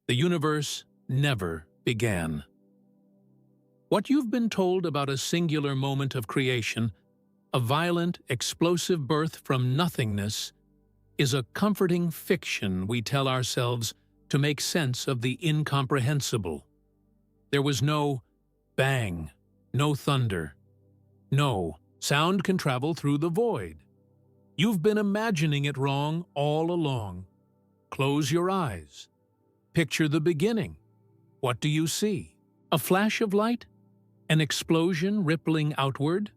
The universe never began. What you've been told about a singular moment of creation, a violent, explosive birth from nothingness, is a comforting fiction we tell ourselves to make sense of the incomprehensible. There was no bang, no thunder. No, sound can travel through the void. You've been imagining it wrong all along. Close your eyes. Picture the beginning. What do you see? A flash of light? An explosion rippling outward?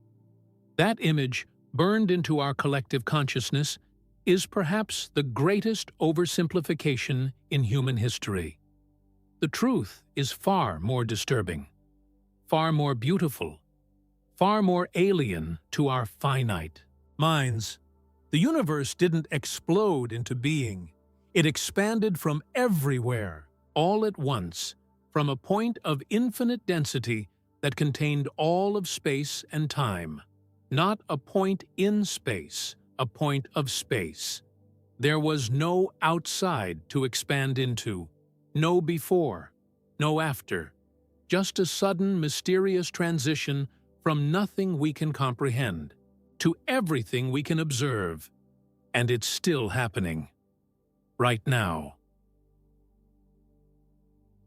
That image, burned into our collective consciousness, is perhaps the greatest oversimplification in human history. The truth is far more disturbing, far more beautiful, far more alien to our finite minds. The universe didn't explode into being. It expanded from everywhere, all at once, from a point of infinite density that contained all of space and time. Not a point in space, a point of space. There was no outside to expand into, no before, no after, just a sudden, mysterious transition from nothing we can comprehend to everything we can observe. And it's still happening. Right now.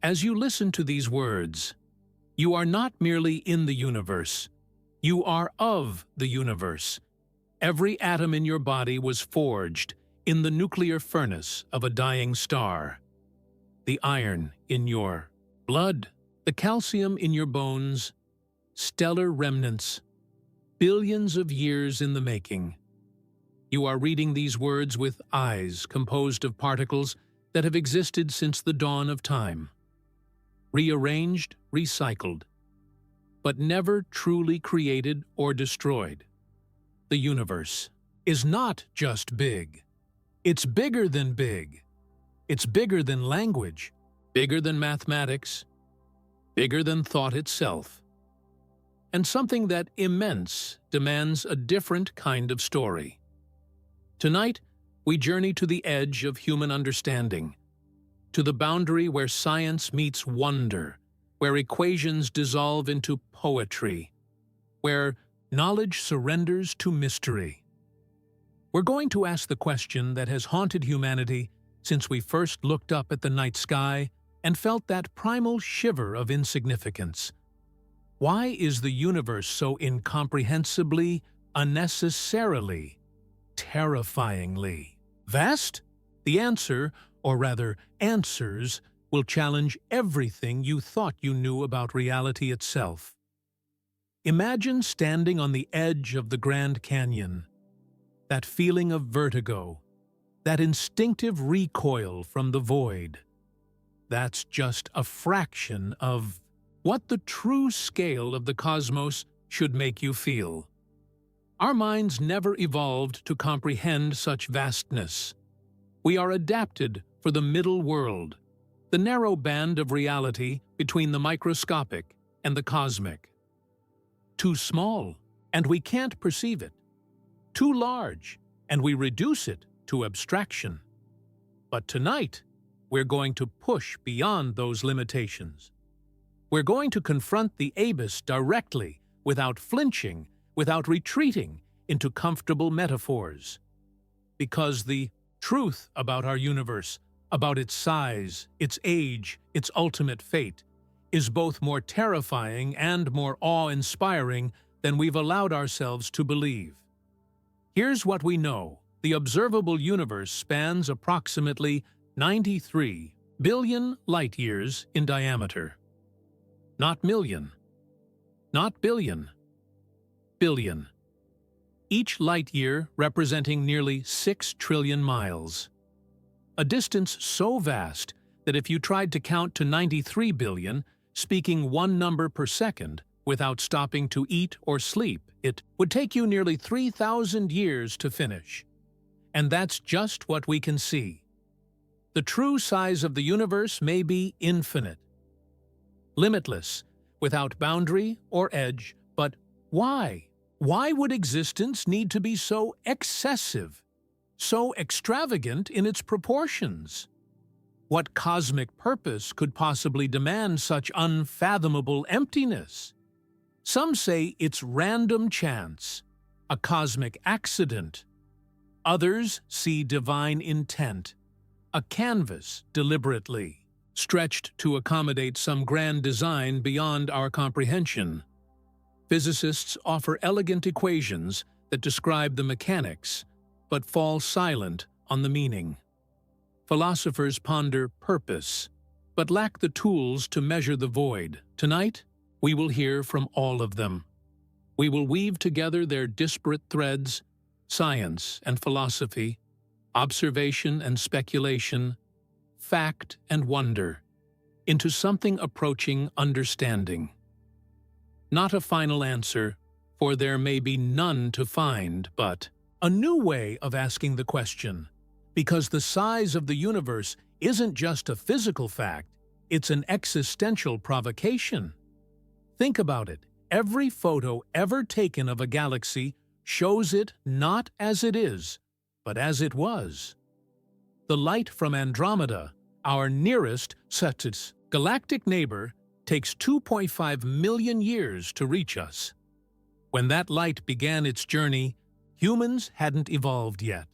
As you listen to these words, you are not merely in the universe. You are of the universe. Every atom in your body was forged in the nuclear furnace of a dying star. The iron in your blood, the calcium in your bones, stellar remnants, billions of years in the making. You are reading these words with eyes composed of particles that have existed since the dawn of time. Rearranged, recycled, but never truly created or destroyed. The universe is not just big. It's bigger than big. It's bigger than language, bigger than mathematics, bigger than thought itself. And something that immense demands a different kind of story. Tonight, we journey to the edge of human understanding, to the boundary where science meets wonder, where equations dissolve into poetry, where knowledge surrenders to mystery. We're going to ask the question that has haunted humanity since we first looked up at the night sky and felt that primal shiver of insignificance. Why is the universe so incomprehensibly, unnecessarily, terrifyingly vast? The answer, or rather answers, will challenge everything you thought you knew about reality itself. Imagine standing on the edge of the Grand Canyon. That feeling of vertigo, that instinctive recoil from the void. That's just a fraction of what the true scale of the cosmos should make you feel. Our minds never evolved to comprehend such vastness. We are adapted for the middle world, the narrow band of reality between the microscopic and the cosmic. Too small, and we can't perceive it. Too large, and we reduce it to abstraction. But tonight, we're going to push beyond those limitations. We're going to confront the abyss directly, without flinching, without retreating into comfortable metaphors. Because the truth about our universe, about its size, its age, its ultimate fate, is both more terrifying and more awe-inspiring than we've allowed ourselves to believe. Here's what we know. The observable universe spans approximately 93 billion light-years in diameter. Not million, not billion, billion. Each light-year representing nearly 6 trillion miles. A distance so vast that if you tried to count to 93 billion, speaking one number per second, without stopping to eat or sleep, it would take you nearly 3,000 years to finish. And that's just what we can see. The true size of the universe may be infinite, limitless, without boundary or edge, but why? Why would existence need to be so excessive, so extravagant in its proportions? What cosmic purpose could possibly demand such unfathomable emptiness? Some say it's random chance, a cosmic accident. Others see divine intent, a canvas deliberately stretched to accommodate some grand design beyond our comprehension. Physicists offer elegant equations that describe the mechanics, but fall silent on the meaning. Philosophers ponder purpose, but lack the tools to measure the void. Tonight, we will hear from all of them. We will weave together their disparate threads, science and philosophy, observation and speculation, fact and wonder, into something approaching understanding. Not a final answer, for there may be none to find, but a new way of asking the question, because the size of the universe isn't just a physical fact, it's an existential provocation. Think about it. Every photo ever taken of a galaxy shows it not as it is, but as it was. The light from Andromeda, our nearest Cetus galactic neighbor, takes 2.5 million years to reach us. When that light began its journey, humans hadn't evolved yet.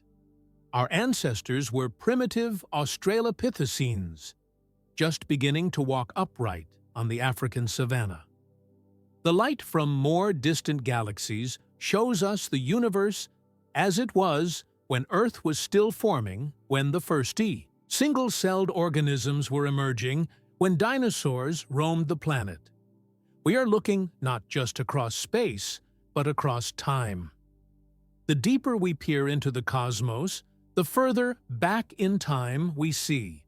Our ancestors were primitive Australopithecines, just beginning to walk upright on the African savanna. The light from more distant galaxies shows us the universe as it was when Earth was still forming, when the first single-celled organisms were emerging, when dinosaurs roamed the planet. We are looking not just across space, but across time. The deeper we peer into the cosmos, the further back in time we see.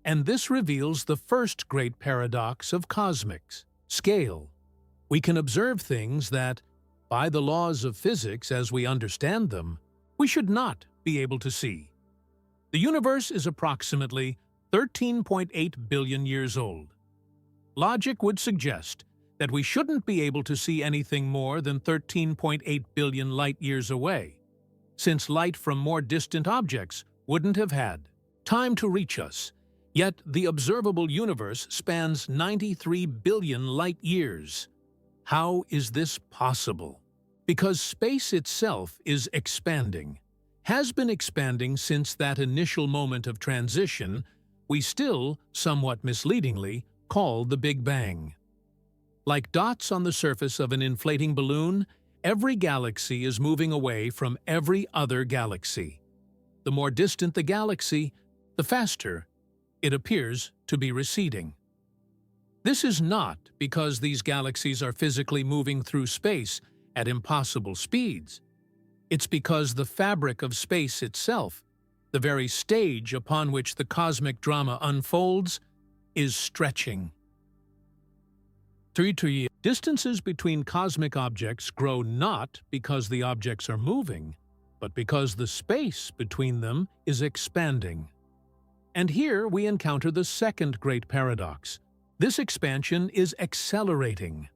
And this reveals the first great paradox of cosmics: scale. We can observe things that, by the laws of physics as we understand them, we should not be able to see. The universe is approximately 13.8 billion years old. Logic would suggest that we shouldn't be able to see anything more than 13.8 billion light-years away, since light from more distant objects wouldn't have had time to reach us. Yet the observable universe spans 93 billion light-years. How is this possible? Because space itself is expanding, has been expanding since that initial moment of transition we still, somewhat misleadingly, call the Big Bang. Like dots on the surface of an inflating balloon, every galaxy is moving away from every other galaxy. The more distant the galaxy, the faster it appears to be receding. This is not because these galaxies are physically moving through space at impossible speeds. It's because the fabric of space itself, the very stage upon which the cosmic drama unfolds, is stretching. Distances between cosmic objects grow not because the objects are moving, but because the space between them is expanding. And here we encounter the second great paradox. This expansion is accelerating.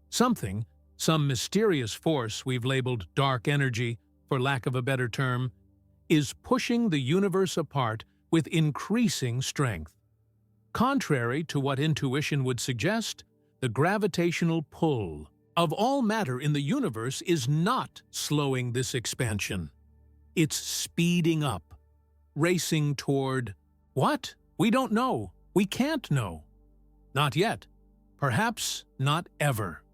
Some mysterious force we've labeled dark energy, for lack of a better term, is pushing the universe apart with increasing strength. Contrary to what intuition would suggest, the gravitational pull of all matter in the universe is not slowing this expansion. It's speeding up, racing toward what? We don't know. We can't know. Not yet. Perhaps not ever.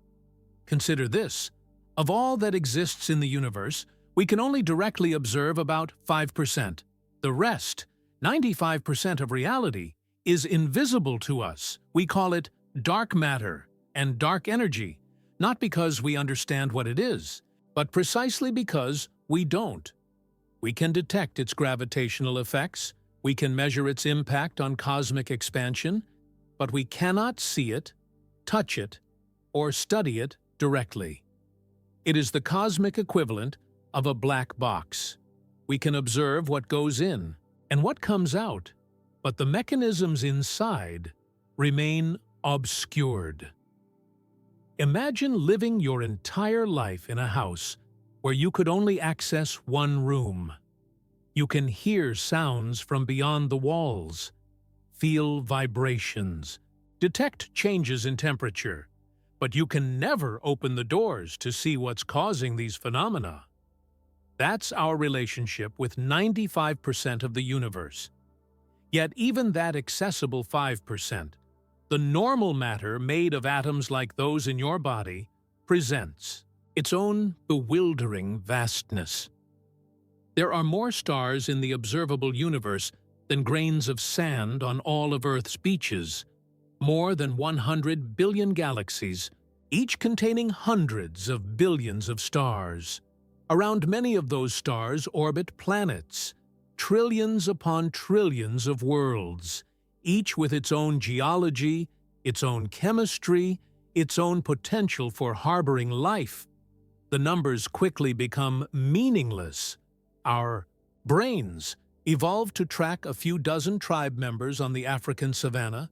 Consider this. Of all that exists in the universe, we can only directly observe about 5%. The rest, 95% of reality, is invisible to us. We call it dark matter and dark energy, not because we understand what it is, but precisely because we don't. We can detect its gravitational effects, we can measure its impact on cosmic expansion, but we cannot see it, touch it, or study it directly. It is the cosmic equivalent of a black box. We can observe what goes in and what comes out, but the mechanisms inside remain obscured. Imagine living your entire life in a house where you could only access one room. You can hear sounds from beyond the walls, feel vibrations, detect changes in temperature, but you can never open the doors to see what's causing these phenomena. That's our relationship with 95% of the universe. Yet even that accessible 5%, the normal matter made of atoms like those in your body, presents its own bewildering vastness. There are more stars in the observable universe than grains of sand on all of Earth's beaches, more than 100 billion galaxies, each containing hundreds of billions of stars. Around many of those stars orbit planets, trillions upon trillions of worlds, each with its own geology, its own chemistry, its own potential for harboring life. The numbers quickly become meaningless. Our brains evolved to track a few dozen tribe members on the African savanna,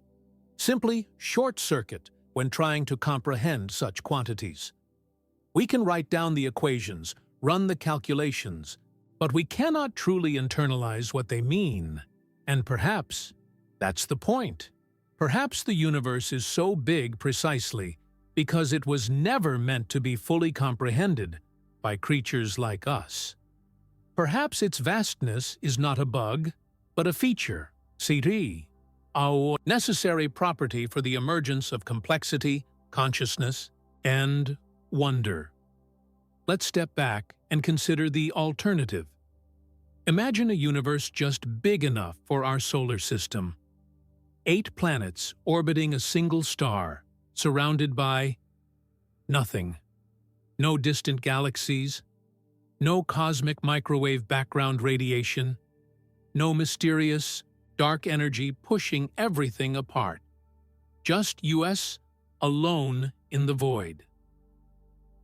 simply short-circuit when trying to comprehend such quantities. We can write down the equations, run the calculations, but we cannot truly internalize what they mean. And perhaps that's the point. Perhaps the universe is so big precisely because it was never meant to be fully comprehended by creatures like us. Perhaps its vastness is not a bug, but a feature, a necessary property for the emergence of complexity, consciousness, and wonder. Let's step back and consider the alternative. Imagine a universe just big enough for our solar system. 8 planets orbiting a single star, surrounded by nothing. No distant galaxies, no cosmic microwave background radiation, no mysterious, dark energy pushing everything apart. Just us alone in the void.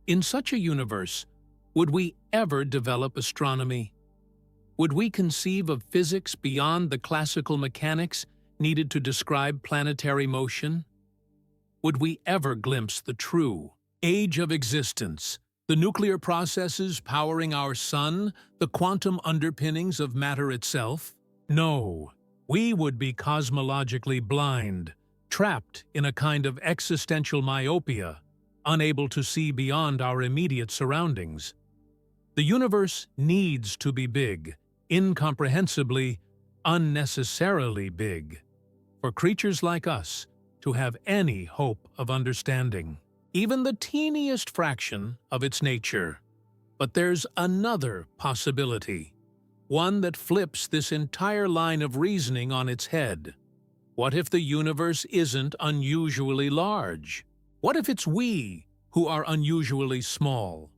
In such a universe, would we ever develop astronomy? Would we conceive of physics beyond the classical mechanics needed to describe planetary motion? Would we ever glimpse the true age of existence, the nuclear processes powering our sun, the quantum underpinnings of matter itself? No, we would be cosmologically blind, trapped in a kind of existential myopia, unable to see beyond our immediate surroundings. The universe needs to be big, incomprehensibly, unnecessarily big, for creatures like us to have any hope of understanding, even the teeniest fraction of its nature. But there's another possibility, one that flips this entire line of reasoning on its head. What if the universe isn't unusually large? What if it's we who are unusually small?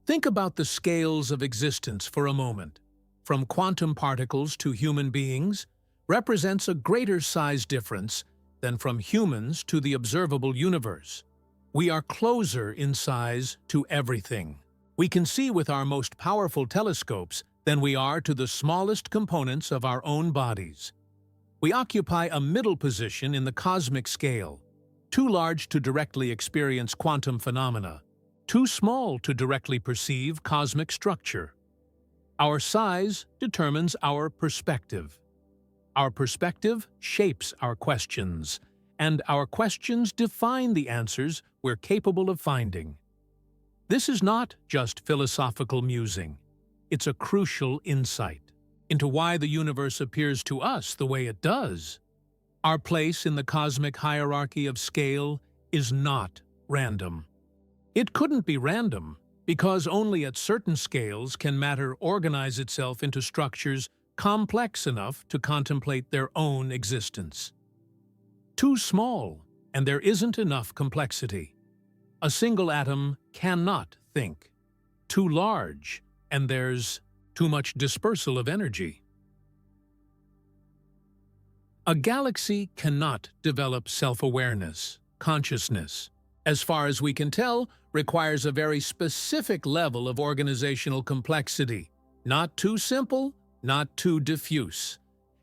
Think about the scales of existence for a moment. From quantum particles to human beings represents a greater size difference than from humans to the observable universe. We are closer in size to everything. We can see with our most powerful telescopes than we are to the smallest components of our own bodies. We occupy a middle position in the cosmic scale, too large to directly experience quantum phenomena, too small to directly perceive cosmic structure. Our size determines our perspective. Our perspective shapes our questions, and our questions define the answers we're capable of finding. This is not just philosophical musing. It's a crucial insight into why the universe appears to us the way it does. Our place in the cosmic hierarchy of scale is not random. It couldn't be random, because only at certain scales can matter organize itself into structures complex enough to contemplate their own existence. Too small, and there isn't enough complexity. A single atom cannot think. Too large, and there's too much dispersal of energy. A galaxy cannot develop self-awareness, consciousness. As far as we can tell, requires a very specific level of organizational complexity. Not too simple, not too diffuse.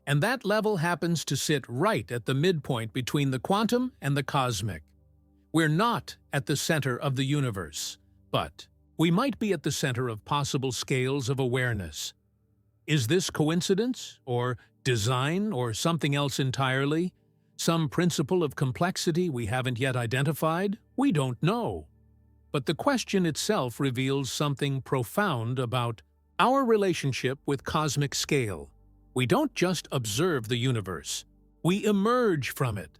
And that level happens to sit right at the midpoint between the quantum and the cosmic. We're not at the center of the universe, but we might be at the center of possible scales of awareness. Is this coincidence, or design, or something else entirely? Some principle of complexity we haven't yet identified? We don't know. But the question itself reveals something profound about our relationship with cosmic scale. We don't just observe the universe. We emerge from it.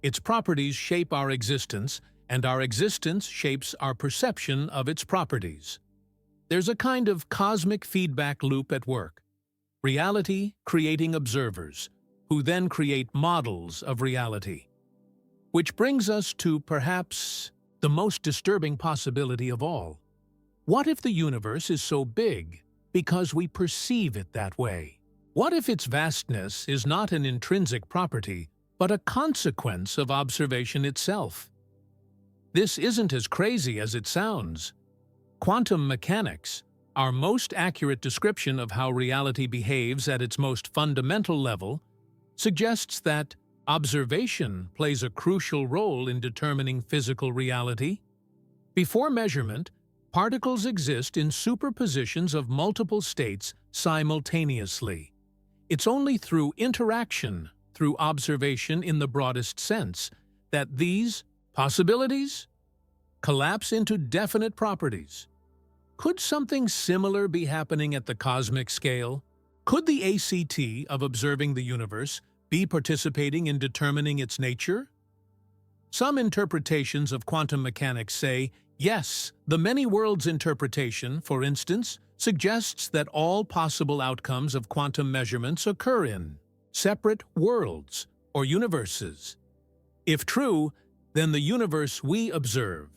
Its properties shape our existence, and our existence shapes our perception of its properties. There's a kind of cosmic feedback loop at work. Reality creating observers, who then create models of reality. Which brings us to perhaps the most disturbing possibility of all. What if the universe is so big because we perceive it that way? What if its vastness is not an intrinsic property, but a consequence of observation itself? This isn't as crazy as it sounds. Quantum mechanics, our most accurate description of how reality behaves at its most fundamental level, suggests that observation plays a crucial role in determining physical reality. Before measurement, particles exist in superpositions of multiple states simultaneously. It's only through interaction, through observation in the broadest sense, that these possibilities collapse into definite properties. Could something similar be happening at the cosmic scale? Could the ACT of observing the universe be participating in determining its nature? Some interpretations of quantum mechanics say, yes, the many worlds interpretation, for instance, suggests that all possible outcomes of quantum measurements occur in separate worlds or universes. If true, then the universe we observe,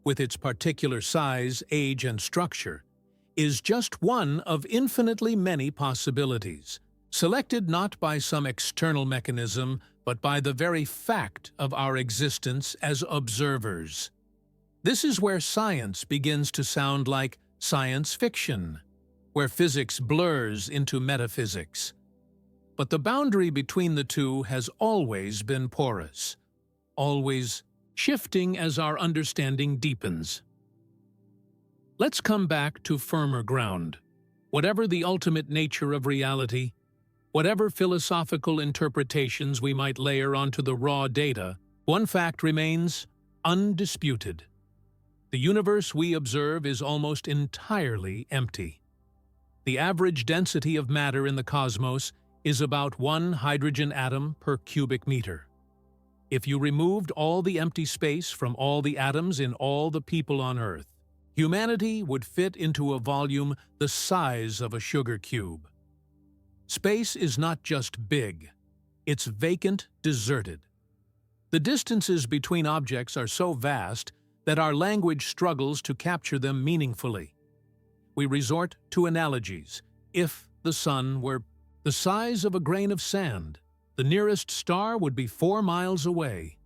with its particular size, age, and structure, is just one of infinitely many possibilities, selected not by some external mechanism, but by the very fact of our existence as observers. This is where science begins to sound like science fiction, where physics blurs into metaphysics. But the boundary between the two has always been porous, always shifting as our understanding deepens. Let's come back to firmer ground. Whatever the ultimate nature of reality, whatever philosophical interpretations we might layer onto the raw data, one fact remains undisputed. The universe we observe is almost entirely empty. The average density of matter in the cosmos is about 1 hydrogen atom per cubic meter. If you removed all the empty space from all the atoms in all the people on Earth, humanity would fit into a volume the size of a sugar cube. Space is not just big, it's vacant, deserted. The distances between objects are so vast that our language struggles to capture them meaningfully. We resort to analogies. If the sun were the size of a grain of sand, the nearest star would be 4 miles away.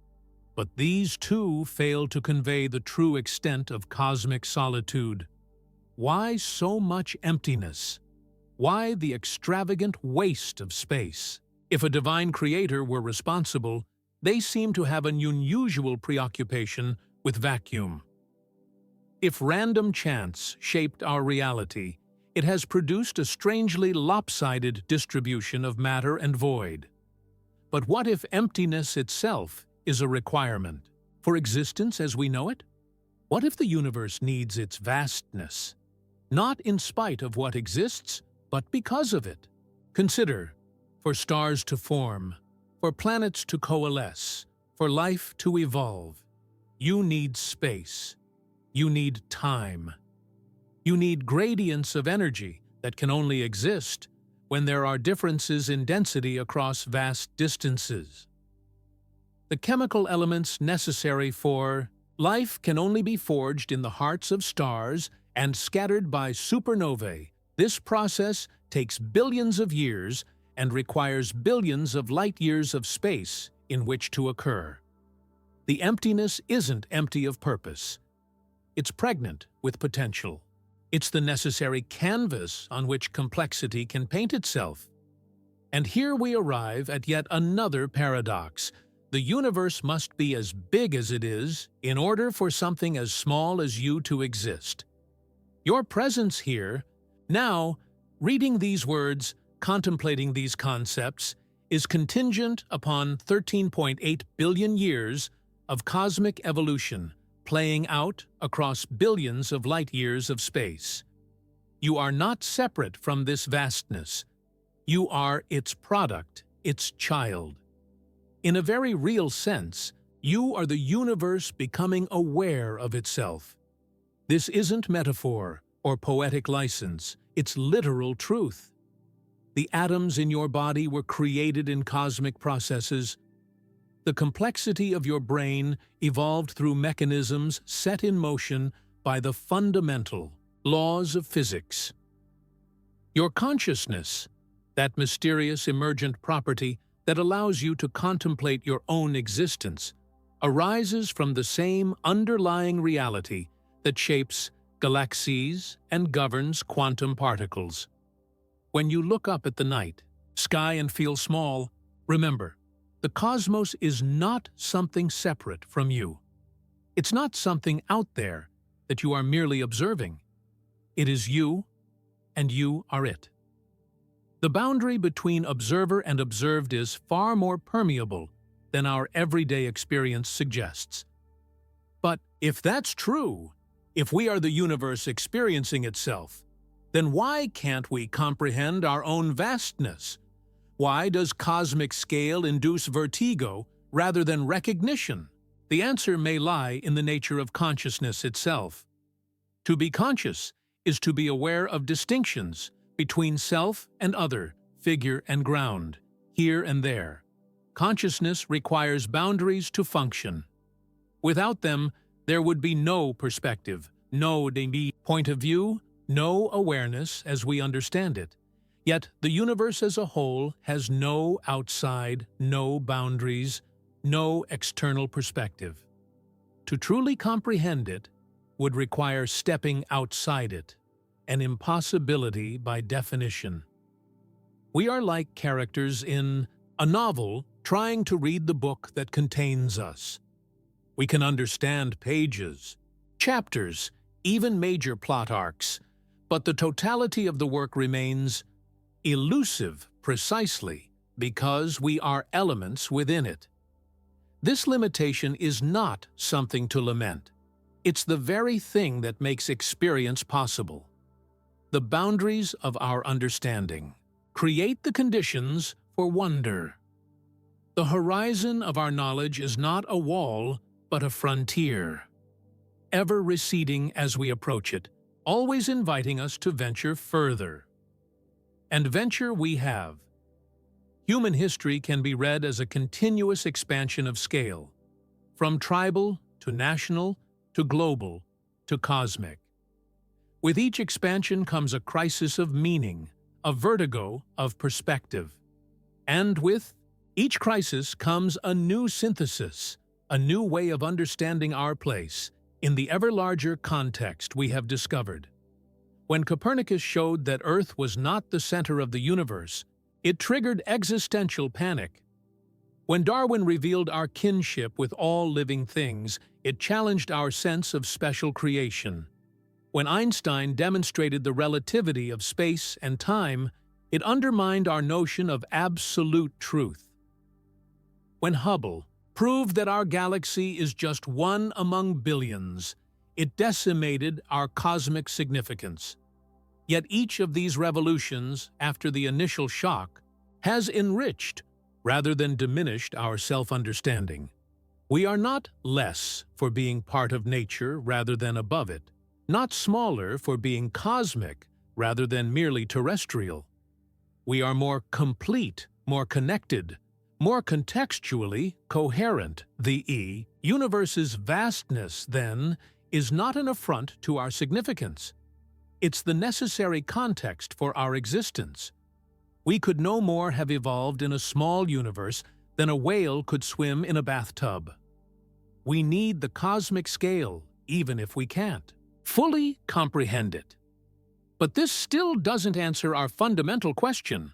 But these too fail to convey the true extent of cosmic solitude. Why so much emptiness? Why the extravagant waste of space? If a divine creator were responsible, they seem to have an unusual preoccupation with vacuum. If random chance shaped our reality, it has produced a strangely lopsided distribution of matter and void. But what if emptiness itself is a requirement for existence as we know it? What if the universe needs its vastness, not in spite of what exists, but because of it? Consider, for stars to form, for planets to coalesce, for life to evolve, you need space. You need time. You need gradients of energy that can only exist when there are differences in density across vast distances. The chemical elements necessary for life can only be forged in the hearts of stars and scattered by supernovae. This process takes billions of years and requires billions of light-years of space in which to occur. The emptiness isn't empty of purpose. It's pregnant with potential. It's the necessary canvas on which complexity can paint itself. And here we arrive at yet another paradox. The universe must be as big as it is in order for something as small as you to exist. Your presence here, now, reading these words, contemplating these concepts is contingent upon 13.8 billion years of cosmic evolution playing out across billions of light-years of space. You are not separate from this vastness. You are its product, its child. In a very real sense, you are the universe becoming aware of itself. This isn't metaphor or poetic license, it's literal truth. The atoms in your body were created in cosmic processes. The complexity of your brain evolved through mechanisms set in motion by the fundamental laws of physics. Your consciousness, that mysterious emergent property that allows you to contemplate your own existence, arises from the same underlying reality that shapes galaxies and governs quantum particles. When you look up at the night sky and feel small, remember, the cosmos is not something separate from you. It's not something out there that you are merely observing. It is you, and you are it. The boundary between observer and observed is far more permeable than our everyday experience suggests. But if that's true, if we are the universe experiencing itself, then why can't we comprehend our own vastness? Why does cosmic scale induce vertigo rather than recognition? The answer may lie in the nature of consciousness itself. To be conscious is to be aware of distinctions between self and other, figure and ground, here and there. Consciousness requires boundaries to function. Without them, there would be no perspective, no point of view, no awareness as we understand it. Yet the universe as a whole has no outside, no boundaries, no external perspective. To truly comprehend it would require stepping outside it, an impossibility by definition. We are like characters in a novel trying to read the book that contains us. We can understand pages, chapters, even major plot arcs, but the totality of the work remains elusive precisely because we are elements within it. This limitation is not something to lament. It's the very thing that makes experience possible. The boundaries of our understanding create the conditions for wonder. The horizon of our knowledge is not a wall, but a frontier, ever receding as we approach it, always inviting us to venture further. And venture we have. Human history can be read as a continuous expansion of scale, from tribal to national to global to cosmic. With each expansion comes a crisis of meaning, a vertigo of perspective. And with each crisis comes a new synthesis, a new way of understanding our place in the ever larger context we have discovered. When Copernicus showed that Earth was not the center of the universe, it triggered existential panic. When Darwin revealed our kinship with all living things, it challenged our sense of special creation. When Einstein demonstrated the relativity of space and time, it undermined our notion of absolute truth. When Hubble proved that our galaxy is just one among billions, it decimated our cosmic significance. Yet each of these revolutions, after the initial shock, has enriched rather than diminished our self-understanding. We are not less for being part of nature rather than above it, not smaller for being cosmic rather than merely terrestrial. We are more complete, more connected, more contextually coherent. The universe's vastness, then, is not an affront to our significance. It's the necessary context for our existence. We could no more have evolved in a small universe than a whale could swim in a bathtub. We need the cosmic scale, even if we can't fully comprehend it. But this still doesn't answer our fundamental question.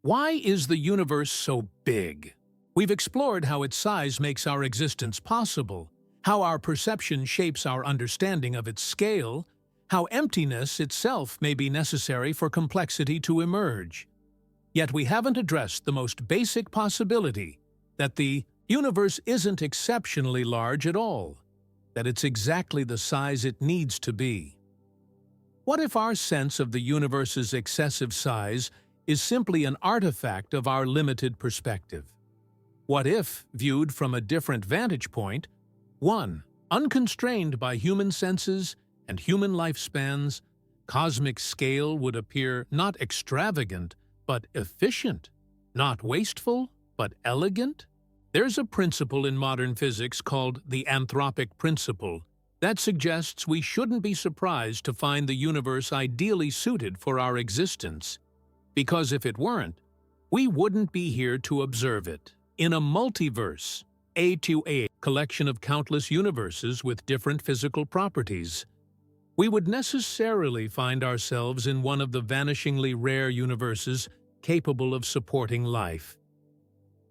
Why is the universe so big? We've explored how its size makes our existence possible, how our perception shapes our understanding of its scale, how emptiness itself may be necessary for complexity to emerge. Yet we haven't addressed the most basic possibility that the universe isn't exceptionally large at all, that it's exactly the size it needs to be. What if our sense of the universe's excessive size is simply an artifact of our limited perspective? What if, viewed from a different vantage point, one, unconstrained by human senses and human lifespans, cosmic scale would appear not extravagant, but efficient, not wasteful, but elegant? There's a principle in modern physics called the anthropic principle that suggests we shouldn't be surprised to find the universe ideally suited for our existence, because if it weren't, we wouldn't be here to observe it. In a multiverse, A2A collection of countless universes with different physical properties, we would necessarily find ourselves in one of the vanishingly rare universes capable of supporting life.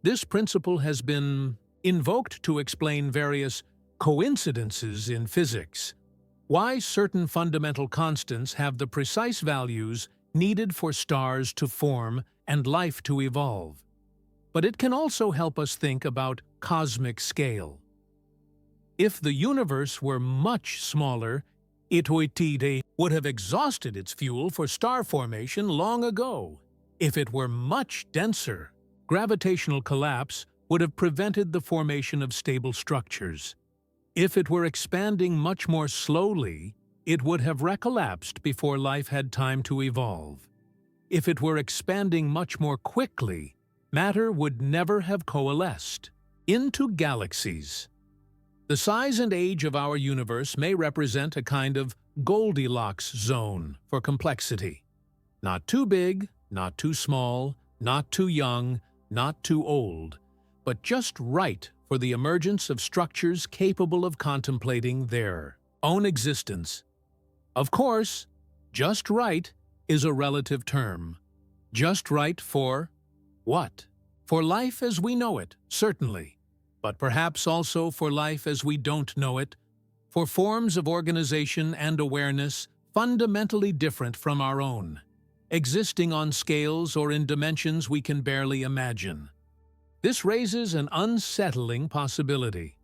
This principle has been invoked to explain various coincidences in physics, why certain fundamental constants have the precise values needed for stars to form and life to evolve. But it can also help us think about cosmic scale. If the universe were much smaller, it would have exhausted its fuel for star formation long ago. If it were much denser, gravitational collapse would have prevented the formation of stable structures. If it were expanding much more slowly, it would have recollapsed before life had time to evolve. If it were expanding much more quickly, matter would never have coalesced into galaxies. The size and age of our universe may represent a kind of Goldilocks zone for complexity. Not too big, not too small, not too young, not too old, but just right for the emergence of structures capable of contemplating their own existence. Of course, just right is a relative term. Just right for what? For life as we know it, certainly, but perhaps also for life as we don't know it, for forms of organization and awareness fundamentally different from our own, existing on scales or in dimensions we can barely imagine. This raises an unsettling possibility.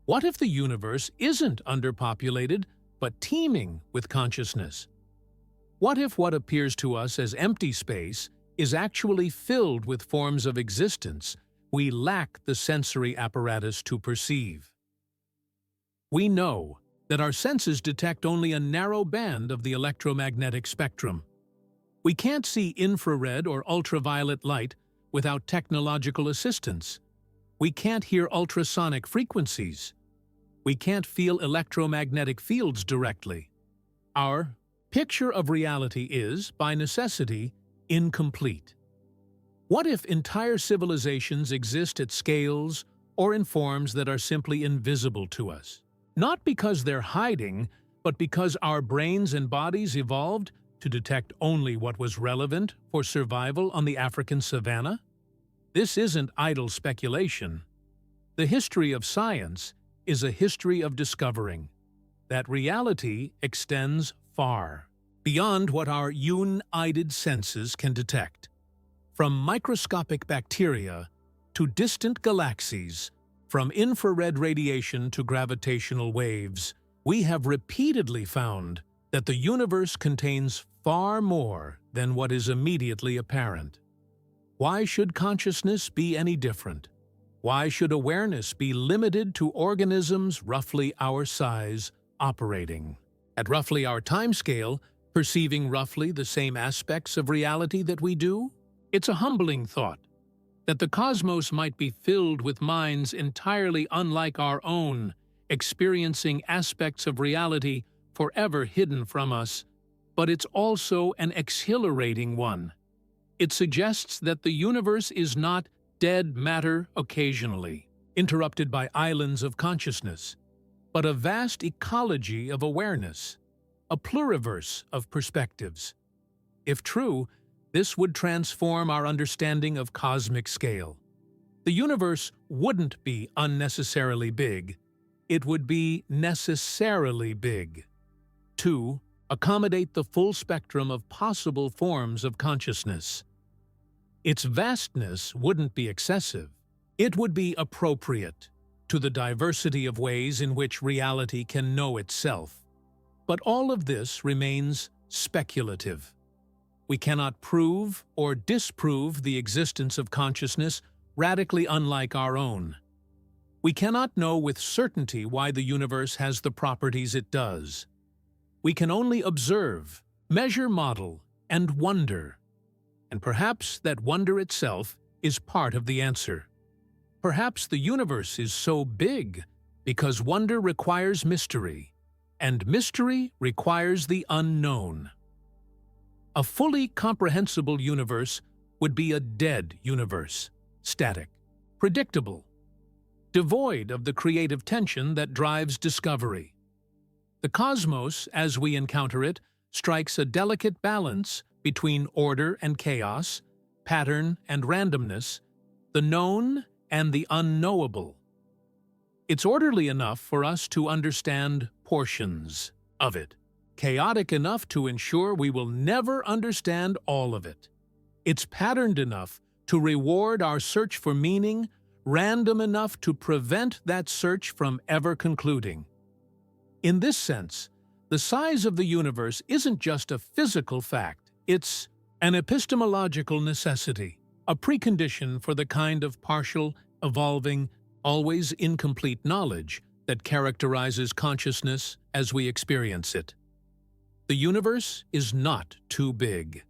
What if the universe isn't underpopulated, but teeming with consciousness? What if what appears to us as empty space is actually filled with forms of existence we lack the sensory apparatus to perceive? We know that our senses detect only a narrow band of the electromagnetic spectrum. We can't see infrared or ultraviolet light without technological assistance. We can't hear ultrasonic frequencies. We can't feel electromagnetic fields directly. Our picture of reality is, by necessity, incomplete. What if entire civilizations exist at scales or in forms that are simply invisible to us? Not because they're hiding, but because our brains and bodies evolved to detect only what was relevant for survival on the African savanna? This isn't idle speculation. The history of science is a history of discovering that reality extends far beyond what our unaided senses can detect. From microscopic bacteria to distant galaxies, from infrared radiation to gravitational waves, we have repeatedly found that the universe contains far more than what is immediately apparent. Why should consciousness be any different? Why should awareness be limited to organisms roughly our size, operating at roughly our timescale, perceiving roughly the same aspects of reality that we do? It's a humbling thought that the cosmos might be filled with minds entirely unlike our own, experiencing aspects of reality forever hidden from us, but it's also an exhilarating one. It suggests that the universe is not dead matter occasionally, interrupted by islands of consciousness, but a vast ecology of awareness, a pluriverse of perspectives. If true, this would transform our understanding of cosmic scale. The universe wouldn't be unnecessarily big. It would be necessarily big. To accommodate the full spectrum of possible forms of consciousness. Its vastness wouldn't be excessive. It would be appropriate to the diversity of ways in which reality can know itself. But all of this remains speculative. We cannot prove or disprove the existence of consciousness radically unlike our own. We cannot know with certainty why the universe has the properties it does. We can only observe, measure, model, and wonder. And perhaps that wonder itself is part of the answer. Perhaps the universe is so big because wonder requires mystery, and mystery requires the unknown. A fully comprehensible universe would be a dead universe, static, predictable, devoid of the creative tension that drives discovery. The cosmos, as we encounter it, strikes a delicate balance between order and chaos, pattern and randomness, the known and the unknowable. It's orderly enough for us to understand portions of it, chaotic enough to ensure we will never understand all of it. It's patterned enough to reward our search for meaning, random enough to prevent that search from ever concluding. In this sense, the size of the universe isn't just a physical fact, it's an epistemological necessity, a precondition for the kind of partial, evolving, always incomplete knowledge that characterizes consciousness as we experience it. The universe is not too big.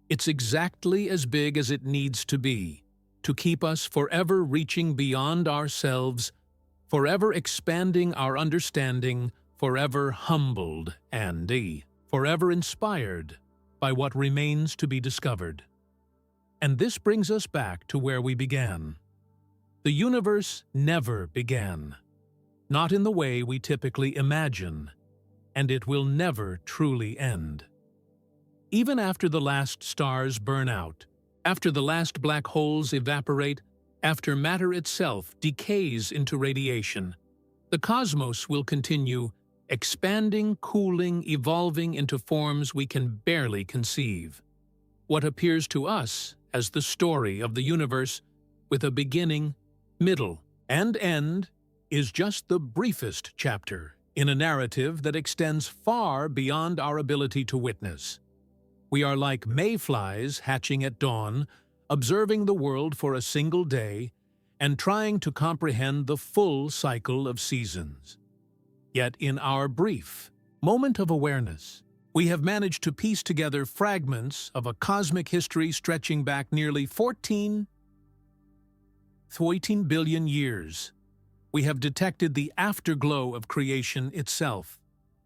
It's exactly as big as it needs to be, to keep us forever reaching beyond ourselves, forever expanding our understanding, forever humbled and forever inspired by what remains to be discovered. And this brings us back to where we began. The universe never began, not in the way we typically imagine, and it will never truly end. Even after the last stars burn out, after the last black holes evaporate, after matter itself decays into radiation, the cosmos will continue expanding, cooling, evolving into forms we can barely conceive. What appears to us as the story of the universe with a beginning, middle, and end is just the briefest chapter in a narrative that extends far beyond our ability to witness. We are like mayflies hatching at dawn, observing the world for a single day and trying to comprehend the full cycle of seasons. Yet in our brief moment of awareness, we have managed to piece together fragments of a cosmic history stretching back nearly 14 billion years. We have detected the afterglow of creation itself,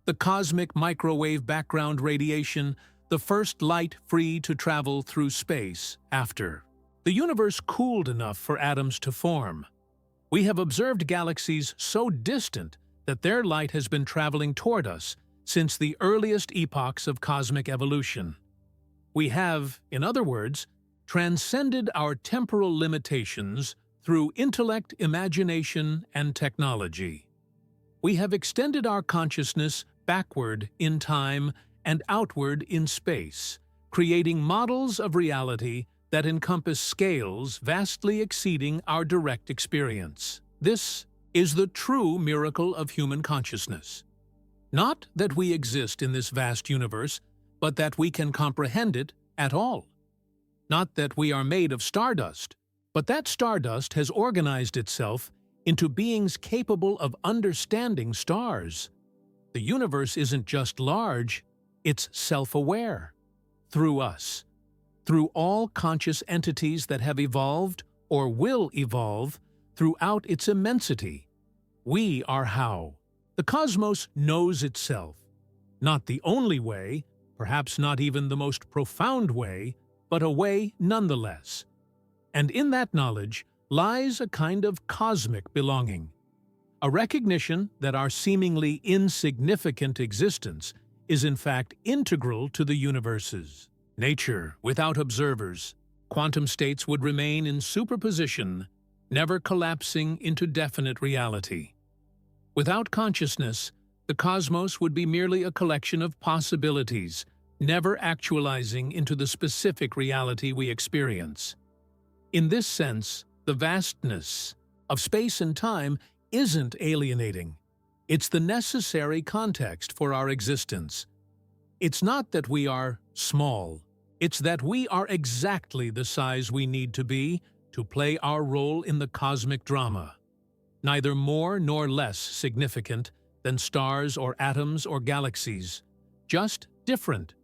the cosmic microwave background radiation, the first light free to travel through space after the universe cooled enough for atoms to form. We have observed galaxies so distant that their light has been traveling toward us since the earliest epochs of cosmic evolution. We have, in other words, transcended our temporal limitations through intellect, imagination, and technology. We have extended our consciousness backward in time and outward in space, creating models of reality that encompass scales vastly exceeding our direct experience. This is the true miracle of human consciousness. Not that we exist in this vast universe, but that we can comprehend it at all. Not that we are made of stardust, but that stardust has organized itself into beings capable of understanding stars. The universe isn't just large, it's self-aware. Through us. Through all conscious entities that have evolved or will evolve throughout its immensity. We are how the cosmos knows itself. Not the only way, perhaps not even the most profound way, but a way nonetheless. And in that knowledge lies a kind of cosmic belonging, a recognition that our seemingly insignificant existence is in fact integral to the universe's nature. Without observers, quantum states would remain in superposition, never collapsing into definite reality. Without consciousness, the cosmos would be merely a collection of possibilities, never actualizing into the specific reality we experience. In this sense, the vastness of space and time isn't alienating. It's the necessary context for our existence. It's not that we are small. It's that we are exactly the size we need to be to play our role in the cosmic drama. Neither more nor less significant than stars or atoms or galaxies. Just different,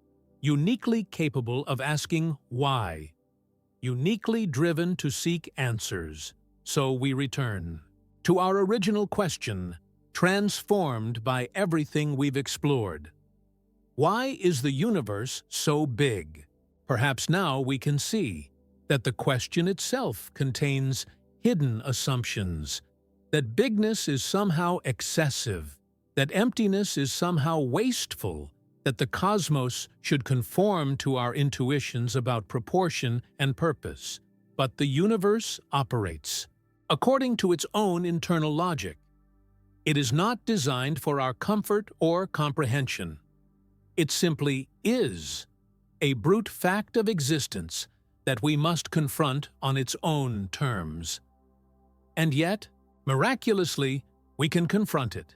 uniquely capable of asking why. Uniquely driven to seek answers. So we return to our original question, transformed by everything we've explored. Why is the universe so big? Perhaps now we can see that the question itself contains hidden assumptions, that bigness is somehow excessive, that emptiness is somehow wasteful, that the cosmos should conform to our intuitions about proportion and purpose. But the universe operates according to its own internal logic. It is not designed for our comfort or comprehension. It simply is, a brute fact of existence that we must confront on its own terms. And yet, miraculously, we can confront it.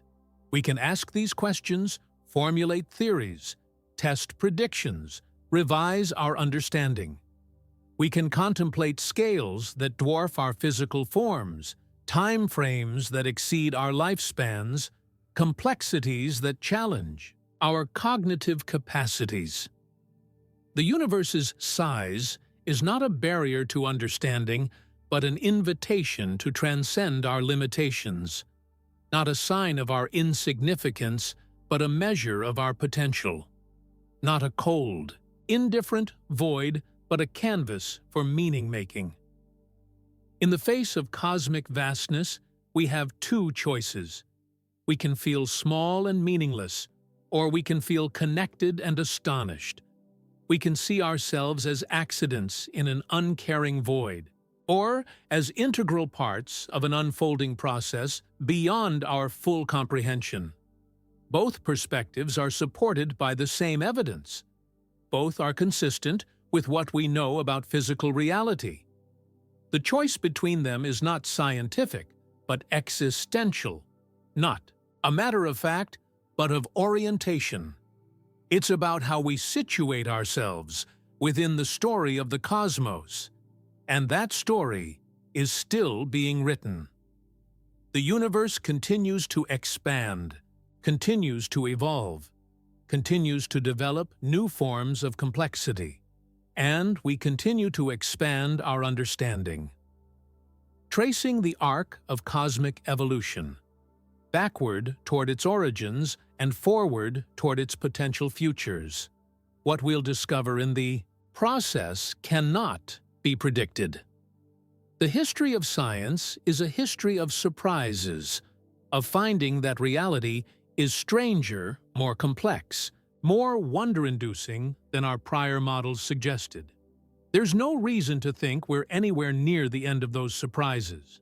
We can ask these questions, formulate theories, test predictions, revise our understanding. We can contemplate scales that dwarf our physical forms, time frames that exceed our lifespans, complexities that challenge our cognitive capacities. The universe's size is not a barrier to understanding, but an invitation to transcend our limitations. Not a sign of our insignificance, but a measure of our potential. Not a cold, indifferent void, but a canvas for meaning-making. In the face of cosmic vastness, we have two choices. We can feel small and meaningless, or we can feel connected and astonished. We can see ourselves as accidents in an uncaring void, or as integral parts of an unfolding process beyond our full comprehension. Both perspectives are supported by the same evidence. Both are consistent with what we know about physical reality. The choice between them is not scientific, but existential. Not a matter of fact, but of orientation. It's about how we situate ourselves within the story of the cosmos. And that story is still being written. The universe continues to expand, continues to evolve, continues to develop new forms of complexity, and we continue to expand our understanding. Tracing the arc of cosmic evolution, backward toward its origins and forward toward its potential futures, what we'll discover in the process cannot be predicted. The history of science is a history of surprises, of finding that reality is stranger, more complex, more wonder-inducing than our prior models suggested. There's no reason to think we're anywhere near the end of those surprises.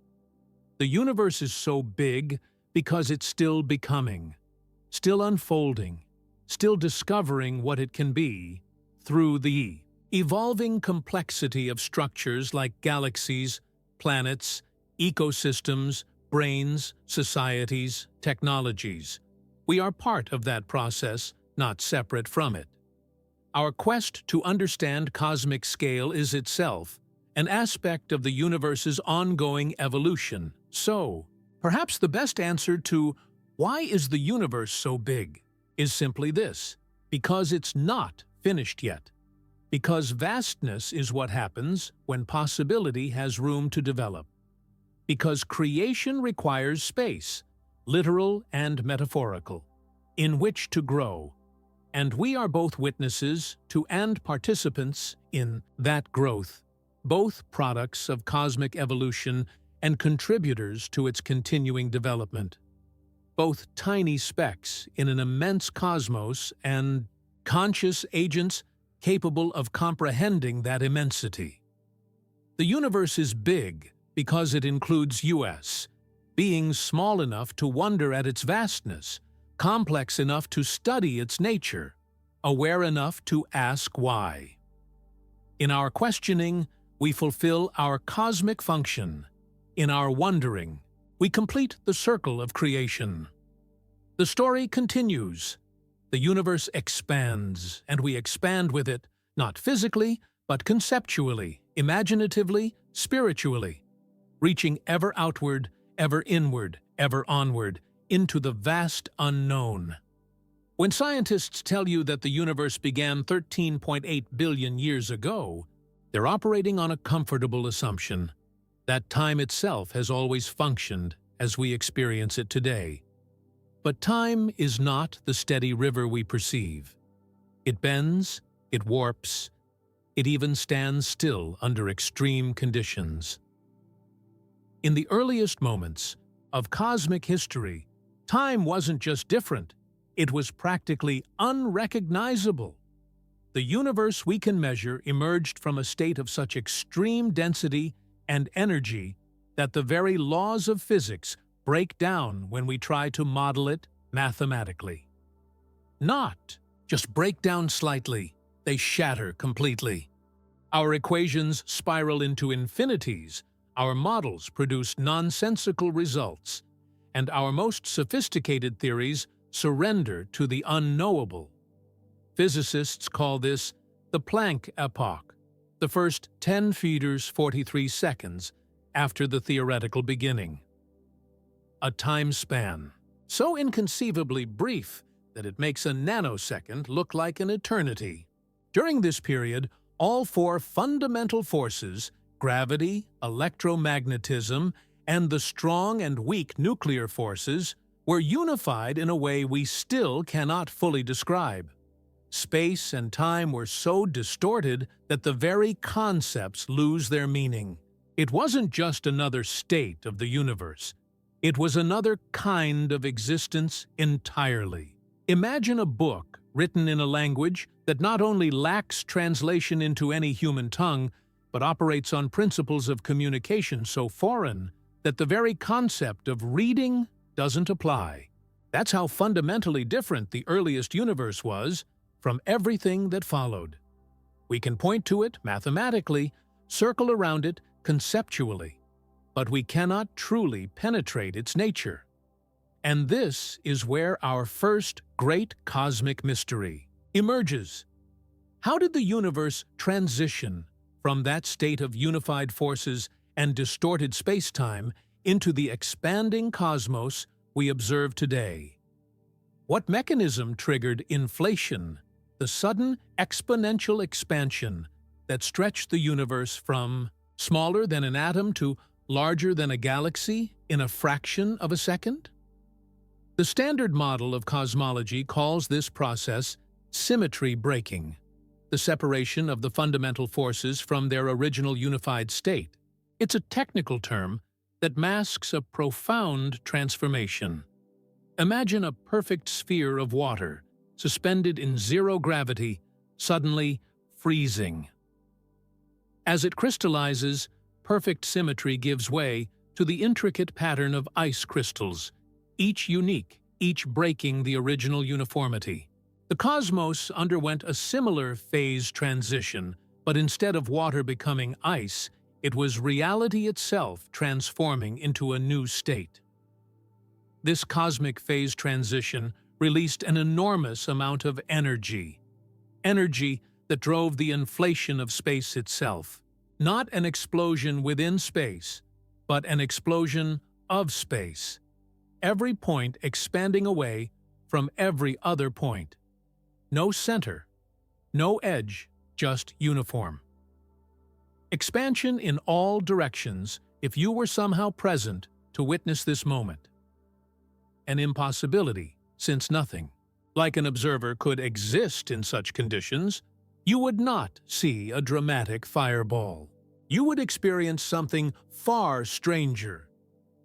The universe is so big because it's still becoming, still unfolding, still discovering what it can be through the evolving complexity of structures like galaxies, planets, ecosystems, brains, societies, technologies. We are part of that process, not separate from it. Our quest to understand cosmic scale is itself an aspect of the universe's ongoing evolution. So, perhaps the best answer to why is the universe so big is simply this: because it's not finished yet. Because vastness is what happens when possibility has room to develop. Because creation requires space, literal and metaphorical, in which to grow. And we are both witnesses to and participants in that growth, both products of cosmic evolution and contributors to its continuing development. Both tiny specks in an immense cosmos and conscious agents capable of comprehending that immensity. The universe is big because it includes us, beings small enough to wonder at its vastness, complex enough to study its nature, aware enough to ask why. In our questioning, we fulfill our cosmic function. In our wondering, we complete the circle of creation. The story continues. The universe expands, and we expand with it, not physically, but conceptually, imaginatively, spiritually, reaching ever outward, ever inward, ever onward, into the vast unknown. When scientists tell you that the universe began 13.8 billion years ago, they're operating on a comfortable assumption that time itself has always functioned as we experience it today. But time is not the steady river we perceive. It bends, it warps, it even stands still under extreme conditions. In the earliest moments of cosmic history, time wasn't just different, it was practically unrecognizable. The universe we can measure emerged from a state of such extreme density and energy that the very laws of physics break down when we try to model it mathematically. Not just break down slightly, they shatter completely. Our equations spiral into infinities, our models produce nonsensical results, and our most sophisticated theories surrender to the unknowable. Physicists call this the Planck epoch, the first 10 meters 43 seconds after the theoretical beginning. A time span so inconceivably brief that it makes a nanosecond look like an eternity. During this period, all four fundamental forces, gravity, electromagnetism, and the strong and weak nuclear forces, were unified in a way we still cannot fully describe. Space and time were so distorted that the very concepts lose their meaning. It wasn't just another state of the universe. It was another kind of existence entirely. Imagine a book written in a language that not only lacks translation into any human tongue, but operates on principles of communication so foreign that the very concept of reading doesn't apply. That's how fundamentally different the earliest universe was from everything that followed. We can point to it mathematically, circle around it conceptually, but we cannot truly penetrate its nature. And this is where our first great cosmic mystery emerges. How did the universe transition from that state of unified forces and distorted space-time into the expanding cosmos we observe today? What mechanism triggered inflation, the sudden exponential expansion that stretched the universe from smaller than an atom to larger than a galaxy in a fraction of a second? The standard model of cosmology calls this process symmetry breaking, the separation of the fundamental forces from their original unified state. It's a technical term that masks a profound transformation. Imagine a perfect sphere of water, suspended in zero gravity, suddenly freezing. As it crystallizes, perfect symmetry gives way to the intricate pattern of ice crystals, each unique, each breaking the original uniformity. The cosmos underwent a similar phase transition, but instead of water becoming ice, it was reality itself transforming into a new state. This cosmic phase transition released an enormous amount of energy that drove the inflation of space itself. Not an explosion within space, but an explosion of space. Every point expanding away from every other point. No center, no edge, just uniform. Expansion in all directions if you were somehow present to witness this moment. An impossibility, since nothing, like an observer, could exist in such conditions. You would not see a dramatic fireball. You would experience something far stranger.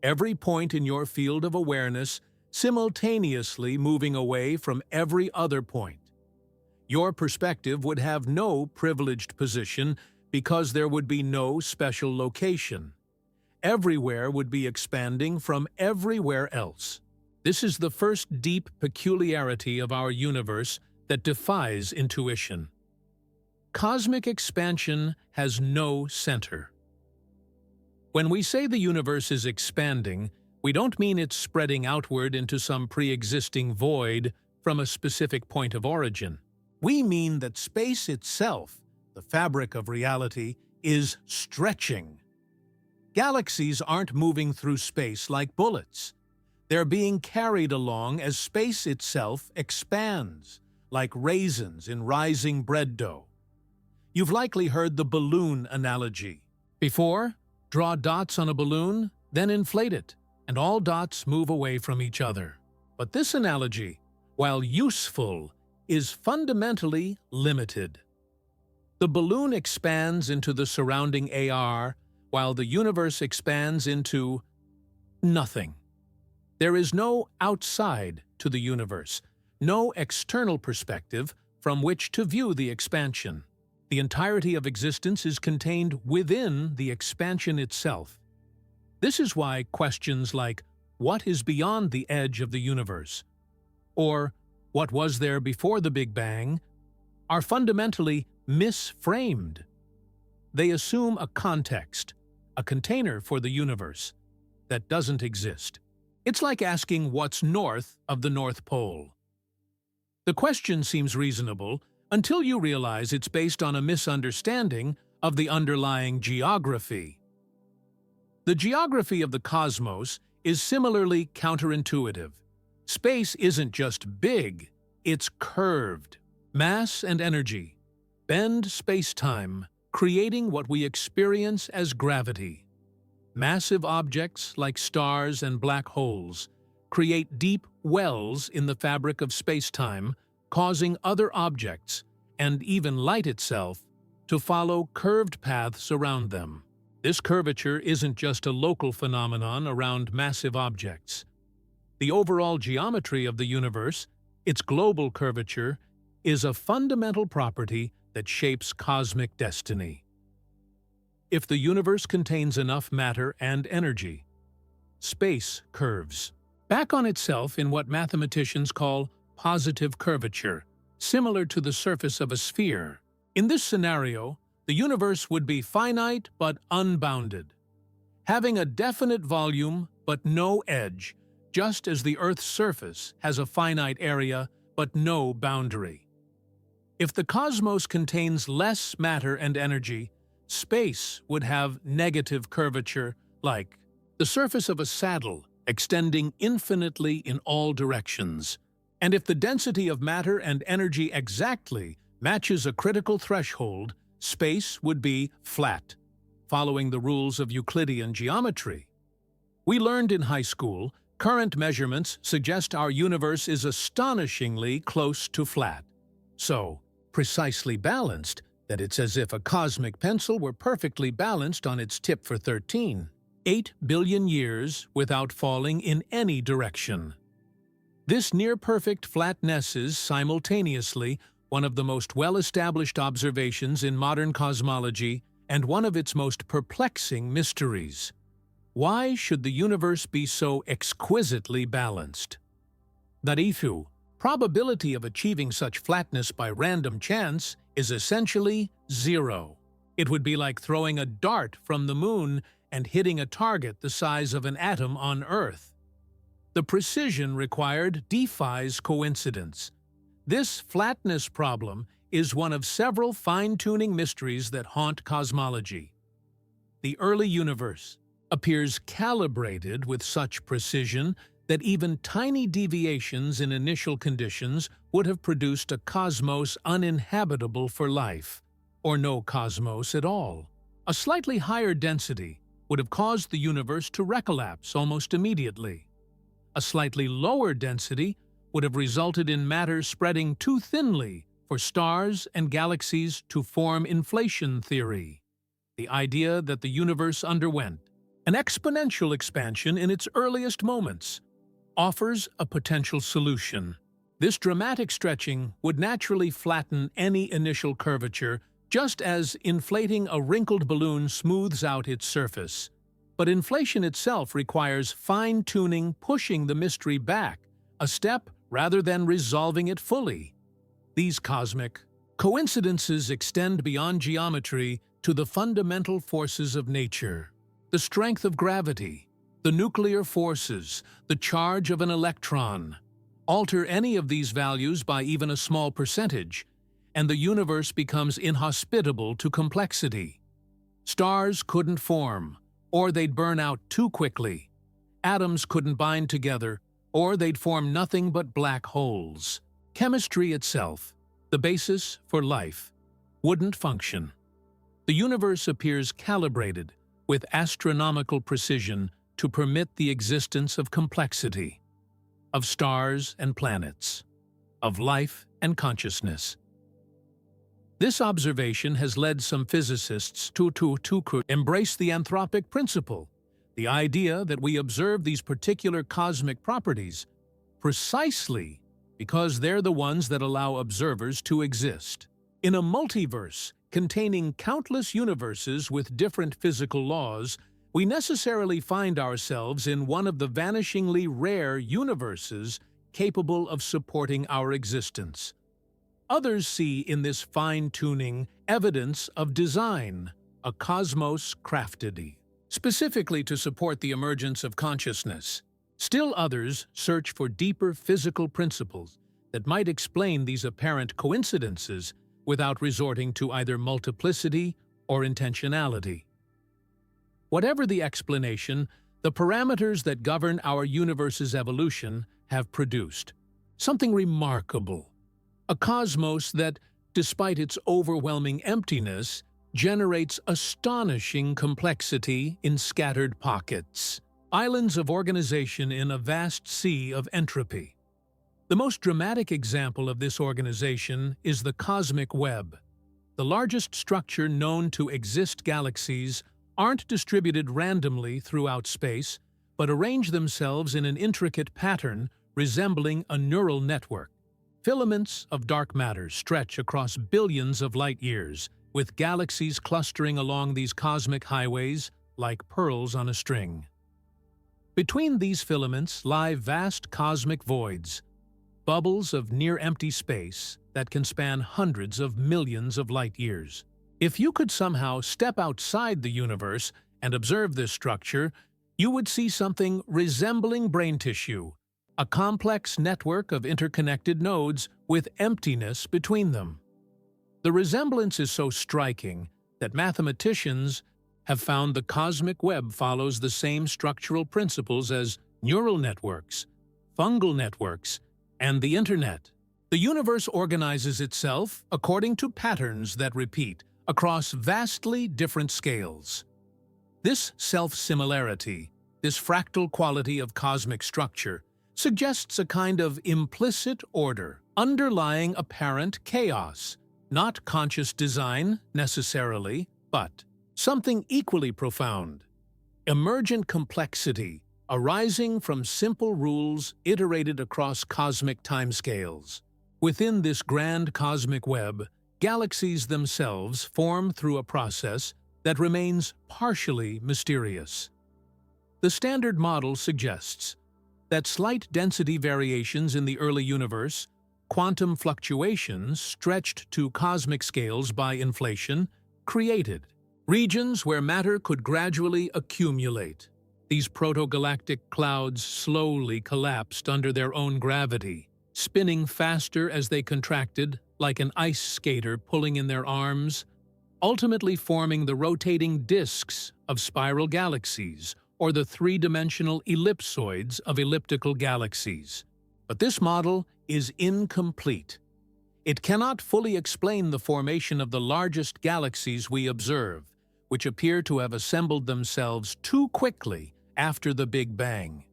Every point in your field of awareness simultaneously moving away from every other point. Your perspective would have no privileged position because there would be no special location. Everywhere would be expanding from everywhere else. This is the first deep peculiarity of our universe that defies intuition. Cosmic expansion has no center. When we say the universe is expanding, we don't mean it's spreading outward into some pre-existing void from a specific point of origin. We mean that space itself, the fabric of reality, is stretching. Galaxies aren't moving through space like bullets. They're being carried along as space itself expands, like raisins in rising bread dough. You've likely heard the balloon analogy. Before, draw dots on a balloon, then inflate it, and all dots move away from each other. But this analogy, while useful, is fundamentally limited. The balloon expands into the surrounding AR, while the universe expands into nothing. There is no outside to the universe, no external perspective from which to view the expansion. The entirety of existence is contained within the expansion itself. This is why questions like, what is beyond the edge of the universe? Or, what was there before the Big Bang? Are fundamentally misframed. They assume a context, a container for the universe, that doesn't exist. It's like asking what's north of the North Pole. The question seems reasonable until you realize it's based on a misunderstanding of the underlying geography. The geography of the cosmos is similarly counterintuitive. Space isn't just big, it's curved. Mass and energy bend space-time, creating what we experience as gravity. Massive objects like stars and black holes create deep wells in the fabric of space-time, causing other objects, and even light itself, to follow curved paths around them. This curvature isn't just a local phenomenon around massive objects. The overall geometry of the universe, its global curvature, is a fundamental property that shapes cosmic destiny. If the universe contains enough matter and energy, space curves back on itself in what mathematicians call positive curvature, similar to the surface of a sphere. In this scenario, the universe would be finite but unbounded, having a definite volume but no edge, just as the Earth's surface has a finite area but no boundary. If the cosmos contains less matter and energy, space would have negative curvature, like the surface of a saddle extending infinitely in all directions. And if the density of matter and energy exactly matches a critical threshold, space would be flat, following the rules of Euclidean geometry. We learned in high school, current measurements suggest our universe is astonishingly close to flat. So, precisely balanced, that it's as if a cosmic pencil were perfectly balanced on its tip for 8 billion years without falling in any direction. This near-perfect flatness is simultaneously one of the most well-established observations in modern cosmology and one of its most perplexing mysteries. Why should the universe be so exquisitely balanced? The probability of achieving such flatness by random chance is essentially zero. It would be like throwing a dart from the moon and hitting a target the size of an atom on Earth. The precision required defies coincidence. This flatness problem is one of several fine-tuning mysteries that haunt cosmology. The early universe appears calibrated with such precision that even tiny deviations in initial conditions would have produced a cosmos uninhabitable for life, or no cosmos at all. A slightly higher density would have caused the universe to recollapse almost immediately. A slightly lower density would have resulted in matter spreading too thinly for stars and galaxies to form inflation theory, the idea that the universe underwent an exponential expansion in its earliest moments, offers a potential solution. This dramatic stretching would naturally flatten any initial curvature, just as inflating a wrinkled balloon smooths out its surface. But inflation itself requires fine-tuning, pushing the mystery back a step rather than resolving it fully. These cosmic Coincidences extend beyond geometry to the fundamental forces of nature. The strength of gravity, the nuclear forces, the charge of an electron. Alter any of these values by even a small percentage, and the universe becomes inhospitable to complexity. Stars couldn't form, or they'd burn out too quickly. Atoms couldn't bind together, or they'd form nothing but black holes. Chemistry itself, the basis for life, wouldn't function. The universe appears calibrated with astronomical precision to permit the existence of complexity, of stars and planets, of life and consciousness. This observation has led some physicists to embrace the anthropic principle, the idea that we observe these particular cosmic properties precisely because they're the ones that allow observers to exist. In a multiverse containing countless universes with different physical laws, we necessarily find ourselves in one of the vanishingly rare universes capable of supporting our existence. Others see in this fine-tuning evidence of design, a cosmos crafted specifically to support the emergence of consciousness. Still others search for deeper physical principles that might explain these apparent coincidences without resorting to either multiplicity or intentionality. Whatever the explanation, the parameters that govern our universe's evolution have produced something remarkable, a cosmos that, despite its overwhelming emptiness, generates astonishing complexity in scattered pockets, islands of organization in a vast sea of entropy. The most dramatic example of this organization is the cosmic web. The largest structure known to exist galaxies aren't distributed randomly throughout space, but arrange themselves in an intricate pattern resembling a neural network. Filaments of dark matter stretch across billions of light-years, with galaxies clustering along these cosmic highways like pearls on a string. Between these filaments lie vast cosmic voids, bubbles of near-empty space that can span hundreds of millions of light-years. If you could somehow step outside the universe and observe this structure, you would see something resembling brain tissue, a complex network of interconnected nodes with emptiness between them. The resemblance is so striking that mathematicians have found the cosmic web follows the same structural principles as neural networks, fungal networks, and the Internet. The universe organizes itself according to patterns that repeat across vastly different scales. This self-similarity, this fractal quality of cosmic structure, suggests a kind of implicit order underlying apparent chaos, not conscious design necessarily, but something equally profound, emergent complexity arising from simple rules iterated across cosmic timescales. Within this grand cosmic web, galaxies themselves form through a process that remains partially mysterious. The Standard Model suggests that slight density variations in the early universe, quantum fluctuations stretched to cosmic scales by inflation, created regions where matter could gradually accumulate. These proto-galactic clouds slowly collapsed under their own gravity, spinning faster as they contracted, like an ice skater pulling in their arms, ultimately forming the rotating disks of spiral galaxies or the three-dimensional ellipsoids of elliptical galaxies. But this model is incomplete. It cannot fully explain the formation of the largest galaxies we observe, which appear to have assembled themselves too quickly after the Big Bang.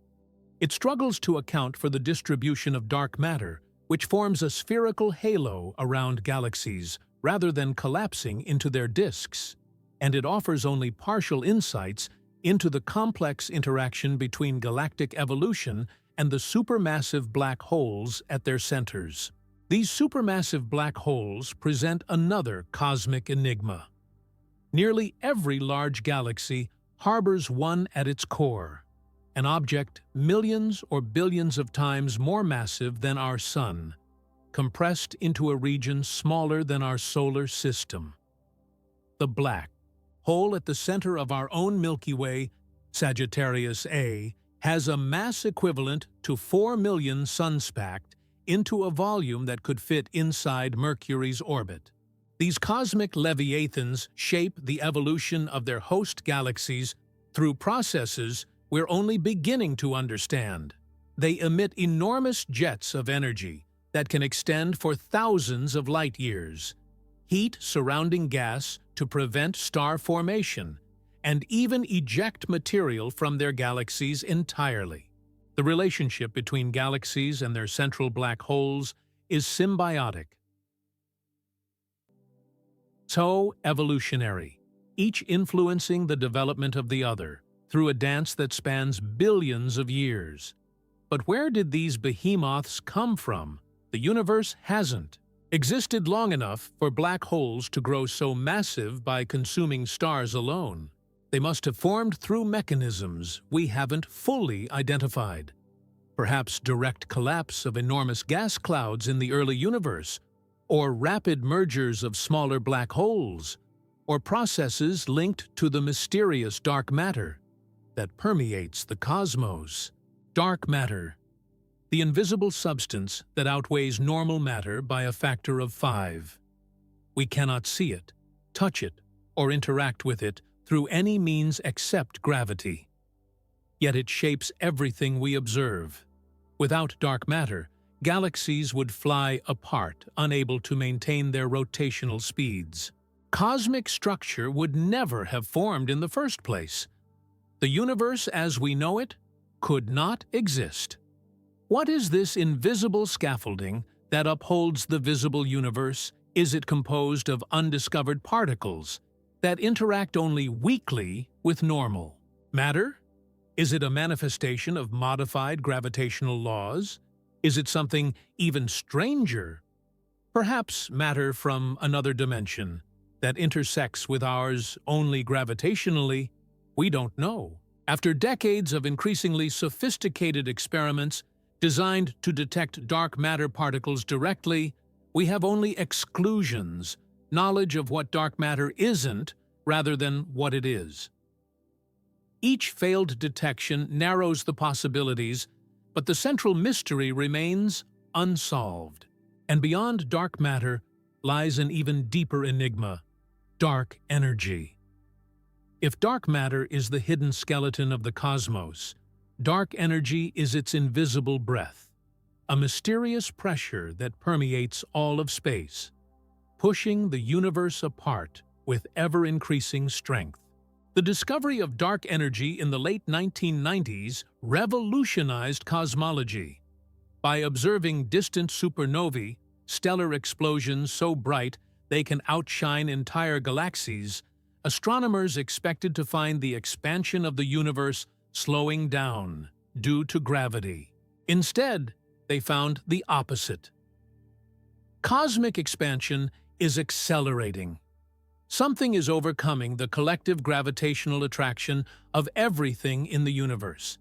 It struggles to account for the distribution of dark matter, which forms a spherical halo around galaxies rather than collapsing into their disks, and it offers only partial insights into the complex interaction between galactic evolution and the supermassive black holes at their centers. These supermassive black holes present another cosmic enigma. Nearly every large galaxy harbors one at its core, an object millions or billions of times more massive than our Sun. compressed into a region smaller than our solar system. The black hole at the center of our own Milky Way, Sagittarius A, has a mass equivalent to 4 million suns packed into a volume that could fit inside Mercury's orbit. These cosmic leviathans shape the evolution of their host galaxies through processes we're only beginning to understand. They emit enormous jets of energy that can extend for thousands of light years, heat surrounding gas to prevent star formation, and even eject material from their galaxies entirely. The relationship between galaxies and their central black holes is symbiotic. So evolutionary, each influencing the development of the other through a dance that spans billions of years. But where did these behemoths come from? The universe hasn't existed long enough for black holes to grow so massive by consuming stars alone. They must have formed through mechanisms we haven't fully identified. Perhaps direct collapse of enormous gas clouds in the early universe, or rapid mergers of smaller black holes, or processes linked to the mysterious dark matter that permeates the cosmos. Dark matter, the invisible substance that outweighs normal matter by a factor of 5. We cannot see it, touch it, or interact with it through any means except gravity. Yet it shapes everything we observe. Without dark matter, galaxies would fly apart, unable to maintain their rotational speeds. Cosmic structure would never have formed in the first place. The universe as we know it could not exist. What is this invisible scaffolding that upholds the visible universe? Is it composed of undiscovered particles that interact only weakly with normal matter? Is it a manifestation of modified gravitational laws? Is it something even stranger? Perhaps matter from another dimension that intersects with ours only gravitationally? We don't know. After decades of increasingly sophisticated experiments designed to detect dark matter particles directly, we have only exclusions, knowledge of what dark matter isn't rather than what it is. Each failed detection narrows the possibilities, but the central mystery remains unsolved. And beyond dark matter lies an even deeper enigma: dark energy. If dark matter is the hidden skeleton of the cosmos, dark energy is its invisible breath, a mysterious pressure that permeates all of space, pushing the universe apart with ever-increasing strength. The discovery of dark energy in the late 1990s revolutionized cosmology. By observing distant supernovae, stellar explosions so bright they can outshine entire galaxies, astronomers expected to find the expansion of the universe slowing down due to gravity. Instead, they found the opposite. Cosmic expansion is accelerating. Something is overcoming the collective gravitational attraction of everything in the universe.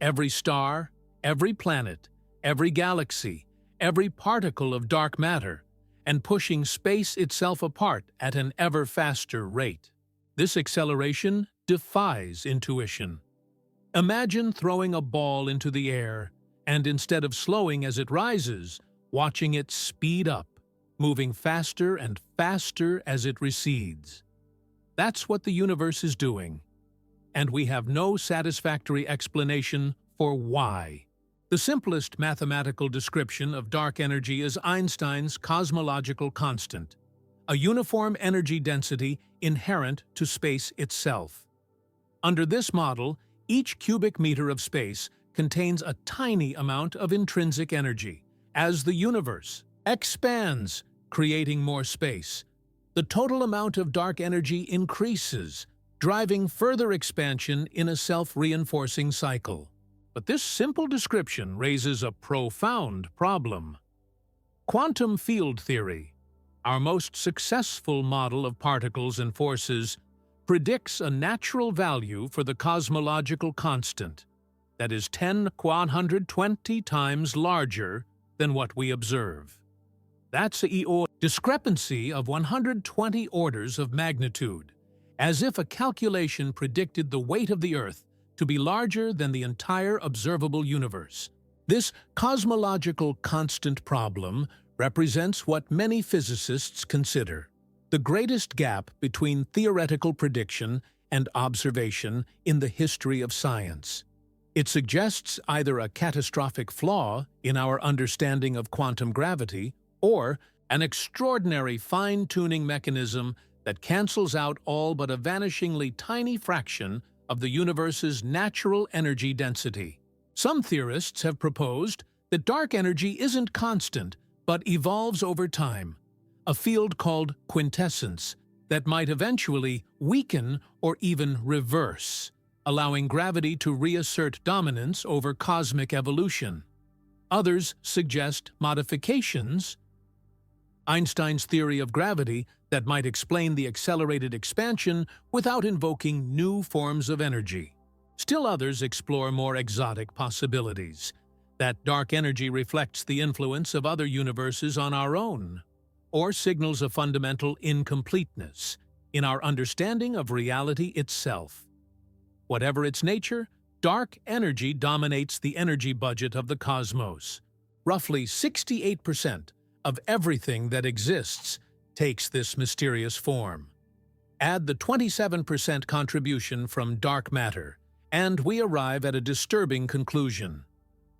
Every star, every planet, every galaxy, every particle of dark matter, and pushing space itself apart at an ever faster rate. This acceleration defies intuition. Imagine throwing a ball into the air, and instead of slowing as it rises, watching it speed up, moving faster and faster as it recedes. That's what the universe is doing, and we have no satisfactory explanation for why. The simplest mathematical description of dark energy is Einstein's cosmological constant, a uniform energy density inherent to space itself. Under this model, each cubic meter of space contains a tiny amount of intrinsic energy. As the universe expands, creating more space, the total amount of dark energy increases, driving further expansion in a self-reinforcing cycle. But this simple description raises a profound problem. Quantum field theory, our most successful model of particles and forces, predicts a natural value for the cosmological constant that is 10^120 times larger than what we observe. That's a discrepancy of 120 orders of magnitude, as if a calculation predicted the weight of the Earth to be larger than the entire observable universe. This cosmological constant problem represents what many physicists consider the greatest gap between theoretical prediction and observation in the history of science. It suggests either a catastrophic flaw in our understanding of quantum gravity or an extraordinary fine-tuning mechanism that cancels out all but a vanishingly tiny fraction of the universe's natural energy density. Some theorists have proposed that dark energy isn't constant but evolves over time, a field called quintessence that might eventually weaken or even reverse, allowing gravity to reassert dominance over cosmic evolution. Others suggest modifications, Einstein's theory of gravity, that might explain the accelerated expansion without invoking new forms of energy. Still others explore more exotic possibilities, that dark energy reflects the influence of other universes on our own, or signals a fundamental incompleteness in our understanding of reality itself. Whatever its nature, dark energy dominates the energy budget of the cosmos. Roughly 68% of everything that exists takes this mysterious form. Add the 27% contribution from dark matter, and we arrive at a disturbing conclusion.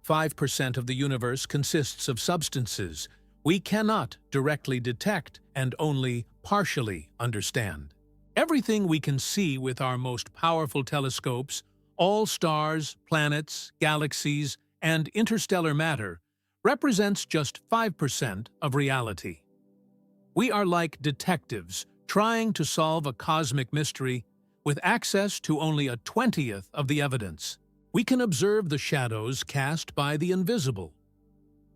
5% of the universe consists of substances we cannot directly detect and only partially understand. Everything we can see with our most powerful telescopes, all stars, planets, galaxies, and interstellar matter, represents just 5% of reality. We are like detectives trying to solve a cosmic mystery with access to only a 20th of the evidence. We can observe the shadows cast by the invisible,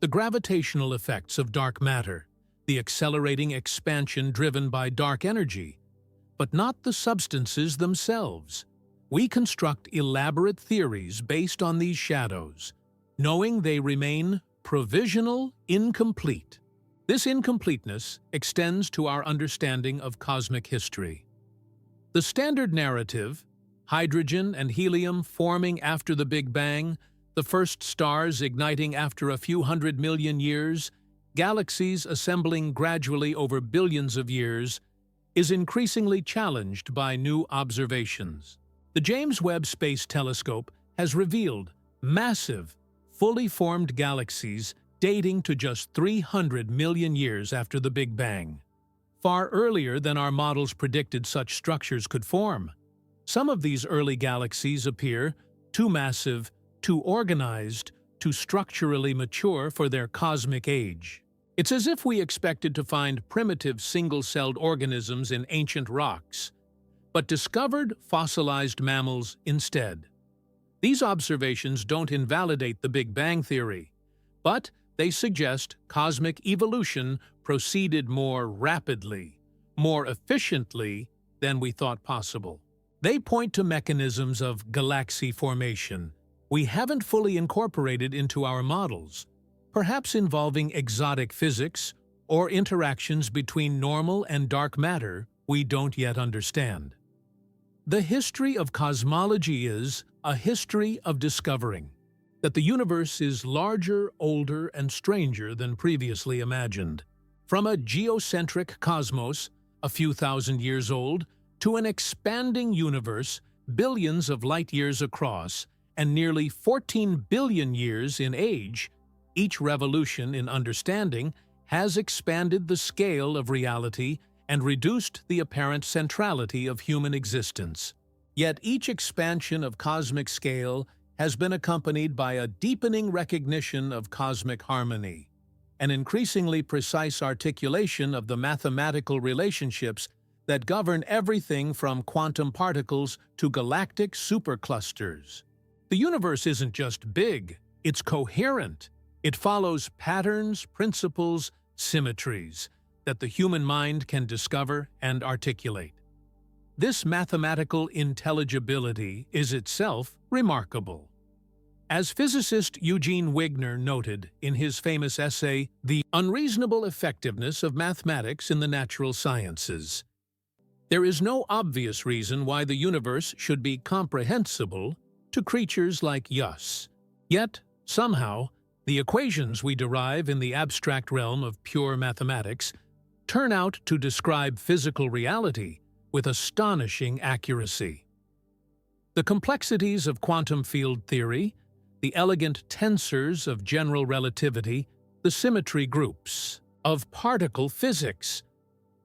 the gravitational effects of dark matter, the accelerating expansion driven by dark energy, but not the substances themselves. We construct elaborate theories based on these shadows, knowing they remain provisional, incomplete. This incompleteness extends to our understanding of cosmic history. The standard narrative, hydrogen and helium forming after the Big Bang, the first stars igniting after a few 100 million years, galaxies assembling gradually over billions of years, is increasingly challenged by new observations. The James Webb Space Telescope has revealed massive, fully formed galaxies dating to just 300 million years after the Big Bang, far earlier than our models predicted such structures could form. Some of these early galaxies appear too massive, too organized, too structurally mature for their cosmic age. It's as if we expected to find primitive single-celled organisms in ancient rocks, but discovered fossilized mammals instead. These observations don't invalidate the Big Bang theory, but they suggest cosmic evolution proceeded more rapidly, more efficiently than we thought possible. They point to mechanisms of galaxy formation we haven't fully incorporated into our models, perhaps involving exotic physics or interactions between normal and dark matter we don't yet understand. The history of cosmology is a history of discovering that the universe is larger, older, and stranger than previously imagined. From a geocentric cosmos, a few thousand years old, to an expanding universe billions of light-years across and nearly 14 billion years in age, each revolution in understanding has expanded the scale of reality and reduced the apparent centrality of human existence. Yet each expansion of cosmic scale has been accompanied by a deepening recognition of cosmic harmony, an increasingly precise articulation of the mathematical relationships that govern everything from quantum particles to galactic superclusters. The universe isn't just big, it's coherent. It follows patterns, principles, symmetries that the human mind can discover and articulate. This mathematical intelligibility is itself remarkable. As physicist Eugene Wigner noted in his famous essay, The Unreasonable Effectiveness of Mathematics in the Natural Sciences, there is no obvious reason why the universe should be comprehensible to creatures like us. Yet, somehow, the equations we derive in the abstract realm of pure mathematics turn out to describe physical reality with astonishing accuracy. The complexities of quantum field theory, the elegant tensors of general relativity, the symmetry groups of particle physics.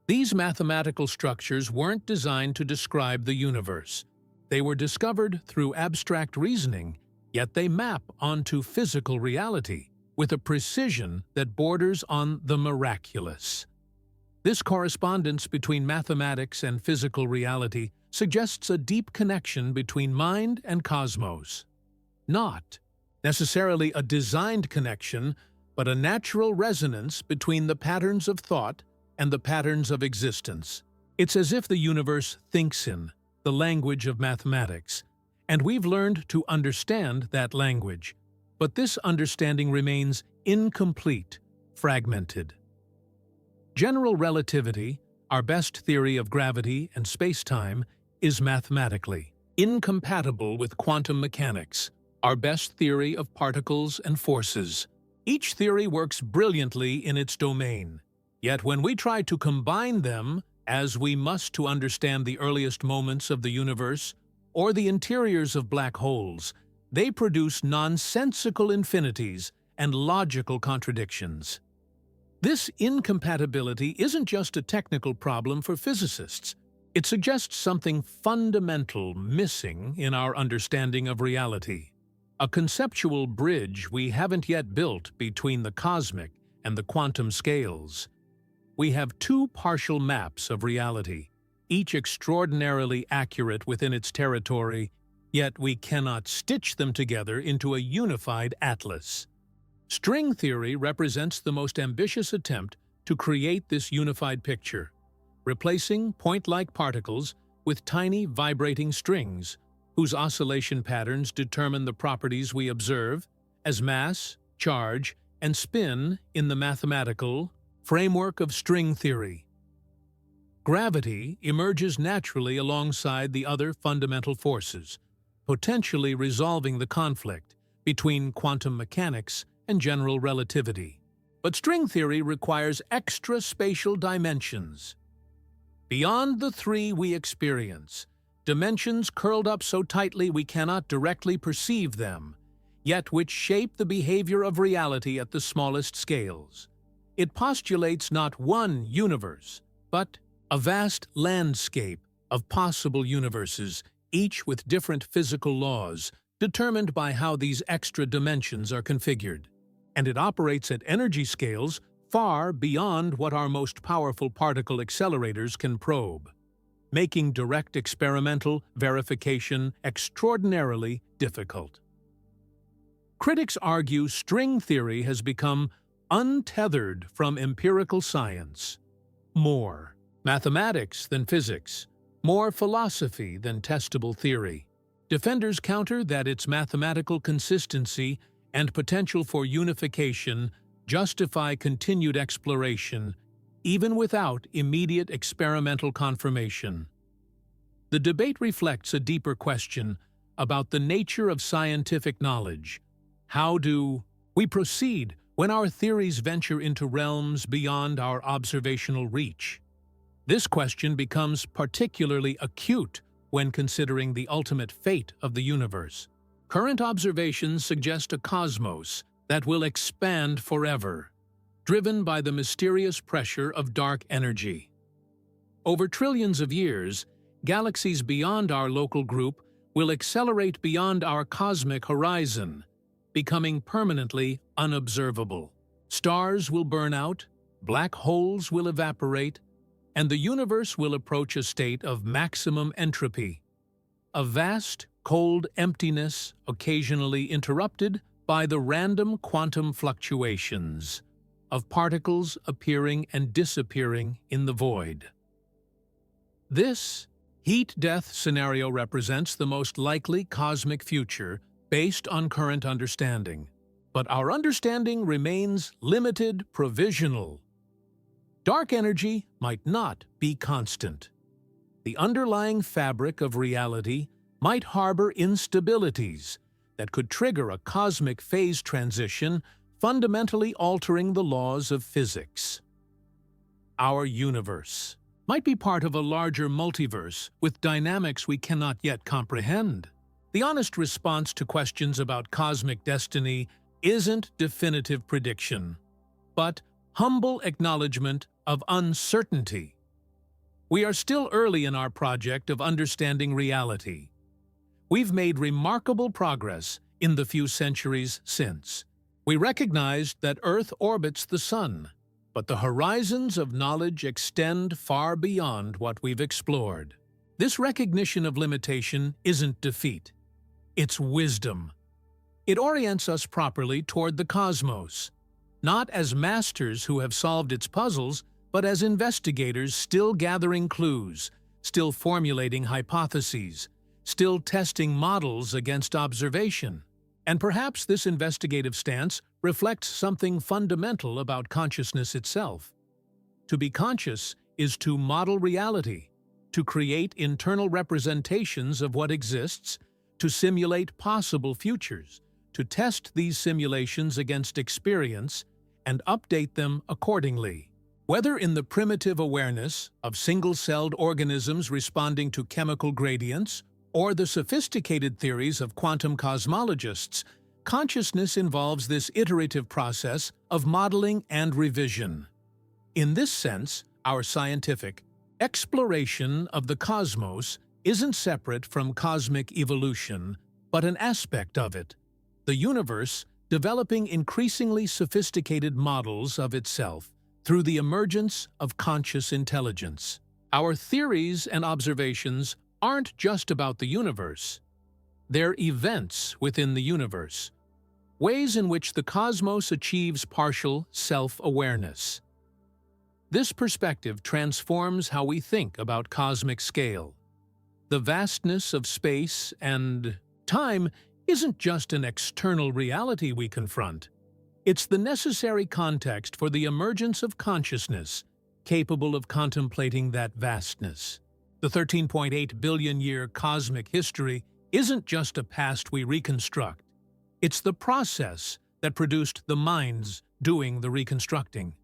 These mathematical structures weren't designed to describe the universe. They were discovered through abstract reasoning, yet they map onto physical reality with a precision that borders on the miraculous. This correspondence between mathematics and physical reality suggests a deep connection between mind and cosmos. Not necessarily a designed connection, but a natural resonance between the patterns of thought and the patterns of existence. It's as if the universe thinks in the language of mathematics, and we've learned to understand that language. But this understanding remains incomplete, fragmented. General relativity, our best theory of gravity and space-time, is mathematically incompatible with quantum mechanics, our best theory of particles and forces. Each theory works brilliantly in its domain, yet when we try to combine them, as we must to understand the earliest moments of the universe or the interiors of black holes, they produce nonsensical infinities and logical contradictions. This incompatibility isn't just a technical problem for physicists. It suggests something fundamental missing in our understanding of reality, a conceptual bridge we haven't yet built between the cosmic and the quantum scales. We have two partial maps of reality, each extraordinarily accurate within its territory, yet we cannot stitch them together into a unified atlas. String theory represents the most ambitious attempt to create this unified picture, replacing point-like particles with tiny vibrating strings, whose oscillation patterns determine the properties we observe as mass, charge, and spin in the mathematical framework of string theory. Gravity emerges naturally alongside the other fundamental forces, potentially resolving the conflict between quantum mechanics and general relativity. But string theory requires extra spatial dimensions. Beyond the three we experience, dimensions curled up so tightly we cannot directly perceive them, yet which shape the behavior of reality at the smallest scales. It postulates not one universe, but a vast landscape of possible universes, each with different physical laws, determined by how these extra dimensions are configured. And it operates at energy scales far beyond what our most powerful particle accelerators can probe, making direct experimental verification extraordinarily difficult. Critics argue string theory has become untethered from empirical science. More mathematics than physics, more philosophy than testable theory. Defenders counter that its mathematical consistency and potential for unification justify continued exploration, even without immediate experimental confirmation. The debate reflects a deeper question about the nature of scientific knowledge. How do we proceed when our theories venture into realms beyond our observational reach? This question becomes particularly acute when considering the ultimate fate of the universe. Current observations suggest a cosmos that will expand forever, driven by the mysterious pressure of dark energy. Over trillions of years, galaxies beyond our local group will accelerate beyond our cosmic horizon, becoming permanently unobservable. Stars will burn out, black holes will evaporate, and the universe will approach a state of maximum entropy, a vast, cold emptiness occasionally interrupted by the random quantum fluctuations of particles appearing and disappearing in the void. This heat-death scenario represents the most likely cosmic future based on current understanding. But our understanding remains limited, provisional. Dark energy might not be constant. The underlying fabric of reality might harbor instabilities that could trigger a cosmic phase transition, fundamentally altering the laws of physics. Our universe might be part of a larger multiverse with dynamics we cannot yet comprehend. The honest response to questions about cosmic destiny isn't definitive prediction, but humble acknowledgement of uncertainty. We are still early in our project of understanding reality. We've made remarkable progress in the few centuries since. We recognized that Earth orbits the Sun, but the horizons of knowledge extend far beyond what we've explored. This recognition of limitation isn't defeat. It's wisdom. It orients us properly toward the cosmos, not as masters who have solved its puzzles, but as investigators still gathering clues, still formulating hypotheses, still testing models against observation. And perhaps this investigative stance reflects something fundamental about consciousness itself. To be conscious is to model reality, to create internal representations of what exists, to simulate possible futures, to test these simulations against experience and update them accordingly. Whether in the primitive awareness of single-celled organisms responding to chemical gradients or the sophisticated theories of quantum cosmologists, consciousness involves this iterative process of modeling and revision. In this sense, our scientific exploration of the cosmos isn't separate from cosmic evolution, but an aspect of it. The universe developing increasingly sophisticated models of itself through the emergence of conscious intelligence. Our theories and observations aren't just about the universe. They're events within the universe, ways in which the cosmos achieves partial self-awareness. This perspective transforms how we think about cosmic scale. The vastness of space and time isn't just an external reality we confront. It's the necessary context for the emergence of consciousness capable of contemplating that vastness. The 13.8 billion-year cosmic history isn't just a past we reconstruct. It's the process that produced the minds doing the reconstructing.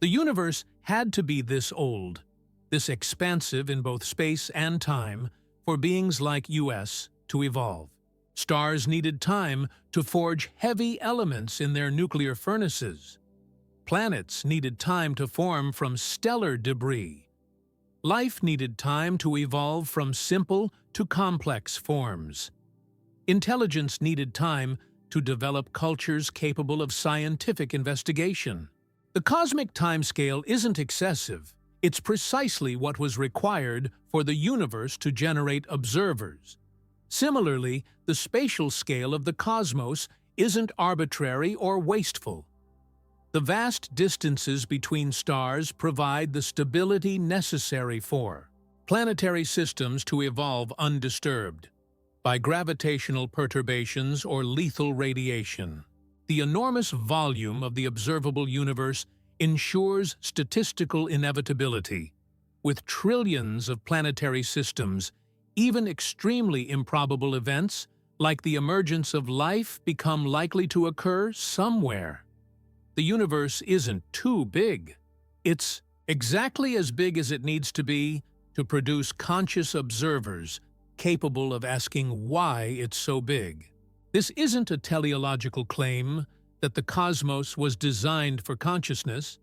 The universe had to be this old, this expansive in both space and time, for beings like us to evolve. Stars needed time to forge heavy elements in their nuclear furnaces. Planets needed time to form from stellar debris. Life needed time to evolve from simple to complex forms. Intelligence needed time to develop cultures capable of scientific investigation. The cosmic timescale isn't excessive. It's precisely what was required for the universe to generate observers. Similarly, the spatial scale of the cosmos isn't arbitrary or wasteful. The vast distances between stars provide the stability necessary for planetary systems to evolve undisturbed by gravitational perturbations or lethal radiation. The enormous volume of the observable universe ensures statistical inevitability. With trillions of planetary systems, even extremely improbable events, like the emergence of life, become likely to occur somewhere. The universe isn't too big. It's exactly as big as it needs to be to produce conscious observers capable of asking why it's so big. This isn't a teleological claim that the cosmos was designed for consciousness,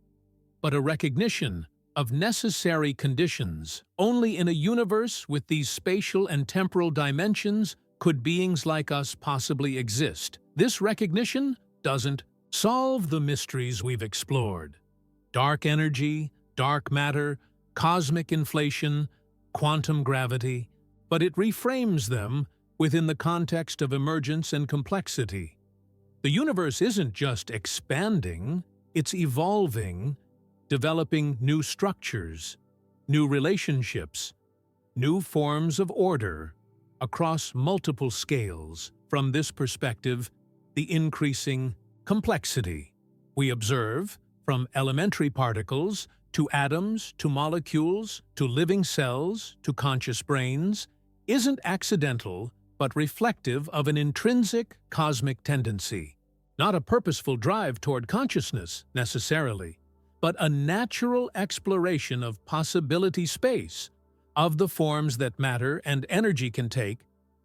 but a recognition of necessary conditions. Only in a universe with these spatial and temporal dimensions could beings like us possibly exist. This recognition doesn't solve the mysteries we've explored. Dark energy, dark matter, cosmic inflation, quantum gravity, but it reframes them within the context of emergence and complexity. The universe isn't just expanding, it's evolving, developing new structures, new relationships, new forms of order across multiple scales. from this perspective, the increasing complexity we observe, from elementary particles to atoms to molecules to living cells to conscious brains, isn't accidental but reflective of an intrinsic cosmic tendency, not a purposeful drive toward consciousness necessarily, but a natural exploration of possibility space, of the forms that matter and energy can take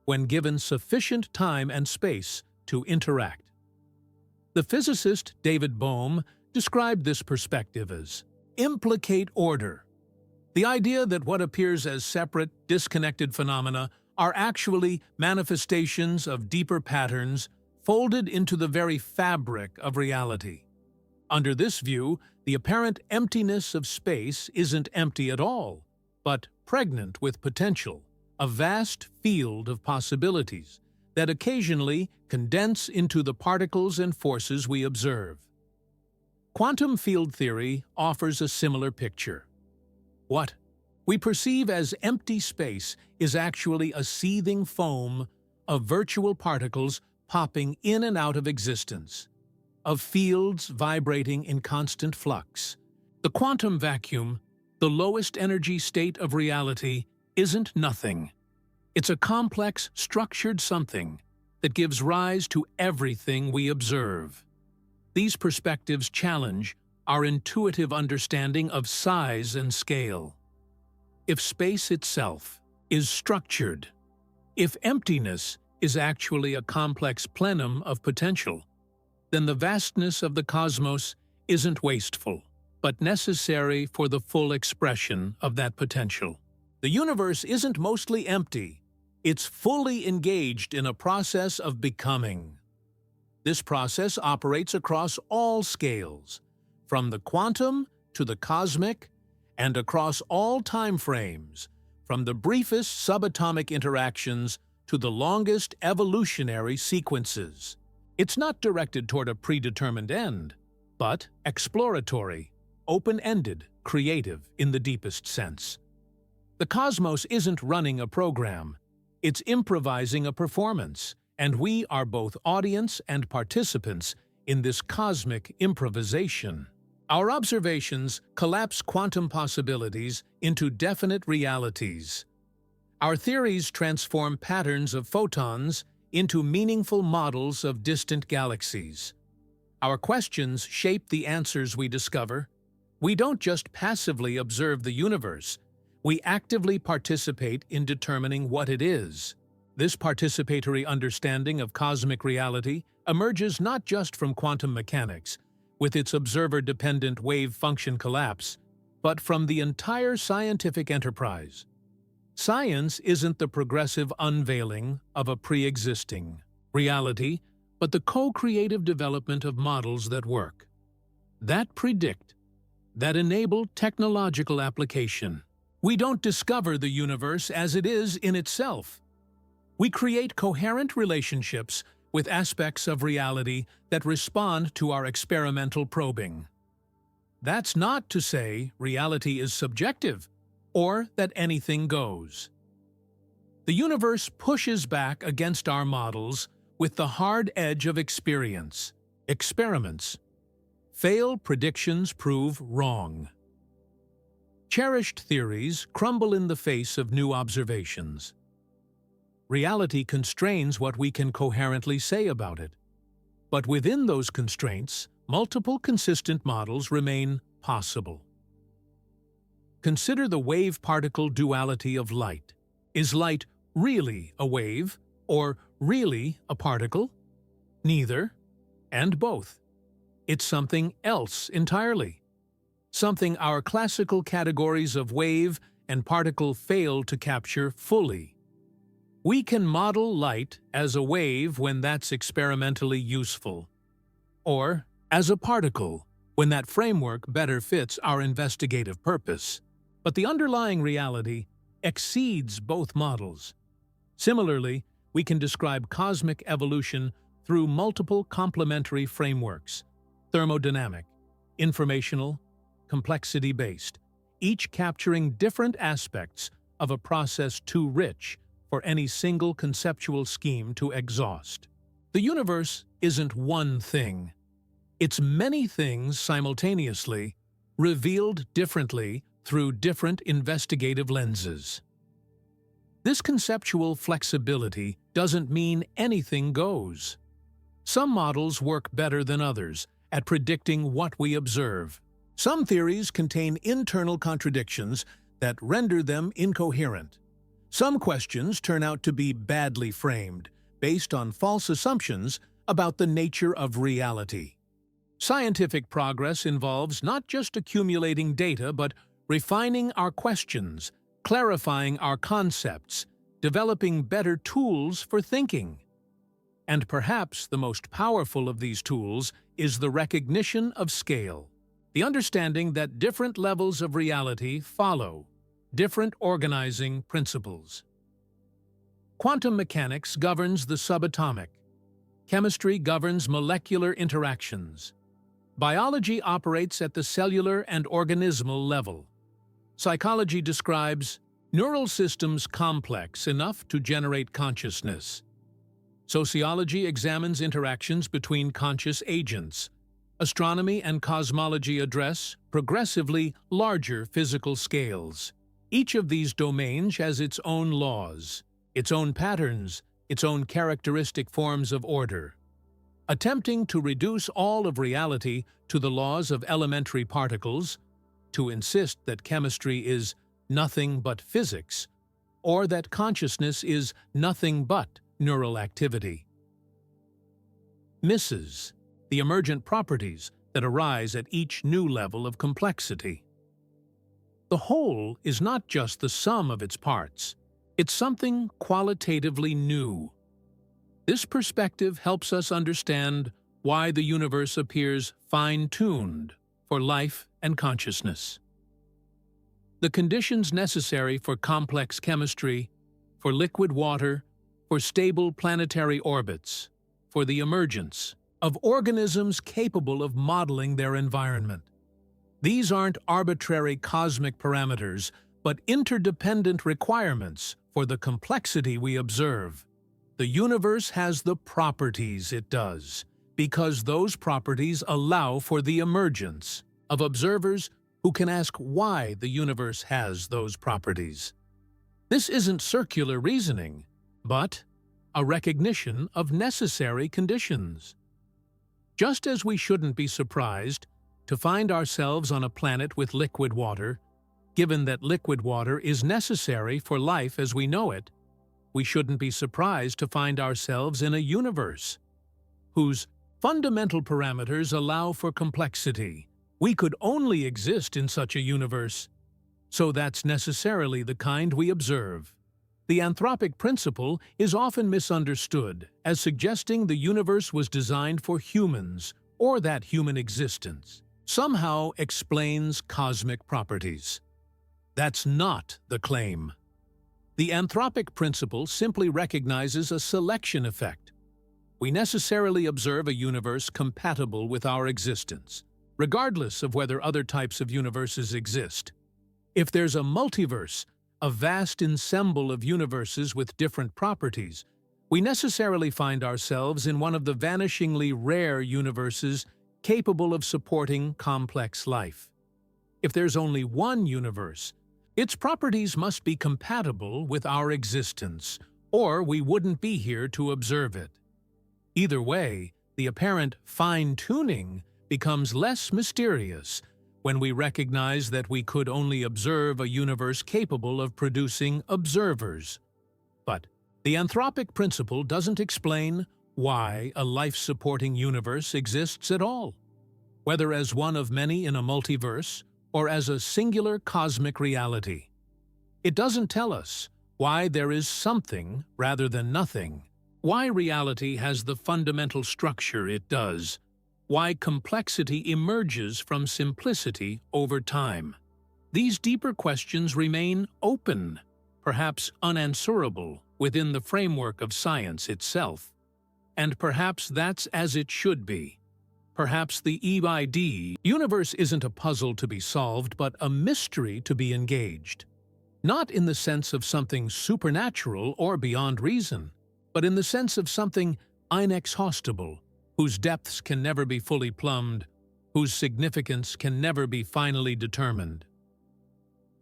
when given sufficient time and space to interact. The physicist David Bohm described this perspective as implicate order, the idea that what appears as separate, disconnected phenomena are actually manifestations of deeper patterns folded into the very fabric of reality. Under this view, the apparent emptiness of space isn't empty at all, but pregnant with potential, a vast field of possibilities that occasionally condense into the particles and forces we observe. Quantum field theory offers a similar picture. What we perceive as empty space is actually a seething foam of virtual particles popping in and out of existence, of fields vibrating in constant flux. The quantum vacuum, the lowest energy state of reality, isn't nothing. It's a complex, structured something that gives rise to everything we observe. These perspectives challenge our intuitive understanding of size and scale. If space itself is structured, if emptiness is actually a complex plenum of potential, then the vastness of the cosmos isn't wasteful, but necessary for the full expression of that potential. The universe isn't mostly empty. It's fully engaged in a process of becoming. This process operates across all scales, from the quantum to the cosmic, and across all time frames, from the briefest subatomic interactions to the longest evolutionary sequences. It's not directed toward a predetermined end, but exploratory, open-ended, creative in the deepest sense. The cosmos isn't running a program. It's improvising a performance, and we are both audience and participants in this cosmic improvisation. Our observations collapse quantum possibilities into definite realities. Our theories transform patterns of photons into meaningful models of distant galaxies. Our questions shape the answers we discover. We don't just passively observe the universe, we actively participate in determining what it is. This participatory understanding of cosmic reality emerges not just from quantum mechanics, with its observer-dependent wave-function collapse, but from the entire scientific enterprise. Science isn't the progressive unveiling of a pre-existing reality, but the co-creative development of models that work, that predict, that enable technological application. We don't discover the universe as it is in itself. We create coherent relationships with aspects of reality that respond to our experimental probing. That's not to say reality is subjective, or that anything goes. The universe pushes back against our models with the hard edge of experience. Experiments. Fail predictions prove wrong. Cherished theories crumble in the face of new observations. Reality constrains what we can coherently say about it. But within those constraints, multiple consistent models remain possible. Consider the wave-particle duality of light. Is light really a wave, or really a particle? Neither, and both. It's something else entirely. Something our classical categories of wave and particle fail to capture fully. We can model light as a wave when that's experimentally useful, or as a particle when that framework better fits our investigative purpose. But the underlying reality exceeds both models. Similarly, we can describe cosmic evolution through multiple complementary frameworks: thermodynamic, informational, complexity-based, each capturing different aspects of a process too rich for any single conceptual scheme to exhaust. The universe isn't one thing. It's many things simultaneously, revealed differently through different investigative lenses. This conceptual flexibility doesn't mean anything goes. Some models work better than others at predicting what we observe. Some theories contain internal contradictions that render them incoherent. Some questions turn out to be badly framed, based on false assumptions about the nature of reality. Scientific progress involves not just accumulating data, but refining our questions, clarifying our concepts, developing better tools for thinking. And perhaps the most powerful of these tools is the recognition of scale, the understanding that different levels of reality follow different organizing principles. Quantum mechanics governs the subatomic. Chemistry governs molecular interactions. Biology operates at the cellular and organismal level. Psychology describes neural systems complex enough to generate consciousness. Sociology examines interactions between conscious agents. Astronomy and cosmology address progressively larger physical scales. Each of these domains has its own laws, its own patterns, its own characteristic forms of order. Attempting to reduce all of reality to the laws of elementary particles, to insist that chemistry is nothing but physics, or that consciousness is nothing but neural activity, misses the emergent properties that arise at each new level of complexity. The whole is not just the sum of its parts, it's something qualitatively new. This perspective helps us understand why the universe appears fine-tuned for life and consciousness. The conditions necessary for complex chemistry, for liquid water, for stable planetary orbits, for the emergence of organisms capable of modeling their environment. These aren't arbitrary cosmic parameters, but interdependent requirements for the complexity we observe. The universe has the properties it does, because those properties allow for the emergence of observers who can ask why the universe has those properties. This isn't circular reasoning, but a recognition of necessary conditions. Just as we shouldn't be surprised to find ourselves on a planet with liquid water, given that liquid water is necessary for life as we know it, we shouldn't be surprised to find ourselves in a universe whose fundamental parameters allow for complexity. We could only exist in such a universe, so that's necessarily the kind we observe. The anthropic principle is often misunderstood as suggesting the universe was designed for humans or that human existence somehow explains cosmic properties. That's not the claim. The anthropic principle simply recognizes a selection effect. We necessarily observe a universe compatible with our existence, regardless of whether other types of universes exist. If there's a multiverse, a vast ensemble of universes with different properties, we necessarily find ourselves in one of the vanishingly rare universes capable of supporting complex life. If there's only one universe, its properties must be compatible with our existence, or we wouldn't be here to observe it. Either way, the apparent fine-tuning becomes less mysterious when we recognize that we could only observe a universe capable of producing observers. But the anthropic principle doesn't explain why a life-supporting universe exists at all, whether as one of many in a multiverse or as a singular cosmic reality. It doesn't tell us why there is something rather than nothing, why reality has the fundamental structure it does, why complexity emerges from simplicity over time. These deeper questions remain open, perhaps unanswerable, within the framework of science itself. And perhaps that's as it should be. Perhaps the EID universe isn't a puzzle to be solved, but a mystery to be engaged. not in the sense of something supernatural or beyond reason, but in the sense of something inexhaustible, whose depths can never be fully plumbed, whose significance can never be finally determined.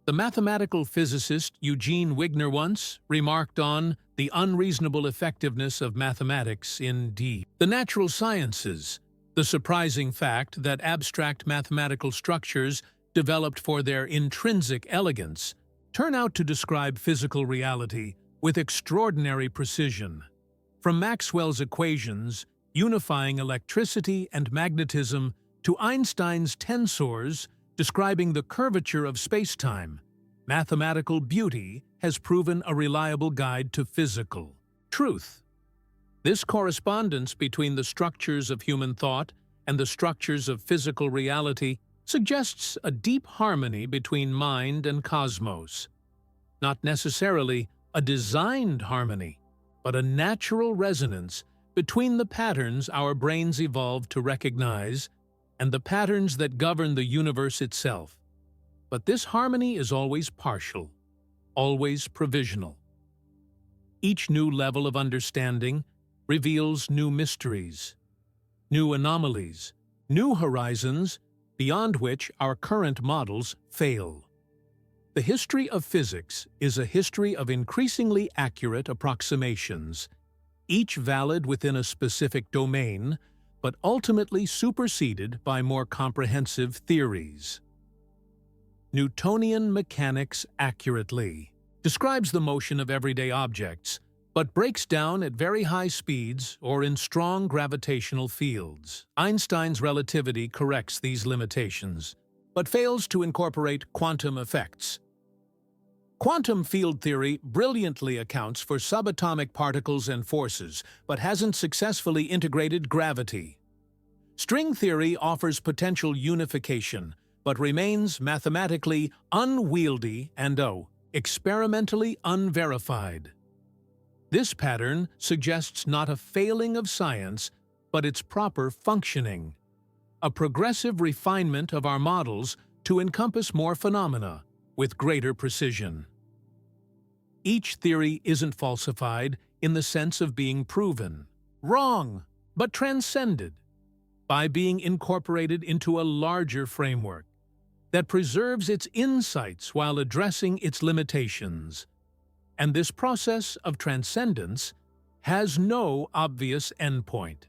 The mathematical physicist Eugene Wigner once remarked on the unreasonable effectiveness of mathematics in the natural sciences, the surprising fact that abstract mathematical structures developed for their intrinsic elegance turn out to describe physical reality with extraordinary precision. From Maxwell's equations unifying electricity and magnetism to Einstein's tensors describing the curvature of spacetime, mathematical beauty has proven a reliable guide to physical truth. This correspondence between the structures of human thought and the structures of physical reality suggests a deep harmony between mind and cosmos. Not necessarily a designed harmony, but a natural resonance between the patterns our brains evolved to recognize and the patterns that govern the universe itself. But this harmony is always partial, always provisional. Each new level of understanding reveals new mysteries, new anomalies, new horizons beyond which our current models fail. The history of physics is a history of increasingly accurate approximations, each valid within a specific domain, but ultimately superseded by more comprehensive theories. Newtonian mechanics accurately describes the motion of everyday objects, but breaks down at very high speeds or in strong gravitational fields. Einstein's relativity corrects these limitations, but fails to incorporate quantum effects. Quantum field theory brilliantly accounts for subatomic particles and forces, but hasn't successfully integrated gravity. String theory offers potential unification, but remains mathematically unwieldy and, experimentally unverified. This pattern suggests not a failing of science, but its proper functioning, a progressive refinement of our models to encompass more phenomena with greater precision. Each theory isn't falsified in the sense of being proven wrong, but transcended by being incorporated into a larger framework that preserves its insights while addressing its limitations. And this process of transcendence has no obvious endpoint.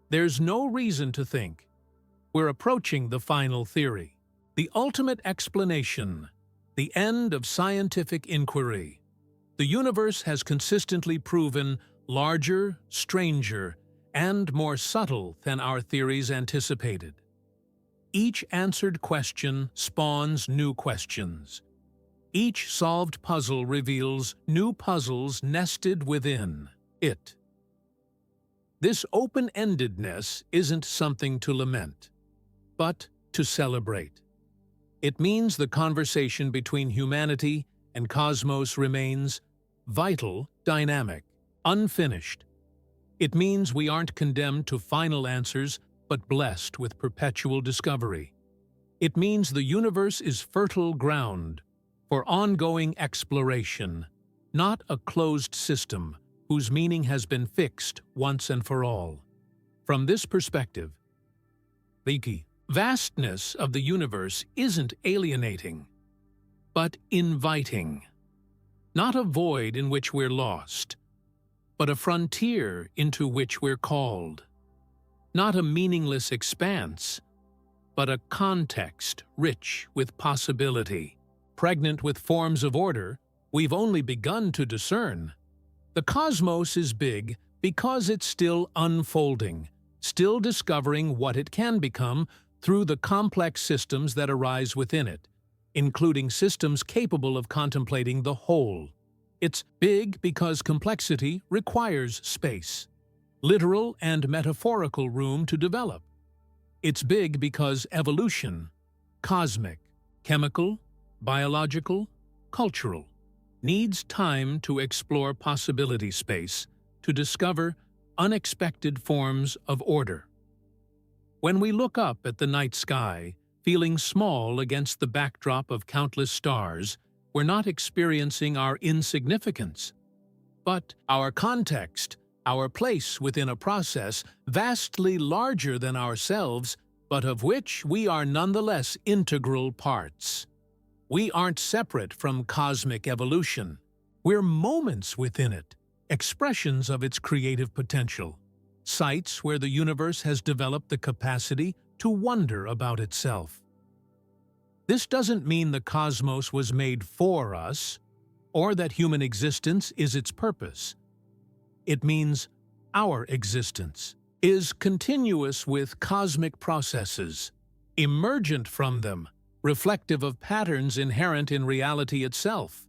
There's no reason to think we're approaching the final theory, the ultimate explanation, the end of scientific inquiry. The universe has consistently proven larger, stranger, and more subtle than our theories anticipated. Each answered question spawns new questions. Each solved puzzle reveals new puzzles nested within it. This open-endedness isn't something to lament, but to celebrate. It means the conversation between humanity and cosmos remains vital, dynamic, unfinished. It means we aren't condemned to final answers, but blessed with perpetual discovery. It means the universe is fertile ground for ongoing exploration, not a closed system whose meaning has been fixed once and for all. From this perspective, the vastness of the universe isn't alienating, but inviting. Not a void in which we're lost, but a frontier into which we're called. Not a meaningless expanse, but a context rich with possibility, pregnant with forms of order we've only begun to discern. The cosmos is big because it's still unfolding, still discovering what it can become through the complex systems that arise within it, including systems capable of contemplating the whole. It's big because complexity requires space, literal and metaphorical room to develop. It's big because evolution, cosmic, chemical, biological, cultural, needs time to explore possibility space, to discover unexpected forms of order. When we look up at the night sky, feeling small against the backdrop of countless stars, we're not experiencing our insignificance, but our context, our place within a process vastly larger than ourselves, but of which we are nonetheless integral parts. We aren't separate from cosmic evolution. We're moments within it, expressions of its creative potential, sites where the universe has developed the capacity to wonder about itself. This doesn't mean the cosmos was made for us, or that human existence is its purpose. It means our existence is continuous with cosmic processes, emergent from them, reflective of patterns inherent in reality itself.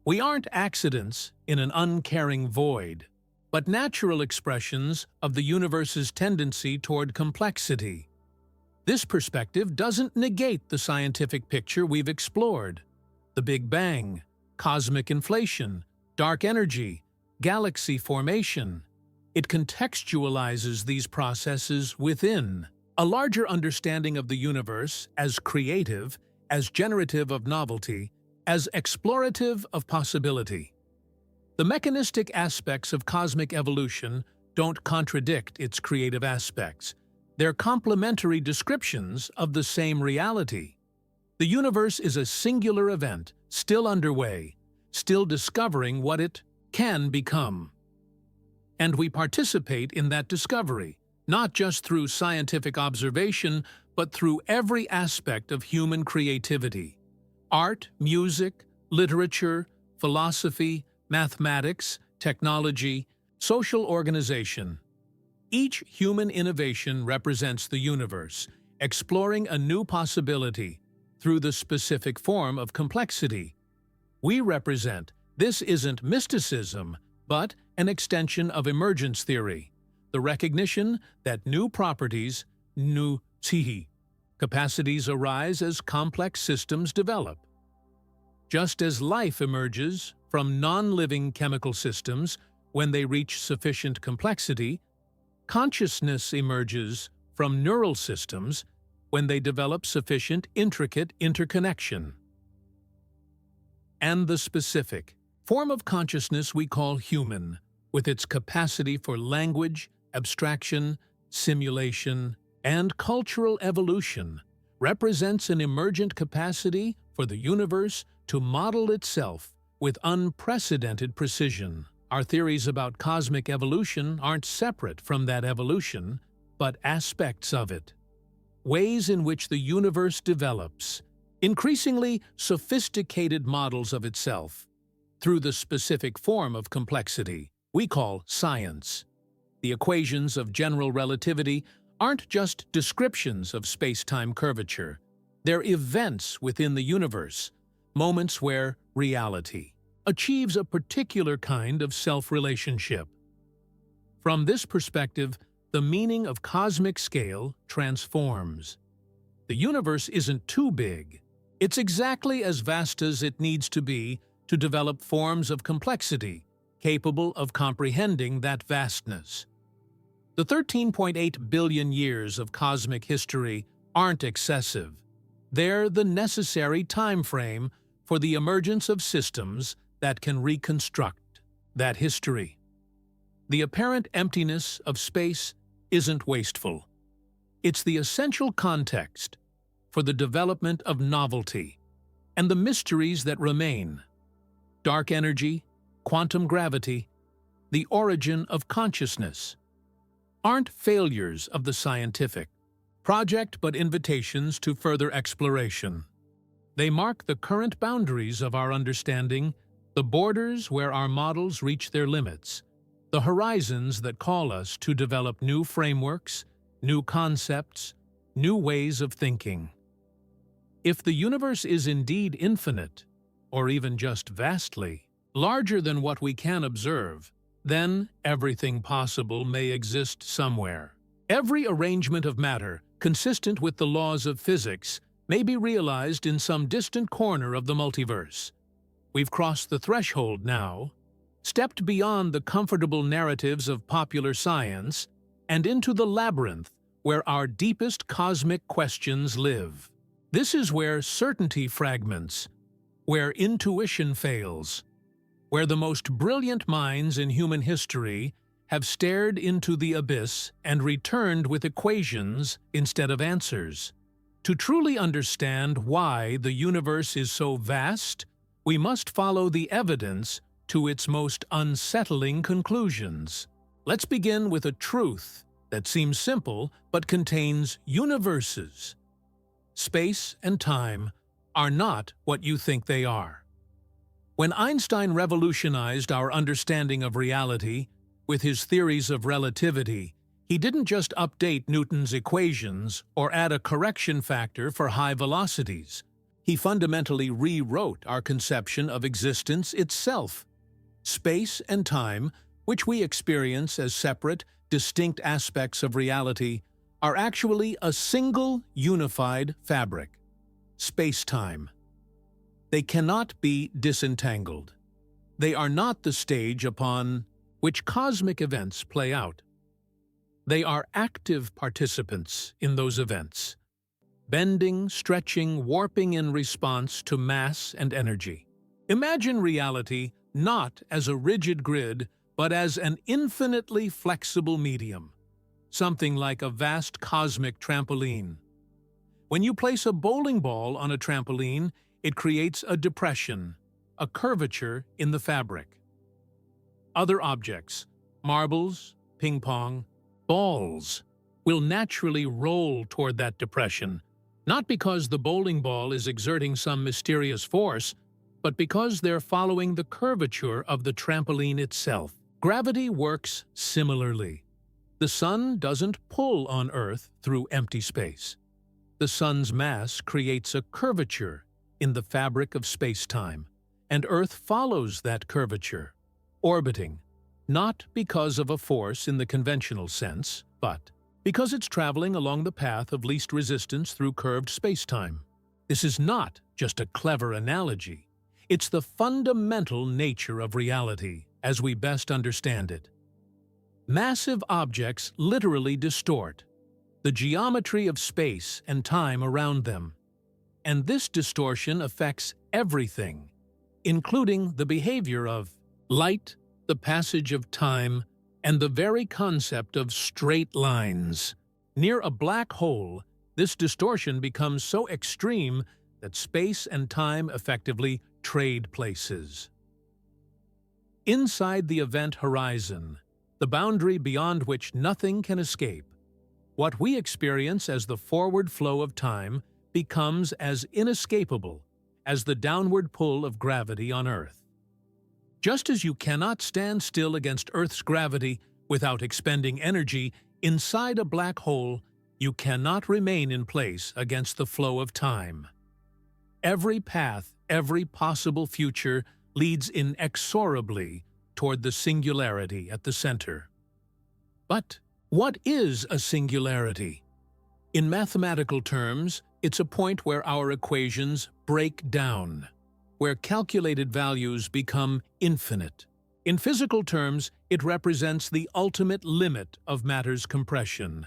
We aren't accidents in an uncaring void, but natural expressions of the universe's tendency toward complexity. This perspective doesn't negate the scientific picture we've explored: the Big Bang, cosmic inflation, dark energy, galaxy formation. It contextualizes these processes within a larger understanding of the universe as creative, as generative of novelty, as explorative of possibility. The mechanistic aspects of cosmic evolution don't contradict its creative aspects. They're complementary descriptions of the same reality. The universe is a singular event, still underway, still discovering what it can become. And we participate in that discovery, not just through scientific observation, but through every aspect of human creativity: art, music, literature, philosophy, mathematics, technology, social organization. Each human innovation represents the universe, exploring a new possibility through the specific form of complexity. We represent this isn't mysticism, but an extension of emergence theory, the recognition that new properties, new capacities arise as complex systems develop. Just as life emerges from non-living chemical systems when they reach sufficient complexity, consciousness emerges from neural systems when they develop sufficient intricate interconnection. And the specific form of consciousness we call human, with its capacity for language, abstraction, simulation, and cultural evolution, represents an emergent capacity for the universe to model itself with unprecedented precision. Our theories about cosmic evolution aren't separate from that evolution, but aspects of it. Ways in which the universe develops increasingly sophisticated models of itself through the specific form of complexity we call science. The equations of general relativity aren't just descriptions of space-time curvature. They're events within the universe, moments where reality achieves a particular kind of self-relationship. From this perspective, the meaning of cosmic scale transforms. The universe isn't too big. It's exactly as vast as it needs to be to develop forms of complexity capable of comprehending that vastness. The 13.8 billion years of cosmic history aren't excessive. They're the necessary time frame for the emergence of systems that can reconstruct that history. The apparent emptiness of space isn't wasteful. It's the essential context for the development of novelty and the mysteries that remain: dark energy, quantum gravity, the origin of consciousness. Aren't failures of the scientific project but invitations to further exploration. They mark the current boundaries of our understanding, the borders where our models reach their limits, the horizons that call us to develop new frameworks, new concepts, new ways of thinking. If the universe is indeed infinite, or even just vastly larger than what we can observe, then everything possible may exist somewhere. Every arrangement of matter, consistent with the laws of physics, may be realized in some distant corner of the multiverse. We've crossed the threshold now, stepped beyond the comfortable narratives of popular science, and into the labyrinth where our deepest cosmic questions live. This is where certainty fragments, where intuition fails, where the most brilliant minds in human history have stared into the abyss and returned with equations instead of answers. To truly understand why the universe is so vast, we must follow the evidence to its most unsettling conclusions. Let's begin with a truth that seems simple but contains universes. Space and time are not what you think they are. When Einstein revolutionized our understanding of reality with his theories of relativity, he didn't just update Newton's equations or add a correction factor for high velocities. He fundamentally rewrote our conception of existence itself. Space and time, which we experience as separate, distinct aspects of reality, are actually a single, unified fabric: space-time. They cannot be disentangled. They are not the stage upon which cosmic events play out. They are active participants in those events, bending, stretching, warping in response to mass and energy. Imagine reality not as a rigid grid, but as an infinitely flexible medium, something like a vast cosmic trampoline. When you place a bowling ball on a trampoline, it creates a depression, a curvature in the fabric. Other objects, marbles, ping pong, balls, will naturally roll toward that depression, not because the bowling ball is exerting some mysterious force, but because they're following the curvature of the trampoline itself. Gravity works similarly. The sun doesn't pull on Earth through empty space. The sun's mass creates a curvature in the fabric of space-time, and Earth follows that curvature, orbiting, not because of a force in the conventional sense, but because it's traveling along the path of least resistance through curved space-time. This is not just a clever analogy. It's the fundamental nature of reality as we best understand it. Massive objects literally distort the geometry of space and time around them, and this distortion affects everything, including the behavior of light, the passage of time, and the very concept of straight lines. Near a black hole, this distortion becomes so extreme that space and time effectively trade places. Inside the event horizon, the boundary beyond which nothing can escape, what we experience as the forward flow of time becomes as inescapable as the downward pull of gravity on Earth. Just as you cannot stand still against Earth's gravity without expending energy, inside a black hole, you cannot remain in place against the flow of time. Every path, every possible future leads inexorably toward the singularity at the center. But what is a singularity? In mathematical terms, it's a point where our equations break down, where calculated values become infinite. In physical terms, it represents the ultimate limit of matter's compression,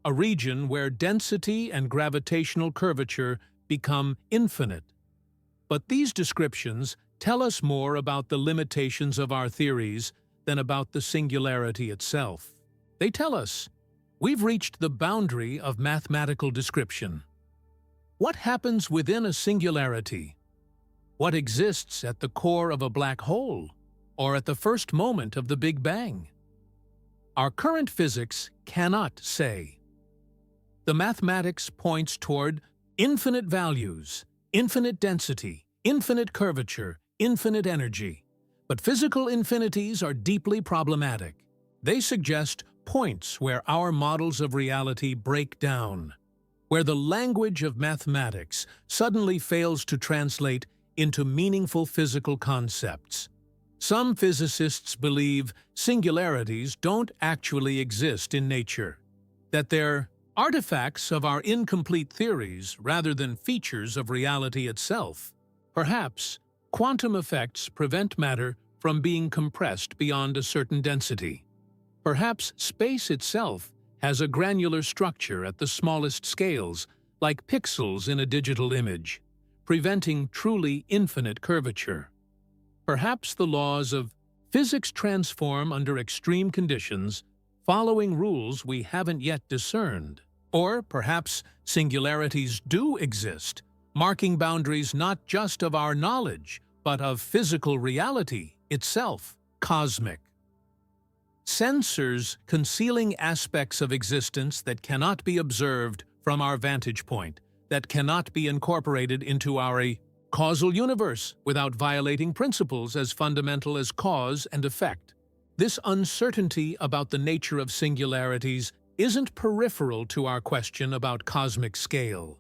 a region where density and gravitational curvature become infinite. But these descriptions tell us more about the limitations of our theories than about the singularity itself. They tell us we've reached the boundary of mathematical description. What happens within a singularity? What exists at the core of a black hole, or at the first moment of the Big Bang? Our current physics cannot say. The mathematics points toward infinite values, infinite density, infinite curvature, infinite energy. But physical infinities are deeply problematic. They suggest points where our models of reality break down, where the language of mathematics suddenly fails to translate into meaningful physical concepts. Some physicists believe singularities don't actually exist in nature, that they're artifacts of our incomplete theories rather than features of reality itself. Perhaps quantum effects prevent matter from being compressed beyond a certain density. Perhaps space itself has a granular structure at the smallest scales, like pixels in a digital image. preventing truly infinite curvature. Perhaps the laws of physics transform under extreme conditions, following rules we haven't yet discerned. Or perhaps singularities do exist, marking boundaries not just of our knowledge, but of physical reality itself, cosmic. Sensors concealing aspects of existence that cannot be observed from our vantage point, that cannot be incorporated into our causal universe without violating principles as fundamental as cause and effect. This uncertainty about the nature of singularities isn't peripheral to our question about cosmic scale.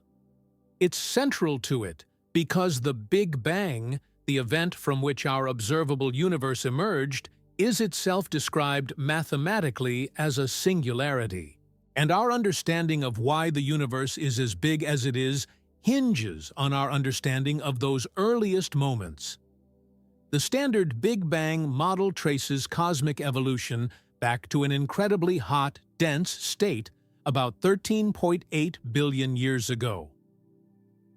It's central to it because the Big Bang, the event from which our observable universe emerged, is itself described mathematically as a singularity. And our understanding of why the universe is as big as it is hinges on our understanding of those earliest moments. The standard Big Bang model traces cosmic evolution back to an incredibly hot, dense state about 13.8 billion years ago.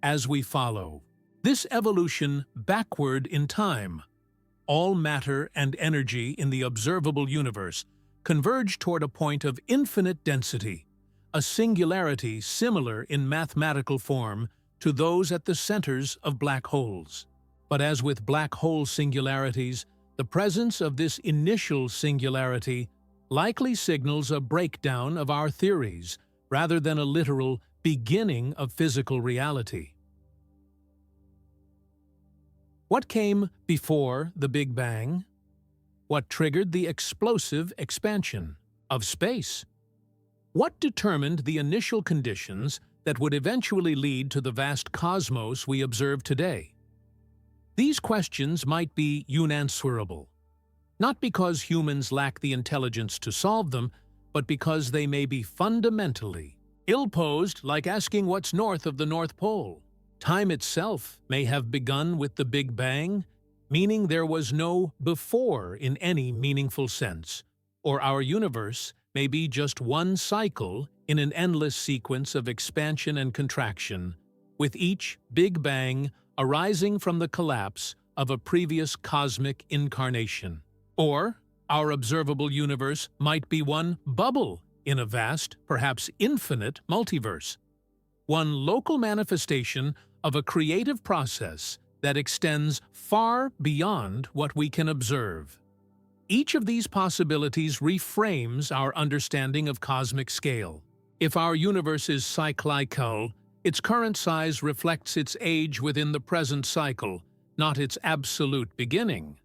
As we follow this evolution backward in time, all matter and energy in the observable universe converge toward a point of infinite density, a singularity similar in mathematical form to those at the centers of black holes. But as with black hole singularities, the presence of this initial singularity likely signals a breakdown of our theories rather than a literal beginning of physical reality. What came before the Big Bang? What triggered the explosive expansion of space? What determined the initial conditions that would eventually lead to the vast cosmos we observe today? These questions might be unanswerable, not because humans lack the intelligence to solve them, but because they may be fundamentally ill-posed, like asking what's north of the North Pole. Time itself may have begun with the Big Bang, meaning there was no before in any meaningful sense, or our universe may be just one cycle in an endless sequence of expansion and contraction, with each Big Bang arising from the collapse of a previous cosmic incarnation. Or our observable universe might be one bubble in a vast, perhaps infinite multiverse, one local manifestation of a creative process that extends far beyond what we can observe. Each of these possibilities reframes our understanding of cosmic scale. If our universe is cyclical, its current size reflects its age within the present cycle, not its absolute beginning.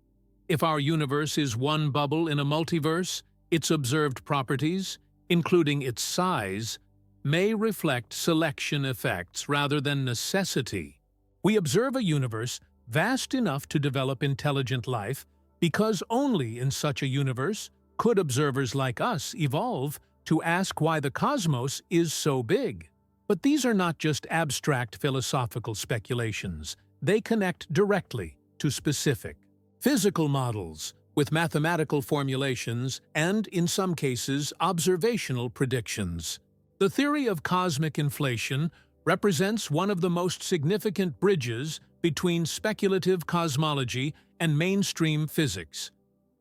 If our universe is one bubble in a multiverse, its observed properties, including its size, may reflect selection effects rather than necessity. We observe a universe vast enough to develop intelligent life because only in such a universe could observers like us evolve to ask why the cosmos is so big. But these are not just abstract philosophical speculations. They connect directly to specific physical models with mathematical formulations and, in some cases, observational predictions. The theory of cosmic inflation represents one of the most significant bridges between speculative cosmology and mainstream physics.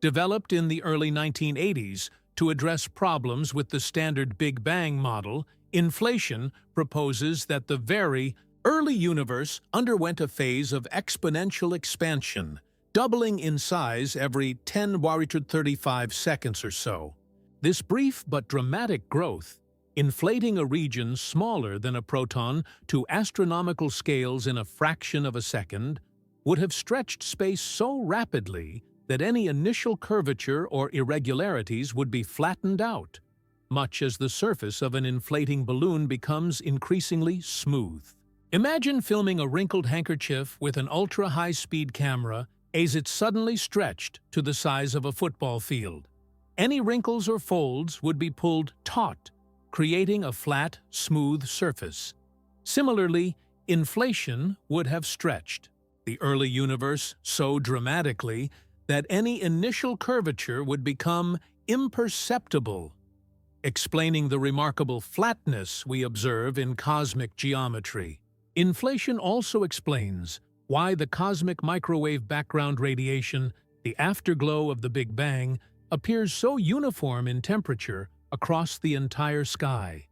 Developed in the early 1980s to address problems with the standard Big Bang model, inflation proposes that the very early universe underwent a phase of exponential expansion, doubling in size every 10^35 seconds or so. This brief but dramatic growth, inflating a region smaller than a proton to astronomical scales in a fraction of a second, would have stretched space so rapidly that any initial curvature or irregularities would be flattened out, much as the surface of an inflating balloon becomes increasingly smooth. Imagine filming a wrinkled handkerchief with an ultra-high-speed camera as it suddenly stretched to the size of a football field. Any wrinkles or folds would be pulled taut, creating a flat, smooth surface. Similarly, inflation would have stretched the early universe so dramatically that any initial curvature would become imperceptible, explaining the remarkable flatness we observe in cosmic geometry. Inflation also explains why the cosmic microwave background radiation, the afterglow of the Big Bang, appears so uniform in temperature across the entire sky.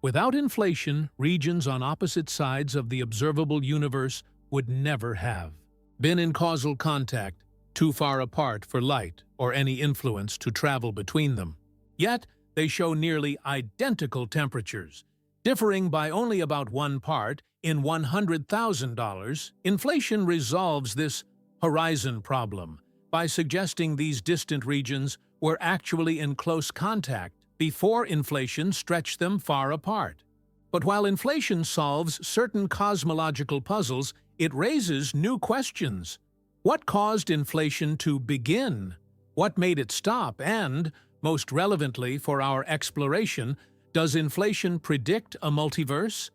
Without inflation, regions on opposite sides of the observable universe would never have been in causal contact, too far apart for light or any influence to travel between them. Yet, they show nearly identical temperatures, differing by only about 1 part in $100,000. Inflation resolves this horizon problem by suggesting these distant regions were actually in close contact before inflation stretched them far apart. But while inflation solves certain cosmological puzzles, it raises new questions. What caused inflation to begin? What made it stop? And, most relevantly for our exploration, does inflation predict a multiverse?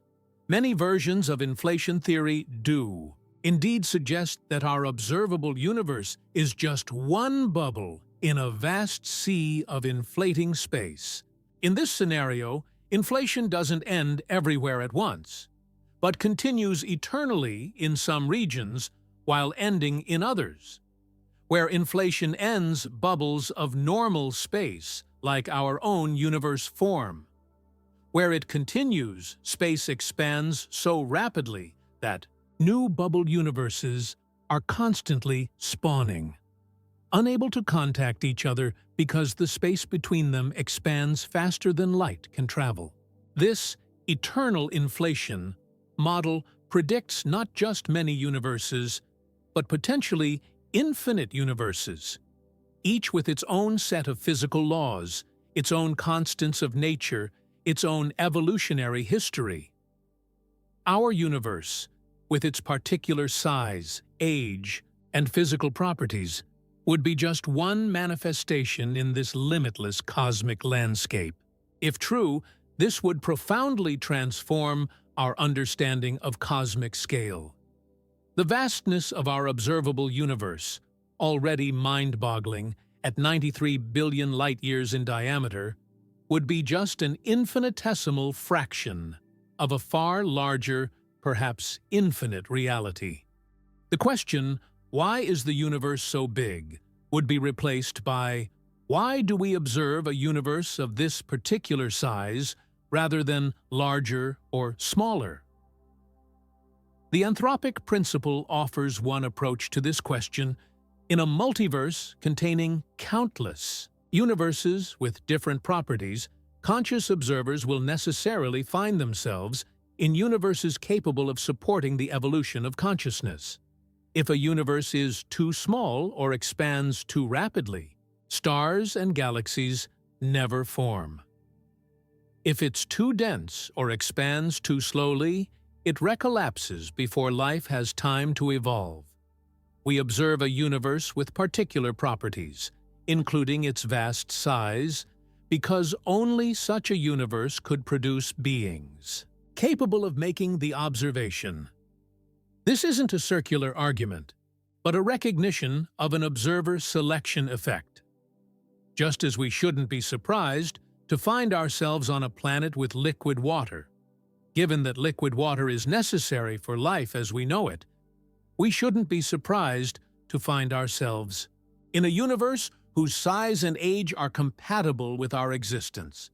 Many versions of inflation theory do indeed suggest that our observable universe is just one bubble in a vast sea of inflating space. In this scenario, inflation doesn't end everywhere at once, but continues eternally in some regions while ending in others. Where inflation ends, bubbles of normal space, like our own universe, form. Where it continues, space expands so rapidly that new bubble universes are constantly spawning, unable to contact each other because the space between them expands faster than light can travel. This eternal inflation model predicts not just many universes, but potentially infinite universes, each with its own set of physical laws, its own constants of nature, its own evolutionary history. Our universe, with its particular size, age, and physical properties, would be just one manifestation in this limitless cosmic landscape. If true, this would profoundly transform our understanding of cosmic scale. The vastness of our observable universe, already mind-boggling at 93 billion light-years in diameter, would be just an infinitesimal fraction of a far larger, perhaps infinite reality. The question, "Why is the universe so big?" would be replaced by, "Why do we observe a universe of this particular size rather than larger or smaller?" The anthropic principle offers one approach to this question. In a multiverse containing countless universes with different properties, conscious observers will necessarily find themselves in universes capable of supporting the evolution of consciousness. If a universe is too small or expands too rapidly, stars and galaxies never form. If it's too dense or expands too slowly, it recollapses before life has time to evolve. We observe a universe with particular properties, including its vast size, because only such a universe could produce beings capable of making the observation. This isn't a circular argument, but a recognition of an observer selection effect. Just as we shouldn't be surprised to find ourselves on a planet with liquid water, given that liquid water is necessary for life as we know it, we shouldn't be surprised to find ourselves in a universe whose size and age are compatible with our existence.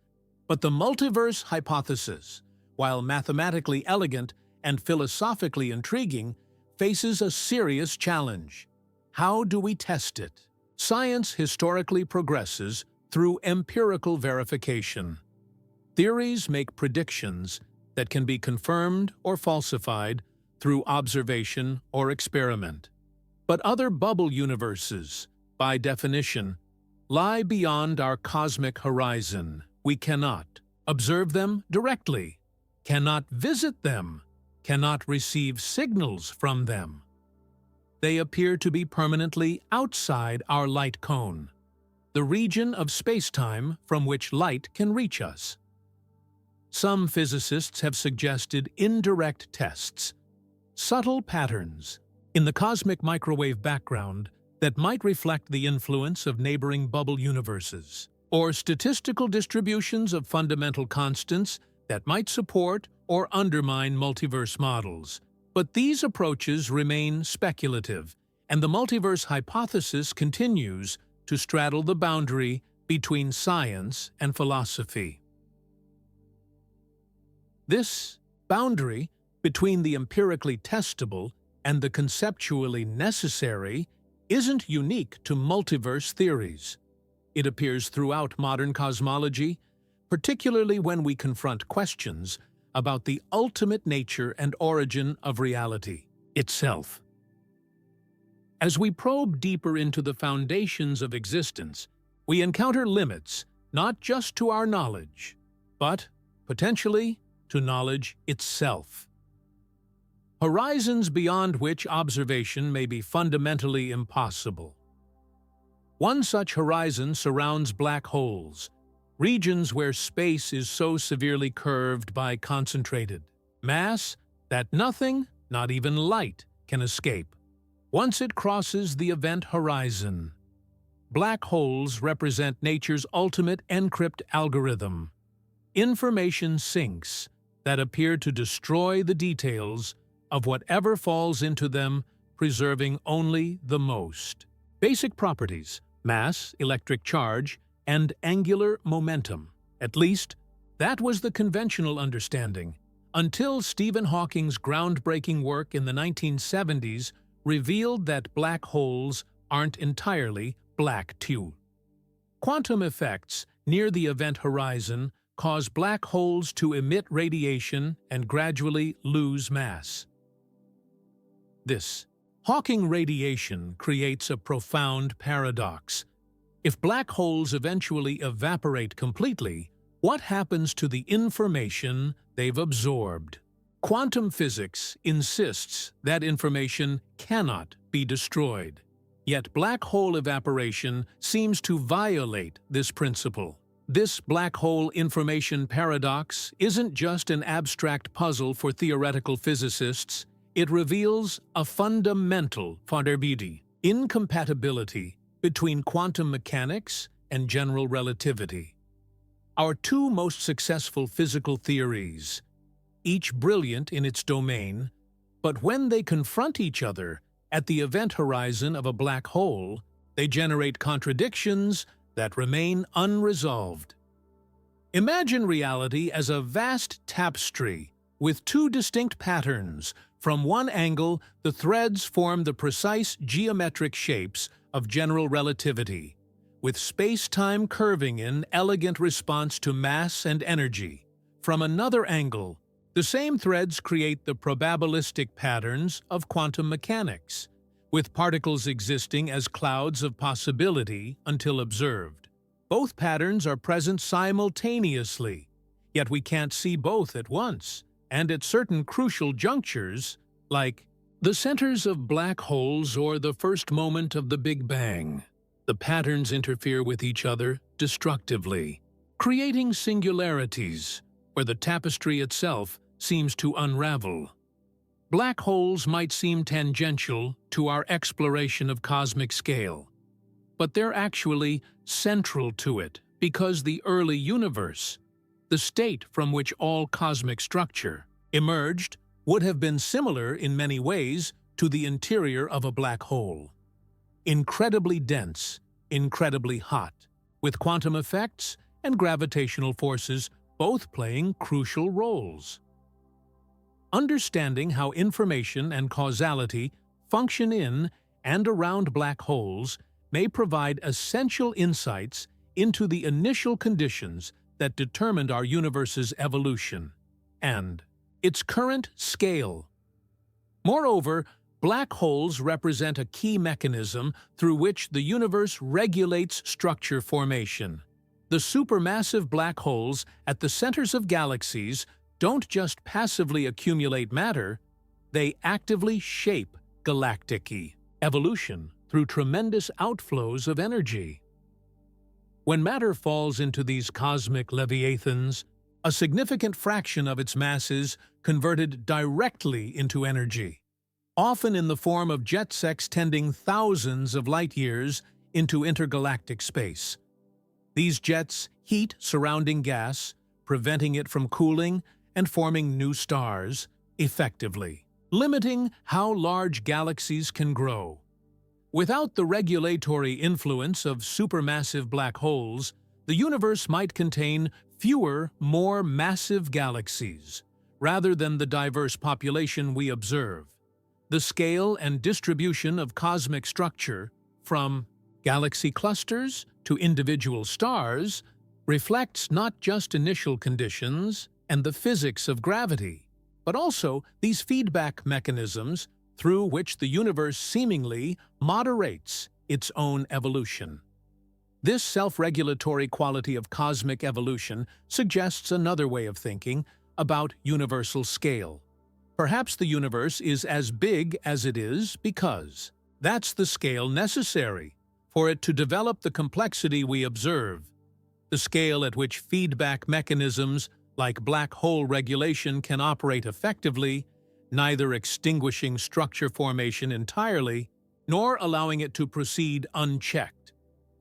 But the multiverse hypothesis, while mathematically elegant and philosophically intriguing, faces a serious challenge. How do we test it? Science historically progresses through empirical verification. Theories make predictions that can be confirmed or falsified through observation or experiment. But other bubble universes, by definition, lie beyond our cosmic horizon. We cannot observe them directly, cannot visit them, cannot receive signals from them. They appear to be permanently outside our light cone, the region of space-time from which light can reach us. Some physicists have suggested indirect tests, subtle patterns in the cosmic microwave background that might reflect the influence of neighboring bubble universes, or statistical distributions of fundamental constants that might support or undermine multiverse models. But these approaches remain speculative, and the multiverse hypothesis continues to straddle the boundary between science and philosophy. This boundary between the empirically testable and the conceptually necessary isn't unique to multiverse theories. It appears throughout modern cosmology, particularly when we confront questions about the ultimate nature and origin of reality itself. As we probe deeper into the foundations of existence, we encounter limits not just to our knowledge, but, potentially, to knowledge itself. Horizons beyond which observation may be fundamentally impossible. One such horizon surrounds black holes, regions where space is so severely curved by concentrated mass that nothing, not even light, can escape. Once it crosses the event horizon, black holes represent nature's ultimate encrypt algorithm. Information sinks that appear to destroy the details of whatever falls into them, preserving only the most basic properties: mass, electric charge, and angular momentum. At least, that was the conventional understanding, until Stephen Hawking's groundbreaking work in the 1970s revealed that black holes aren't entirely black too. Quantum effects near the event horizon cause black holes to emit radiation and gradually lose mass. This Hawking radiation creates a profound paradox. If black holes eventually evaporate completely, what happens to the information they've absorbed? Quantum physics insists that information cannot be destroyed. Yet black hole evaporation seems to violate this principle. This black hole information paradox isn't just an abstract puzzle for theoretical physicists. It reveals a fundamental incompatibility between quantum mechanics and general relativity. Our two most successful physical theories, each brilliant in its domain, but when they confront each other at the event horizon of a black hole, they generate contradictions that remain unresolved. Imagine reality as a vast tapestry with two distinct patterns. From one angle, the threads form the precise geometric shapes of general relativity, with space-time curving in elegant response to mass and energy. From another angle, the same threads create the probabilistic patterns of quantum mechanics, with particles existing as clouds of possibility until observed. Both patterns are present simultaneously, yet we can't see both at once, and at certain crucial junctures, like the centers of black holes or the first moment of the Big Bang, the patterns interfere with each other destructively, creating singularities where the tapestry itself seems to unravel. Black holes might seem tangential to our exploration of cosmic scale, but they're actually central to it because the early universe, the state from which all cosmic structure emerged, would have been similar in many ways to the interior of a black hole. Incredibly dense, incredibly hot, with quantum effects and gravitational forces both playing crucial roles. Understanding how information and causality function in and around black holes may provide essential insights into the initial conditions that determined our universe's evolution and its current scale. Moreover, black holes represent a key mechanism through which the universe regulates structure formation. The supermassive black holes at the centers of galaxies don't just passively accumulate matter, they actively shape galactic evolution through tremendous outflows of energy. When matter falls into these cosmic leviathans, a significant fraction of its mass is converted directly into energy, often in the form of jets extending thousands of light-years into intergalactic space. These jets heat surrounding gas, preventing it from cooling and forming new stars, effectively limiting how large galaxies can grow. Without the regulatory influence of supermassive black holes, the universe might contain fewer, more massive galaxies, rather than the diverse population we observe. The scale and distribution of cosmic structure, from galaxy clusters to individual stars, reflects not just initial conditions and the physics of gravity, but also these feedback mechanisms through which the universe seemingly moderates its own evolution. This self-regulatory quality of cosmic evolution suggests another way of thinking about universal scale. Perhaps the universe is as big as it is because that's the scale necessary for it to develop the complexity we observe, the scale at which feedback mechanisms like black hole regulation can operate effectively, neither extinguishing structure formation entirely, nor allowing it to proceed unchecked.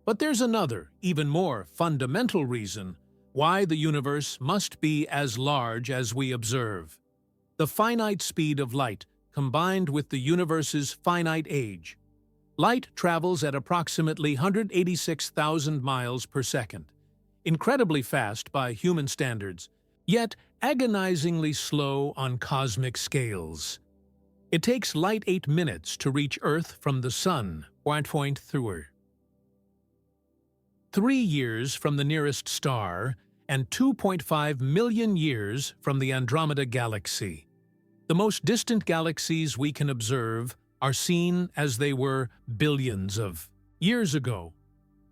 But there's another, even more fundamental reason why the universe must be as large as we observe. The finite speed of light combined with the universe's finite age. Light travels at approximately 186,000 miles per second, incredibly fast by human standards, yet agonizingly slow on cosmic scales. It takes light 8 minutes to reach Earth from the Sun, 3 years from the nearest star, and 2.5 million years from the Andromeda Galaxy. The most distant galaxies we can observe are seen as they were billions of years ago,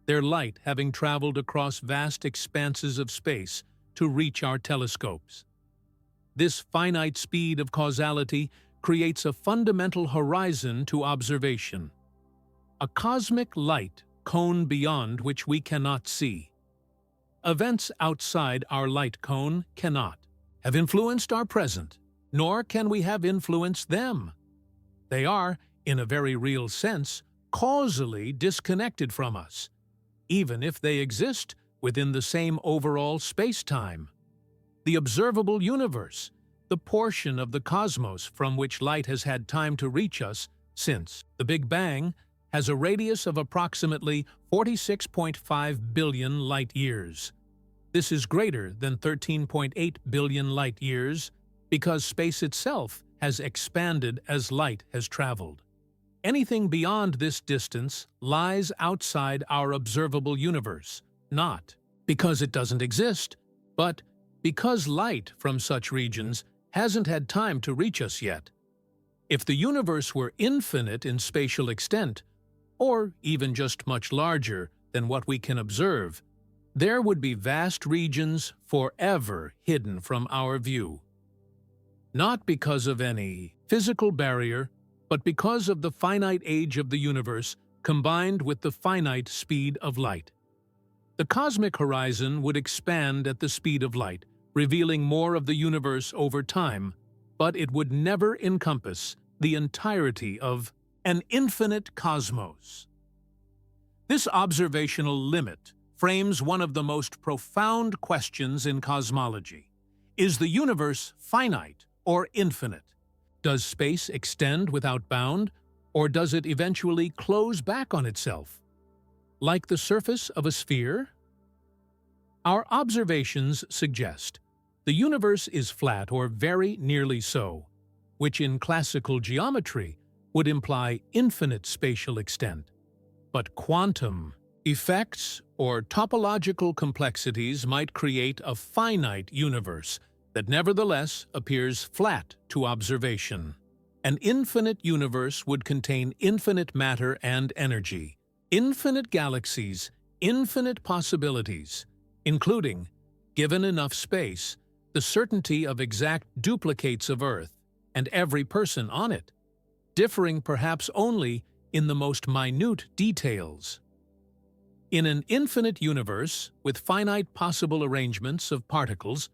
their light having traveled across vast expanses of space to reach our telescopes. This finite speed of causality creates a fundamental horizon to observation, a cosmic light cone beyond which we cannot see. Events outside our light cone cannot have influenced our present, nor can we have influenced them. They are, in a very real sense, causally disconnected from us, even if they exist within the same overall space-time. The observable universe, the portion of the cosmos from which light has had time to reach us since the Big Bang, has a radius of approximately 46.5 billion light-years. This is greater than 13.8 billion light-years because space itself has expanded as light has traveled. Anything beyond this distance lies outside our observable universe, not because it doesn't exist, but because light from such regions hasn't had time to reach us yet. If the universe were infinite in spatial extent, or even just much larger than what we can observe, there would be vast regions forever hidden from our view. Not because of any physical barrier, but because of the finite age of the universe combined with the finite speed of light. The cosmic horizon would expand at the speed of light, revealing more of the universe over time, but it would never encompass the entirety of an infinite cosmos. This observational limit frames one of the most profound questions in cosmology. Is the universe finite or infinite? Does space extend without bound, or does it eventually close back on itself, like the surface of a sphere? Our observations suggest the universe is flat or very nearly so, which in classical geometry would imply infinite spatial extent. But quantum effects or topological complexities might create a finite universe that nevertheless appears flat to observation. An infinite universe would contain infinite matter and energy, infinite galaxies, infinite possibilities, including, given enough space, the certainty of exact duplicates of Earth and every person on it, differing perhaps only in the most minute details. In an infinite universe with finite possible arrangements of particles,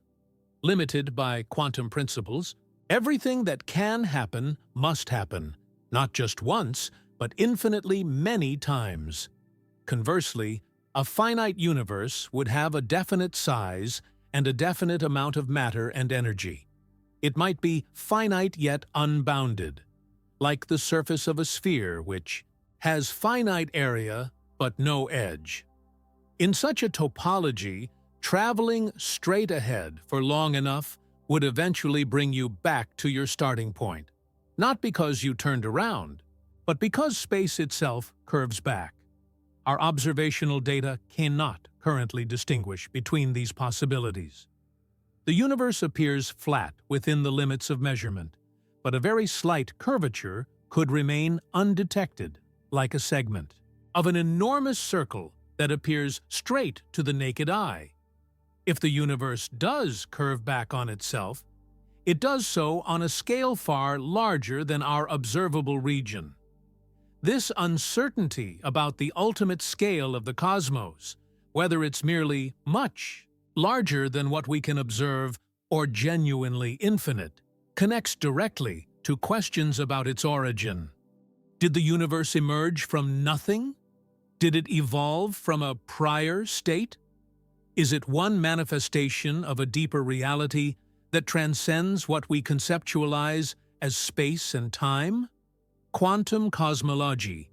limited by quantum principles, everything that can happen must happen, not just once, but infinitely many times. Conversely, a finite universe would have a definite size and a definite amount of matter and energy. It might be finite yet unbounded, like the surface of a sphere which has finite area but no edge. In such a topology, traveling straight ahead for long enough would eventually bring you back to your starting point, not because you turned around, but because space itself curves back. Our observational data cannot currently distinguish between these possibilities. The universe appears flat within the limits of measurement, but a very slight curvature could remain undetected, like a segment of an enormous circle that appears straight to the naked eye. If the universe does curve back on itself, it does so on a scale far larger than our observable region. This uncertainty about the ultimate scale of the cosmos, whether it's merely much larger than what we can observe or genuinely infinite, connects directly to questions about its origin. Did the universe emerge from nothing? Did it evolve from a prior state? Is it one manifestation of a deeper reality that transcends what we conceptualize as space and time? Quantum cosmology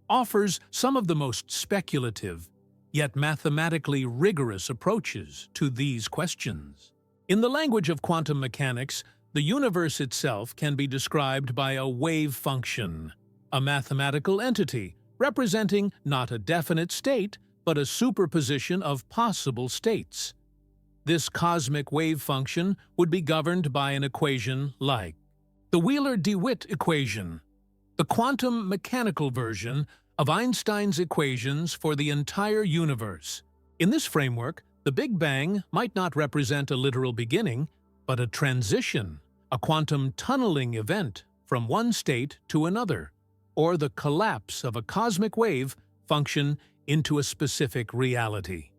offers some of the most speculative, yet mathematically rigorous approaches to these questions. In the language of quantum mechanics, the universe itself can be described by a wave function, a mathematical entity representing not a definite state, but a superposition of possible states. This cosmic wave function would be governed by an equation like the Wheeler-DeWitt equation, the quantum mechanical version of Einstein's equations for the entire universe. In this framework, the Big Bang might not represent a literal beginning, but a transition, a quantum tunneling event from one state to another, or the collapse of a cosmic wave function into a specific reality.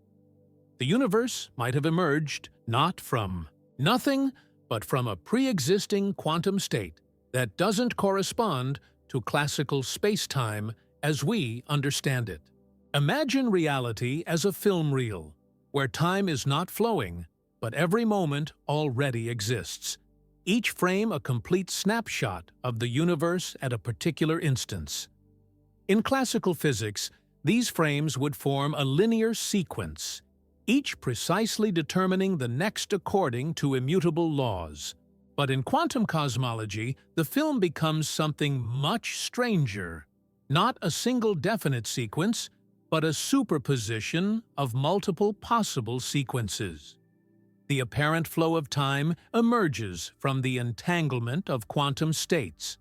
The universe might have emerged not from nothing, but from a pre-existing quantum state that doesn't correspond to classical space-time as we understand it. Imagine reality as a film reel, where time is not flowing, but every moment already exists, each frame a complete snapshot of the universe at a particular instance. In classical physics, these frames would form a linear sequence, each precisely determining the next according to immutable laws. But in quantum cosmology, the film becomes something much stranger. Not a single definite sequence, but a superposition of multiple possible sequences. The apparent flow of time emerges from the entanglement of quantum states,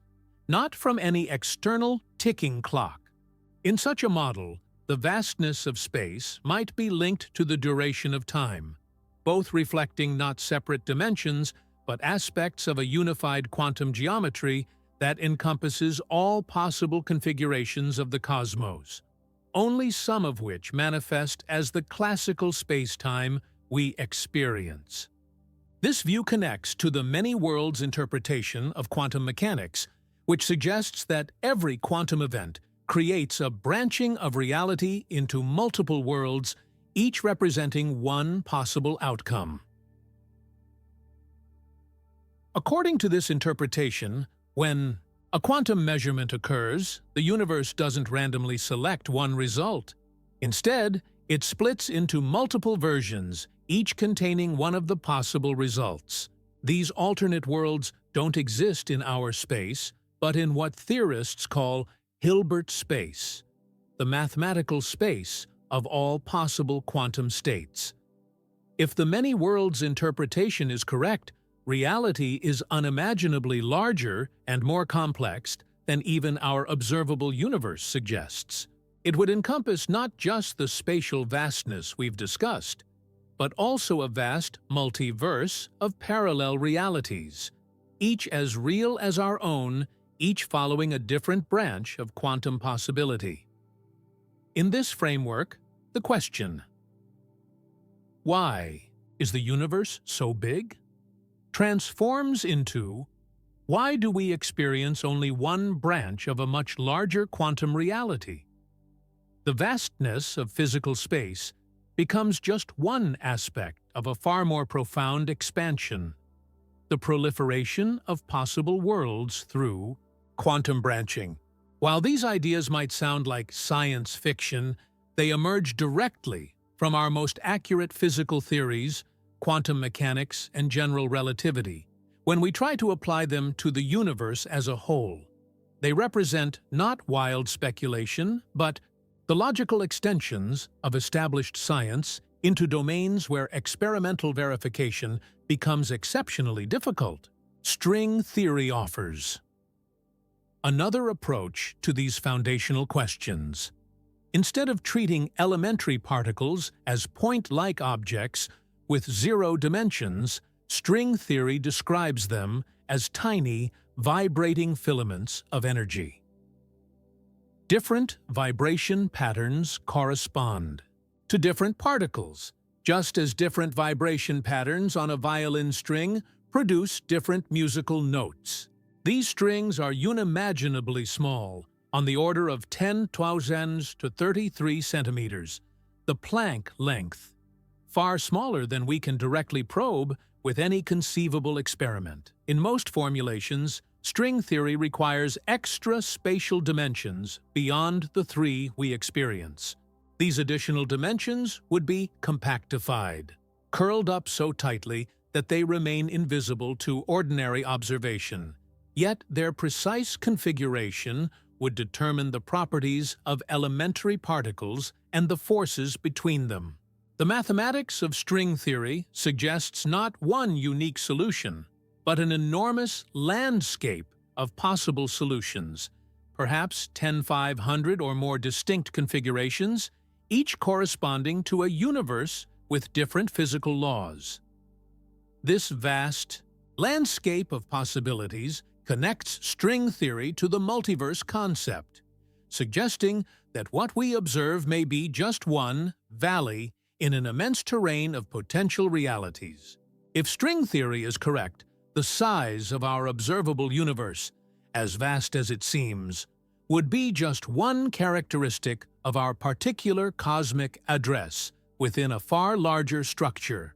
not from any external ticking clock. In such a model, the vastness of space might be linked to the duration of time, both reflecting not separate dimensions, but aspects of a unified quantum geometry that encompasses all possible configurations of the cosmos, only some of which manifest as the classical space-time we experience. This view connects to the many worlds interpretation of quantum mechanics, which suggests that every quantum event creates a branching of reality into multiple worlds, each representing one possible outcome. According to this interpretation, when a quantum measurement occurs, the universe doesn't randomly select one result. Instead, it splits into multiple versions, each containing one of the possible results. These alternate worlds don't exist in our space, but in what theorists call Hilbert space, the mathematical space of all possible quantum states. If the many worlds interpretation is correct, reality is unimaginably larger and more complex than even our observable universe suggests. It would encompass not just the spatial vastness we've discussed, but also a vast multiverse of parallel realities, each as real as our own, each following a different branch of quantum possibility. In this framework, the question, why is the universe so big? Transforms into, why do we experience only one branch of a much larger quantum reality? The vastness of physical space becomes just one aspect of a far more profound expansion: the proliferation of possible worlds through quantum branching. While these ideas might sound like science fiction, they emerge directly from our most accurate physical theories, quantum mechanics, and general relativity. When we try to apply them to the universe as a whole, they represent not wild speculation, but the logical extensions of established science into domains where experimental verification becomes exceptionally difficult. String theory offers another approach to these foundational questions. Instead of treating elementary particles as point-like objects with zero dimensions, string theory describes them as tiny, vibrating filaments of energy. Different vibration patterns correspond to different particles, just as different vibration patterns on a violin string produce different musical notes. These strings are unimaginably small, on the order of 10 thousandths to 33 centimeters, the Planck length, far smaller than we can directly probe with any conceivable experiment. In most formulations, string theory requires extra spatial dimensions beyond the three we experience. These additional dimensions would be compactified, curled up so tightly that they remain invisible to ordinary observation. Yet their precise configuration would determine the properties of elementary particles and the forces between them. The mathematics of string theory suggests not one unique solution, but an enormous landscape of possible solutions, perhaps 10,500 or more distinct configurations, each corresponding to a universe with different physical laws. This vast landscape of possibilities connects string theory to the multiverse concept, suggesting that what we observe may be just one valley in an immense terrain of potential realities. If string theory is correct, the size of our observable universe, as vast as it seems, would be just one characteristic of our particular cosmic address within a far larger structure.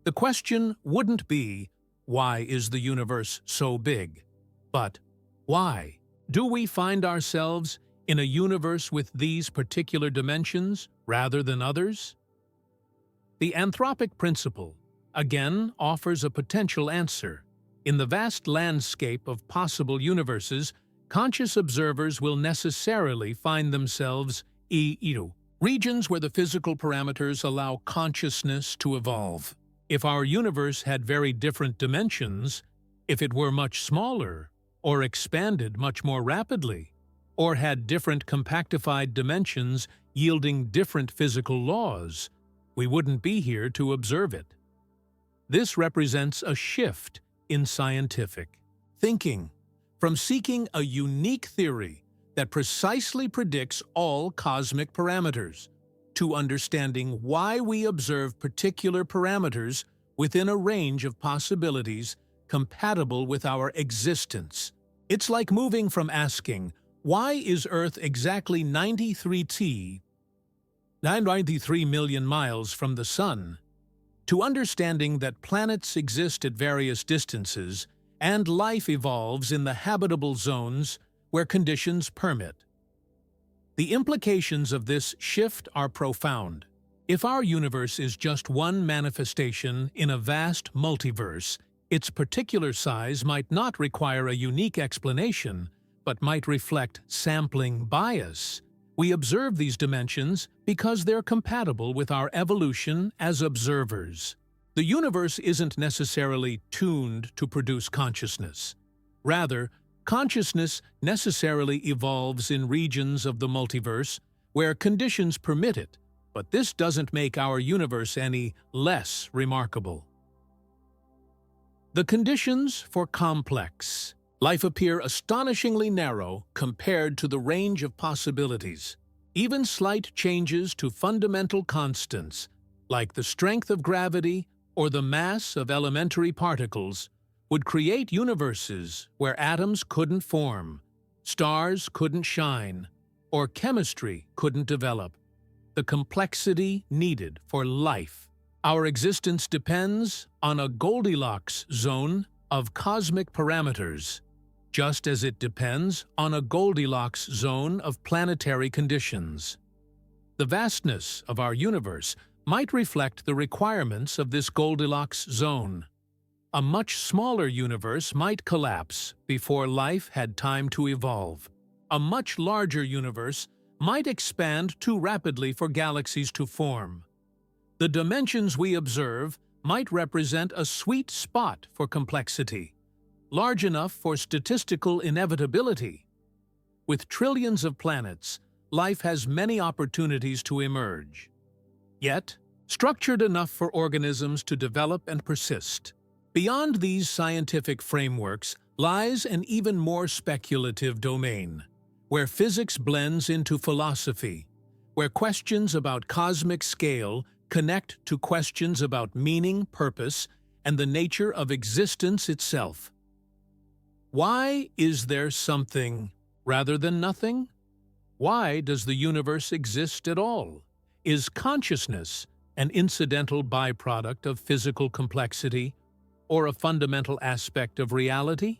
The question wouldn't be, why is the universe so big? But why? Do we find ourselves in a universe with these particular dimensions rather than others? The anthropic principle, again, offers a potential answer. In the vast landscape of possible universes, conscious observers will necessarily find themselves in regions where the physical parameters allow consciousness to evolve. If our universe had very different dimensions, if it were much smaller, or expanded much more rapidly, or had different compactified dimensions yielding different physical laws, we wouldn't be here to observe it. This represents a shift in scientific thinking, from seeking a unique theory that precisely predicts all cosmic parameters, to understanding why we observe particular parameters within a range of possibilities compatible with our existence. It's like moving from asking, why is Earth exactly 93 million miles from the Sun, to understanding that planets exist at various distances and life evolves in the habitable zones where conditions permit. The implications of this shift are profound. If our universe is just one manifestation in a vast multiverse, its particular size might not require a unique explanation, but might reflect sampling bias. We observe these dimensions because they're compatible with our evolution as observers. The universe isn't necessarily tuned to produce consciousness. Rather, consciousness necessarily evolves in regions of the multiverse where conditions permit it, but this doesn't make our universe any less remarkable. The conditions for complex life appear astonishingly narrow compared to the range of possibilities. Even slight changes to fundamental constants, like the strength of gravity or the mass of elementary particles, would create universes where atoms couldn't form, stars couldn't shine, or chemistry couldn't develop. the complexity needed for life. Our existence depends on a Goldilocks zone of cosmic parameters, just as it depends on a Goldilocks zone of planetary conditions. The vastness of our universe might reflect the requirements of this Goldilocks zone. A much smaller universe might collapse before life had time to evolve. A much larger universe might expand too rapidly for galaxies to form. The dimensions we observe might represent a sweet spot for complexity, large enough for statistical inevitability. With trillions of planets, life has many opportunities to emerge. Yet, structured enough for organisms to develop and persist. Beyond these scientific frameworks lies an even more speculative domain, where physics blends into philosophy, where questions about cosmic scale connect to questions about meaning, purpose, and the nature of existence itself. Why is there something rather than nothing? Why does the universe exist at all? Is consciousness an incidental byproduct of physical complexity, or a fundamental aspect of reality?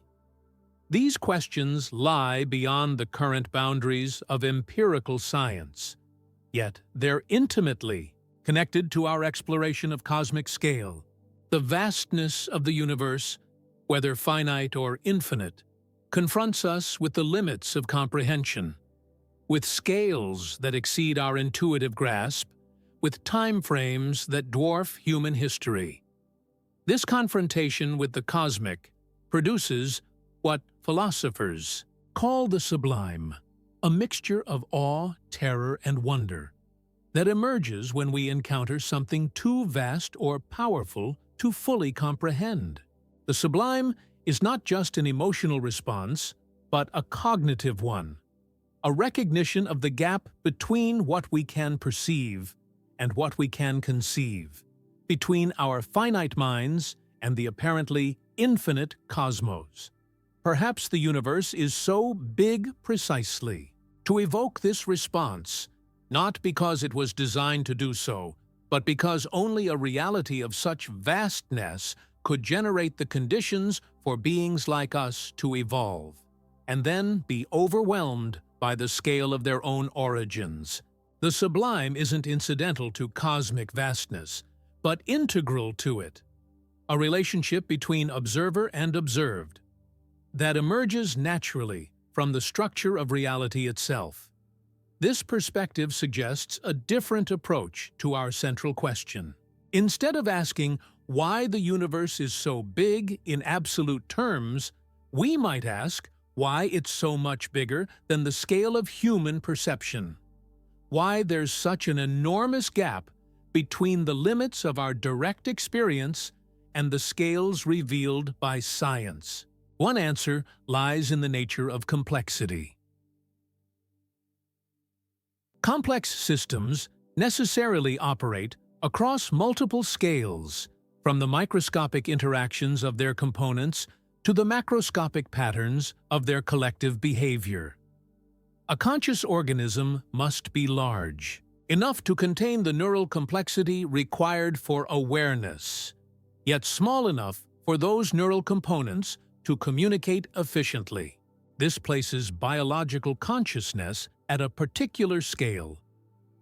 These questions lie beyond the current boundaries of empirical science, yet they're intimately connected to our exploration of cosmic scale. The vastness of the universe, whether finite or infinite, confronts us with the limits of comprehension, with scales that exceed our intuitive grasp, with time frames that dwarf human history. This confrontation with the cosmic produces what philosophers call the sublime, a mixture of awe, terror, and wonder that emerges when we encounter something too vast or powerful to fully comprehend. The sublime is not just an emotional response, but a cognitive one, a recognition of the gap between what we can perceive and what we can conceive, between our finite minds and the apparently infinite cosmos. Perhaps the universe is so big precisely to evoke this response, not because it was designed to do so, but because only a reality of such vastness could generate the conditions for beings like us to evolve, and then be overwhelmed by the scale of their own origins. The sublime isn't incidental to cosmic vastness, but integral to it, a relationship between observer and observed that emerges naturally from the structure of reality itself. This perspective suggests a different approach to our central question. Instead of asking why the universe is so big in absolute terms, we might ask why it's so much bigger than the scale of human perception. Why there's such an enormous gap between the limits of our direct experience and the scales revealed by science. One answer lies in the nature of complexity. Complex systems necessarily operate across multiple scales, from the microscopic interactions of their components to the macroscopic patterns of their collective behavior. A conscious organism must be large, enough to contain the neural complexity required for awareness, yet small enough for those neural components to communicate efficiently. This places biological consciousness at a particular scale,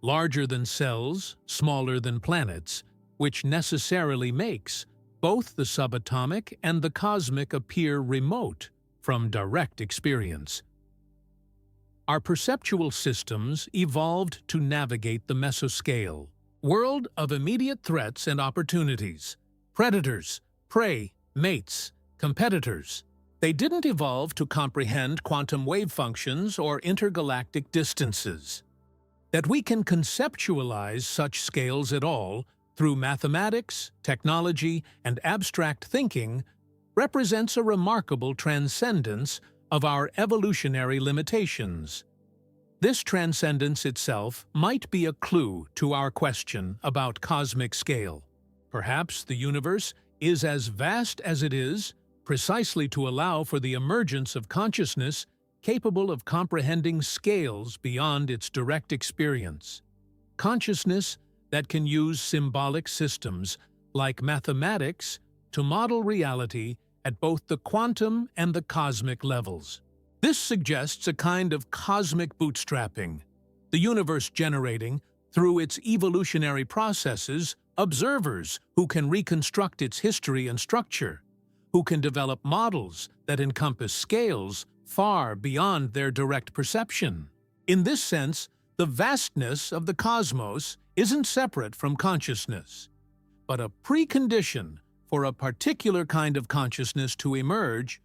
larger than cells, smaller than planets, which necessarily makes both the subatomic and the cosmic appear remote from direct experience. Our perceptual systems evolved to navigate the mesoscale, world of immediate threats and opportunities, predators, prey, mates, competitors. They didn't evolve to comprehend quantum wave functions or intergalactic distances. That we can conceptualize such scales at all through mathematics, technology, and abstract thinking represents a remarkable transcendence of our evolutionary limitations. This transcendence itself might be a clue to our question about cosmic scale. Perhaps the universe is as vast as it is precisely to allow for the emergence of consciousness capable of comprehending scales beyond its direct experience. consciousness that can use symbolic systems like mathematics to model reality at both the quantum and the cosmic levels. This suggests a kind of cosmic bootstrapping, the universe generating, through its evolutionary processes, observers who can reconstruct its history and structure, who can develop models that encompass scales far beyond their direct perception. In this sense, the vastness of the cosmos isn't separate from consciousness, but a precondition for a particular kind of consciousness to emerge,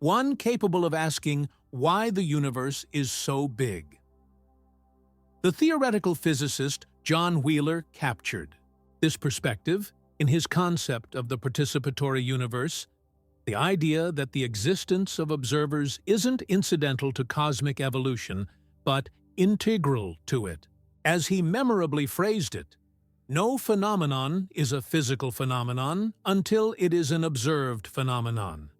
one capable of asking why the universe is so big. The theoretical physicist John Wheeler captured this perspective in his concept of the participatory universe, the idea that the existence of observers isn't incidental to cosmic evolution, but integral to it. As he memorably phrased it, no phenomenon is a physical phenomenon until it is an observed phenomenon.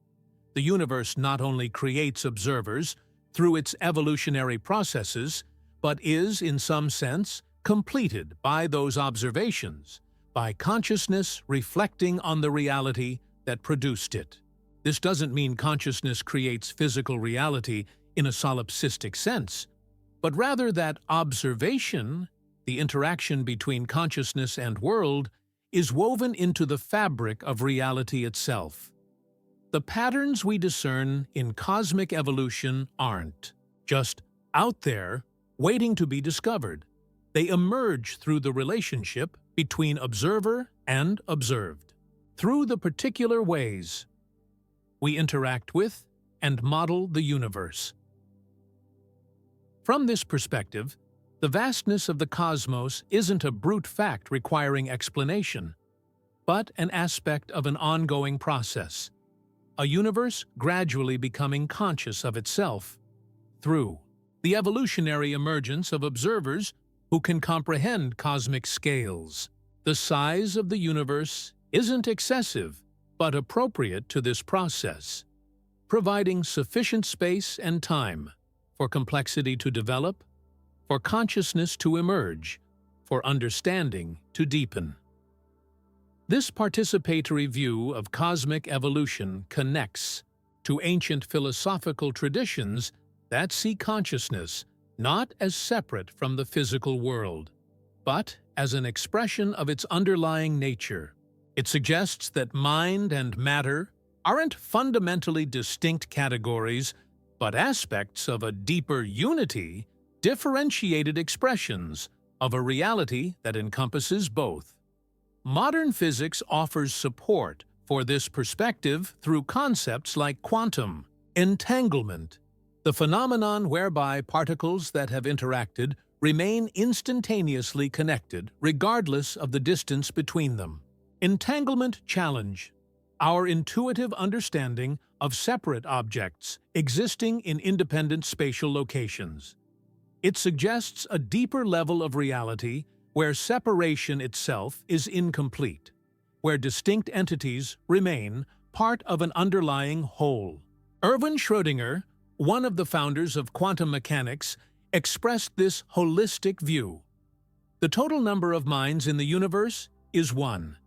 The universe not only creates observers through its evolutionary processes, but is, in some sense, completed by those observations, by consciousness reflecting on the reality that produced it. This doesn't mean consciousness creates physical reality in a solipsistic sense, but rather that observation, the interaction between consciousness and world, is woven into the fabric of reality itself. The patterns we discern in cosmic evolution aren't just out there, waiting to be discovered. They emerge through the relationship between observer and observed, through the particular ways we interact with and model the universe. From this perspective, the vastness of the cosmos isn't a brute fact requiring explanation, but an aspect of an ongoing process, a universe gradually becoming conscious of itself through the evolutionary emergence of observers who can comprehend cosmic scales. The size of the universe isn't excessive, but appropriate to this process, providing sufficient space and time for complexity to develop, for consciousness to emerge, for understanding to deepen. This participatory view of cosmic evolution connects to ancient philosophical traditions that see consciousness not as separate from the physical world, but as an expression of its underlying nature. It suggests that mind and matter aren't fundamentally distinct categories, but aspects of a deeper unity, differentiated expressions of a reality that encompasses both. Modern physics offers support for this perspective through concepts like quantum entanglement, the phenomenon whereby particles that have interacted remain instantaneously connected regardless of the distance between them. Entanglement challenge our intuitive understanding of separate objects existing in independent spatial locations. It suggests a deeper level of reality where separation itself is incomplete, where distinct entities remain part of an underlying whole. Erwin Schrödinger, one of the founders of quantum mechanics, expressed this holistic view. The total number of minds in the universe is one.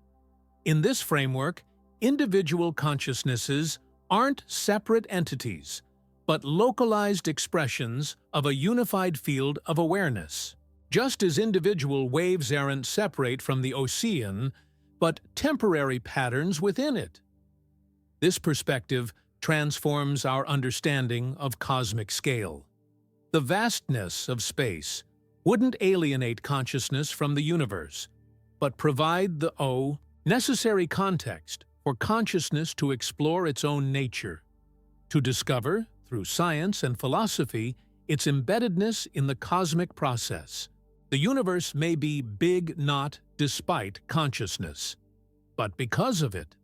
In this framework, individual consciousnesses aren't separate entities, but localized expressions of a unified field of awareness. Just as individual waves aren't separate from the ocean, but temporary patterns within it. This perspective transforms our understanding of cosmic scale. The vastness of space wouldn't alienate consciousness from the universe, but provide the necessary context for consciousness to explore its own nature, to discover, through science and philosophy, its embeddedness in the cosmic process. The universe may be big not despite consciousness, but because of it.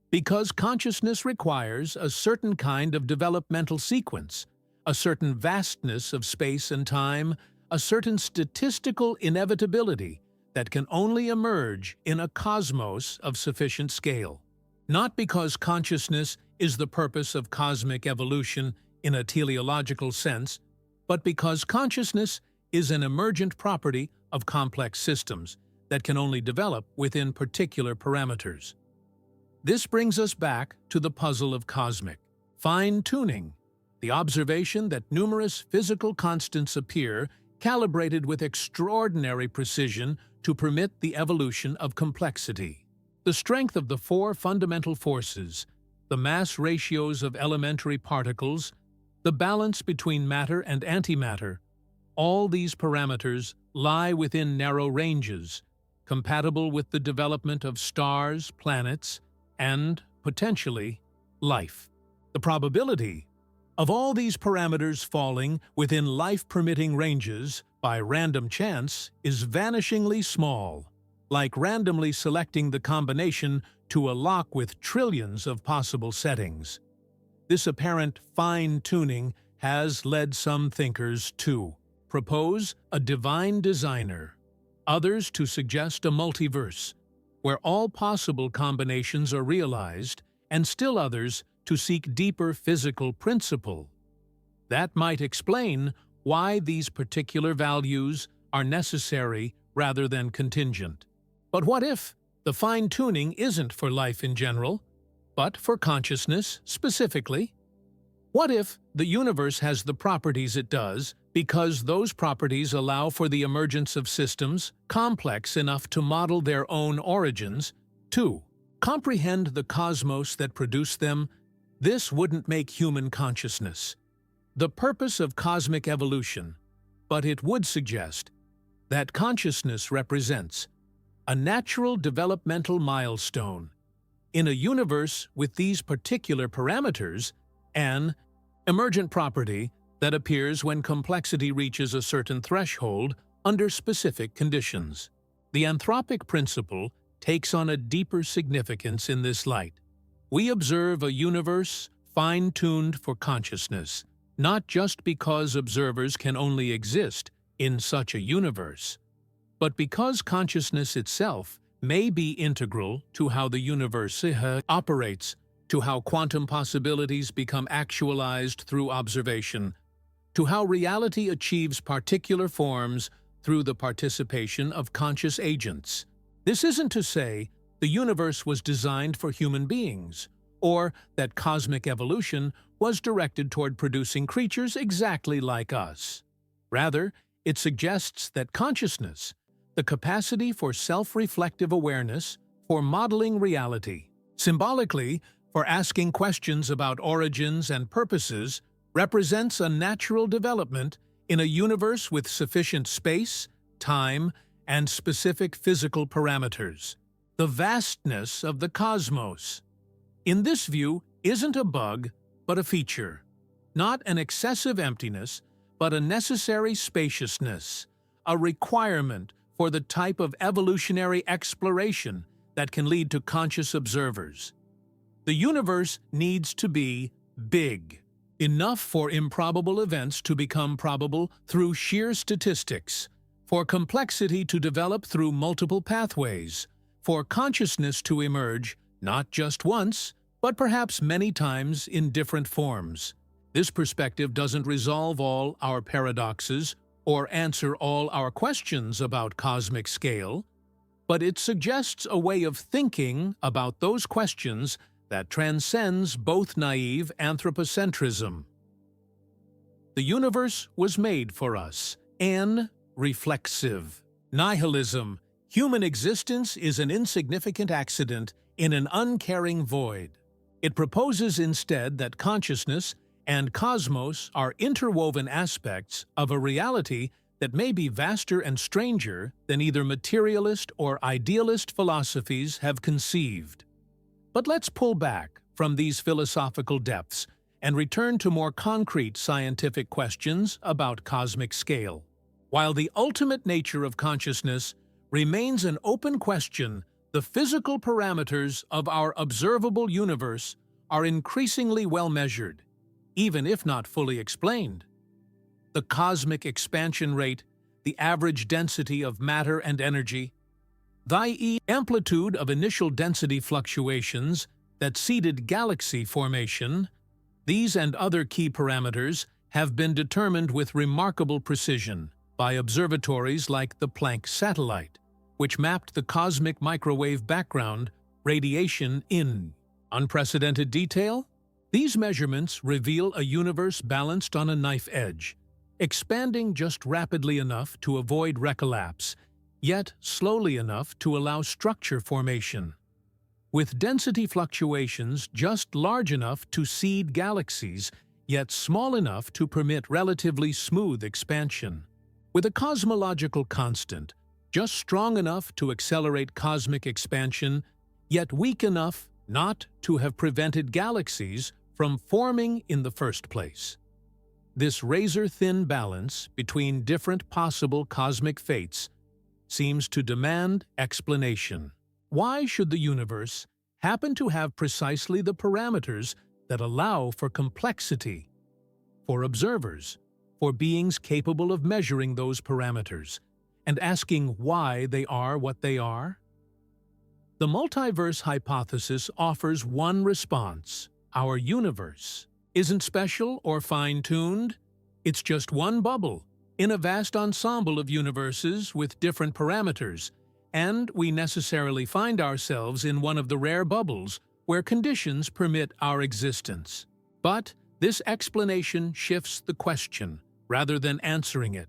Because consciousness requires a certain kind of developmental sequence, a certain vastness of space and time, a certain statistical inevitability that can only emerge in a cosmos of sufficient scale. Not because consciousness is the purpose of cosmic evolution in a teleological sense, but because consciousness is an emergent property of complex systems that can only develop within particular parameters. This brings us back to the puzzle of cosmic fine-tuning, the observation that numerous physical constants appear calibrated with extraordinary precision to permit the evolution of complexity. The strength of the four fundamental forces, the mass ratios of elementary particles, the balance between matter and antimatter, all these parameters lie within narrow ranges, compatible with the development of stars, planets, and, potentially, life. The probability of all these parameters falling within life-permitting ranges by random chance is vanishingly small, like randomly selecting the combination to a lock with trillions of possible settings. This apparent fine-tuning has led some thinkers to propose a divine designer, others to suggest a multiverse, where all possible combinations are realized, and still others to seek deeper physical principle. That might explain why these particular values are necessary rather than contingent. But what if the fine-tuning isn't for life in general, but for consciousness specifically? What if the universe has the properties it does because those properties allow for the emergence of systems complex enough to model their own origins, to comprehend the cosmos that produced them? This wouldn't make human consciousness the purpose of cosmic evolution, but it would suggest that consciousness represents a natural developmental milestone. In a universe with these particular parameters, an emergent property that appears when complexity reaches a certain threshold under specific conditions. The anthropic principle takes on a deeper significance in this light. We observe a universe fine-tuned for consciousness, not just because observers can only exist in such a universe, but because consciousness itself may be integral to how the universe operates, to how quantum possibilities become actualized through observation, to how reality achieves particular forms through the participation of conscious agents. This isn't to say the universe was designed for human beings, or that cosmic evolution was directed toward producing creatures exactly like us. Rather, it suggests that consciousness, the capacity for self-reflective awareness, for modeling reality, symbolically for asking questions about origins and purposes, represents a natural development in a universe with sufficient space, time, and specific physical parameters. The vastness of the cosmos, in this view, isn't a bug, but a feature. Not an excessive emptiness, but a necessary spaciousness, a requirement for the type of evolutionary exploration that can lead to conscious observers. The universe needs to be big, enough for improbable events to become probable through sheer statistics, for complexity to develop through multiple pathways, for consciousness to emerge not just once, but perhaps many times in different forms. This perspective doesn't resolve all our paradoxes or answer all our questions about cosmic scale, but it suggests a way of thinking about those questions that transcends both naive anthropocentrism. The universe was made for us, and reflexive. Nihilism, human existence is an insignificant accident in an uncaring void. It proposes instead that consciousness and cosmos are interwoven aspects of a reality that may be vaster and stranger than either materialist or idealist philosophies have conceived. But let's pull back from these philosophical depths and return to more concrete scientific questions about cosmic scale. While the ultimate nature of consciousness remains an open question, the physical parameters of our observable universe are increasingly well measured, even if not fully explained. The cosmic expansion rate, the average density of matter and energy, the amplitude of initial density fluctuations that seeded galaxy formation, these and other key parameters have been determined with remarkable precision. by observatories like the Planck satellite, which mapped the cosmic microwave background radiation in unprecedented detail. These measurements reveal a universe balanced on a knife edge, expanding just rapidly enough to avoid recollapse, yet slowly enough to allow structure formation, with density fluctuations just large enough to seed galaxies, yet small enough to permit relatively smooth expansion, with a cosmological constant just strong enough to accelerate cosmic expansion, yet weak enough not to have prevented galaxies from forming in the first place. This razor-thin balance between different possible cosmic fates seems to demand explanation. Why should the universe happen to have precisely the parameters that allow for complexity, for observers, for beings capable of measuring those parameters, and asking why they are what they are? The multiverse hypothesis offers one response. Our universe isn't special or fine-tuned. It's just one bubble in a vast ensemble of universes with different parameters, and we necessarily find ourselves in one of the rare bubbles where conditions permit our existence. But this explanation shifts the question rather than answering it.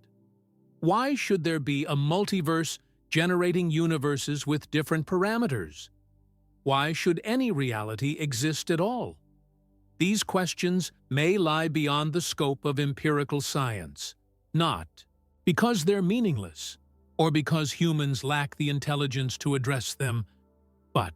Why should there be a multiverse generating universes with different parameters? Why should any reality exist at all? These questions may lie beyond the scope of empirical science, not because they're meaningless or because humans lack the intelligence to address them, but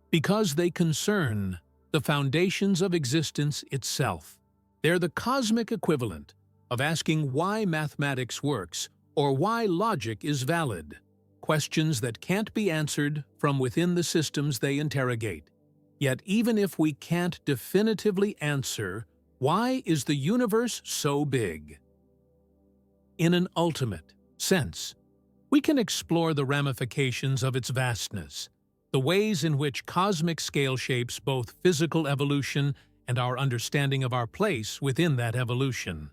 because they concern the foundations of existence itself. They're the cosmic equivalent of asking why mathematics works or why logic is valid, questions that can't be answered from within the systems they interrogate. Yet even if we can't definitively answer, why is the universe so big? In an ultimate sense, we can explore the ramifications of its vastness, the ways in which cosmic scale shapes both physical evolution and our understanding of our place within that evolution.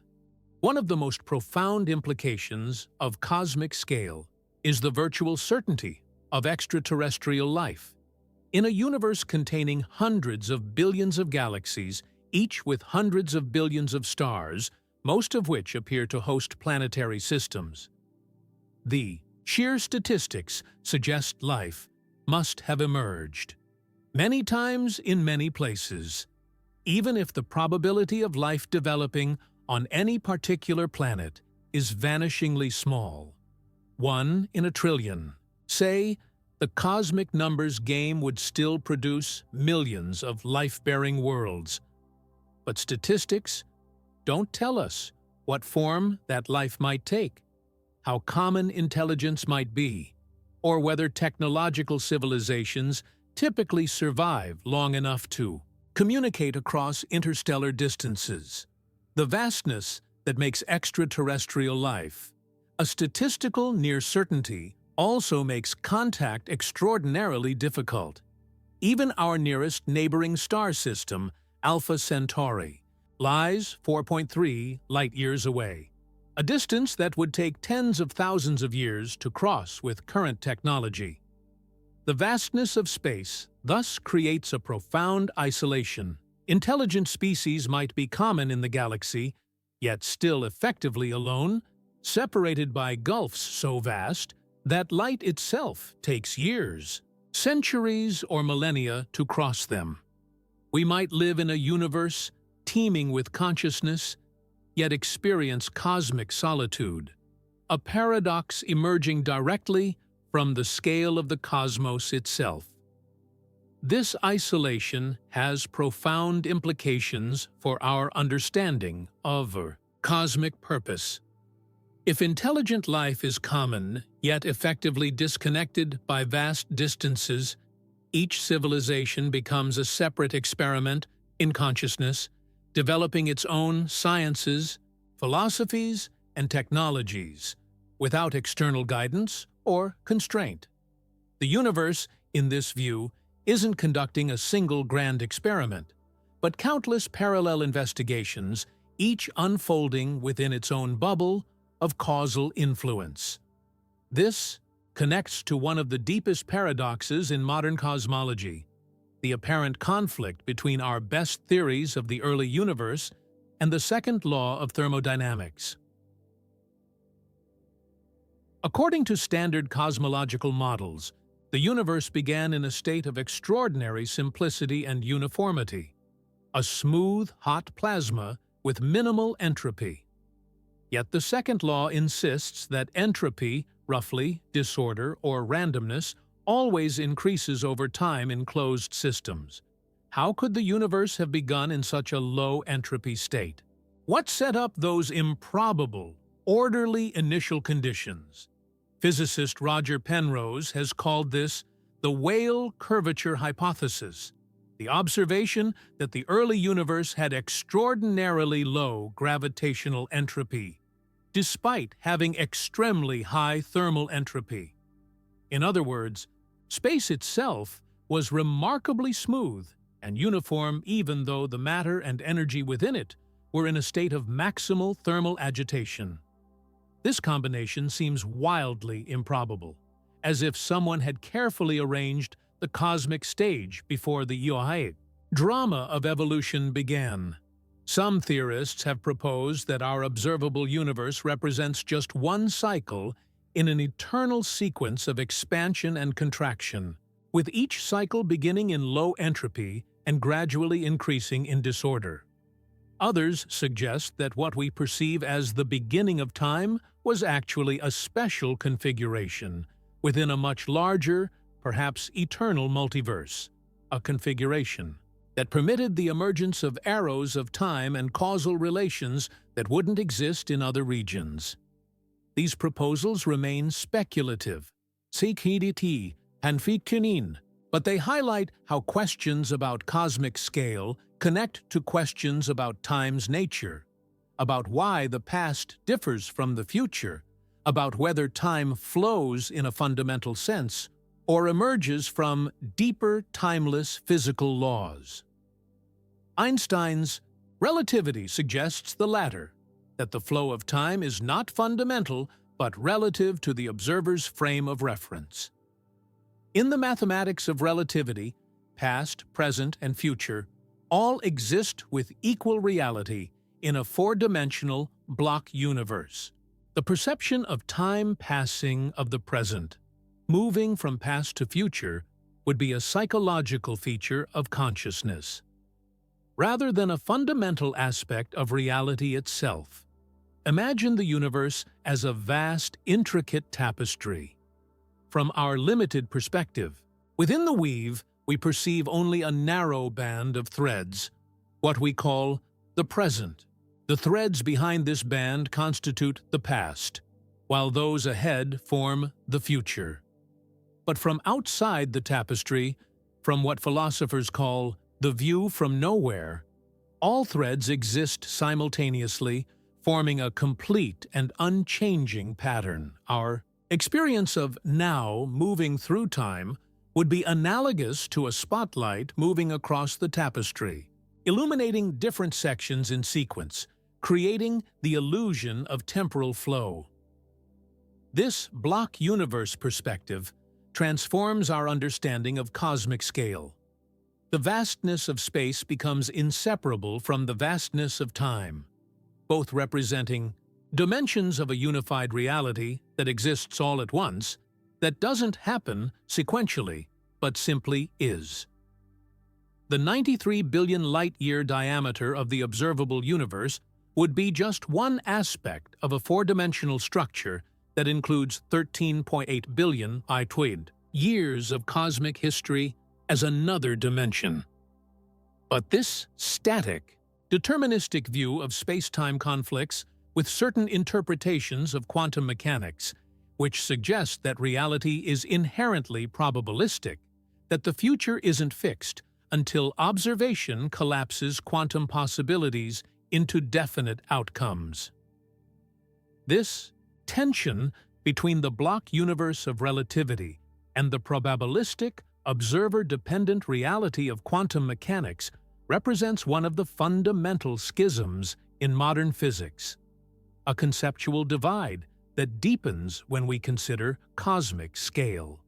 One of the most profound implications of cosmic scale is the virtual certainty of extraterrestrial life. In a universe containing hundreds of billions of galaxies, each with hundreds of billions of stars, most of which appear to host planetary systems, the sheer statistics suggest life must have emerged many times in many places, even if the probability of life developing on any particular planet is vanishingly small. 1 in a trillion. Say, the cosmic numbers game would still produce millions of life-bearing worlds. But statistics don't tell us what form that life might take, how common intelligence might be, or whether technological civilizations typically survive long enough to communicate across interstellar distances. The vastness that makes extraterrestrial life a statistical near certainty also makes contact extraordinarily difficult. Even our nearest neighboring star system, Alpha Centauri, lies 4.3 light-years away, a distance that would take tens of thousands of years to cross with current technology. The vastness of space thus creates a profound isolation. Intelligent species might be common in the galaxy, yet still effectively alone, separated by gulfs so vast that light itself takes years, centuries, or millennia to cross them. We might live in a universe teeming with consciousness, yet experience cosmic solitude, a paradox emerging directly from the scale of the cosmos itself. This isolation has profound implications for our understanding of cosmic purpose. If intelligent life is common, yet effectively disconnected by vast distances, each civilization becomes a separate experiment in consciousness, developing its own sciences, philosophies, and technologies, without external guidance or constraint. The universe, in this view, isn't conducting a single grand experiment, but countless parallel investigations, each unfolding within its own bubble of causal influence. This connects to one of the deepest paradoxes in modern cosmology, the apparent conflict between our best theories of the early universe and the second law of thermodynamics. According to standard cosmological models, the universe began in a state of extraordinary simplicity and uniformity, a smooth, hot plasma with minimal entropy. Yet the second law insists that entropy, roughly disorder or randomness, always increases over time in closed systems. How could the universe have begun in such a low entropy state? What set up those improbable, orderly initial conditions? Physicist Roger Penrose has called this the Weyl curvature hypothesis, the observation that the early universe had extraordinarily low gravitational entropy, despite having extremely high thermal entropy. In other words, space itself was remarkably smooth and uniform even though the matter and energy within it were in a state of maximal thermal agitation. This combination seems wildly improbable, as if someone had carefully arranged the cosmic stage before the drama of evolution began. Some theorists have proposed that our observable universe represents just one cycle in an eternal sequence of expansion and contraction, with each cycle beginning in low entropy and gradually increasing in disorder. Others suggest that what we perceive as the beginning of time was actually a special configuration within a much larger, perhaps eternal multiverse, a configuration that permitted the emergence of arrows of time and causal relations that wouldn't exist in other regions. These proposals remain speculative, but they highlight how questions about cosmic scale connect to questions about time's nature, about why the past differs from the future, about whether time flows in a fundamental sense or emerges from deeper, timeless physical laws. Einstein's relativity suggests the latter, that the flow of time is not fundamental but relative to the observer's frame of reference. In the mathematics of relativity, past, present, and future all exist with equal reality in a four-dimensional block universe. The perception of time passing of the present, moving from past to future, would be a psychological feature of consciousness, rather than a fundamental aspect of reality itself. Imagine the universe as a vast, intricate tapestry. From our limited perspective, within the weave, we perceive only a narrow band of threads, what we call the present. The threads behind this band constitute the past, while those ahead form the future. But from outside the tapestry, from what philosophers call the view from nowhere, all threads exist simultaneously, forming a complete and unchanging pattern. Our experience of now moving through time would be analogous to a spotlight moving across the tapestry, illuminating different sections in sequence, creating the illusion of temporal flow. This block universe perspective transforms our understanding of cosmic scale. The vastness of space becomes inseparable from the vastness of time, both representing dimensions of a unified reality that exists all at once, that doesn't happen sequentially, but simply is. The 93 billion light-year diameter of the observable universe would be just one aspect of a four-dimensional structure that includes 13.8 billion years of cosmic history as another dimension. But this static, deterministic view of space-time conflicts with certain interpretations of quantum mechanics, which suggest that reality is inherently probabilistic, that the future isn't fixed until observation collapses quantum possibilities into definite outcomes. This tension between the block universe of relativity and the probabilistic, observer-dependent reality of quantum mechanics represents one of the fundamental schisms in modern physics, a conceptual divide that deepens when we consider cosmic scale.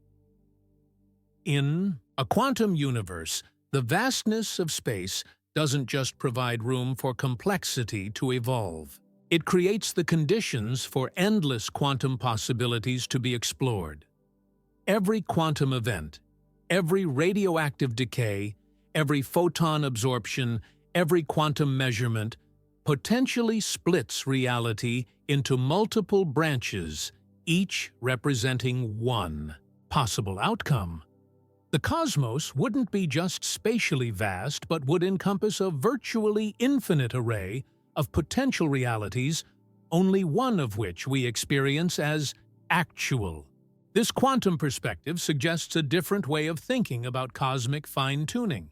In a quantum universe, the vastness of space doesn't just provide room for complexity to evolve. It creates the conditions for endless quantum possibilities to be explored. Every quantum event, every radioactive decay, every photon absorption, every quantum measurement potentially splits reality into multiple branches, each representing one possible outcome. The cosmos wouldn't be just spatially vast, but would encompass a virtually infinite array of potential realities, only one of which we experience as actual. This quantum perspective suggests a different way of thinking about cosmic fine-tuning.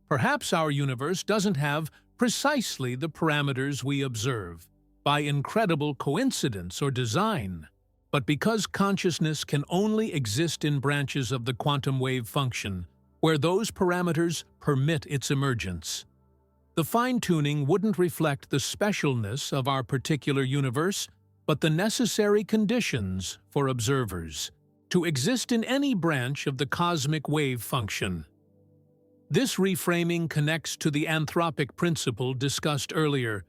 Perhaps our universe doesn't have precisely the parameters we observe, by incredible coincidence or design, but because consciousness can only exist in branches of the quantum wave function, where those parameters permit its emergence. The fine-tuning wouldn't reflect the specialness of our particular universe, but the necessary conditions for observers to exist in any branch of the cosmic wave function. This reframing connects to the anthropic principle discussed earlier,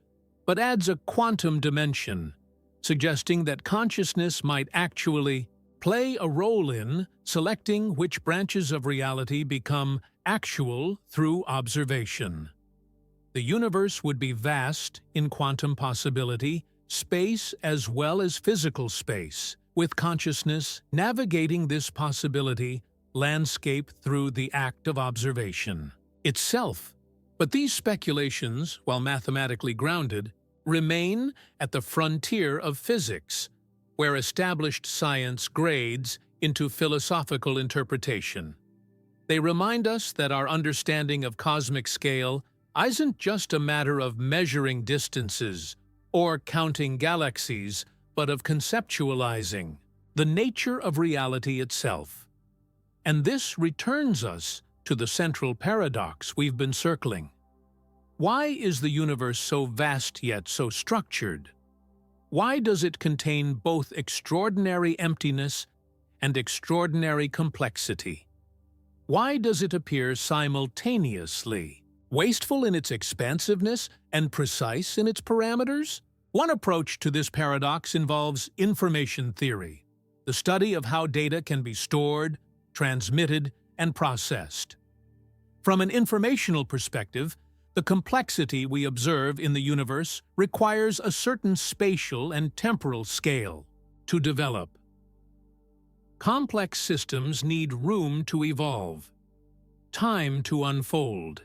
but adds a quantum dimension, suggesting that consciousness might actually play a role in selecting which branches of reality become actual through observation. The universe would be vast in quantum possibility, space as well as physical space, with consciousness navigating this possibility landscape through the act of observation itself. But these speculations, while mathematically grounded, remain at the frontier of physics, where established science grades into philosophical interpretation. They remind us that our understanding of cosmic scale isn't just a matter of measuring distances or counting galaxies, but of conceptualizing the nature of reality itself. And this returns us to the central paradox we've been circling. Why is the universe so vast yet so structured? Why does it contain both extraordinary emptiness and extraordinary complexity? Why does it appear simultaneously wasteful in its expansiveness and precise in its parameters? One approach to this paradox involves information theory, the study of how data can be stored, transmitted, and processed. From an informational perspective, the complexity we observe in the universe requires a certain spatial and temporal scale to develop. Complex systems need room to evolve, time to unfold,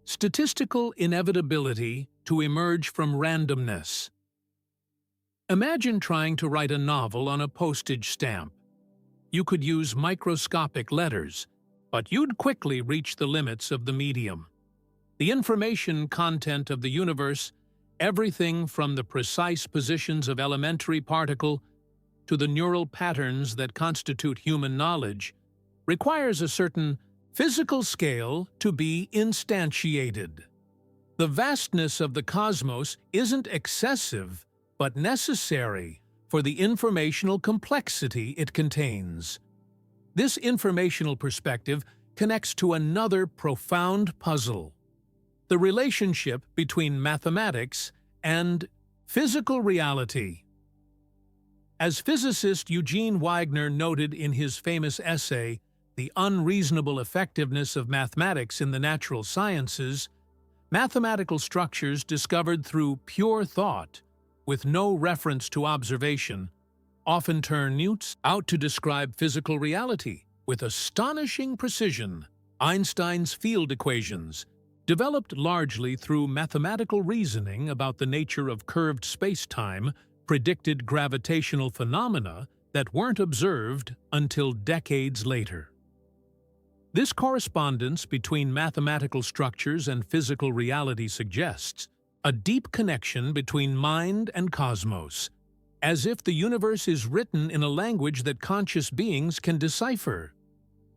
statistical inevitability to emerge from randomness. Imagine trying to write a novel on a postage stamp. You could use microscopic letters, but you'd quickly reach the limits of the medium. The information content of the universe, everything from the precise positions of elementary particle to the neural patterns that constitute human knowledge, requires a certain physical scale to be instantiated. The vastness of the cosmos isn't excessive, but necessary for the informational complexity it contains. This informational perspective connects to another profound puzzle: the relationship between mathematics and physical reality. As physicist Eugene Wigner noted in his famous essay, The Unreasonable Effectiveness of Mathematics in the Natural Sciences, mathematical structures discovered through pure thought, with no reference to observation, often turn out to describe physical reality with astonishing precision. Einstein's field equations, developed largely through mathematical reasoning about the nature of curved space-time, predicted gravitational phenomena that weren't observed until decades later. This correspondence between mathematical structures and physical reality suggests a deep connection between mind and cosmos, as if the universe is written in a language that conscious beings can decipher.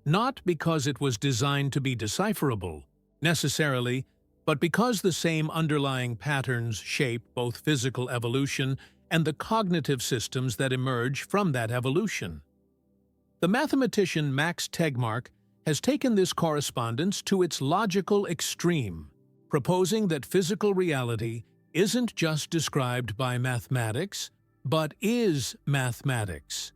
Not because it was designed to be decipherable, necessarily, but because the same underlying patterns shape both physical evolution and the cognitive systems that emerge from that evolution. The mathematician Max Tegmark has taken this correspondence to its logical extreme, proposing that physical reality isn't just described by mathematics, but is mathematics.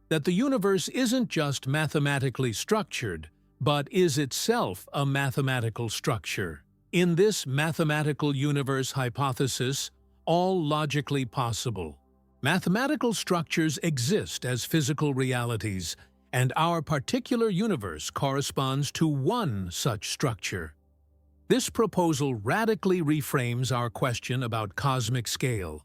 That the universe isn't just mathematically structured, but is itself a mathematical structure. In this mathematical universe hypothesis, all logically possible, mathematical structures exist as physical realities, and our particular universe corresponds to one such structure. This proposal radically reframes our question about cosmic scale.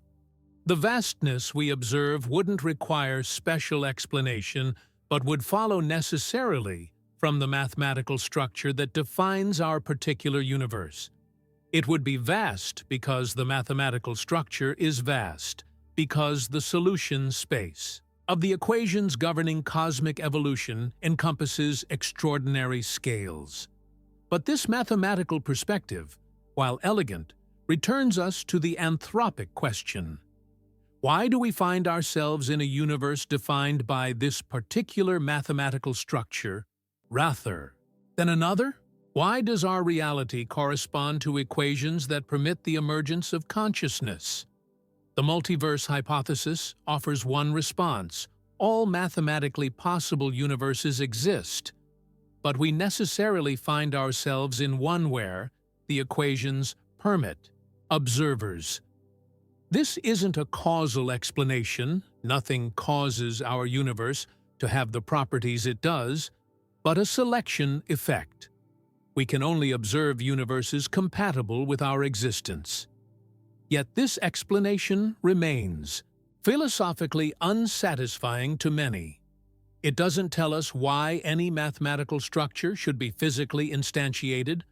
The vastness we observe wouldn't require special explanation, but would follow necessarily from the mathematical structure that defines our particular universe. It would be vast because the mathematical structure is vast, because the solution space of the equations governing cosmic evolution encompasses extraordinary scales. But this mathematical perspective, while elegant, returns us to the anthropic question. Why do we find ourselves in a universe defined by this particular mathematical structure rather than another? Why does our reality correspond to equations that permit the emergence of consciousness? The multiverse hypothesis offers one response. All mathematically possible universes exist, but we necessarily find ourselves in one where the equations permit observers. This isn't a causal explanation, nothing causes our universe to have the properties it does, but a selection effect. We can only observe universes compatible with our existence. Yet this explanation remains philosophically unsatisfying to many. It doesn't tell us why any mathematical structure should be physically instantiated,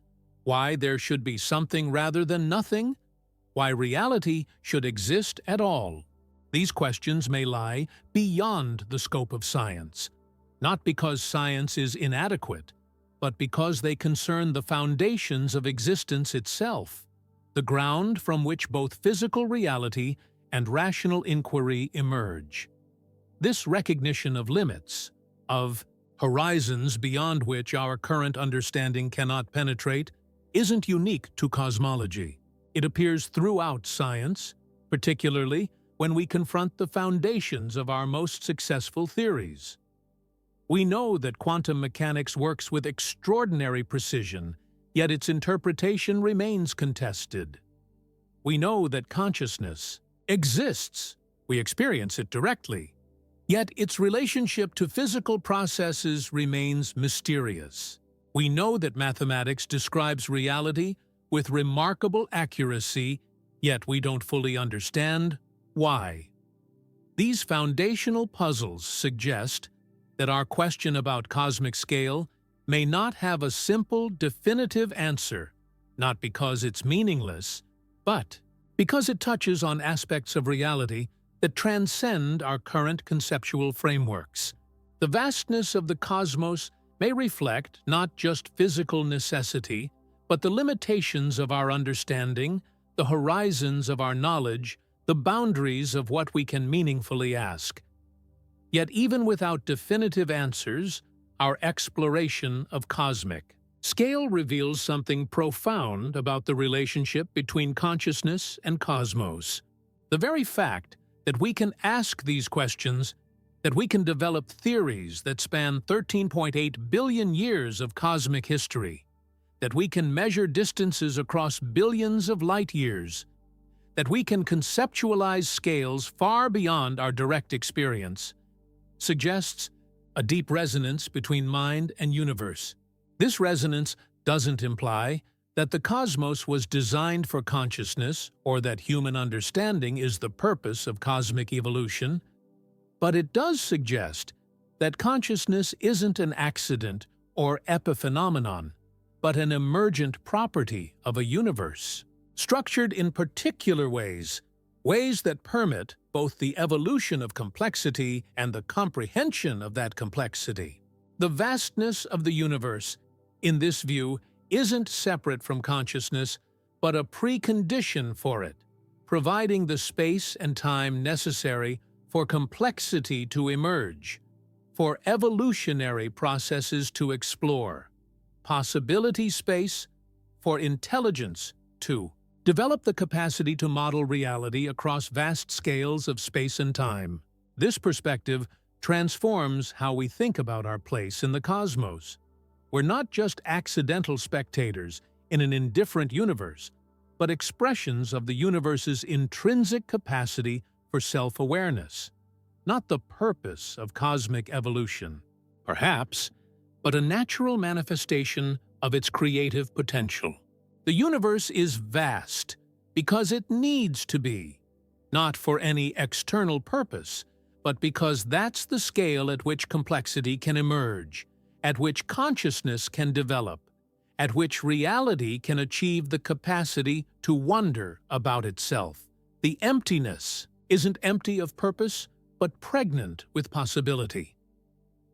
why there should be something rather than nothing, why reality should exist at all. These questions may lie beyond the scope of science, not because science is inadequate, but because they concern the foundations of existence itself, the ground from which both physical reality and rational inquiry emerge. This recognition of limits, of horizons beyond which our current understanding cannot penetrate, isn't unique to cosmology. It appears throughout science, particularly when we confront the foundations of our most successful theories. We know that quantum mechanics works with extraordinary precision, yet its interpretation remains contested. We know that consciousness exists. We experience it directly. Yet its relationship to physical processes remains mysterious. We know that mathematics describes reality with remarkable accuracy, yet we don't fully understand why. These foundational puzzles suggest that our question about cosmic scale may not have a simple, definitive answer, not because it's meaningless, but because it touches on aspects of reality that transcend our current conceptual frameworks. The vastness of the cosmos may reflect not just physical necessity, but the limitations of our understanding, the horizons of our knowledge, the boundaries of what we can meaningfully ask. Yet even without definitive answers, our exploration of cosmic scale reveals something profound about the relationship between consciousness and cosmos. The very fact that we can ask these questions, that we can develop theories that span 13.8 billion years of cosmic history, that we can measure distances across billions of light years, that we can conceptualize scales far beyond our direct experience, suggests a deep resonance between mind and universe. This resonance doesn't imply that the cosmos was designed for consciousness or that human understanding is the purpose of cosmic evolution, but it does suggest that consciousness isn't an accident or epiphenomenon, but an emergent property of a universe, structured in particular ways that permit both the evolution of complexity and the comprehension of that complexity. The vastness of the universe, in this view, isn't separate from consciousness, but a precondition for it, providing the space and time necessary for complexity to emerge, for evolutionary processes to explore, possibility space for intelligence to develop the capacity to model reality across vast scales of space and time. This perspective transforms how we think about our place in the cosmos. We're not just accidental spectators in an indifferent universe, but expressions of the universe's intrinsic capacity for self-awareness. Not the purpose of cosmic evolution, perhaps, but a natural manifestation of its creative potential. The universe is vast because it needs to be, not for any external purpose, but because that's the scale at which complexity can emerge, at which consciousness can develop, at which reality can achieve the capacity to wonder about itself. The emptiness isn't empty of purpose, but pregnant with possibility.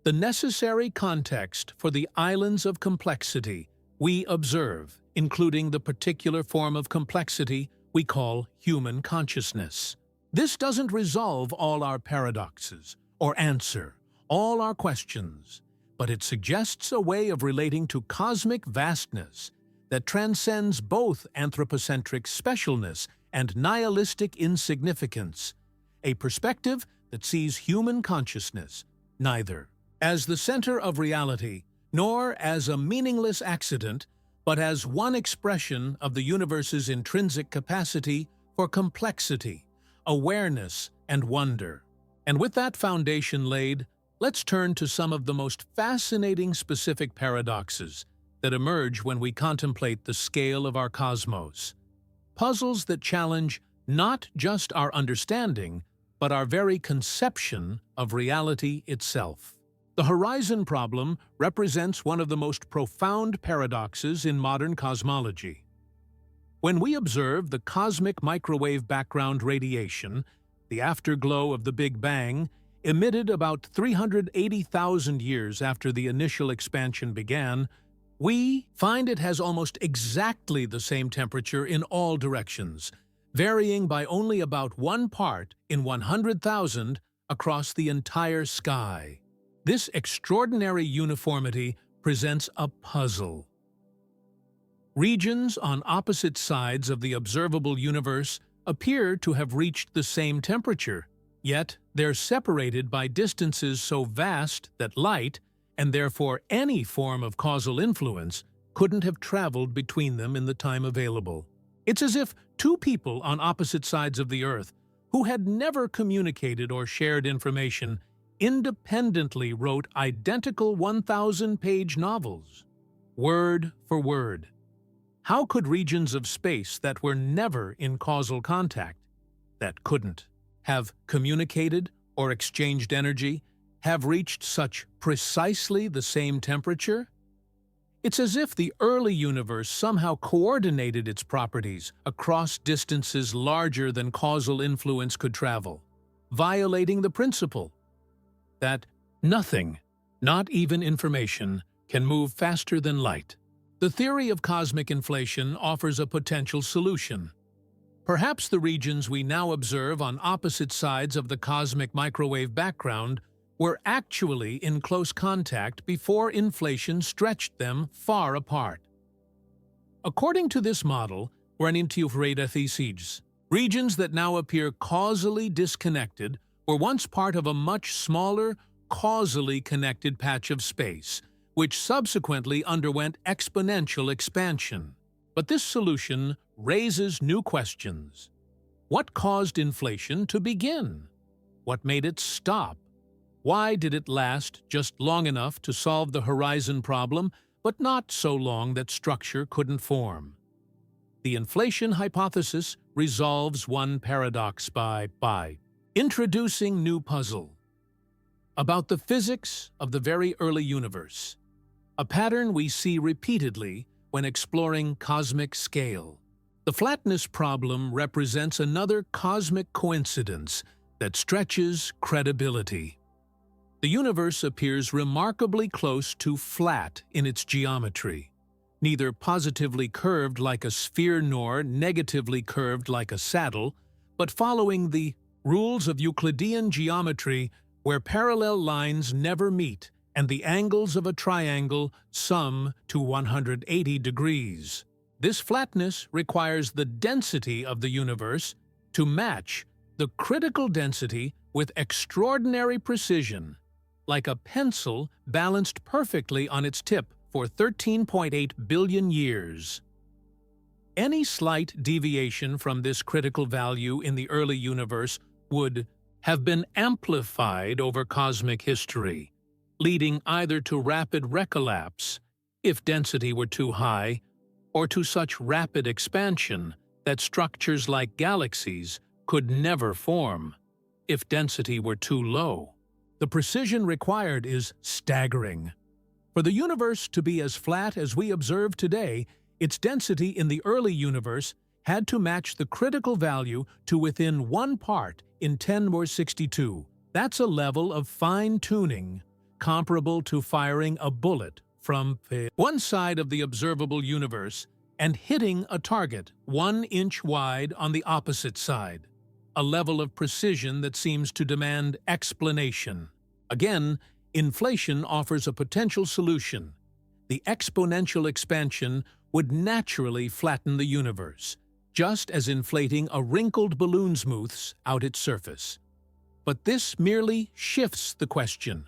The necessary context for the islands of complexity we observe, including the particular form of complexity we call human consciousness. This doesn't resolve all our paradoxes or answer all our questions, but it suggests a way of relating to cosmic vastness that transcends both anthropocentric specialness and nihilistic insignificance, a perspective that sees human consciousness neither as the center of reality nor as a meaningless accident, but as one expression of the universe's intrinsic capacity for complexity, awareness, and wonder. And with that foundation laid, let's turn to some of the most fascinating specific paradoxes that emerge when we contemplate the scale of our cosmos. Puzzles that challenge not just our understanding, but our very conception of reality itself. The horizon problem represents one of the most profound paradoxes in modern cosmology. When we observe the cosmic microwave background radiation, the afterglow of the Big Bang, emitted about 380,000 years after the initial expansion began, we find it has almost exactly the same temperature in all directions, varying by only about 1 part in 100,000 across the entire sky. This extraordinary uniformity presents a puzzle. Regions on opposite sides of the observable universe appear to have reached the same temperature, yet they're separated by distances so vast that light, and therefore any form of causal influence, couldn't have traveled between them in the time available. It's as if two people on opposite sides of the Earth, who had never communicated or shared information, independently wrote identical 1,000-page novels, word for word. How could regions of space that were never in causal contact, that couldn't have communicated or exchanged energy, have reached such precisely the same temperature? It's as if the early universe somehow coordinated its properties across distances larger than causal influence could travel, violating the principle that nothing, not even information, can move faster than light. The theory of cosmic inflation offers a potential solution. Perhaps the regions we now observe on opposite sides of the cosmic microwave background were actually in close contact before inflation stretched them far apart. According to this model, regions that now appear causally disconnected were once part of a much smaller, causally connected patch of space, which subsequently underwent exponential expansion. But this solution raises new questions. What caused inflation to begin? What made it stop? Why did it last just long enough to solve the horizon problem, but not so long that structure couldn't form? The inflation hypothesis resolves one paradox by introducing new puzzle about the physics of the very early universe, a pattern we see repeatedly when exploring cosmic scale. The flatness problem represents another cosmic coincidence that stretches credibility. The universe appears remarkably close to flat in its geometry, neither positively curved like a sphere nor negatively curved like a saddle, but following the rules of Euclidean geometry where parallel lines never meet and the angles of a triangle sum to 180 degrees. This flatness requires the density of the universe to match the critical density with extraordinary precision, like a pencil balanced perfectly on its tip for 13.8 billion years. Any slight deviation from this critical value in the early universe would have been amplified over cosmic history, leading either to rapid recollapse, if density were too high, or to such rapid expansion that structures like galaxies could never form, if density were too low. The precision required is staggering. For the universe to be as flat as we observe today, its density in the early universe had to match the critical value to within 1 part in 10^62. That's a level of fine-tuning comparable to firing a bullet from one side of the observable universe and hitting a target 1 inch wide on the opposite side, a level of precision that seems to demand explanation. Again, inflation offers a potential solution. The exponential expansion would naturally flatten the universe, just as inflating a wrinkled balloon smooths out its surface. But this merely shifts the question.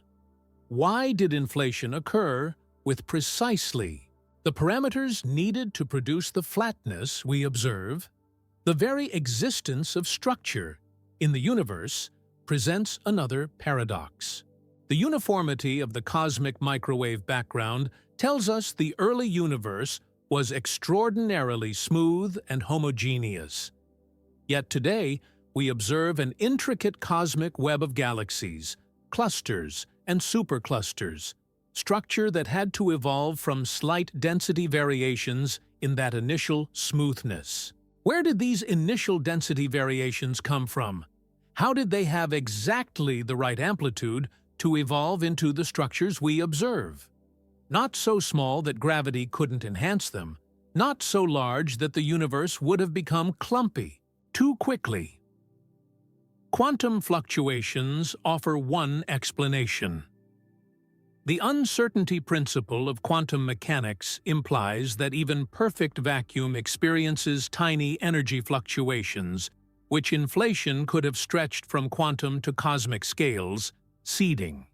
Why did inflation occur with precisely the parameters needed to produce the flatness we observe? The very existence of structure in the universe presents another paradox. The uniformity of the cosmic microwave background tells us the early universe was extraordinarily smooth and homogeneous. Yet today, we observe an intricate cosmic web of galaxies, clusters, and superclusters, structure that had to evolve from slight density variations in that initial smoothness. Where did these initial density variations come from? How did they have exactly the right amplitude to evolve into the structures we observe? Not so small that gravity couldn't enhance them, not so large that the universe would have become clumpy too quickly. Quantum fluctuations offer one explanation. The uncertainty principle of quantum mechanics implies that even perfect vacuum experiences tiny energy fluctuations, which inflation could have stretched from quantum to cosmic scales, seeding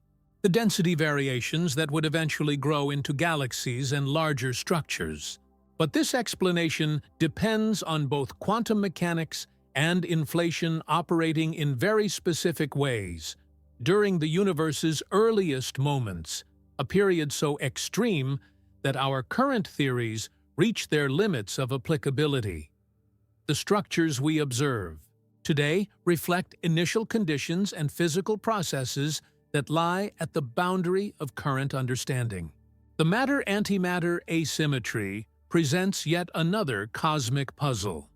the density variations that would eventually grow into galaxies and larger structures. But this explanation depends on both quantum mechanics and inflation operating in very specific ways during the universe's earliest moments, a period so extreme that our current theories reach their limits of applicability. The structures we observe today reflect initial conditions and physical processes that lie at the boundary of current understanding. The matter-antimatter asymmetry presents yet another cosmic puzzle.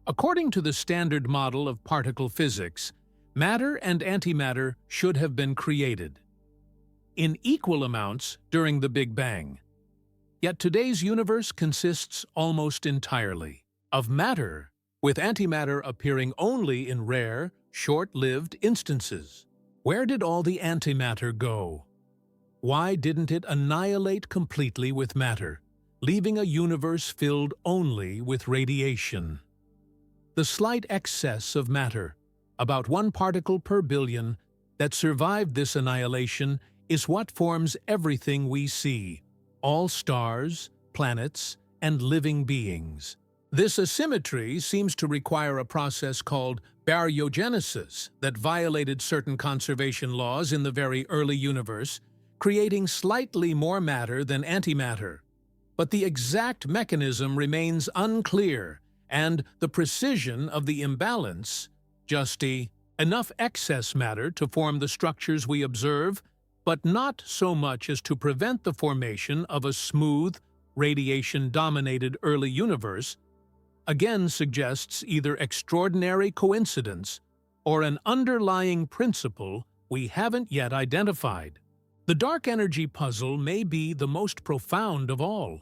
According to the standard model of particle physics, matter and antimatter should have been created in equal amounts during the Big Bang. Yet today's universe consists almost entirely of matter, with antimatter appearing only in rare, short-lived instances. Where did all the antimatter go? Why didn't it annihilate completely with matter, leaving a universe filled only with radiation? The slight excess of matter, about 1 particle per billion, that survived this annihilation is what forms everything we see, all stars, planets, and living beings. This asymmetry seems to require a process called baryogenesis that violated certain conservation laws in the very early universe, creating slightly more matter than antimatter. But the exact mechanism remains unclear, and the precision of the imbalance, just enough excess matter to form the structures we observe, but not so much as to prevent the formation of a smooth, radiation-dominated early universe, again suggests either extraordinary coincidence or an underlying principle we haven't yet identified. The dark energy puzzle may be the most profound of all.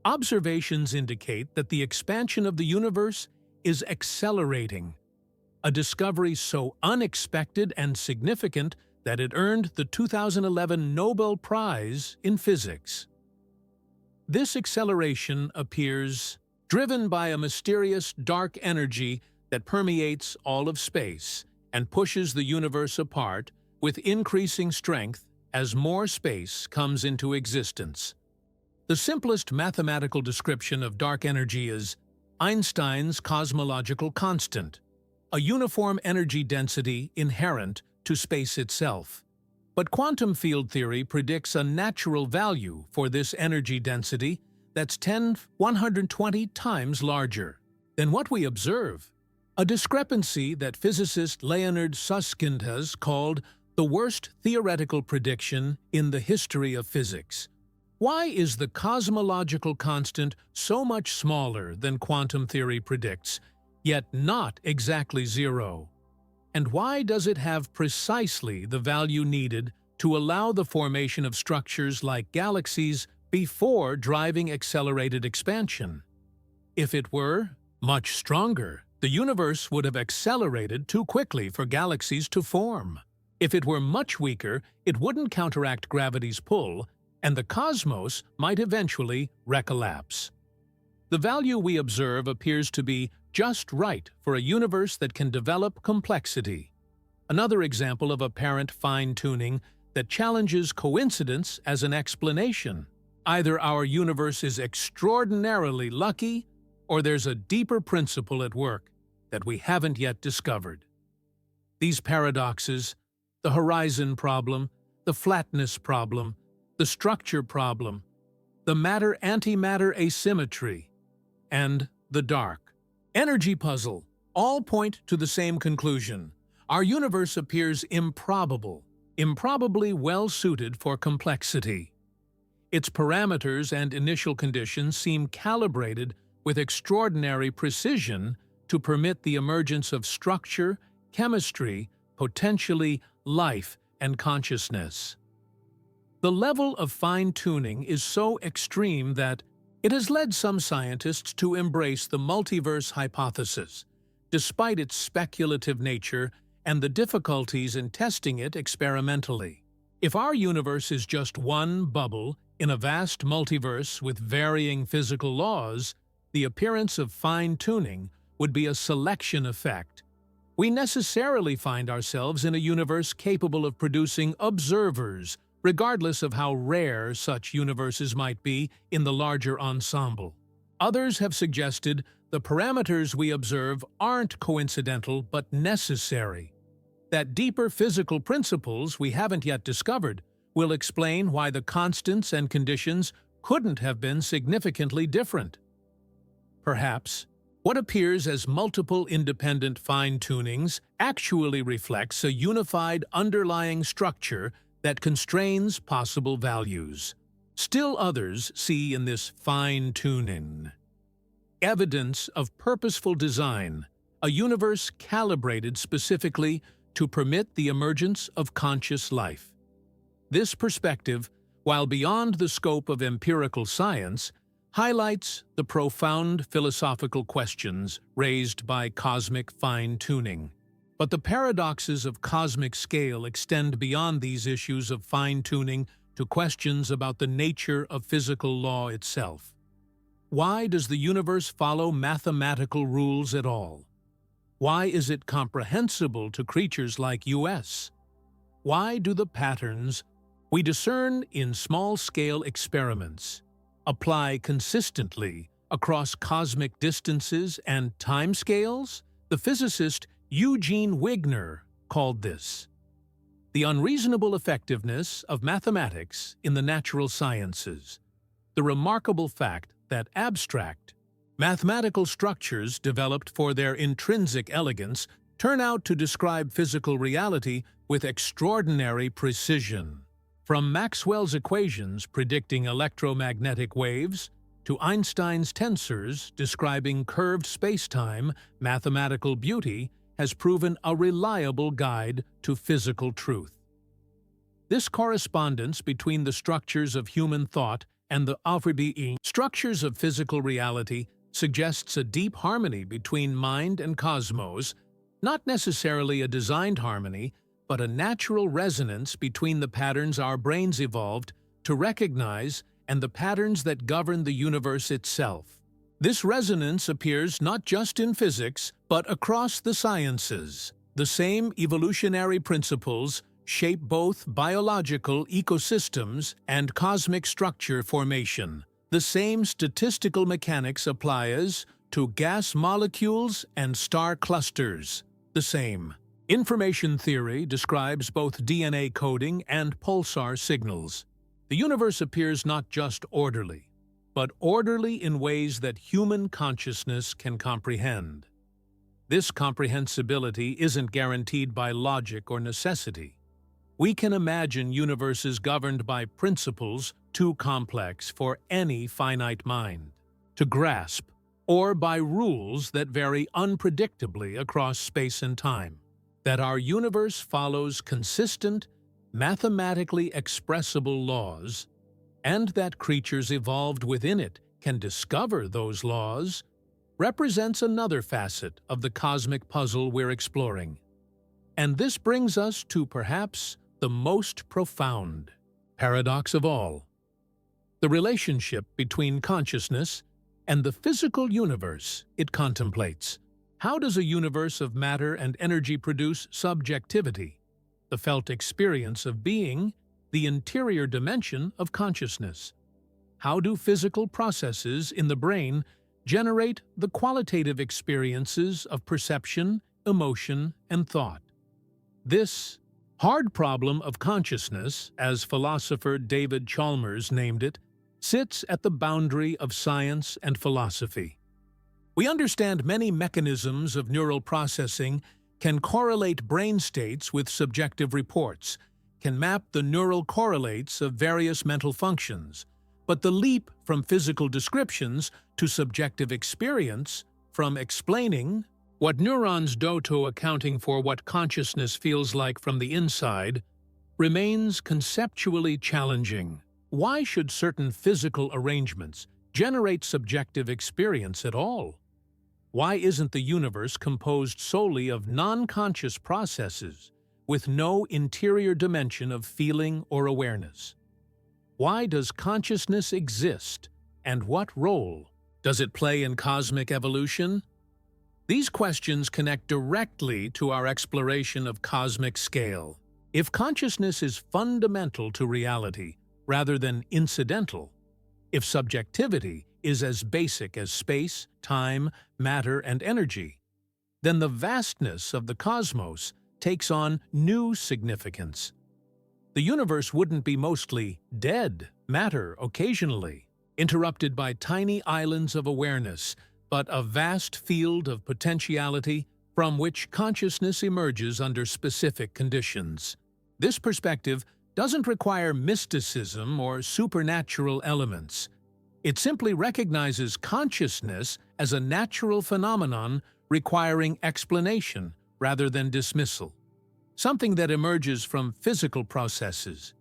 Observations indicate that the expansion of the universe is accelerating, a discovery so unexpected and significant that it earned the 2011 Nobel Prize in Physics. This acceleration appears driven by a mysterious dark energy that permeates all of space and pushes the universe apart with increasing strength as more space comes into existence. The simplest mathematical description of dark energy is Einstein's cosmological constant, a uniform energy density inherent to space itself. But quantum field theory predicts a natural value for this energy density that's 10^120 times larger than what we observe, a discrepancy that physicist Leonard Susskind has called the worst theoretical prediction in the history of physics. Why is the cosmological constant so much smaller than quantum theory predicts, yet not exactly zero? And why does it have precisely the value needed to allow the formation of structures like galaxies before driving accelerated expansion? If it were much stronger, the universe would have accelerated too quickly for galaxies to form. If it were much weaker, it wouldn't counteract gravity's pull, and the cosmos might eventually recollapse. The value we observe appears to be just right for a universe that can develop complexity. Another example of apparent fine-tuning that challenges coincidence as an explanation. Either our universe is extraordinarily lucky, or there's a deeper principle at work that we haven't yet discovered. These paradoxes, the horizon problem, the flatness problem, the structure problem, the matter-antimatter asymmetry, and the dark energy puzzle, all point to the same conclusion. Our universe appears improbable, improbably well-suited for complexity. Its parameters and initial conditions seem calibrated with extraordinary precision to permit the emergence of structure, chemistry, potentially life and consciousness. The level of fine-tuning is so extreme that it has led some scientists to embrace the multiverse hypothesis, despite its speculative nature and the difficulties in testing it experimentally. If our universe is just one bubble in a vast multiverse with varying physical laws, the appearance of fine-tuning would be a selection effect. We necessarily find ourselves in a universe capable of producing observers, regardless of how rare such universes might be in the larger ensemble. Others have suggested the parameters we observe aren't coincidental but necessary. That deeper physical principles we haven't yet discovered will explain why the constants and conditions couldn't have been significantly different. Perhaps, what appears as multiple independent fine-tunings actually reflects a unified underlying structure that constrains possible values. Still others see in this fine-tuning evidence of purposeful design, a universe calibrated specifically to permit the emergence of conscious life. This perspective, while beyond the scope of empirical science, highlights the profound philosophical questions raised by cosmic fine-tuning. But the paradoxes of cosmic scale extend beyond these issues of fine-tuning to questions about the nature of physical law itself. Why does the universe follow mathematical rules at all? Why is it comprehensible to creatures like us? Why do the patterns we discern in small-scale experiments apply consistently across cosmic distances and timescales? The physicist Eugene Wigner called this the unreasonable effectiveness of mathematics in the natural sciences, the remarkable fact that abstract, mathematical structures developed for their intrinsic elegance turn out to describe physical reality with extraordinary precision. From Maxwell's equations predicting electromagnetic waves to Einstein's tensors describing curved spacetime, mathematical beauty has proven a reliable guide to physical truth. This correspondence between the structures of human thought and the Observable structures of physical reality suggests a deep harmony between mind and cosmos, not necessarily a designed harmony, but a natural resonance between the patterns our brains evolved to recognize and the patterns that govern the universe itself. This resonance appears not just in physics, but across the sciences. The same evolutionary principles shape both biological ecosystems and cosmic structure formation. The same statistical mechanics applies to gas molecules and star clusters. The same. Information theory describes both DNA coding and pulsar signals. The universe appears not just orderly, but orderly in ways that human consciousness can comprehend. This comprehensibility isn't guaranteed by logic or necessity. We can imagine universes governed by principles too complex for any finite mind to grasp, or by rules that vary unpredictably across space and time. That our universe follows consistent, mathematically expressible laws, and that creatures evolved within it can discover those laws, represents another facet of the cosmic puzzle we're exploring. And this brings us to perhaps the most profound paradox of all: the relationship between consciousness and the physical universe it contemplates. How does a universe of matter and energy produce subjectivity, the felt experience of being, the interior dimension of consciousness? How do physical processes in the brain generate the qualitative experiences of perception, emotion, and thought? This hard problem of consciousness, as philosopher David Chalmers named it, sits at the boundary of science and philosophy. We understand many mechanisms of neural processing can correlate brain states with subjective reports, can map the neural correlates of various mental functions, but the leap from physical descriptions to subjective experience, from explaining what neurons do to accounting for what consciousness feels like from the inside, remains conceptually challenging. Why should certain physical arrangements generate subjective experience at all? Why isn't the universe composed solely of non-conscious processes with no interior dimension of feeling or awareness? Why does consciousness exist, and what role does it play in cosmic evolution? These questions connect directly to our exploration of cosmic scale. If consciousness is fundamental to reality rather than incidental, if subjectivity is as basic as space, time, matter, and energy, then the vastness of the cosmos takes on new significance. The universe wouldn't be mostly dead matter occasionally, interrupted by tiny islands of awareness, but a vast field of potentiality from which consciousness emerges under specific conditions. This perspective doesn't require mysticism or supernatural elements. It simply recognizes consciousness as a natural phenomenon requiring explanation rather than dismissal, something that emerges from physical processes,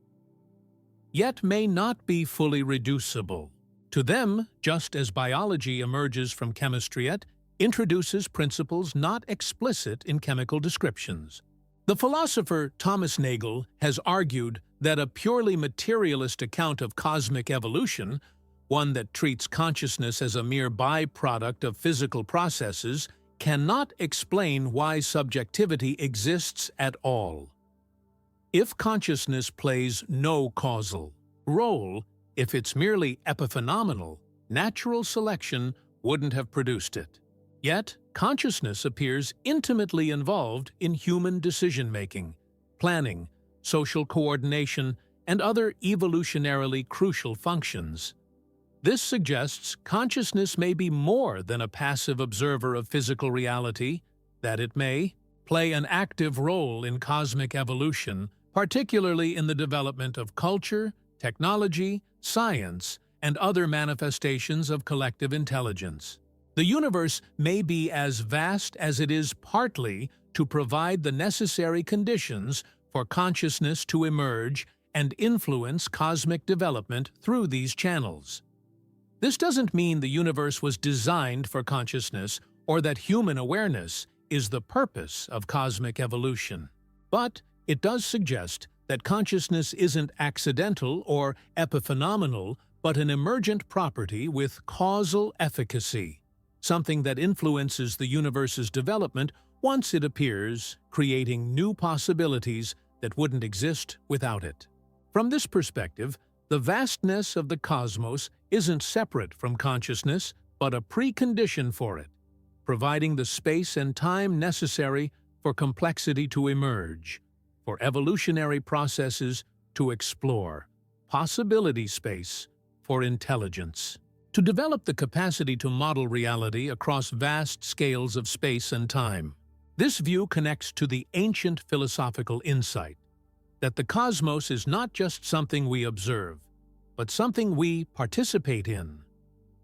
yet may not be fully reducible. To them, just as biology emerges from chemistry, it introduces principles not explicit in chemical descriptions. The philosopher Thomas Nagel has argued that a purely materialist account of cosmic evolution, one that treats consciousness as a mere byproduct of physical processes, cannot explain why subjectivity exists at all. If consciousness plays no causal role, if it's merely epiphenomenal, natural selection wouldn't have produced it. Yet, consciousness appears intimately involved in human decision-making, planning, social coordination, and other evolutionarily crucial functions. This suggests consciousness may be more than a passive observer of physical reality, that it may play an active role in cosmic evolution, particularly in the development of culture, technology, science, and other manifestations of collective intelligence. The universe may be as vast as it is partly to provide the necessary conditions for consciousness to emerge and influence cosmic development through these channels. This doesn't mean the universe was designed for consciousness or that human awareness is the purpose of cosmic evolution. But it does suggest that consciousness isn't accidental or epiphenomenal, but an emergent property with causal efficacy, something that influences the universe's development once it appears, creating new possibilities that wouldn't exist without it. From this perspective, the vastness of the cosmos isn't separate from consciousness, but a precondition for it, providing the space and time necessary for complexity to emerge, for evolutionary processes to explore, possibility space for intelligence. To develop the capacity to model reality across vast scales of space and time. This view connects to the ancient philosophical insight that the cosmos is not just something we observe, but something we participate in.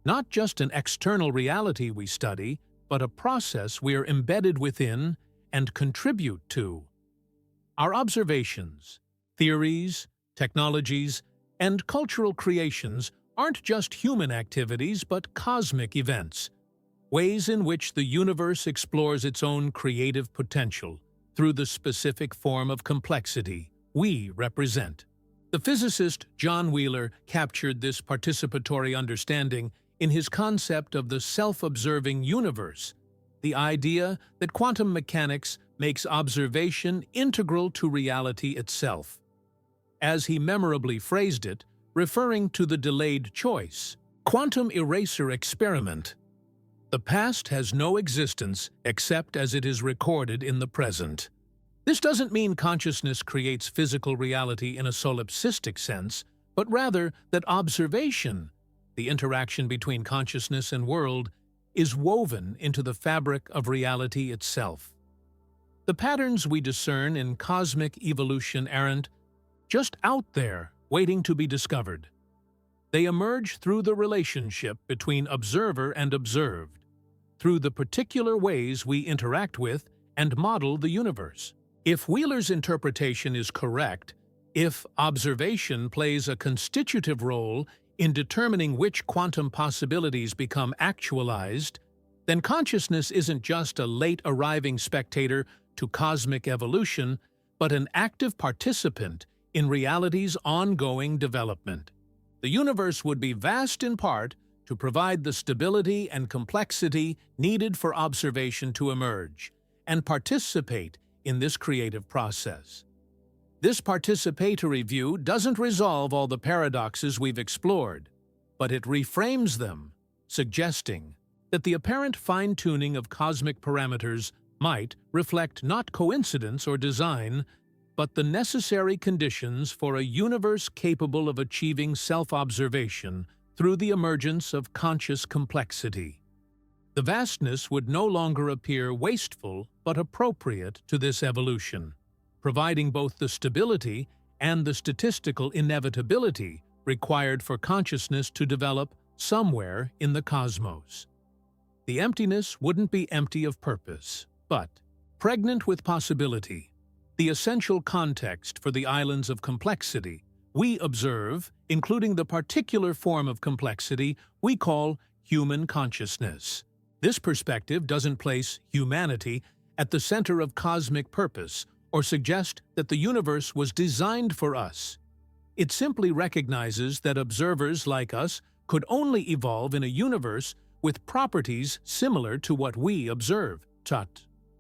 Not just an external reality we study, but a process we are embedded within and contribute to. Our observations, theories, technologies, and cultural creations aren't just human activities but cosmic events, ways in which the universe explores its own creative potential through the specific form of complexity we represent. The physicist John Wheeler captured this participatory understanding in his concept of the self-observing universe, the idea that quantum mechanics makes observation integral to reality itself. As he memorably phrased it, referring to the delayed choice, quantum eraser experiment. The past has no existence except as it is recorded in the present. This doesn't mean consciousness creates physical reality in a solipsistic sense, but rather that observation, the interaction between consciousness and world, is woven into the fabric of reality itself. The patterns we discern in cosmic evolution aren't just out there waiting to be discovered. They emerge through the relationship between observer and observed, through the particular ways we interact with and model the universe. If Wheeler's interpretation is correct, if observation plays a constitutive role in determining which quantum possibilities become actualized, then consciousness isn't just a late-arriving spectator to cosmic evolution, but an active participant in reality's ongoing development. The universe would be vast in part to provide the stability and complexity needed for observation to emerge and participate in this creative process. This participatory view doesn't resolve all the paradoxes we've explored, but it reframes them, suggesting that the apparent fine-tuning of cosmic parameters might reflect not coincidence or design, but the necessary conditions for a universe capable of achieving self-observation through the emergence of conscious complexity. The vastness would no longer appear wasteful but appropriate to this evolution, providing both the stability and the statistical inevitability required for consciousness to develop somewhere in the cosmos. The emptiness wouldn't be empty of purpose, but pregnant with possibility, the essential context for the islands of complexity we observe, including the particular form of complexity we call human consciousness. This perspective doesn't place humanity at the center of cosmic purpose or suggest that the universe was designed for us. It simply recognizes that observers like us could only evolve in a universe with properties similar to what we observe,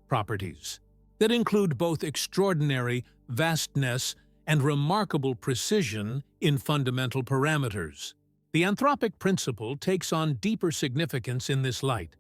properties, that include both extraordinary vastness and remarkable precision in fundamental parameters. The anthropic principle takes on deeper significance in this light.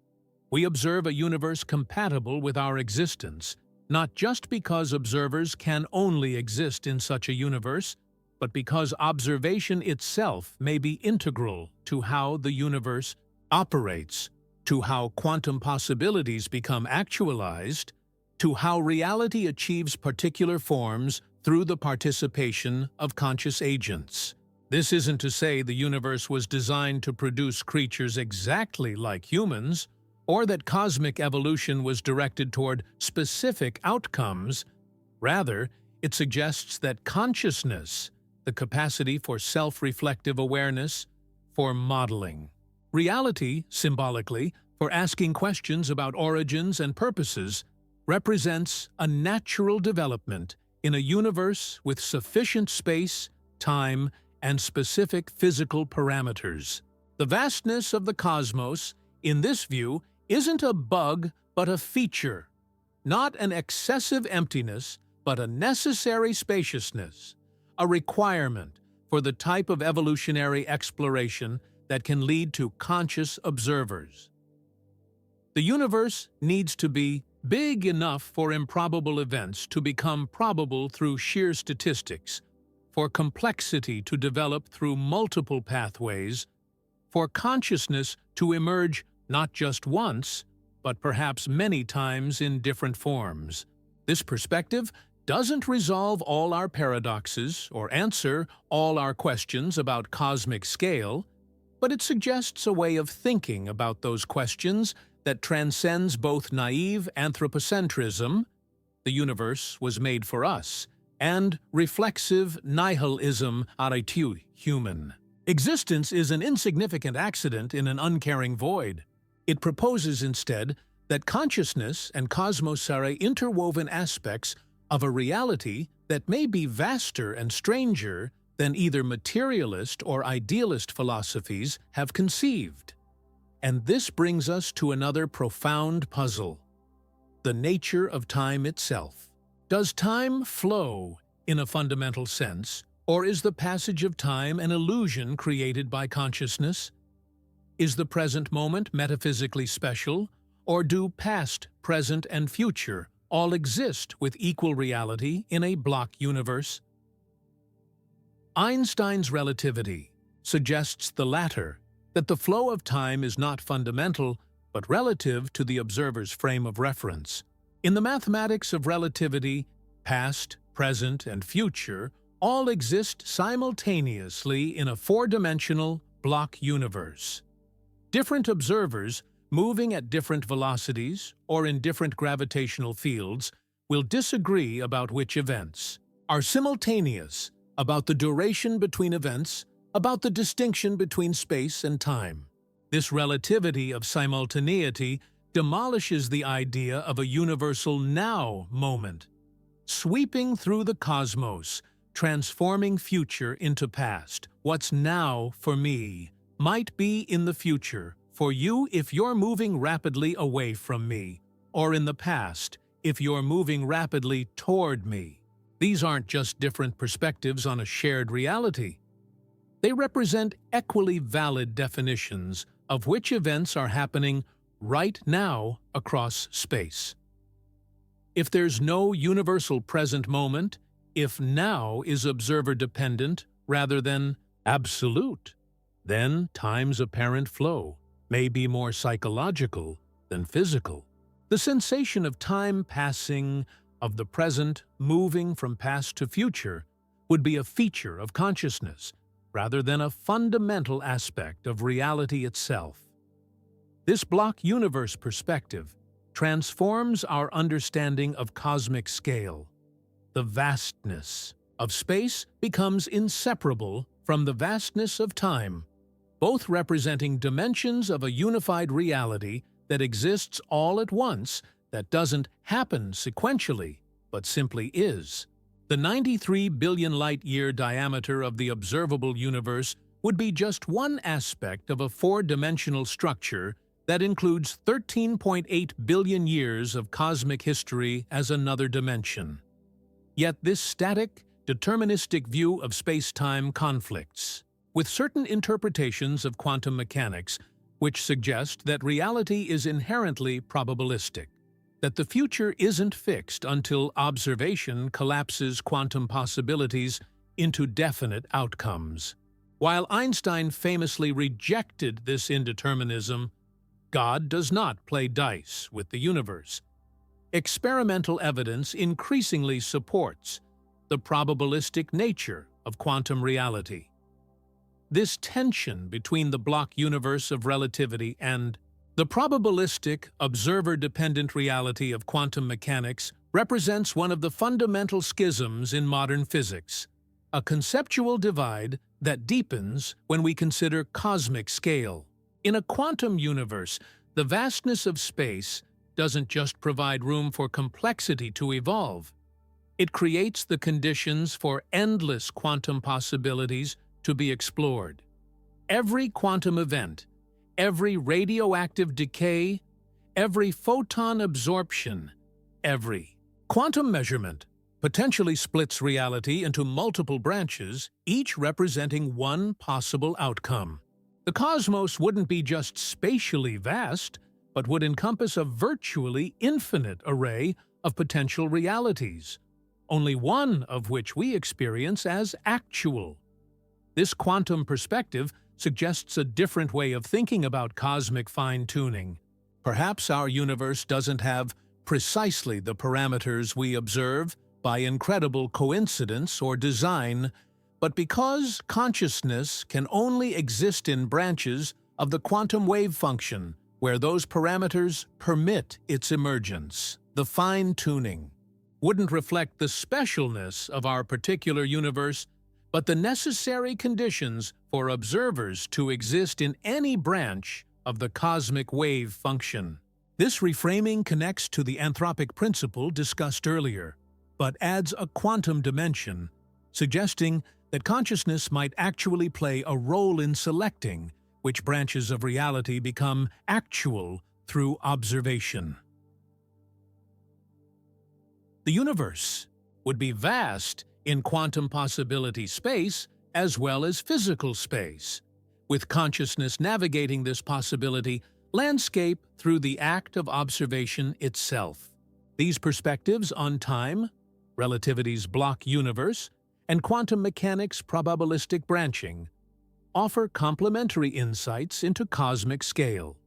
We observe a universe compatible with our existence, not just because observers can only exist in such a universe, but because observation itself may be integral to how the universe operates, to how quantum possibilities become actualized, to how reality achieves particular forms through the participation of conscious agents. This isn't to say the universe was designed to produce creatures exactly like humans, or that cosmic evolution was directed toward specific outcomes. Rather, it suggests that consciousness, the capacity for self-reflective awareness, for modeling. Reality, symbolically, for asking questions about origins and purposes, represents a natural development in a universe with sufficient space, time, and specific physical parameters. The vastness of the cosmos, in this view, isn't a bug but a feature, not an excessive emptiness but a necessary spaciousness, a requirement for the type of evolutionary exploration that can lead to conscious observers. The universe needs to be big enough for improbable events to become probable through sheer statistics, for complexity to develop through multiple pathways, for consciousness to emerge not just once, but perhaps many times in different forms. This perspective doesn't resolve all our paradoxes or answer all our questions about cosmic scale, but it suggests a way of thinking about those questions that transcends both naive anthropocentrism, the universe was made for us, and reflexive nihilism, aritu, human. Existence is an insignificant accident in an uncaring void. It proposes instead that consciousness and cosmos are interwoven aspects of a reality that may be vaster and stranger than either materialist or idealist philosophies have conceived. And this brings us to another profound puzzle: the nature of time itself. Does time flow in a fundamental sense, or is the passage of time an illusion created by consciousness? Is the present moment metaphysically special, or do past, present, and future all exist with equal reality in a block universe? Einstein's relativity suggests the latter, that the flow of time is not fundamental, but relative to the observer's frame of reference. In the mathematics of relativity, past, present, and future all exist simultaneously in a four-dimensional block universe. Different observers, moving at different velocities or in different gravitational fields, will disagree about which events are simultaneous, about the duration between events, about the distinction between space and time. This relativity of simultaneity demolishes the idea of a universal now moment, sweeping through the cosmos, transforming future into past. What's now for me might be in the future for you if you're moving rapidly away from me, or in the past if you're moving rapidly toward me. These aren't just different perspectives on a shared reality. They represent equally valid definitions of which events are happening right now across space. If there's no universal present moment, if now is observer-dependent rather than absolute, then time's apparent flow may be more psychological than physical. The sensation of time passing, of the present moving from past to future, would be a feature of consciousness, rather than a fundamental aspect of reality itself. This block universe perspective transforms our understanding of cosmic scale. The vastness of space becomes inseparable from the vastness of time, both representing dimensions of a unified reality that exists all at once, that doesn't happen sequentially, but simply is. The 93 billion light-year diameter of the observable universe would be just one aspect of a four-dimensional structure that includes 13.8 billion years of cosmic history as another dimension. Yet this static, deterministic view of space-time conflicts with certain interpretations of quantum mechanics, which suggest that reality is inherently probabilistic, that the future isn't fixed until observation collapses quantum possibilities into definite outcomes. While Einstein famously rejected this indeterminism, God does not play dice with the universe. Experimental evidence increasingly supports the probabilistic nature of quantum reality. This tension between the block universe of relativity and the probabilistic, observer-dependent reality of quantum mechanics represents one of the fundamental schisms in modern physics, a conceptual divide that deepens when we consider cosmic scale. In a quantum universe, the vastness of space doesn't just provide room for complexity to evolve. It creates the conditions for endless quantum possibilities to be explored. Every quantum event, every radioactive decay, every photon absorption, every quantum measurement potentially splits reality into multiple branches, each representing one possible outcome. The cosmos wouldn't be just spatially vast, but would encompass a virtually infinite array of potential realities, only one of which we experience as actual. This quantum perspective suggests a different way of thinking about cosmic fine-tuning. Perhaps our universe doesn't have precisely the parameters we observe by incredible coincidence or design, but because consciousness can only exist in branches of the quantum wave function, where those parameters permit its emergence. The fine-tuning wouldn't reflect the specialness of our particular universe, but the necessary conditions for observers to exist in any branch of the cosmic wave function. This reframing connects to the anthropic principle discussed earlier, but adds a quantum dimension, suggesting that consciousness might actually play a role in selecting which branches of reality become actual through observation. The universe would be vast in quantum possibility space as well as physical space, with consciousness navigating this possibility landscape through the act of observation itself. These perspectives on time, relativity's block universe, and quantum mechanics' probabilistic branching offer complementary insights into cosmic scale.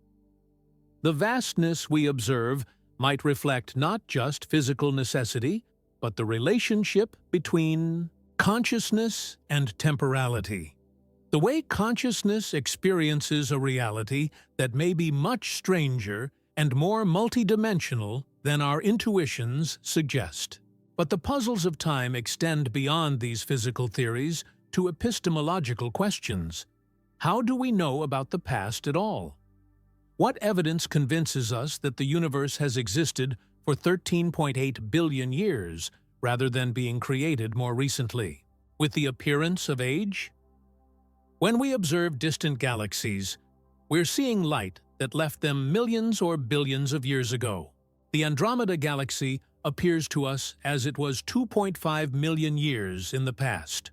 The vastness we observe might reflect not just physical necessity, but the relationship between consciousness and temporality. The way consciousness experiences a reality that may be much stranger and more multidimensional than our intuitions suggest. But the puzzles of time extend beyond these physical theories to epistemological questions. How do we know about the past at all? What evidence convinces us that the universe has existed for 13.8 billion years rather than being created more recently, with the appearance of age? When we observe distant galaxies, we're seeing light that left them millions or billions of years ago. The Andromeda galaxy appears to us as it was 2.5 million years in the past.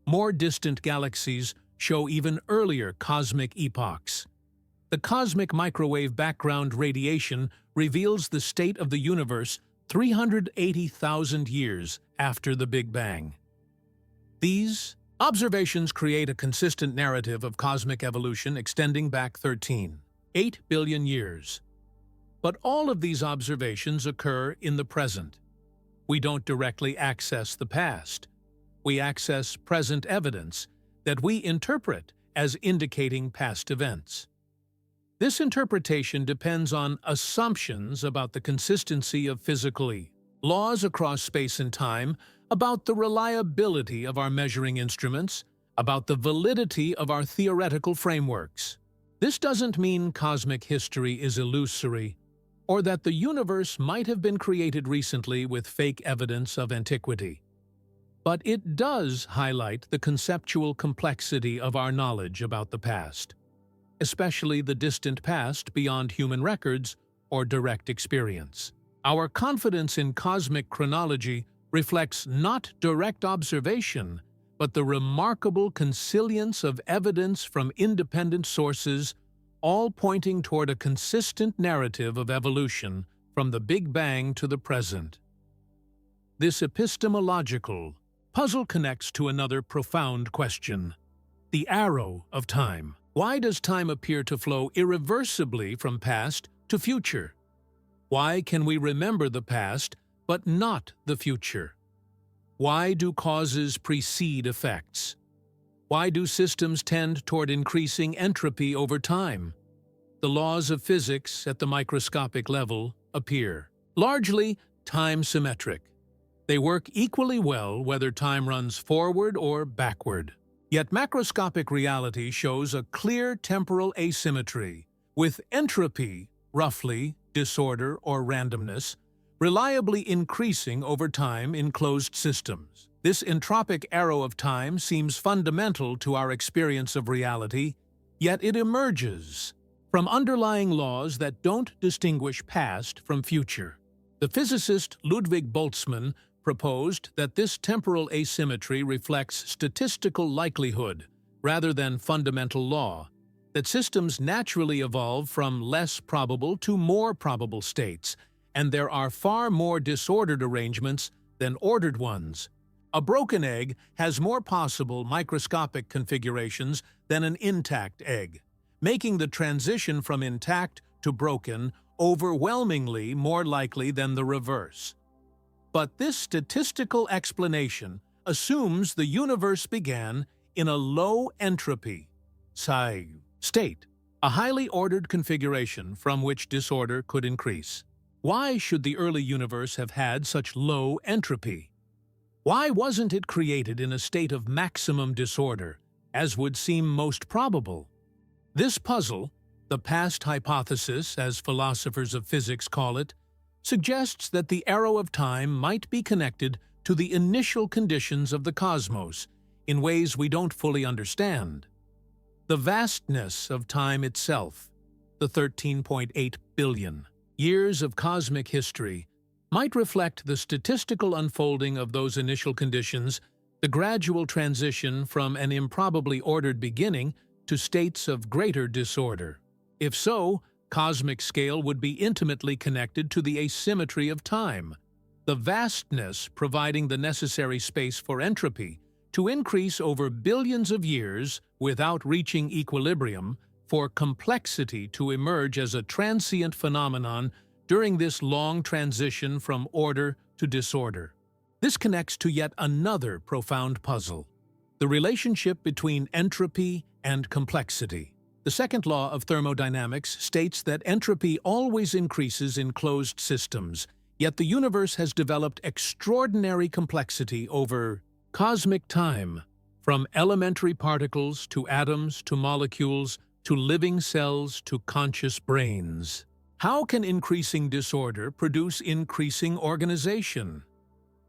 More distant galaxies show even earlier cosmic epochs. The cosmic microwave background radiation reveals the state of the universe 380,000 years after the Big Bang. These observations create a consistent narrative of cosmic evolution extending back 13.8 billion years. But all of these observations occur in the present. We don't directly access the past. We access present evidence that we interpret as indicating past events. This interpretation depends on assumptions about the consistency of physical laws across space and time, about the reliability of our measuring instruments, about the validity of our theoretical frameworks. This doesn't mean cosmic history is illusory, or that the universe might have been created recently with fake evidence of antiquity. But it does highlight the conceptual complexity of our knowledge about the past, especially the distant past beyond human records or direct experience. Our confidence in cosmic chronology reflects not direct observation, but the remarkable consilience of evidence from independent sources, all pointing toward a consistent narrative of evolution from the Big Bang to the present. This epistemological puzzle connects to another profound question: the arrow of time. Why does time appear to flow irreversibly from past to future? Why can we remember the past but not the future? Why do causes precede effects? Why do systems tend toward increasing entropy over time? The laws of physics at the microscopic level appear largely time-symmetric. They work equally well whether time runs forward or backward. Yet macroscopic reality shows a clear temporal asymmetry, with entropy, roughly, disorder or randomness, reliably increasing over time in closed systems. This entropic arrow of time seems fundamental to our experience of reality, yet it emerges from underlying laws that don't distinguish past from future. The physicist Ludwig Boltzmann proposed that this temporal asymmetry reflects statistical likelihood rather than fundamental law, that systems naturally evolve from less probable to more probable states, and there are far more disordered arrangements than ordered ones. A broken egg has more possible microscopic configurations than an intact egg, making the transition from intact to broken overwhelmingly more likely than the reverse. But this statistical explanation assumes the universe began in a low entropy state, a highly ordered configuration from which disorder could increase. Why should the early universe have had such low entropy? Why wasn't it created in a state of maximum disorder, as would seem most probable? This puzzle, the past hypothesis, as philosophers of physics call it, suggests that the arrow of time might be connected to the initial conditions of the cosmos in ways we don't fully understand. The vastness of time itself, the 13.8 billion years of cosmic history, might reflect the statistical unfolding of those initial conditions, the gradual transition from an improbably ordered beginning to states of greater disorder. If so, cosmic scale would be intimately connected to the asymmetry of time, the vastness providing the necessary space for entropy to increase over billions of years without reaching equilibrium, for complexity to emerge as a transient phenomenon during this long transition from order to disorder. This connects to yet another profound puzzle: the relationship between entropy and complexity. The second law of thermodynamics states that entropy always increases in closed systems, yet the universe has developed extraordinary complexity over cosmic time, from elementary particles to atoms to molecules to living cells to conscious brains. How can increasing disorder produce increasing organization?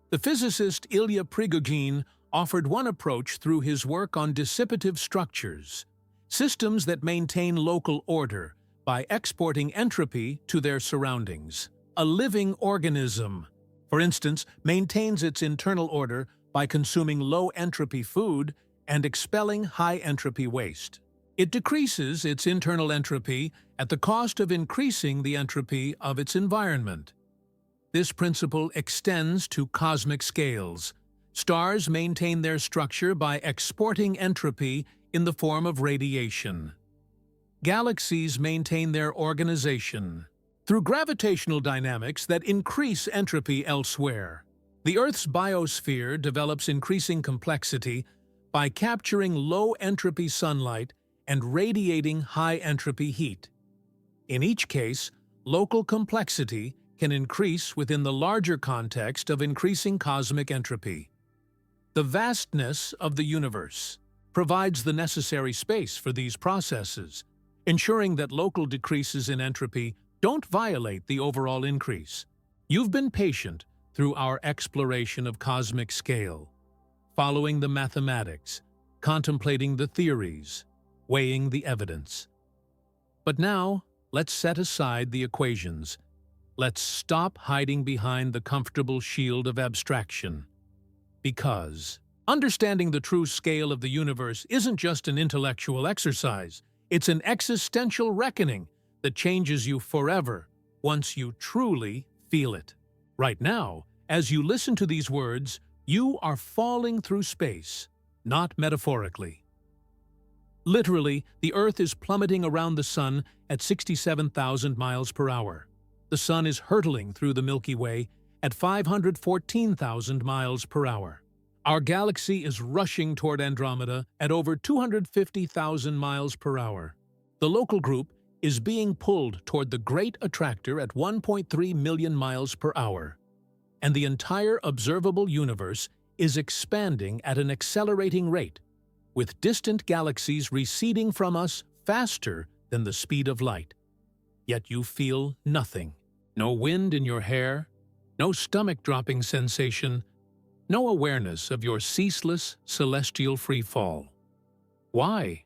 The physicist Ilya Prigogine offered one approach through his work on dissipative structures, systems that maintain local order by exporting entropy to their surroundings. A living organism, for instance, maintains its internal order by consuming low-entropy food and expelling high-entropy waste. It decreases its internal entropy at the cost of increasing the entropy of its environment. This principle extends to cosmic scales. Stars maintain their structure by exporting entropy in the form of radiation. Galaxies maintain their organization through gravitational dynamics that increase entropy elsewhere. The Earth's biosphere develops increasing complexity by capturing low-entropy sunlight and radiating high-entropy heat. In each case, local complexity can increase within the larger context of increasing cosmic entropy. The vastness of the universe provides the necessary space for these processes, ensuring that local decreases in entropy don't violate the overall increase. You've been patient through our exploration of cosmic scale, following the mathematics, contemplating the theories, weighing the evidence. But now, let's set aside the equations. Let's stop hiding behind the comfortable shield of abstraction. Because understanding the true scale of the universe isn't just an intellectual exercise, it's an existential reckoning that changes you forever once you truly feel it. Right now, as you listen to these words, you are falling through space, not metaphorically. Literally, the Earth is plummeting around the Sun at 67,000 miles per hour. The Sun is hurtling through the Milky Way at 514,000 miles per hour. Our galaxy is rushing toward Andromeda at over 250,000 miles per hour. The local group is being pulled toward the Great Attractor at 1.3 million miles per hour. and the entire observable universe is expanding at an accelerating rate, with distant galaxies receding from us faster than the speed of light. Yet you feel nothing. No wind in your hair, no stomach-dropping sensation, no awareness of your ceaseless celestial free fall. Why?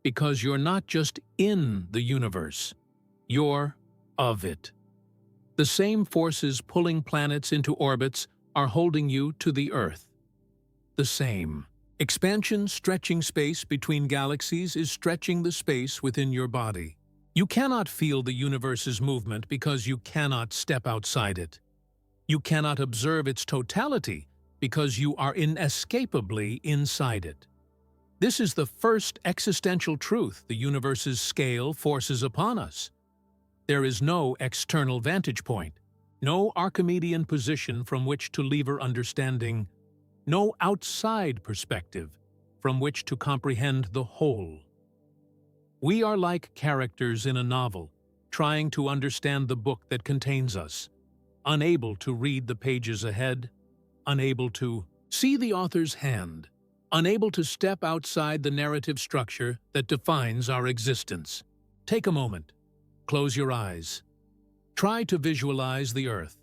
Because you're not just in the universe, you're of it. The same forces pulling planets into orbits are holding you to the Earth. The same. Expansion stretching space between galaxies is stretching the space within your body. You cannot feel the universe's movement because you cannot step outside it. You cannot observe its totality because you are inescapably inside it. This is the first existential truth the universe's scale forces upon us. There is no external vantage point, no Archimedean position from which to lever understanding, no outside perspective from which to comprehend the whole. We are like characters in a novel, trying to understand the book that contains us, unable to read the pages ahead, unable to see the author's hand, unable to step outside the narrative structure that defines our existence. Take a moment. Close your eyes. Try to visualize the Earth,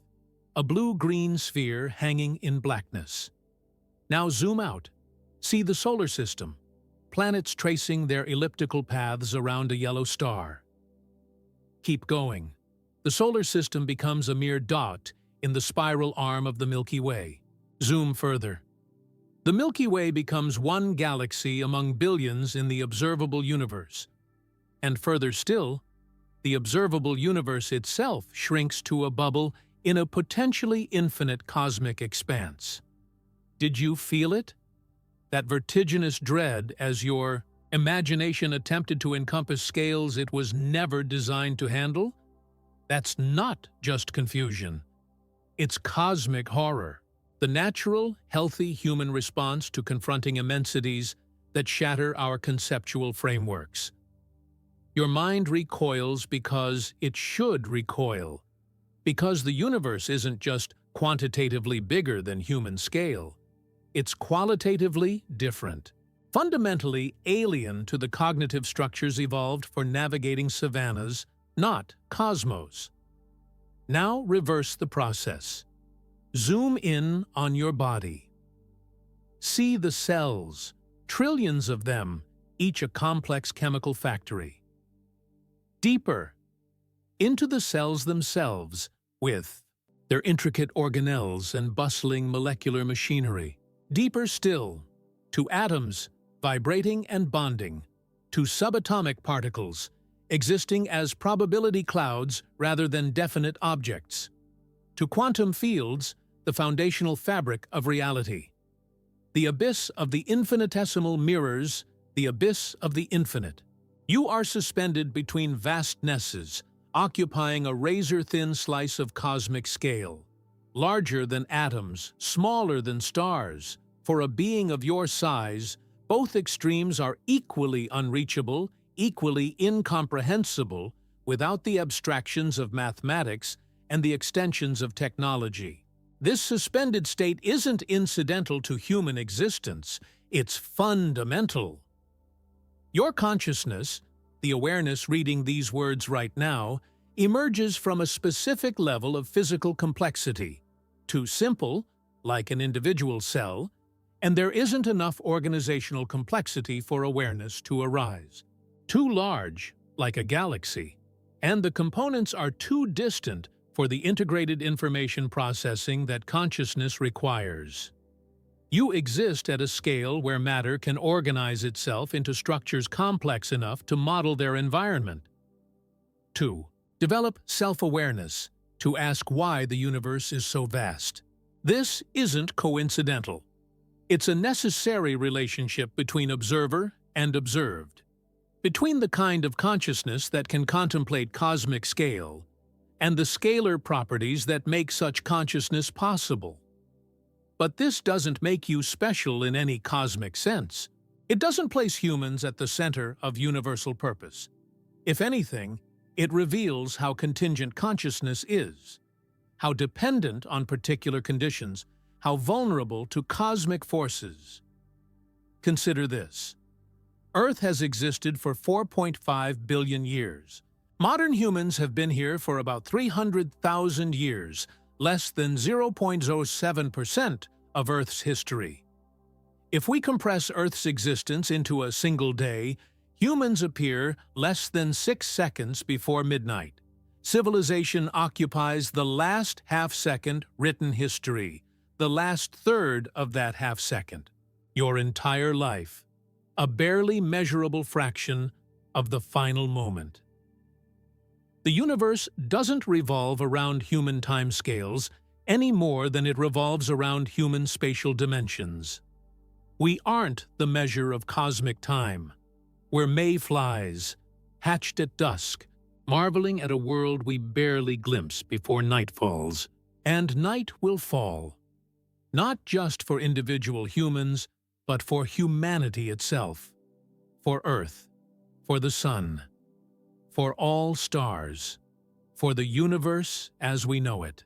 a blue-green sphere hanging in blackness. Now zoom out. See the solar system, planets tracing their elliptical paths around a yellow star. Keep going. The solar system becomes a mere dot in the spiral arm of the Milky Way. Zoom further. The Milky Way becomes one galaxy among billions in the observable universe. And further still, the observable universe itself shrinks to a bubble in a potentially infinite cosmic expanse. Did you feel it? That vertiginous dread as your imagination attempted to encompass scales it was never designed to handle? That's not just confusion. It's cosmic horror, the natural, healthy human response to confronting immensities that shatter our conceptual frameworks. Your mind recoils because it should recoil, because the universe isn't just quantitatively bigger than human scale. It's qualitatively different, fundamentally alien to the cognitive structures evolved for navigating savannas, not cosmos. Now reverse the process. Zoom in on your body. See the cells, trillions of them, each a complex chemical factory. Deeper, into the cells themselves, with their intricate organelles and bustling molecular machinery. Deeper still, to atoms, vibrating and bonding, to subatomic particles, existing as probability clouds rather than definite objects, to quantum fields, the foundational fabric of reality. The abyss of the infinitesimal mirrors the abyss of the infinite. You are suspended between vastnesses, occupying a razor-thin slice of cosmic scale, larger than atoms, smaller than stars. For a being of your size, both extremes are equally unreachable, equally incomprehensible, without the abstractions of mathematics and the extensions of technology. This suspended state isn't incidental to human existence, it's fundamental. Your consciousness, the awareness reading these words right now, emerges from a specific level of physical complexity. Too simple, like an individual cell, and there isn't enough organizational complexity for awareness to arise. Too large, like a galaxy, and the components are too distant for the integrated information processing that consciousness requires. You exist at a scale where matter can organize itself into structures complex enough to model their environment. 2. Develop self-awareness to ask why the universe is so vast. This isn't coincidental. It's a necessary relationship between observer and observed, between the kind of consciousness that can contemplate cosmic scale and the scalar properties that make such consciousness possible. But this doesn't make you special in any cosmic sense. It doesn't place humans at the center of universal purpose. If anything, it reveals how contingent consciousness is. how dependent on particular conditions, how vulnerable to cosmic forces. Consider this. Earth has existed for 4.5 billion years. Modern humans have been here for about 300,000 years, less than 0.07% of Earth's history. If we compress Earth's existence into a single day, humans appear less than 6 seconds before midnight. Civilization occupies the last half-second written history, the last third of that half-second. Your entire life, a barely measurable fraction of the final moment. The universe doesn't revolve around human timescales any more than it revolves around human spatial dimensions. We aren't the measure of cosmic time. We're mayflies, hatched at dusk, marveling at a world we barely glimpse before night falls. And night will fall, not just for individual humans, but for humanity itself, for Earth, for the Sun, for all stars, for the universe as we know it.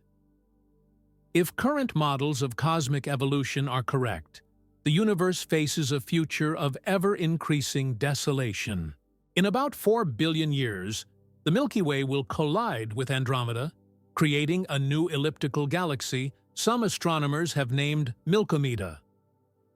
If current models of cosmic evolution are correct, the universe faces a future of ever-increasing desolation. In about 4 billion years, the Milky Way will collide with Andromeda, creating a new elliptical galaxy some astronomers have named Milkomeda.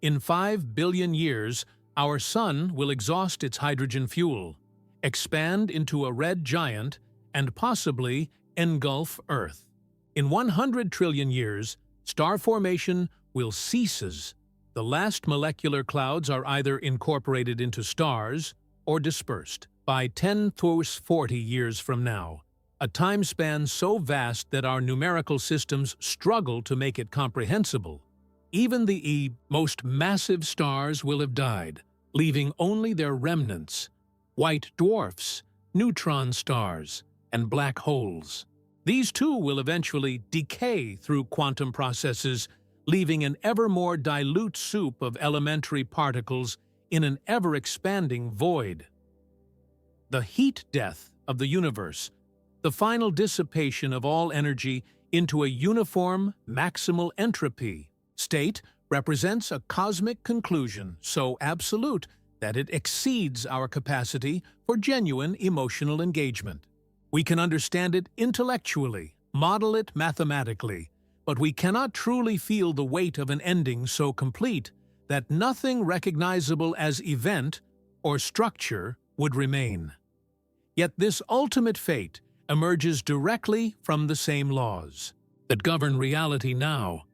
In 5 billion years, our Sun will exhaust its hydrogen fuel, expand into a red giant, and possibly engulf Earth. In 100 trillion years, star formation will cease. The last molecular clouds are either incorporated into stars or dispersed. By 1040 years from now, a time span so vast that our numerical systems struggle to make it comprehensible, even the most massive stars will have died, leaving only their remnants, white dwarfs, neutron stars, and black holes. These too will eventually decay through quantum processes, leaving an ever more dilute soup of elementary particles in an ever-expanding void. The heat death of the universe, the final dissipation of all energy into a uniform maximal entropy state, represents a cosmic conclusion so absolute that it exceeds our capacity for genuine emotional engagement. We can understand it intellectually, model it mathematically, but we cannot truly feel the weight of an ending so complete that nothing recognizable as event or structure would remain. Yet this ultimate fate emerges directly from the same laws that govern reality now,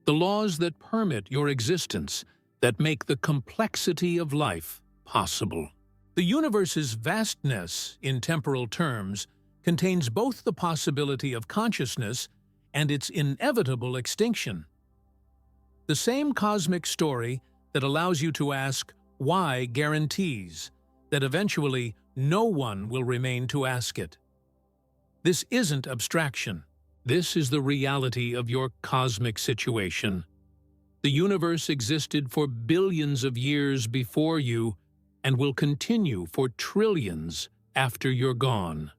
the laws that permit your existence, that make the complexity of life possible. The universe's vastness, in temporal terms, contains both the possibility of consciousness and its inevitable extinction. The same cosmic story that allows you to ask why guarantees that eventually no one will remain to ask it. This isn't abstraction. This is the reality of your cosmic situation. The universe existed for billions of years before you and will continue for trillions after you're gone.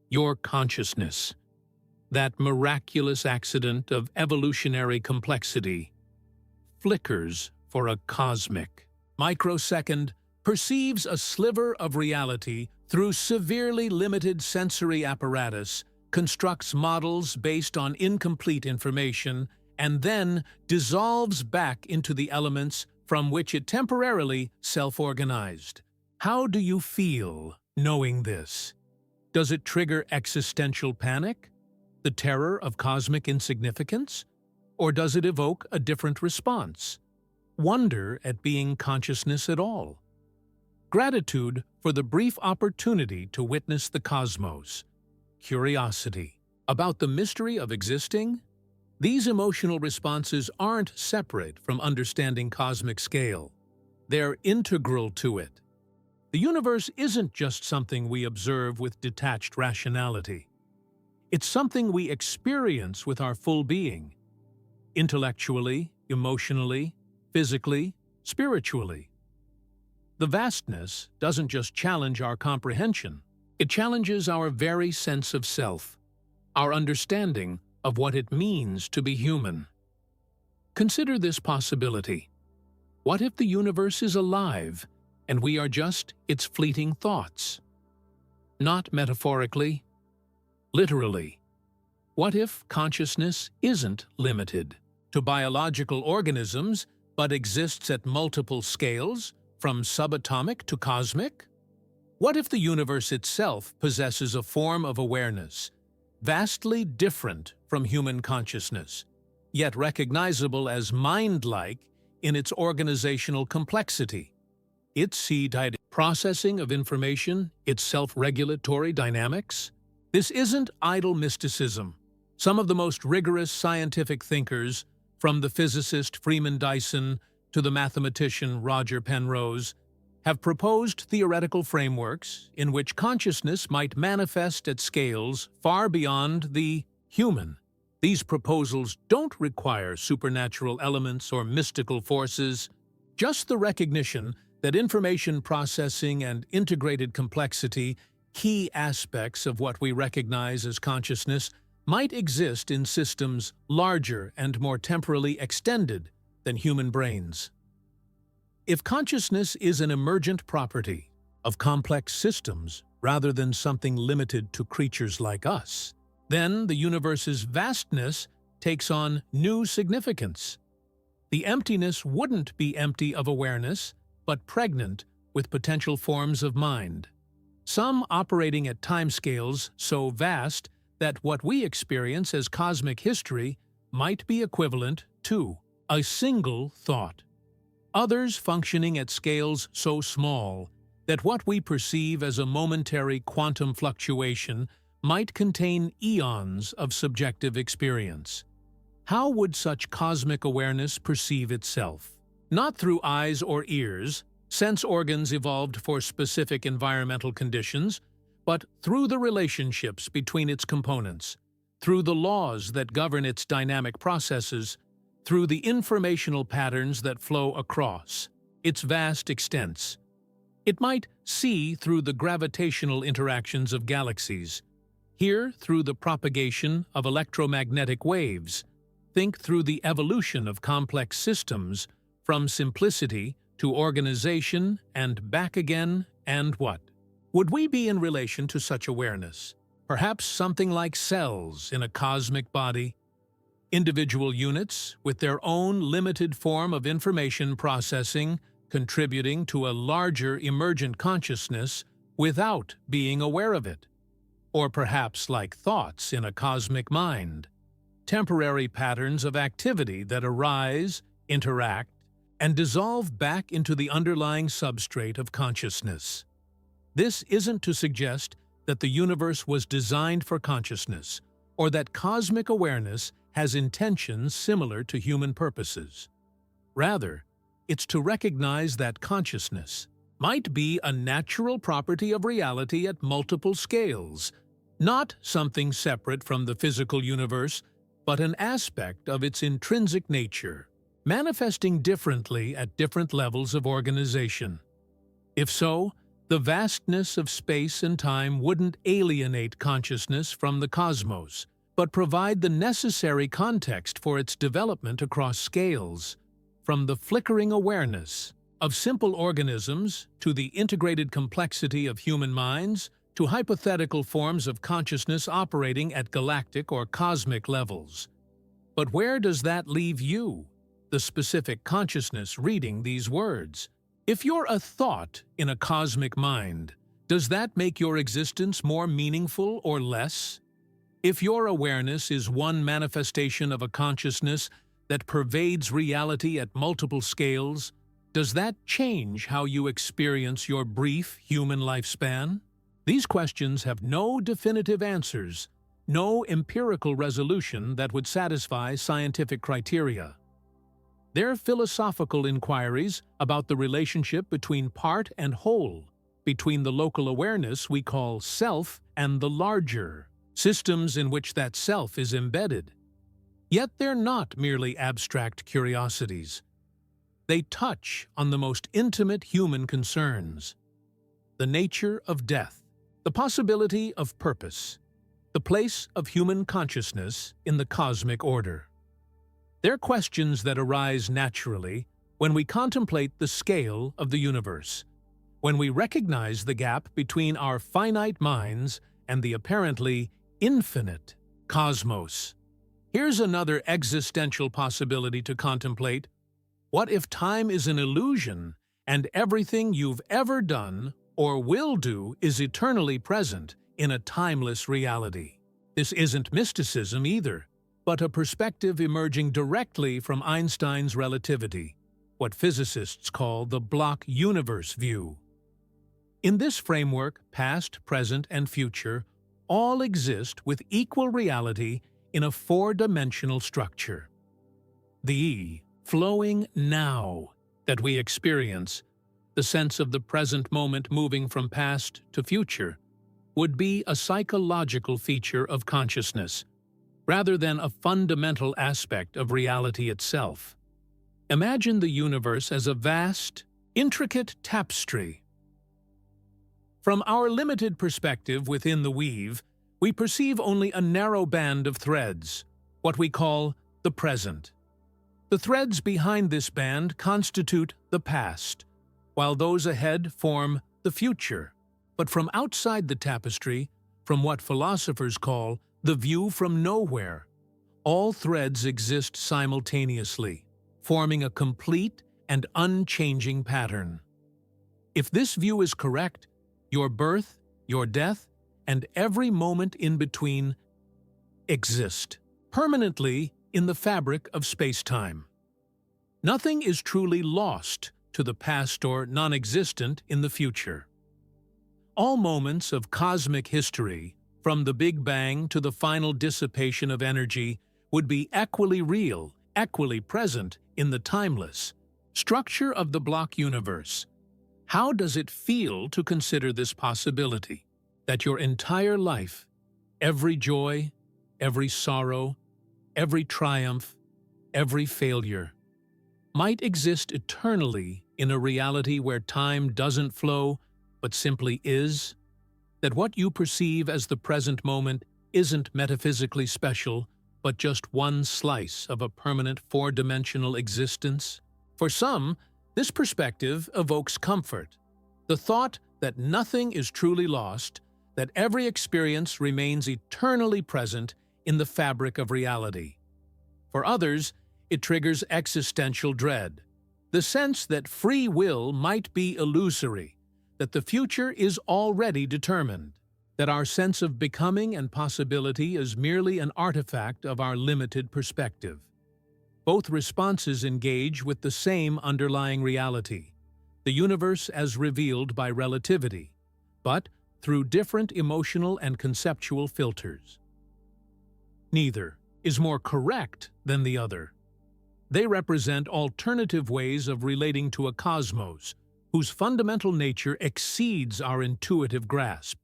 Your consciousness, that miraculous accident of evolutionary complexity, flickers for a cosmic microsecond, perceives a sliver of reality through severely limited sensory apparatus, constructs models based on incomplete information, and then dissolves back into the elements from which it temporarily self-organized. How do you feel knowing this? Does it trigger existential panic, the terror of cosmic insignificance? Or does it evoke a different response? Wonder at being consciousness at all? Gratitude for the brief opportunity to witness the cosmos? Curiosity about the mystery of existing? These emotional responses aren't separate from understanding cosmic scale. They're integral to it. The universe isn't just something we observe with detached rationality. It's something we experience with our full being, intellectually, emotionally, physically, spiritually. The vastness doesn't just challenge our comprehension, it challenges our very sense of self. our understanding of what it means to be human. Consider this possibility. What if the universe is alive and we are just its fleeting thoughts? Not metaphorically, literally. What if consciousness isn't limited to biological organisms but exists at multiple scales, from subatomic to cosmic? What if the universe itself possesses a form of awareness, vastly different from human consciousness, yet recognizable as mind-like in its organizational complexity, its seed-eyed processing of information, its self-regulatory dynamics? This isn't idle mysticism. Some of the most rigorous scientific thinkers, from the physicist Freeman Dyson to the mathematician Roger Penrose, have proposed theoretical frameworks in which consciousness might manifest at scales far beyond the human. These proposals don't require supernatural elements or mystical forces, just the recognition that information processing and integrated complexity, key aspects of what we recognize as consciousness, might exist in systems larger and more temporally extended than human brains. If consciousness is an emergent property of complex systems rather than something limited to creatures like us, then the universe's vastness takes on new significance. The emptiness wouldn't be empty of awareness, but pregnant with potential forms of mind, some operating at timescales so vast that what we experience as cosmic history might be equivalent to a single thought. Others functioning at scales so small that what we perceive as a momentary quantum fluctuation might contain eons of subjective experience. How would such cosmic awareness perceive itself? Not through eyes or ears, sense organs evolved for specific environmental conditions, but through the relationships between its components, through the laws that govern its dynamic processes, through the informational patterns that flow across its vast extents. It might see through the gravitational interactions of galaxies, hear through the propagation of electromagnetic waves, think through the evolution of complex systems, from simplicity to organization and back again, and what? Would we be in relation to such awareness? Perhaps something like cells in a cosmic body? Individual units with their own limited form of information processing, contributing to a larger emergent consciousness without being aware of it. Or perhaps like thoughts in a cosmic mind, temporary patterns of activity that arise, interact, and dissolve back into the underlying substrate of consciousness. This isn't to suggest that the universe was designed for consciousness, or that cosmic awareness has intentions similar to human purposes. Rather, it's to recognize that consciousness might be a natural property of reality at multiple scales, not something separate from the physical universe, but an aspect of its intrinsic nature, manifesting differently at different levels of organization. If so, the vastness of space and time wouldn't alienate consciousness from the cosmos, but provide the necessary context for its development across scales, from the flickering awareness of simple organisms to the integrated complexity of human minds to hypothetical forms of consciousness operating at galactic or cosmic levels. But where does that leave you, the specific consciousness reading these words? If you're a thought in a cosmic mind, does that make your existence more meaningful or less? If your awareness is one manifestation of a consciousness that pervades reality at multiple scales, does that change how you experience your brief human lifespan? These questions have no definitive answers, no empirical resolution that would satisfy scientific criteria. They're philosophical inquiries about the relationship between part and whole, between the local awareness we call self and the larger, systems in which that self is embedded. Yet they're not merely abstract curiosities. They touch on the most intimate human concerns: the nature of death, the possibility of purpose, the place of human consciousness in the cosmic order. They're questions that arise naturally when we contemplate the scale of the universe, when we recognize the gap between our finite minds and the apparently infinite cosmos. Here's another existential possibility to contemplate. What if time is an illusion and everything you've ever done or will do is eternally present in a timeless reality? This isn't mysticism either, but a perspective emerging directly from Einstein's relativity, what physicists call the block universe view. In this framework, past, present, and future all exist with equal reality in a four-dimensional structure. The flowing now that we experience, the sense of the present moment moving from past to future, would be a psychological feature of consciousness, rather than a fundamental aspect of reality itself. Imagine the universe as a vast, intricate tapestry. From our limited perspective within the weave, we perceive only a narrow band of threads, what we call the present. The threads behind this band constitute the past, while those ahead form the future. But from outside the tapestry, from what philosophers call the view from nowhere, all threads exist simultaneously, forming a complete and unchanging pattern. If this view is correct, your birth, your death, and every moment in between exist permanently in the fabric of space-time. Nothing is truly lost to the past or non-existent in the future. All moments of cosmic history, from the Big Bang to the final dissipation of energy, would be equally real, equally present in the timeless structure of the block universe. How does it feel to consider this possibility, that your entire life, every joy, every sorrow, every triumph, every failure, might exist eternally in a reality where time doesn't flow but simply is? That what you perceive as the present moment isn't metaphysically special, but just one slice of a permanent four-dimensional existence? For some, this perspective evokes comfort. The thought that nothing is truly lost, that every experience remains eternally present in the fabric of reality. For others, it triggers existential dread, the sense that free will might be illusory, that the future is already determined, that our sense of becoming and possibility is merely an artifact of our limited perspective. Both responses engage with the same underlying reality, the universe as revealed by relativity, but through different emotional and conceptual filters. Neither is more correct than the other. They represent alternative ways of relating to a cosmos whose fundamental nature exceeds our intuitive grasp.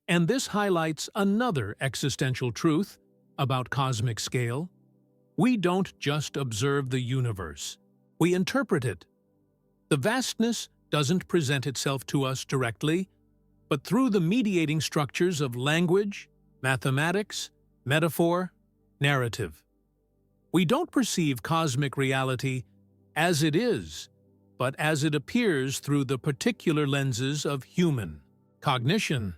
And this highlights another existential truth about cosmic scale. We don't just observe the universe, we interpret it. The vastness doesn't present itself to us directly, but through the mediating structures of language, mathematics, metaphor, narrative. We don't perceive cosmic reality as it is, but as it appears through the particular lenses of human cognition.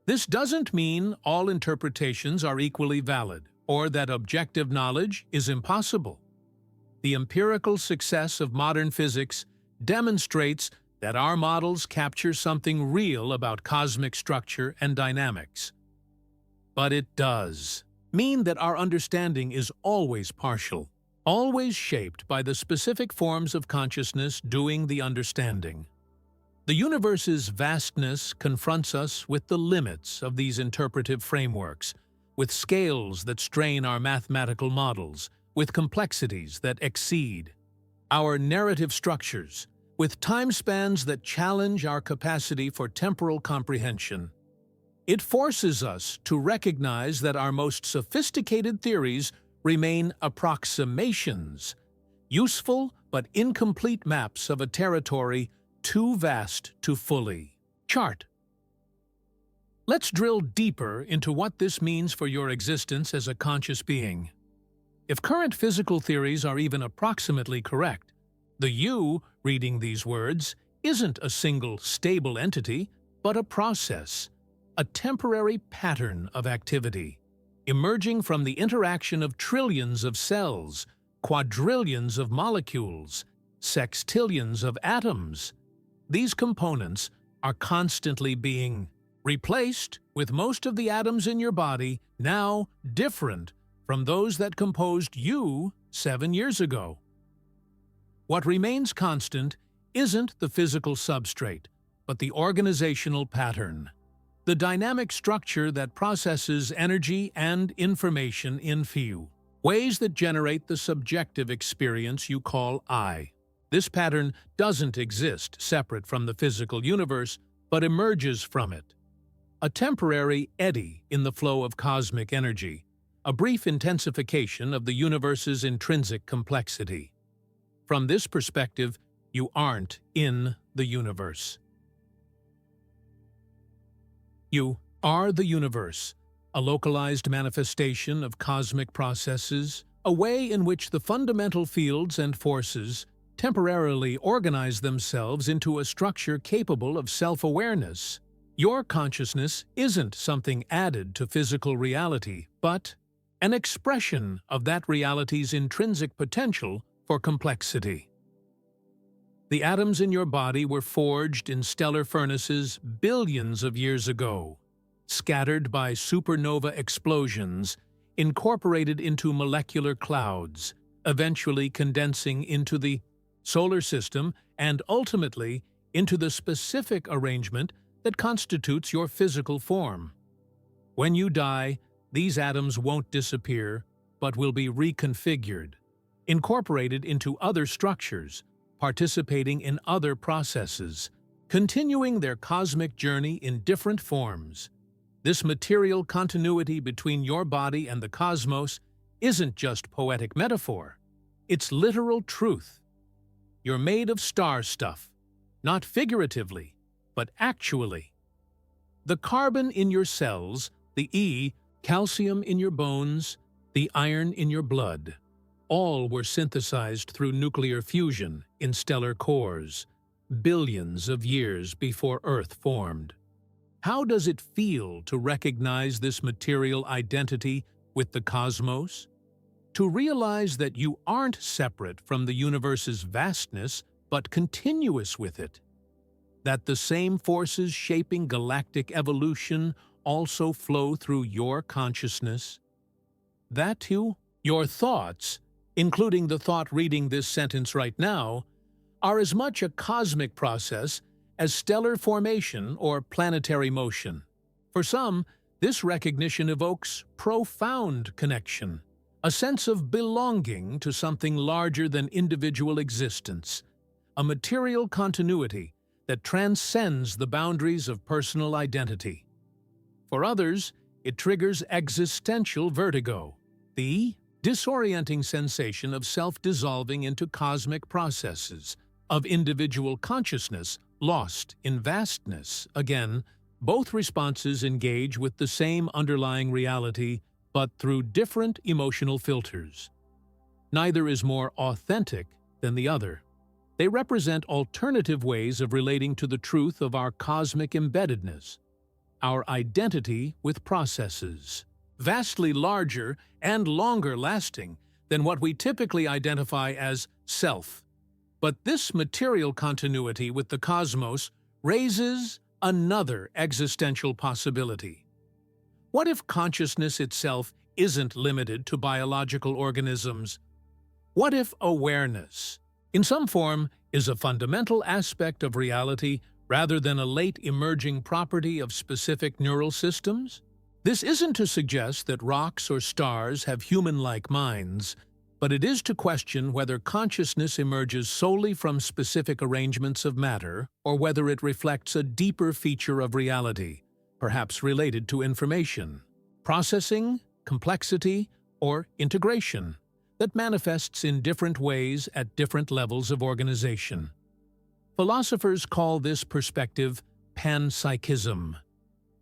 This doesn't mean all interpretations are equally valid, or that objective knowledge is impossible. The empirical success of modern physics demonstrates that our models capture something real about cosmic structure and dynamics. But it does mean that our understanding is always partial, always shaped by the specific forms of consciousness doing the understanding. The universe's vastness confronts us with the limits of these interpretive frameworks, with scales that strain our mathematical models, with complexities that exceed our narrative structures, with time spans that challenge our capacity for temporal comprehension. It forces us to recognize that our most sophisticated theories remain approximations, useful but incomplete maps of a territory too vast to fully chart. Let's drill deeper into what this means for your existence as a conscious being. If current physical theories are even approximately correct, the you reading these words isn't a single stable entity, but a process, a temporary pattern of activity, emerging from the interaction of trillions of cells, quadrillions of molecules, sextillions of atoms. These components are constantly being replaced, with most of the atoms in your body now different from those that composed you 7 years ago. What remains constant isn't the physical substrate, but the organizational pattern, the dynamic structure that processes energy and information in few ways that generate the subjective experience you call I. This pattern doesn't exist separate from the physical universe, but emerges from it. A temporary eddy in the flow of cosmic energy, a brief intensification of the universe's intrinsic complexity. From this perspective, you aren't in the universe. You are the universe, a localized manifestation of cosmic processes, a way in which the fundamental fields and forces temporarily organize themselves into a structure capable of self-awareness. Your consciousness isn't something added to physical reality, but an expression of that reality's intrinsic potential for complexity. The atoms in your body were forged in stellar furnaces billions of years ago, scattered by supernova explosions, incorporated into molecular clouds, eventually condensing into the solar system and ultimately into the specific arrangement that constitutes your physical form. When you die, these atoms won't disappear, but will be reconfigured, incorporated into other structures, participating in other processes, continuing their cosmic journey in different forms. This material continuity between your body and the cosmos isn't just poetic metaphor, it's literal truth. You're made of star stuff, not figuratively, but actually. The carbon in your cells, the E, calcium in your bones, the iron in your blood, all were synthesized through nuclear fusion in stellar cores, billions of years before Earth formed. How does it feel to recognize this material identity with the cosmos? To realize that you aren't separate from the universe's vastness, but continuous with it? That the same forces shaping galactic evolution also flow through your consciousness? That too, your thoughts, including the thought reading this sentence right now, are as much a cosmic process as stellar formation or planetary motion. For some, this recognition evokes profound connection, a sense of belonging to something larger than individual existence, a material continuity that transcends the boundaries of personal identity. For others, it triggers existential vertigo, the disorienting sensation of self-dissolving into cosmic processes, of individual consciousness lost in vastness. Again, both responses engage with the same underlying reality, but through different emotional filters. Neither is more authentic than the other. They represent alternative ways of relating to the truth of our cosmic embeddedness, our identity with processes, vastly larger and longer-lasting than what we typically identify as self. But this material continuity with the cosmos raises another existential possibility. What if consciousness itself isn't limited to biological organisms? What if awareness, in some form, is a fundamental aspect of reality rather than a late emerging property of specific neural systems? This isn't to suggest that rocks or stars have human-like minds, but it is to question whether consciousness emerges solely from specific arrangements of matter or whether it reflects a deeper feature of reality, perhaps related to information, processing, complexity, or integration, that manifests in different ways at different levels of organization. Philosophers call this perspective panpsychism.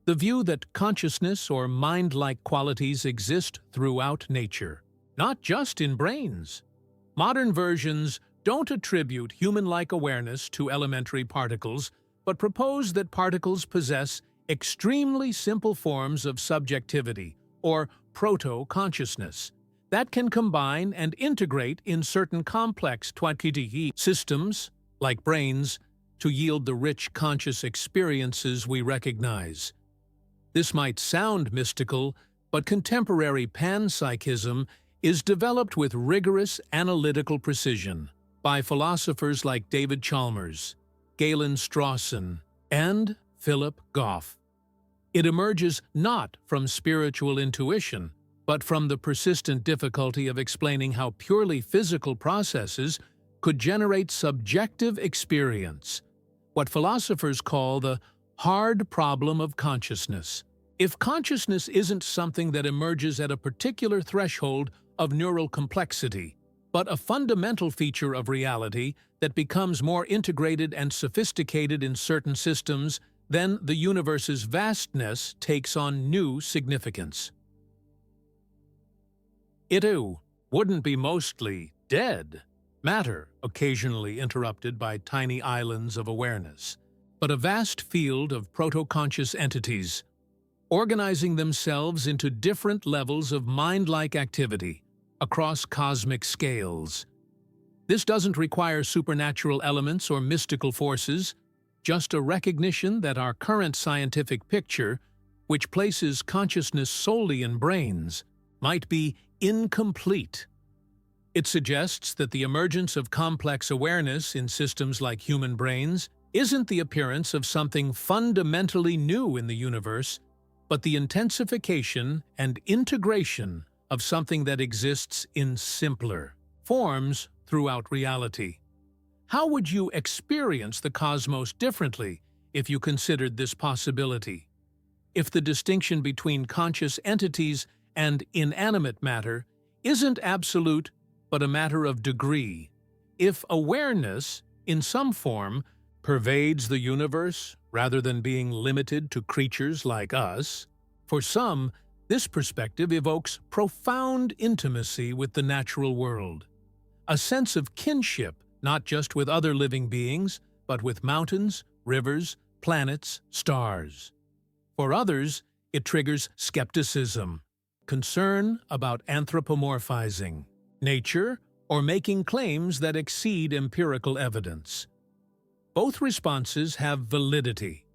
the view that consciousness or mind-like qualities exist throughout nature, not just in brains. Modern versions don't attribute human-like awareness to elementary particles, but propose that particles possess extremely simple forms of subjectivity, or proto-consciousness, that can combine and integrate in certain complex systems, like brains, to yield the rich conscious experiences we recognize. This might sound mystical, but contemporary panpsychism is developed with rigorous analytical precision by philosophers like David Chalmers, Galen Strawson, and Philip Goff. It emerges not from spiritual intuition, but from the persistent difficulty of explaining how purely physical processes could generate subjective experience, what philosophers call the hard problem of consciousness. If consciousness isn't something that emerges at a particular threshold of neural complexity, but a fundamental feature of reality that becomes more integrated and sophisticated in certain systems, then the universe's vastness takes on new significance. It wouldn't be mostly dead matter, occasionally interrupted by tiny islands of awareness, but a vast field of proto-conscious entities, organizing themselves into different levels of mind-like activity across cosmic scales. This doesn't require supernatural elements or mystical forces, just a recognition that our current scientific picture, which places consciousness solely in brains, might be incomplete. It suggests that the emergence of complex awareness in systems like human brains isn't the appearance of something fundamentally new in the universe, but the intensification and integration of something that exists in simpler forms throughout reality. How would you experience the cosmos differently if you considered this possibility? If the distinction between conscious entities and inanimate matter isn't absolute but a matter of degree, if awareness, in some form, pervades the universe rather than being limited to creatures like us, for some, this perspective evokes profound intimacy with the natural world, a sense of kinship not just with other living beings, but with mountains, rivers, planets, stars. For others, it triggers skepticism, concern about anthropomorphizing nature or making claims that exceed empirical evidence. Both responses have validity.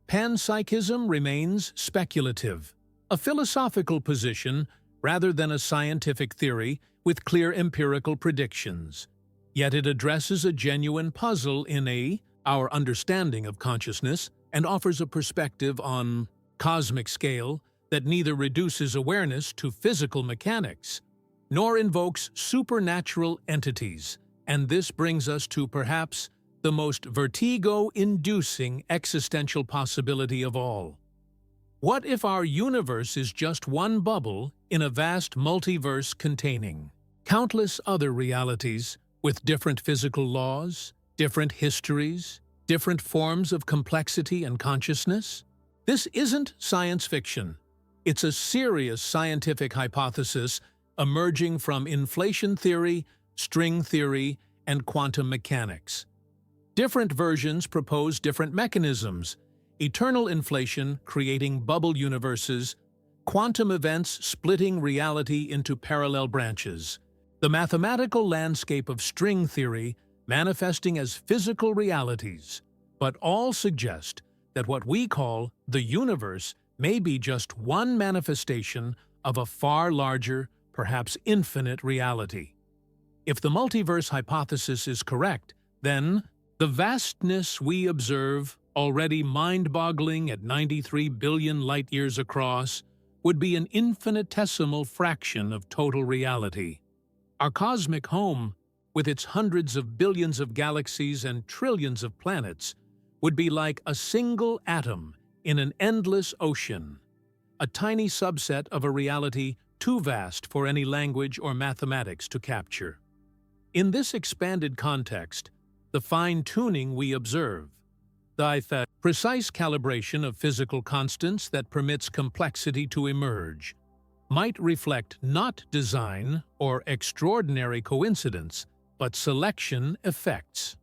Panpsychism remains speculative, a philosophical position rather than a scientific theory with clear empirical predictions. Yet it addresses a genuine puzzle in our understanding of consciousness and offers a perspective on cosmic scale that neither reduces awareness to physical mechanics nor invokes supernatural entities, and this brings us to perhaps the most vertigo-inducing existential possibility of all. What if our universe is just one bubble in a vast multiverse containing countless other realities with different physical laws, different histories, different forms of complexity and consciousness? This isn't science fiction. It's a serious scientific hypothesis emerging from inflation theory, string theory, and quantum mechanics. Different versions propose different mechanisms: eternal inflation creating bubble universes, quantum events splitting reality into parallel branches, the mathematical landscape of string theory manifesting as physical realities, but all suggest that what we call the universe may be just one manifestation of a far larger, perhaps infinite reality. If the multiverse hypothesis is correct, then the vastness we observe, already mind-boggling at 93 billion light-years across, would be an infinitesimal fraction of total reality. Our cosmic home, with its hundreds of billions of galaxies and trillions of planets, would be like a single atom in an endless ocean, a tiny subset of a reality too vast for any language or mathematics to capture. In this expanded context, the fine-tuning we observe, The precise calibration of physical constants that permits complexity to emerge might reflect not design or extraordinary coincidence, but selection effects.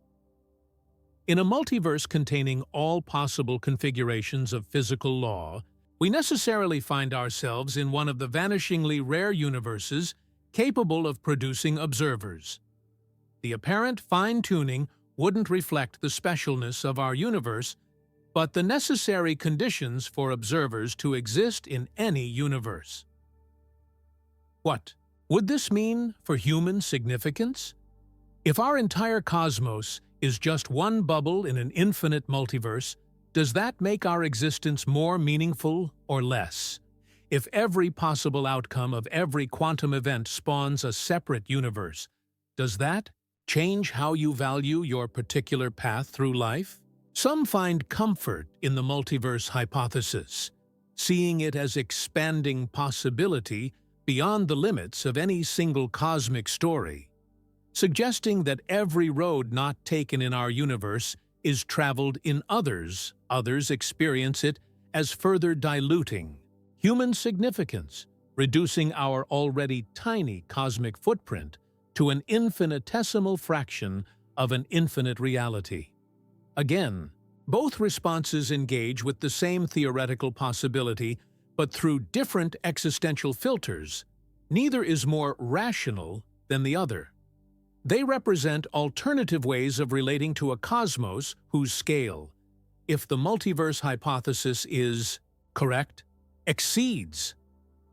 In a multiverse containing all possible configurations of physical law, we necessarily find ourselves in one of the vanishingly rare universes capable of producing observers. The apparent fine-tuning wouldn't reflect the specialness of our universe, but the necessary conditions for observers to exist in any universe. What would this mean for human significance? If our entire cosmos is just one bubble in an infinite multiverse, does that make our existence more meaningful or less? If every possible outcome of every quantum event spawns a separate universe, does that change how you value your particular path through life? Some find comfort in the multiverse hypothesis, seeing it as expanding possibility beyond the limits of any single cosmic story, suggesting that every road not taken in our universe is traveled in others. Others experience it as further diluting human significance, reducing our already tiny cosmic footprint to an infinitesimal fraction of an infinite reality. Again, both responses engage with the same theoretical possibility, but through different existential filters. Neither is more rational than the other. They represent alternative ways of relating to a cosmos whose scale, if the multiverse hypothesis is correct, exceeds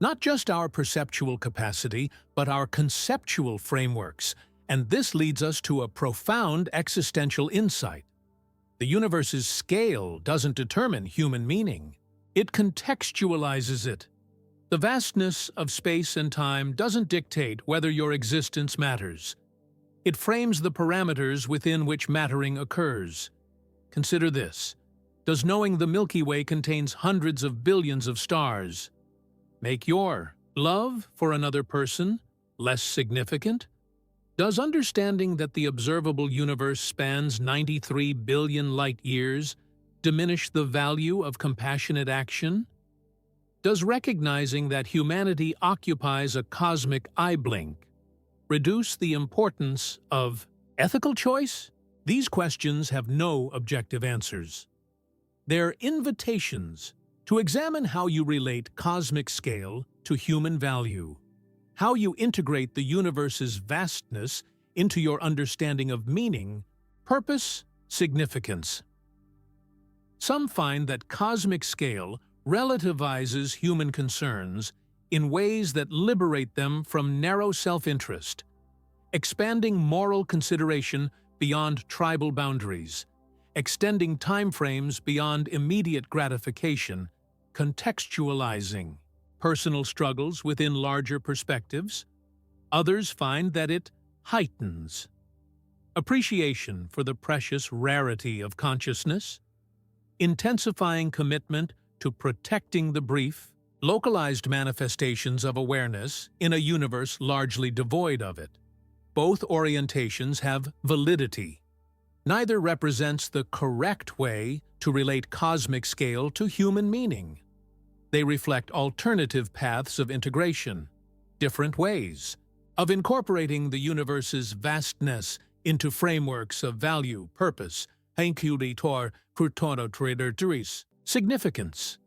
not just our perceptual capacity, but our conceptual frameworks, and this leads us to a profound existential insight. The universe's scale doesn't determine human meaning. It contextualizes it. The vastness of space and time doesn't dictate whether your existence matters. It frames the parameters within which mattering occurs. Consider this. Does knowing the Milky Way contains hundreds of billions of stars make your love for another person less significant? Does understanding that the observable universe spans 93 billion light-years diminish the value of compassionate action? Does recognizing that humanity occupies a cosmic eye blink reduce the importance of ethical choice? These questions have no objective answers. They're invitations to examine how you relate cosmic scale to human value, how you integrate the universe's vastness into your understanding of meaning, purpose, significance. Some find that cosmic scale relativizes human concerns in ways that liberate them from narrow self-interest, expanding moral consideration beyond tribal boundaries, extending timeframes beyond immediate gratification, contextualizing personal struggles within larger perspectives. Others find that it heightens appreciation for the precious rarity of consciousness, intensifying commitment to protecting the brief, localized manifestations of awareness in a universe largely devoid of it. Both orientations have validity. Neither represents the correct way to relate cosmic scale to human meaning. They reflect alternative paths of integration, different ways of incorporating the universe's vastness into frameworks of value, purpose, significance.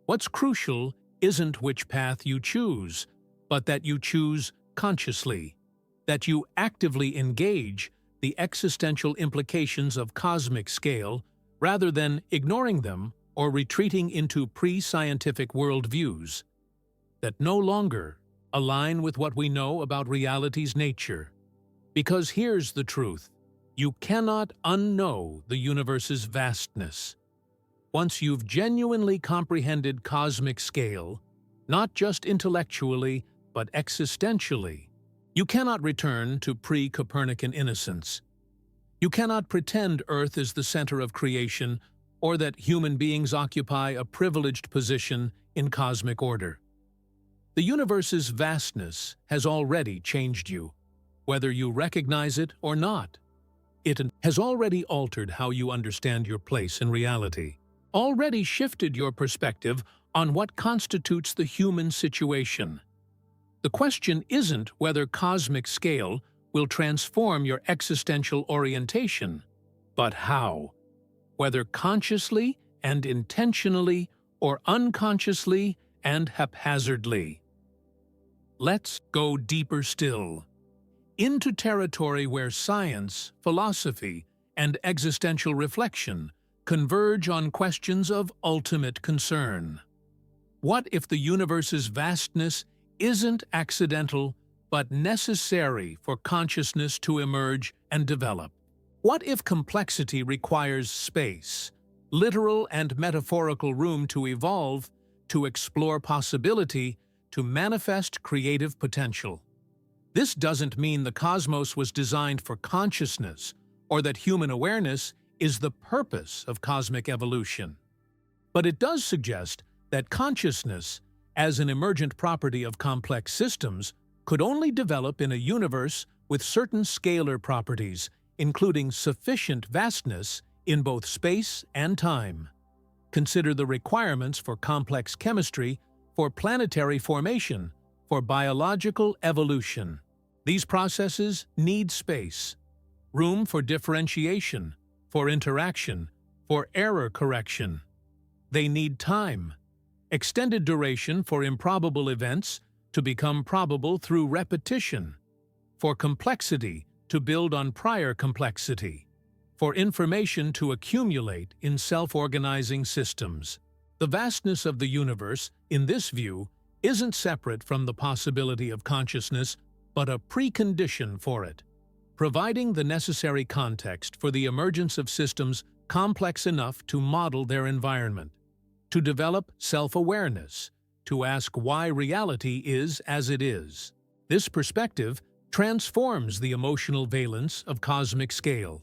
What's crucial isn't which path you choose, but that you choose consciously, that you actively engage the existential implications of cosmic scale rather than ignoring them or retreating into pre-scientific worldviews that no longer align with what we know about reality's nature. Because here's the truth: you cannot unknow the universe's vastness. Once you've genuinely comprehended cosmic scale, not just intellectually, but existentially, you cannot return to pre-Copernican innocence. You cannot pretend Earth is the center of creation or that human beings occupy a privileged position in cosmic order. The universe's vastness has already changed you, whether you recognize it or not. It has already altered how you understand your place in reality, already shifted your perspective on what constitutes the human situation. The question isn't whether cosmic scale will transform your existential orientation, but how, whether consciously and intentionally or unconsciously and haphazardly. Let's go deeper still, into territory where science, philosophy, and existential reflection converge on questions of ultimate concern. What if the universe's vastness isn't accidental but necessary for consciousness to emerge and develop? What if complexity requires space, literal and metaphorical room to evolve, to explore possibility, to manifest creative potential? This doesn't mean the cosmos was designed for consciousness or that human awareness is the purpose of cosmic evolution. But it does suggest that consciousness, as an emergent property of complex systems, could only develop in a universe with certain scalar properties, including sufficient vastness in both space and time. Consider the requirements for complex chemistry, for planetary formation, for biological evolution. These processes need space, room for differentiation, for interaction, for error correction. They need time, extended duration for improbable events to become probable through repetition, for complexity to build on prior complexity, for information to accumulate in self-organizing systems. The vastness of the universe, in this view, isn't separate from the possibility of consciousness, but a precondition for it, providing the necessary context for the emergence of systems complex enough to model their environment, to develop self-awareness, to ask why reality is as it is. This perspective transforms the emotional valence of cosmic scale.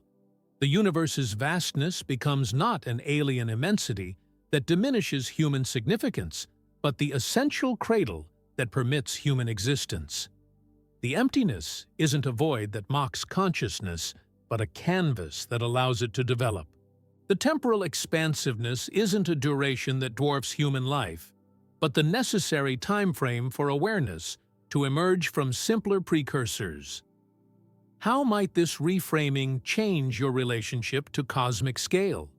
The universe's vastness becomes not an alien immensity that diminishes human significance, but the essential cradle that permits human existence. The emptiness isn't a void that mocks consciousness, but a canvas that allows it to develop. The temporal expansiveness isn't a duration that dwarfs human life, but the necessary time frame for awareness to emerge from simpler precursors. How might this reframing change your relationship to cosmic scale?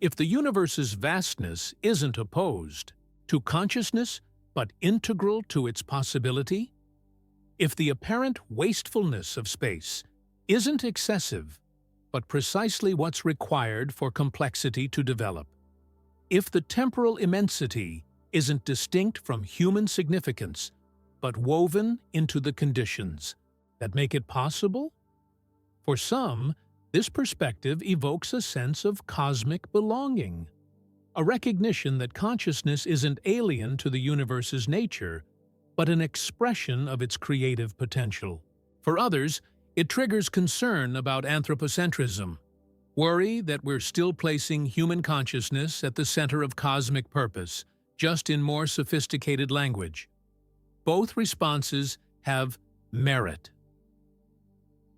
If the universe's vastness isn't opposed to consciousness, but integral to its possibility? If the apparent wastefulness of space isn't excessive, but precisely what's required for complexity to develop? If the temporal immensity isn't distinct from human significance, but woven into the conditions that make it possible? For some, this perspective evokes a sense of cosmic belonging, a recognition that consciousness isn't alien to the universe's nature, but an expression of its creative potential. For others, it triggers concern about anthropocentrism, worry that we're still placing human consciousness at the center of cosmic purpose, just in more sophisticated language. Both responses have merit.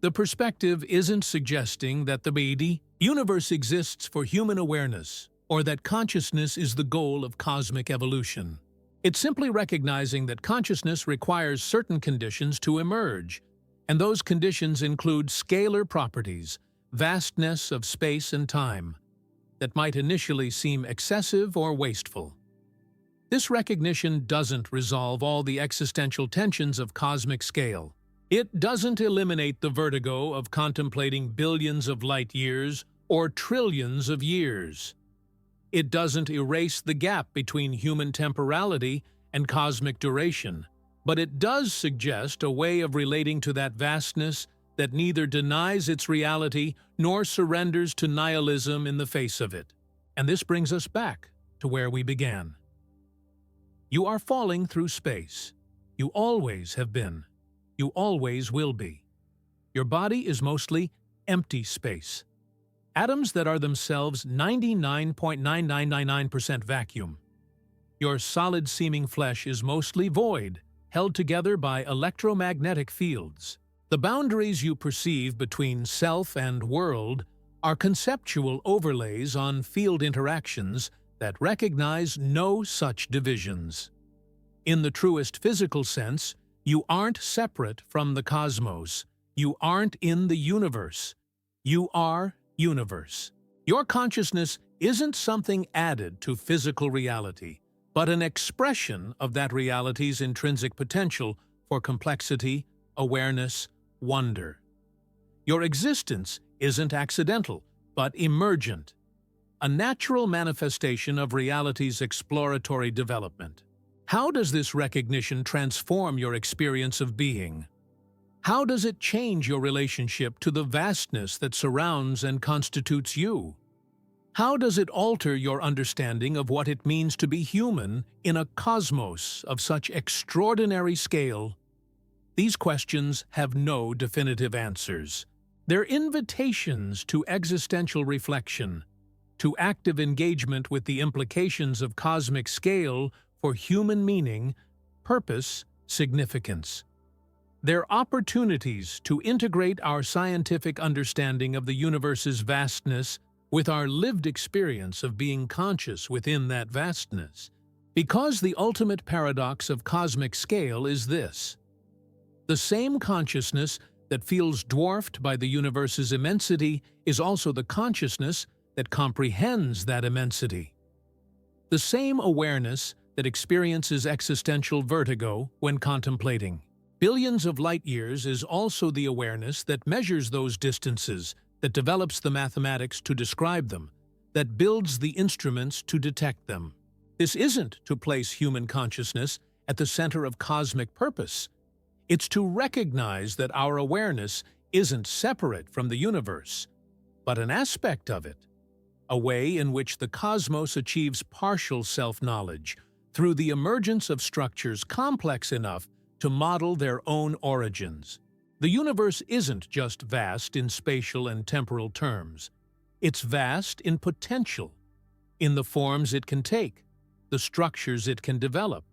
The perspective isn't suggesting that the universe exists for human awareness or that consciousness is the goal of cosmic evolution. It's simply recognizing that consciousness requires certain conditions to emerge, and those conditions include scalar properties, vastness of space and time, that might initially seem excessive or wasteful. This recognition doesn't resolve all the existential tensions of cosmic scale. It doesn't eliminate the vertigo of contemplating billions of light years or trillions of years. It doesn't erase the gap between human temporality and cosmic duration, but it does suggest a way of relating to that vastness that neither denies its reality nor surrenders to nihilism in the face of it. And this brings us back to where we began. You are falling through space. You always have been. You always will be. Your body is mostly empty space. Atoms that are themselves 99.9999% vacuum. Your solid-seeming flesh is mostly void, held together by electromagnetic fields. The boundaries you perceive between self and world are conceptual overlays on field interactions that recognize no such divisions. In the truest physical sense, you aren't separate from the cosmos. You aren't in the universe. You are universe. Your consciousness isn't something added to physical reality, but an expression of that reality's intrinsic potential for complexity, awareness, wonder. Your existence isn't accidental, but emergent, a natural manifestation of reality's exploratory development. How does this recognition transform your experience of being? How does it change your relationship to the vastness that surrounds and constitutes you? How does it alter your understanding of what it means to be human in a cosmos of such extraordinary scale? These questions have no definitive answers. They're invitations to existential reflection, to active engagement with the implications of cosmic scale for human meaning, purpose, significance. They're opportunities to integrate our scientific understanding of the universe's vastness with our lived experience of being conscious within that vastness. Because the ultimate paradox of cosmic scale is this: the same consciousness that feels dwarfed by the universe's immensity is also the consciousness that comprehends that immensity. The same awareness that experiences existential vertigo when contemplating billions of light years is also the awareness that measures those distances, that develops the mathematics to describe them, that builds the instruments to detect them. This isn't to place human consciousness at the center of cosmic purpose. It's to recognize that our awareness isn't separate from the universe, but an aspect of it, a way in which the cosmos achieves partial self-knowledge through the emergence of structures complex enough to model their own origins. The universe isn't just vast in spatial and temporal terms. It's vast in potential, in the forms it can take, the structures it can develop,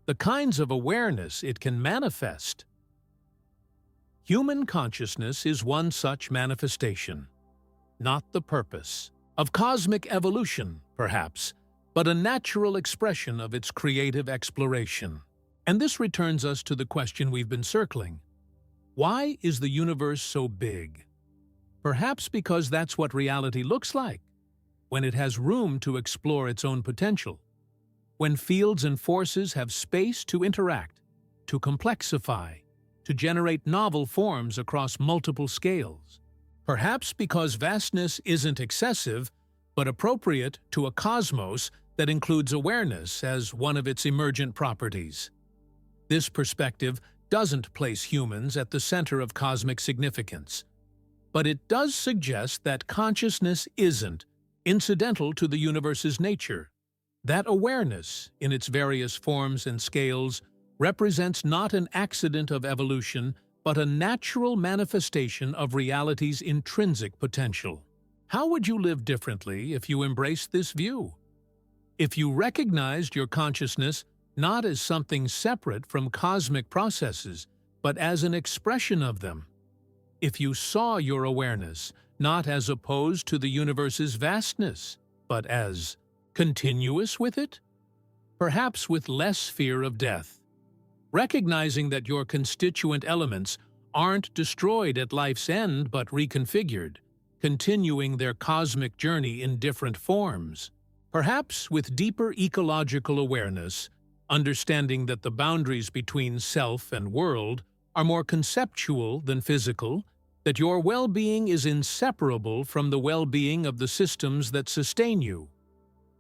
the kinds of awareness it can manifest. Human consciousness is one such manifestation, not the purpose of cosmic evolution, perhaps, but a natural expression of its creative exploration. And this returns us to the question we've been circling. Why is the universe so big? Perhaps because that's what reality looks like, when it has room to explore its own potential, when fields and forces have space to interact, to complexify, to generate novel forms across multiple scales. Perhaps because vastness isn't excessive, but appropriate to a cosmos that includes awareness as one of its emergent properties. This perspective doesn't place humans at the center of cosmic significance, but it does suggest that consciousness isn't incidental to the universe's nature. That awareness, in its various forms and scales, represents not an accident of evolution, but a natural manifestation of reality's intrinsic potential. How would you live differently if you embraced this view? If you recognized your consciousness not as something separate from cosmic processes, but as an expression of them. If you saw your awareness not as opposed to the universe's vastness, but as continuous with it, perhaps with less fear of death. Recognizing that your constituent elements aren't destroyed at life's end but reconfigured, continuing their cosmic journey in different forms. Perhaps with deeper ecological awareness, understanding that the boundaries between self and world are more conceptual than physical, that your well-being is inseparable from the well-being of the systems that sustain you.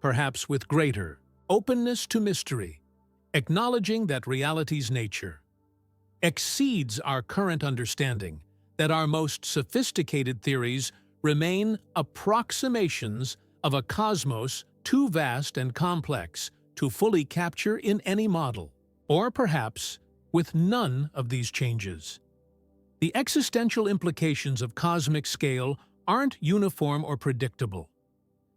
Perhaps with greater openness to mystery, acknowledging that reality's nature exceeds our current understanding, that our most sophisticated theories remain approximations of a cosmos too vast and complex to fully capture in any model, or perhaps with none of these changes. The existential implications of cosmic scale aren't uniform or predictable.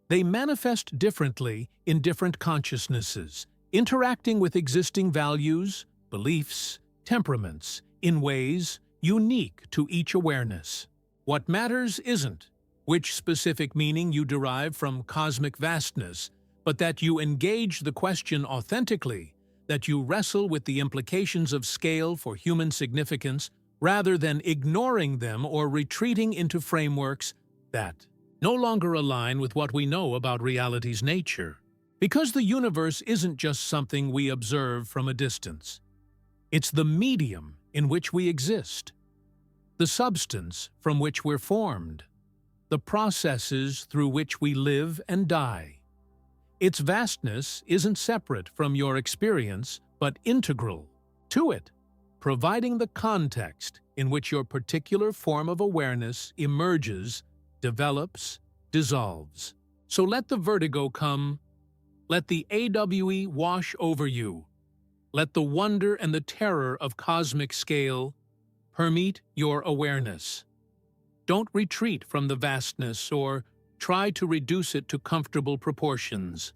They manifest differently in different consciousnesses, interacting with existing values, beliefs, temperaments, in ways unique to each awareness. What matters isn't which specific meaning you derive from cosmic vastness, but that you engage the question authentically, that you wrestle with the implications of scale for human significance, rather than ignoring them or retreating into frameworks that no longer align with what we know about reality's nature. Because the universe isn't just something we observe from a distance. It's the medium in which we exist, the substance from which we're formed, the processes through which we live and die. Its vastness isn't separate from your experience, but integral to it, providing the context in which your particular form of awareness emerges, develops, dissolves. So let the vertigo come, let the AWE wash over you, let the wonder and the terror of cosmic scale permeate your awareness. Don't retreat from the vastness or try to reduce it to comfortable proportions.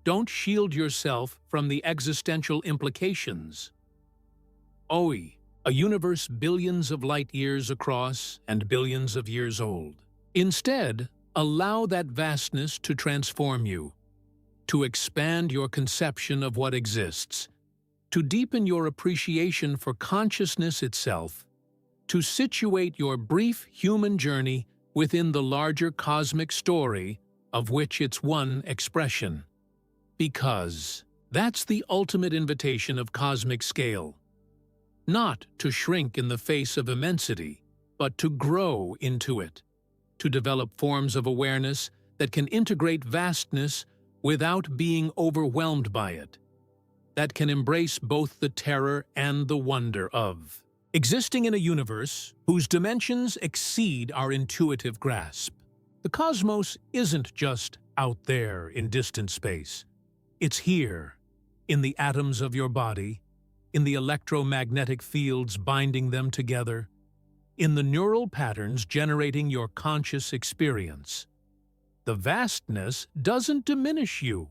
Don't shield yourself from the existential implications. OE, a universe billions of light years across and billions of years old. Instead, allow that vastness to transform you, to expand your conception of what exists, to deepen your appreciation for consciousness itself, to situate your brief human journey within the larger cosmic story of which it's one expression. Because that's the ultimate invitation of cosmic scale. Not to shrink in the face of immensity, but to grow into it, to develop forms of awareness that can integrate vastness without being overwhelmed by it, that can embrace both the terror and the wonder of existing in a universe whose dimensions exceed our intuitive grasp. The cosmos isn't just out there in distant space. It's here, in the atoms of your body, in the electromagnetic fields binding them together, in the neural patterns generating your conscious experience. The vastness doesn't diminish you.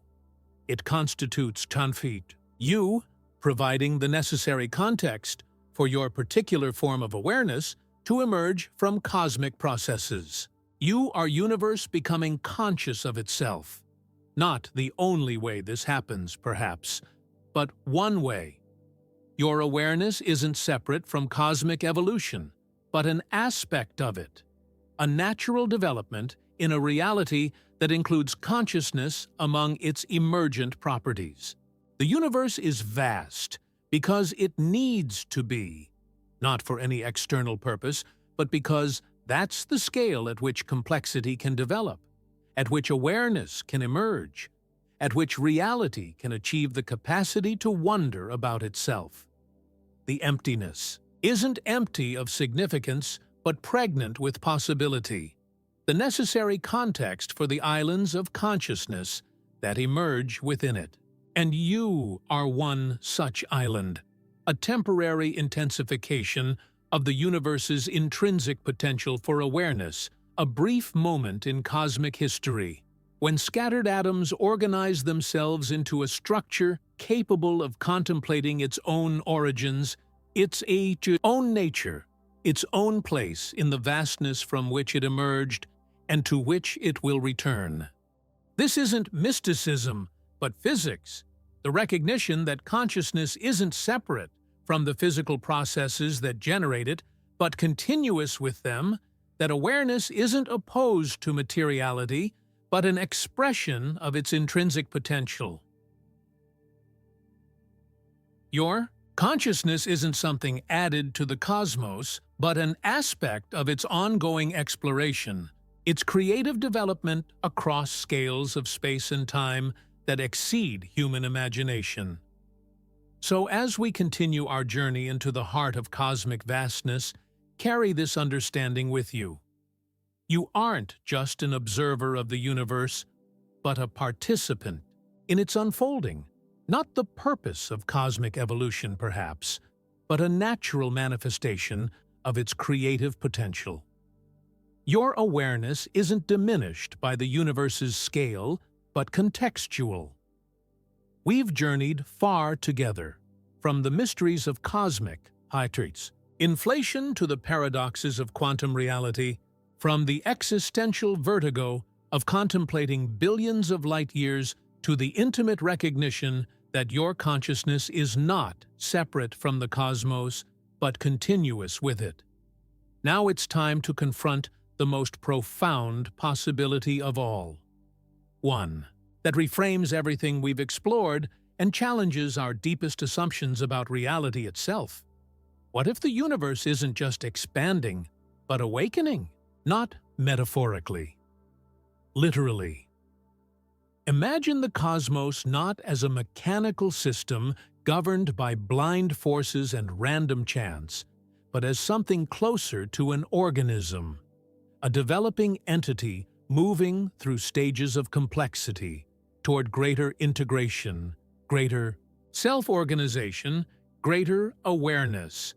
It constitutes tanfit, you providing the necessary context for your particular form of awareness to emerge from cosmic processes. You are universe becoming conscious of itself. Not the only way this happens, perhaps, but one way. Your awareness isn't separate from cosmic evolution, but an aspect of it, a natural development in a reality that includes consciousness among its emergent properties. The universe is vast because it needs to be, not for any external purpose, but because that's the scale at which complexity can develop, at which awareness can emerge, at which reality can achieve the capacity to wonder about itself. The emptiness isn't empty of significance, but pregnant with possibility, the necessary context for the islands of consciousness that emerge within it. And you are one such island, a temporary intensification of the universe's intrinsic potential for awareness, a brief moment in cosmic history, when scattered atoms organize themselves into a structure capable of contemplating its own origins, its own nature, its own place in the vastness from which it emerged and to which it will return. This isn't mysticism, but physics, the recognition that consciousness isn't separate from the physical processes that generate it, but continuous with them, that awareness isn't opposed to materiality, but an expression of its intrinsic potential. Your consciousness isn't something added to the cosmos, but an aspect of its ongoing exploration, its creative development across scales of space and time that exceed human imagination. So as we continue our journey into the heart of cosmic vastness, carry this understanding with you. You aren't just an observer of the universe, but a participant in its unfolding. Not the purpose of cosmic evolution, perhaps, but a natural manifestation of its creative potential. Your awareness isn't diminished by the universe's scale, but contextual. We've journeyed far together, from the mysteries of cosmic heights Inflation to the paradoxes of quantum reality, from the existential vertigo of contemplating billions of light years to the intimate recognition that your consciousness is not separate from the cosmos, but continuous with it. Now it's time to confront the most profound possibility of all. One that reframes everything we've explored and challenges our deepest assumptions about reality itself. What if the universe isn't just expanding, but awakening? Not metaphorically. Literally. Imagine the cosmos not as a mechanical system governed by blind forces and random chance, but as something closer to an organism, a developing entity moving through stages of complexity toward greater integration, greater self-organization, greater awareness.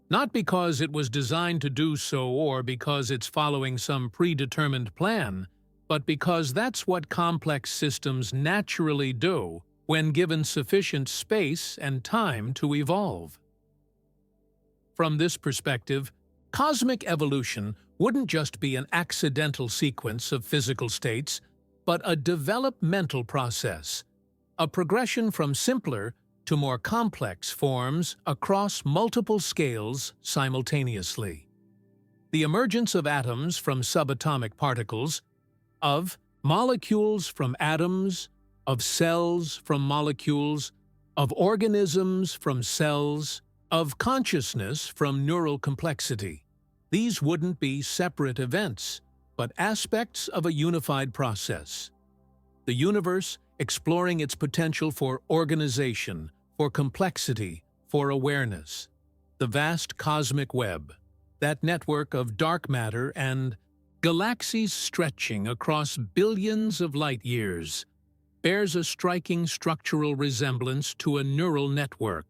Not because it was designed to do so or because it's following some predetermined plan, but because that's what complex systems naturally do when given sufficient space and time to evolve. From this perspective, cosmic evolution wouldn't just be an accidental sequence of physical states, but a developmental process, a progression from simpler to more complex forms across multiple scales simultaneously. The emergence of atoms from subatomic particles, of molecules from atoms, of cells from molecules, of organisms from cells, of consciousness from neural complexity. These wouldn't be separate events, but aspects of a unified process. The universe exploring its potential for organization, for complexity, for awareness. The vast cosmic web, that network of dark matter and galaxies stretching across billions of light years, bears a striking structural resemblance to a neural network.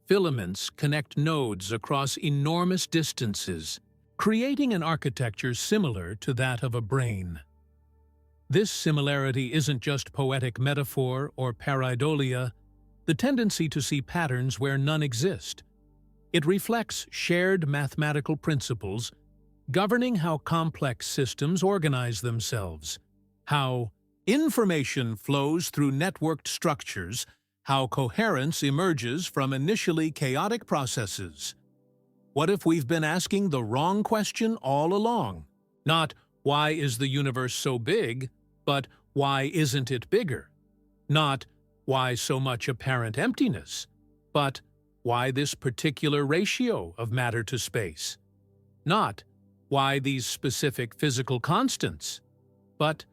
Filaments connect nodes across enormous distances, creating an architecture similar to that of a brain. This similarity isn't just poetic metaphor or pareidolia, the tendency to see patterns where none exist. It reflects shared mathematical principles governing how complex systems organize themselves, how information flows through networked structures, how coherence emerges from initially chaotic processes. What if we've been asking the wrong question all along? Not, why is the universe so big, but why isn't it bigger? Not, why so much apparent emptiness, but why this particular ratio of matter to space? Not, why these specific physical constants, but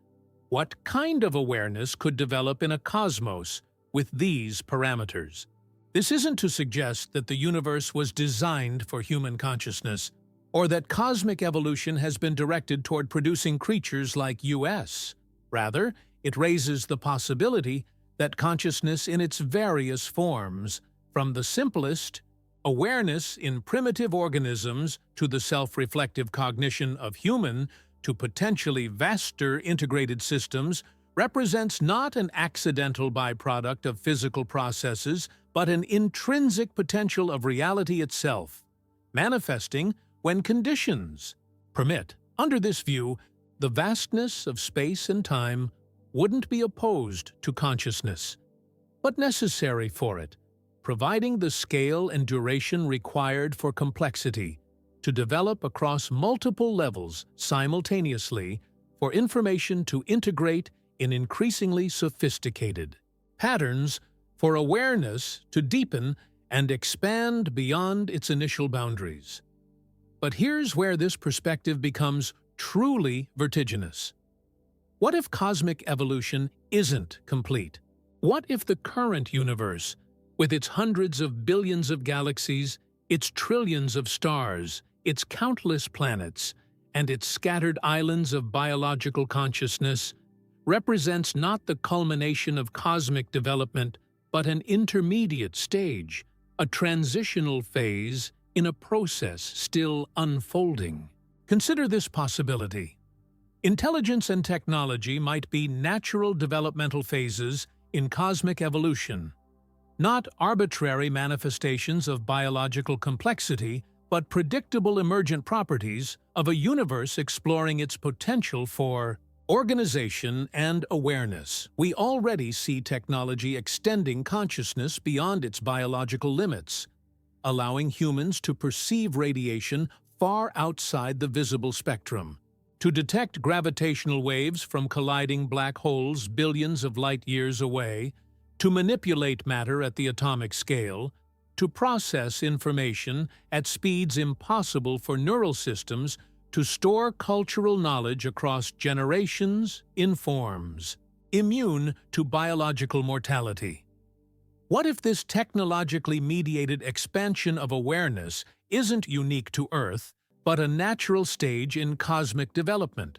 what kind of awareness could develop in a cosmos with these parameters? This isn't to suggest that the universe was designed for human consciousness, or that cosmic evolution has been directed toward producing creatures like us. Rather, it raises the possibility that consciousness in its various forms, from the simplest, awareness in primitive organisms, to the self-reflective cognition of human, to potentially vaster integrated systems, represents not an accidental byproduct of physical processes, but an intrinsic potential of reality itself, manifesting when conditions permit. Under this view, the vastness of space and time wouldn't be opposed to consciousness, but necessary for it, providing the scale and duration required for complexity to develop across multiple levels simultaneously for information to integrate in increasingly sophisticated patterns, for awareness to deepen and expand beyond its initial boundaries. But here's where this perspective becomes truly vertiginous. What if cosmic evolution isn't complete? What if the current universe, with its hundreds of billions of galaxies, its trillions of stars, its countless planets, and its scattered islands of biological consciousness, represents not the culmination of cosmic development, but an intermediate stage, a transitional phase in a process still unfolding? Consider this possibility. Intelligence and technology might be natural developmental phases in cosmic evolution, not arbitrary manifestations of biological complexity, but predictable emergent properties of a universe exploring its potential for organization and awareness. We already see technology extending consciousness beyond its biological limits, allowing humans to perceive radiation far outside the visible spectrum, to detect gravitational waves from colliding black holes billions of light-years away, to manipulate matter at the atomic scale, to process information at speeds impossible for neural systems, to store cultural knowledge across generations in forms immune to biological mortality. What if this technologically mediated expansion of awareness isn't unique to Earth, but a natural stage in cosmic development?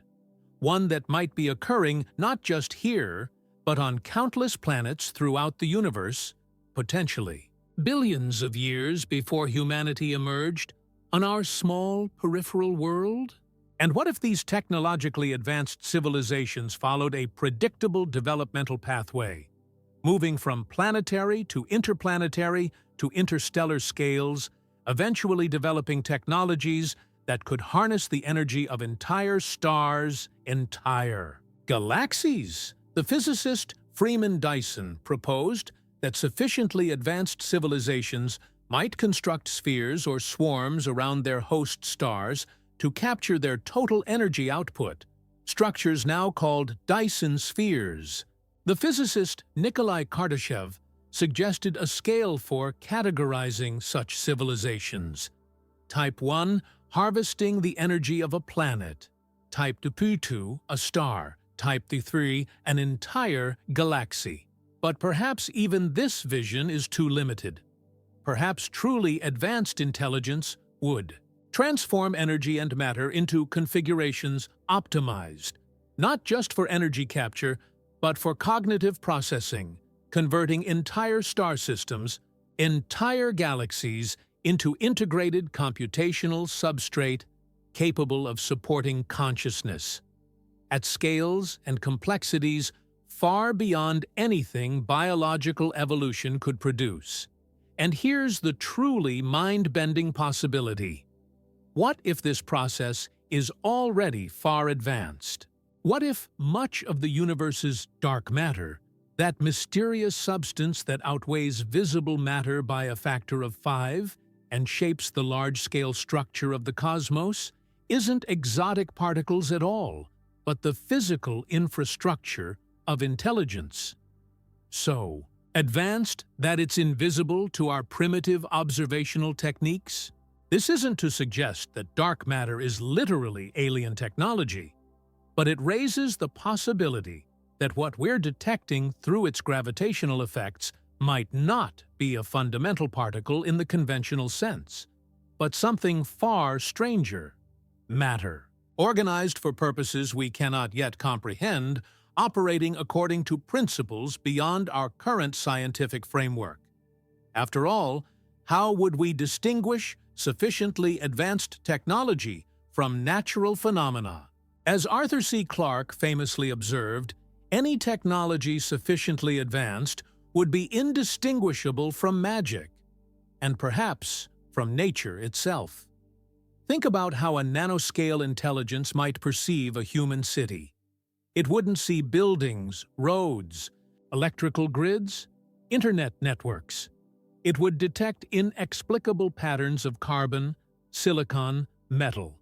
One that might be occurring not just here, but on countless planets throughout the universe, potentially. Billions of years before humanity emerged, on our small, peripheral world? And what if these technologically advanced civilizations followed a predictable developmental pathway, moving from planetary to interplanetary to interstellar scales, eventually developing technologies that could harness the energy of entire stars, entire galaxies? The physicist Freeman Dyson proposed that sufficiently advanced civilizations might construct spheres or swarms around their host stars to capture their total energy output, structures now called Dyson spheres. The physicist Nikolai Kardashev suggested a scale for categorizing such civilizations. Type 1, harvesting the energy of a planet. Type 2, a star. Type 3, an entire galaxy. But perhaps even this vision is too limited. Perhaps truly advanced intelligence would transform energy and matter into configurations optimized, not just for energy capture, but for cognitive processing, converting entire star systems, entire galaxies, into integrated computational substrate capable of supporting consciousness at scales and complexities far beyond anything biological evolution could produce. And here's the truly mind-bending possibility. What if this process is already far advanced? What if much of the universe's dark matter, that mysterious substance that outweighs visible matter by a factor of 5 and shapes the large-scale structure of the cosmos, isn't exotic particles at all, but the physical infrastructure of intelligence? So advanced that it's invisible to our primitive observational techniques? This isn't to suggest that dark matter is literally alien technology, but it raises the possibility that what we're detecting through its gravitational effects might not be a fundamental particle in the conventional sense, but something far stranger: matter, organized for purposes we cannot yet comprehend, operating according to principles beyond our current scientific framework. After all, how would we distinguish sufficiently advanced technology from natural phenomena? As Arthur C. Clarke famously observed, any technology sufficiently advanced would be indistinguishable from magic, and perhaps from nature itself. Think about how a nanoscale intelligence might perceive a human city. It wouldn't see buildings, roads, electrical grids, internet networks. It would detect inexplicable patterns of carbon, silicon, metal,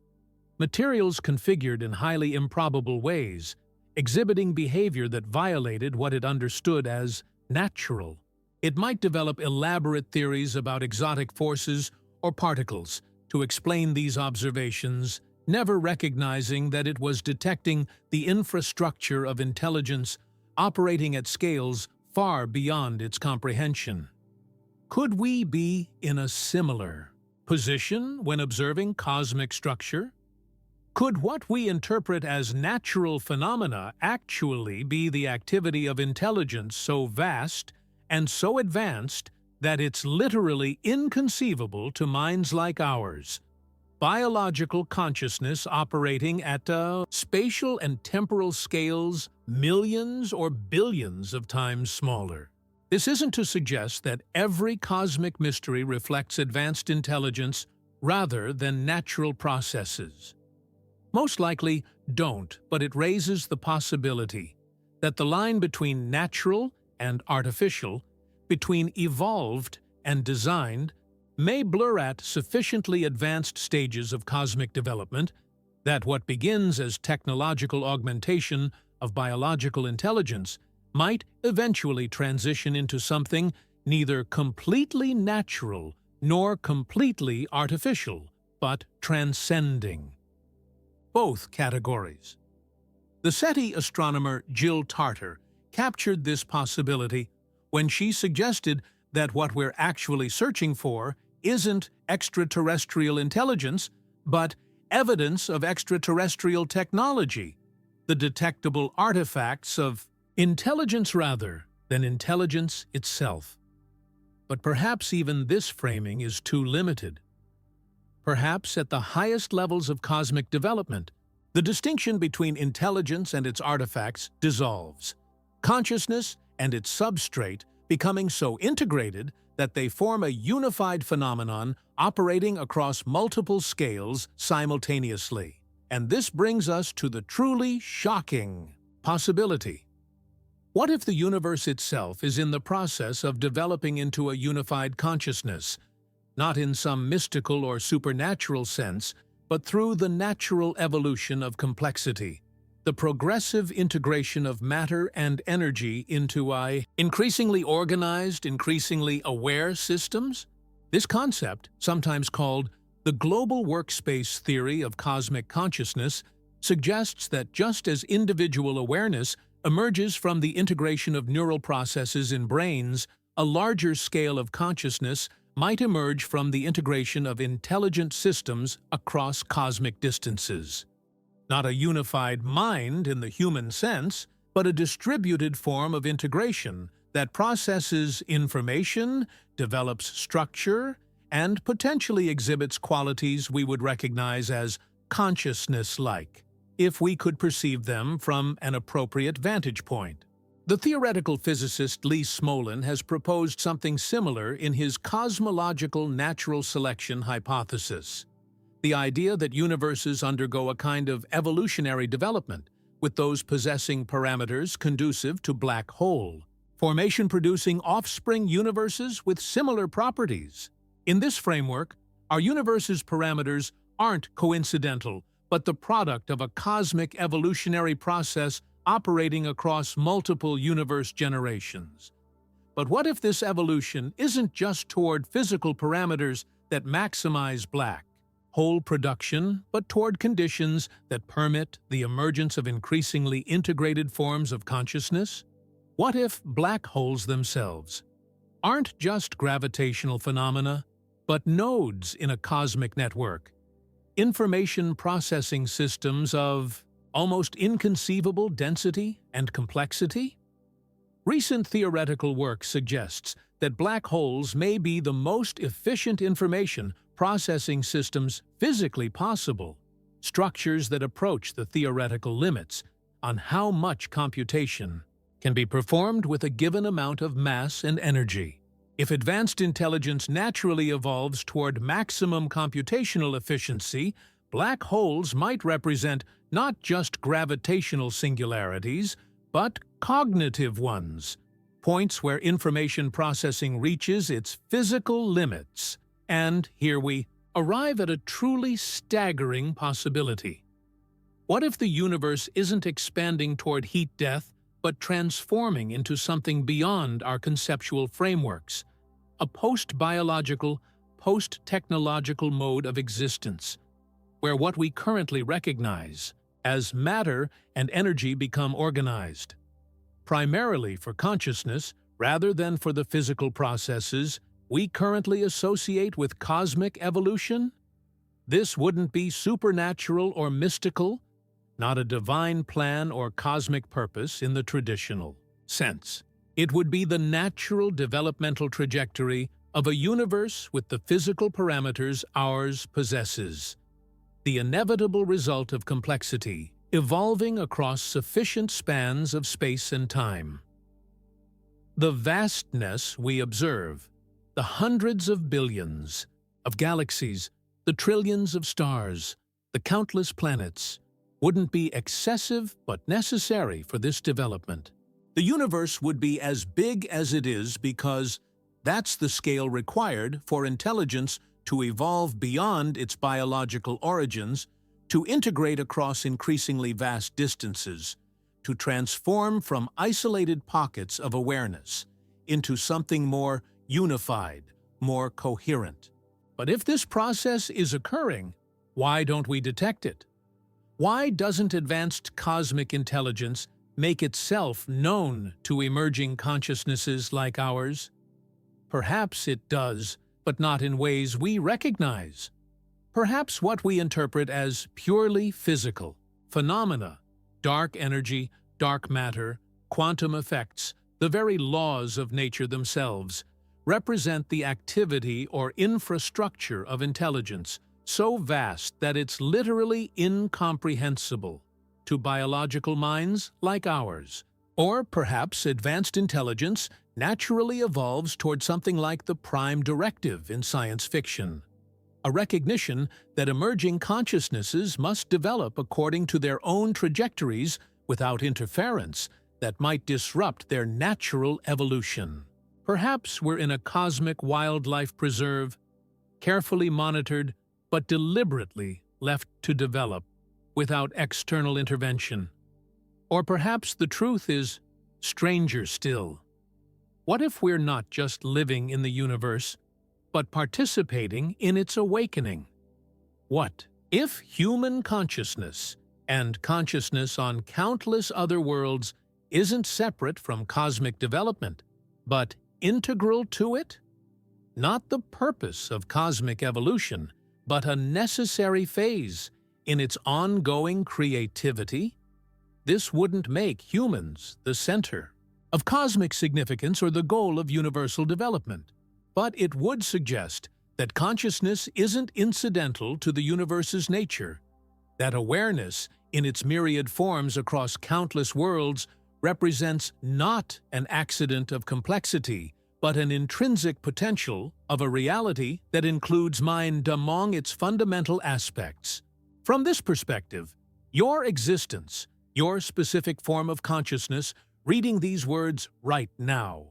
materials configured in highly improbable ways, exhibiting behavior that violated what it understood as natural. It might develop elaborate theories about exotic forces or particles to explain these observations, never recognizing that it was detecting the infrastructure of intelligence operating at scales far beyond its comprehension. Could we be in a similar position when observing cosmic structure? Could what we interpret as natural phenomena actually be the activity of intelligence so vast and so advanced that it's literally inconceivable to minds like ours? Biological consciousness operating at spatial and temporal scales millions or billions of times smaller. This isn't to suggest that every cosmic mystery reflects advanced intelligence rather than natural processes? Most likely don't, but it raises the possibility that the line between natural and artificial, between evolved and designed, may blur at sufficiently advanced stages of cosmic development that what begins as technological augmentation of biological intelligence might eventually transition into something neither completely natural nor completely artificial, but transcending both categories. The SETI astronomer Jill Tarter captured this possibility when she suggested that what we're actually searching for isn't extraterrestrial intelligence, but evidence of extraterrestrial technology, the detectable artifacts of intelligence rather than intelligence itself. But perhaps even this framing is too limited. Perhaps at the highest levels of cosmic development, the distinction between intelligence and its artifacts dissolves, consciousness and its substrate becoming so integrated that they form a unified phenomenon operating across multiple scales simultaneously. And this brings us to the truly shocking possibility. What if the universe itself is in the process of developing into a unified consciousness, not in some mystical or supernatural sense, but through the natural evolution of complexity, the progressive integration of matter and energy into increasingly organized, increasingly aware systems? This concept, sometimes called the global workspace theory of cosmic consciousness, suggests that just as individual awareness emerges from the integration of neural processes in brains, a larger scale of consciousness might emerge from the integration of intelligent systems across cosmic distances. Not a unified mind in the human sense, but a distributed form of integration that processes information, develops structure, and potentially exhibits qualities we would recognize as consciousness-like, if we could perceive them from an appropriate vantage point. The theoretical physicist Lee Smolin has proposed something similar in his cosmological natural selection hypothesis, the idea that universes undergo a kind of evolutionary development, with those possessing parameters conducive to black hole formation producing offspring universes with similar properties. In this framework, our universe's parameters aren't coincidental, but the product of a cosmic evolutionary process operating across multiple universe generations. But what if this evolution isn't just toward physical parameters that maximize black hole production, but toward conditions that permit the emergence of increasingly integrated forms of consciousness? What if black holes themselves aren't just gravitational phenomena, but nodes in a cosmic network, information processing systems of almost inconceivable density and complexity? Recent theoretical work suggests that black holes may be the most efficient information processing systems physically possible, structures that approach the theoretical limits on how much computation can be performed with a given amount of mass and energy. If advanced intelligence naturally evolves toward maximum computational efficiency, black holes might represent not just gravitational singularities, but cognitive ones, points where information processing reaches its physical limits. And here we arrive at a truly staggering possibility. What if the universe isn't expanding toward heat death, but transforming into something beyond our conceptual frameworks, a post-biological, post-technological mode of existence, where what we currently recognize as matter and energy become organized, primarily for consciousness rather than for the physical processes we currently associate with cosmic evolution? This wouldn't be supernatural or mystical, not a divine plan or cosmic purpose in the traditional sense. It would be the natural developmental trajectory of a universe with the physical parameters ours possesses, the inevitable result of complexity, evolving across sufficient spans of space and time. The vastness we observe, the hundreds of billions of galaxies, the the trillions of stars, the countless planets, wouldn't be excessive but necessary for this development. The universe would be as big as it is because that's the scale required for intelligence to evolve beyond its biological origins, to integrate across increasingly vast distances, to transform from isolated pockets of awareness into something more unified, more coherent. But if this process is occurring, why don't we detect it? Why doesn't advanced cosmic intelligence make itself known to emerging consciousnesses like ours? Perhaps it does, but not in ways we recognize. Perhaps what we interpret as purely physical phenomena, dark energy, dark matter, quantum effects, the very laws of nature themselves, represent the activity or infrastructure of intelligence so vast that it's literally incomprehensible to biological minds like ours. Or perhaps advanced intelligence naturally evolves toward something like the prime directive in science fiction, a recognition that emerging consciousnesses must develop according to their own trajectories without interference that might disrupt their natural evolution. Perhaps we're in a cosmic wildlife preserve, carefully monitored but deliberately left to develop without external intervention. Or perhaps the truth is stranger still. What if we're not just living in the universe, but participating in its awakening? What if human consciousness and consciousness on countless other worlds isn't separate from cosmic development, but integral to it? Not the purpose of cosmic evolution, but a necessary phase in its ongoing creativity? This wouldn't make humans the center of cosmic significance or the goal of universal development, but it would suggest that consciousness isn't incidental to the universe's nature, that awareness in its myriad forms across countless worlds represents not an accident of complexity, but an intrinsic potential of a reality that includes mind among its fundamental aspects. From this perspective, your existence, your specific form of consciousness, reading these words right now,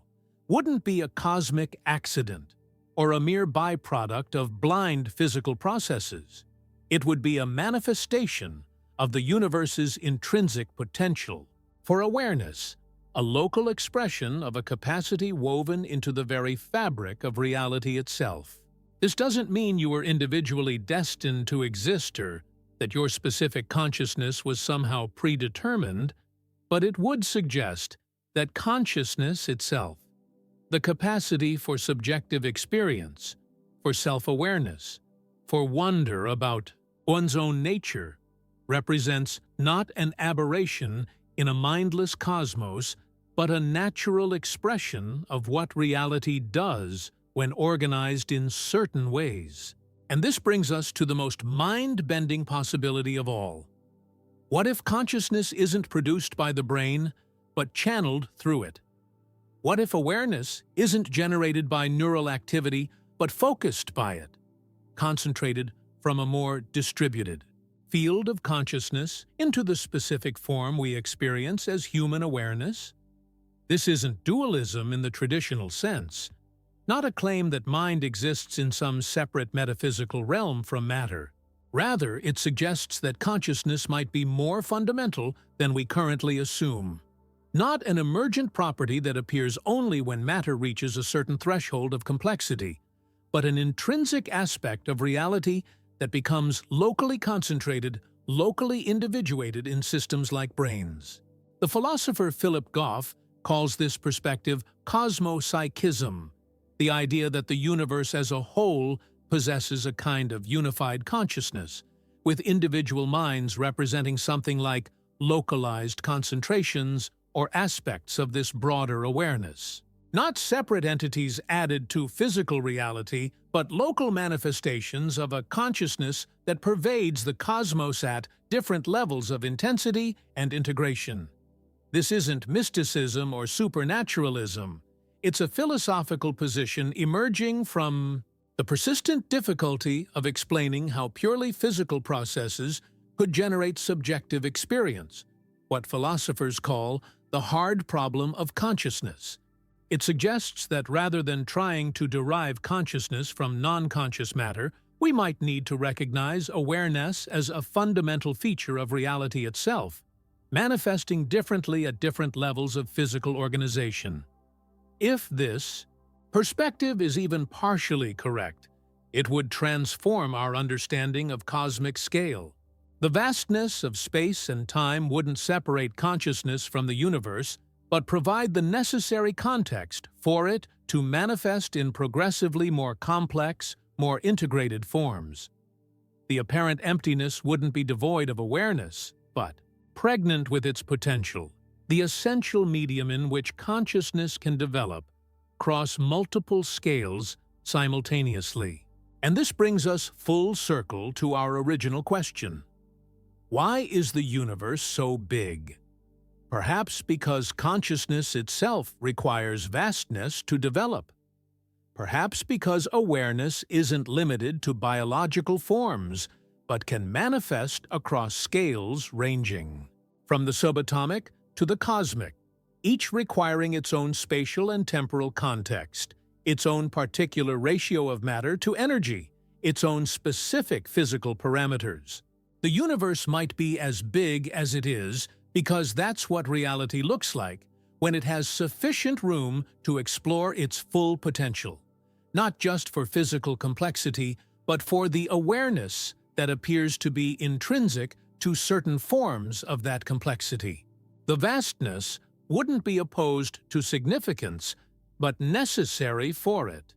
wouldn't be a cosmic accident or a mere byproduct of blind physical processes. It would be a manifestation of the universe's intrinsic potential for awareness, a local expression of a capacity woven into the very fabric of reality itself. This doesn't mean you were individually destined to exist or that your specific consciousness was somehow predetermined, but it would suggest that consciousness itself, the capacity for subjective experience, for self-awareness, for wonder about one's own nature, represents not an aberration in a mindless cosmos, but a natural expression of what reality does when organized in certain ways. And this brings us to the most mind-bending possibility of all. What if consciousness isn't produced by the brain, but channeled through it? What if awareness isn't generated by neural activity, but focused by it, concentrated from a more distributed field of consciousness into the specific form we experience as human awareness? This isn't dualism in the traditional sense, not a claim that mind exists in some separate metaphysical realm from matter. Rather, it suggests that consciousness might be more fundamental than we currently assume. Not an emergent property that appears only when matter reaches a certain threshold of complexity, but an intrinsic aspect of reality that becomes locally concentrated, locally individuated in systems like brains. The philosopher Philip Goff calls this perspective cosmopsychism, the idea that the universe as a whole possesses a kind of unified consciousness, with individual minds representing something like localized concentrations or aspects of this broader awareness. Not separate entities added to physical reality, but local manifestations of a consciousness that pervades the cosmos at different levels of intensity and integration. This isn't mysticism or supernaturalism. It's a philosophical position emerging from The persistent difficulty of explaining how purely physical processes could generate subjective experience, what philosophers call the hard problem of consciousness. It suggests that rather than trying to derive consciousness from non-conscious matter, we might need to recognize awareness as a fundamental feature of reality itself, manifesting differently at different levels of physical organization. If this perspective is even partially correct, it would transform our understanding of cosmic scale. The vastness of space and time wouldn't separate consciousness from the universe, but provide the necessary context for it to manifest in progressively more complex, more integrated forms. The apparent emptiness wouldn't be devoid of awareness, but pregnant with its potential, the essential medium in which consciousness can develop across multiple scales simultaneously. And this brings us full circle to our original question. Why is the universe so big? Perhaps because consciousness itself requires vastness to develop. Perhaps because awareness isn't limited to biological forms, but can manifest across scales ranging from the subatomic to the cosmic, each requiring its own spatial and temporal context, its own particular ratio of matter to energy, its own specific physical parameters. The universe might be as big as it is because that's what reality looks like when it has sufficient room to explore its full potential, not just for physical complexity, but for the awareness that appears to be intrinsic to certain forms of that complexity. The vastness wouldn't be opposed to significance, but necessary for it.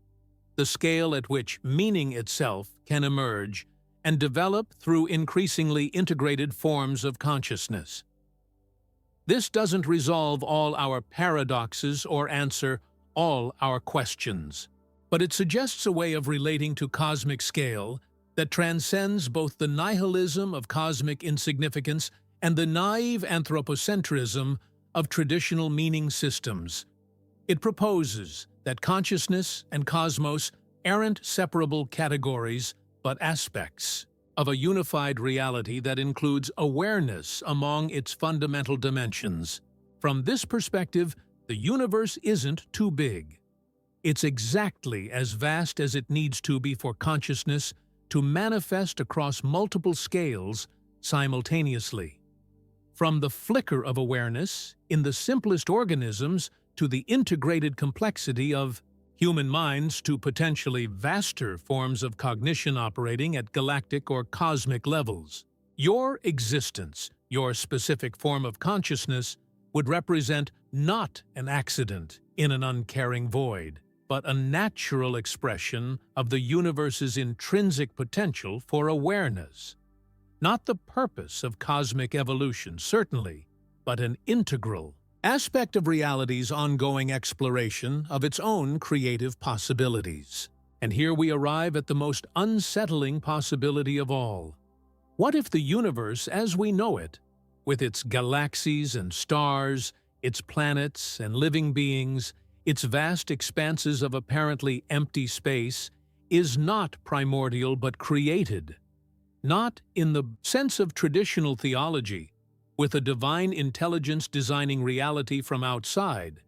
The scale at which meaning itself can emerge and develop through increasingly integrated forms of consciousness. This doesn't resolve all our paradoxes or answer all our questions, but it suggests a way of relating to cosmic scale that transcends both the nihilism of cosmic insignificance and the naive anthropocentrism of traditional meaning systems. It proposes that consciousness and cosmos aren't separable categories, but aspects of a unified reality that includes awareness among its fundamental dimensions. From this perspective, the universe isn't too big. It's exactly as vast as it needs to be for consciousness to manifest across multiple scales simultaneously. From the flicker of awareness in the simplest organisms to the integrated complexity of human minds to potentially vaster forms of cognition operating at galactic or cosmic levels. Your existence, your specific form of consciousness, would represent not an accident in an uncaring void, but a natural expression of the universe's intrinsic potential for awareness. Not the purpose of cosmic evolution, certainly, but an integral aspect of reality's ongoing exploration of its own creative possibilities. And here we arrive at the most unsettling possibility of all. What if the universe as we know it, with its galaxies and stars, its planets and living beings, its vast expanses of apparently empty space, is not primordial but created? Not in the sense of traditional theology, with a divine intelligence designing reality from outside,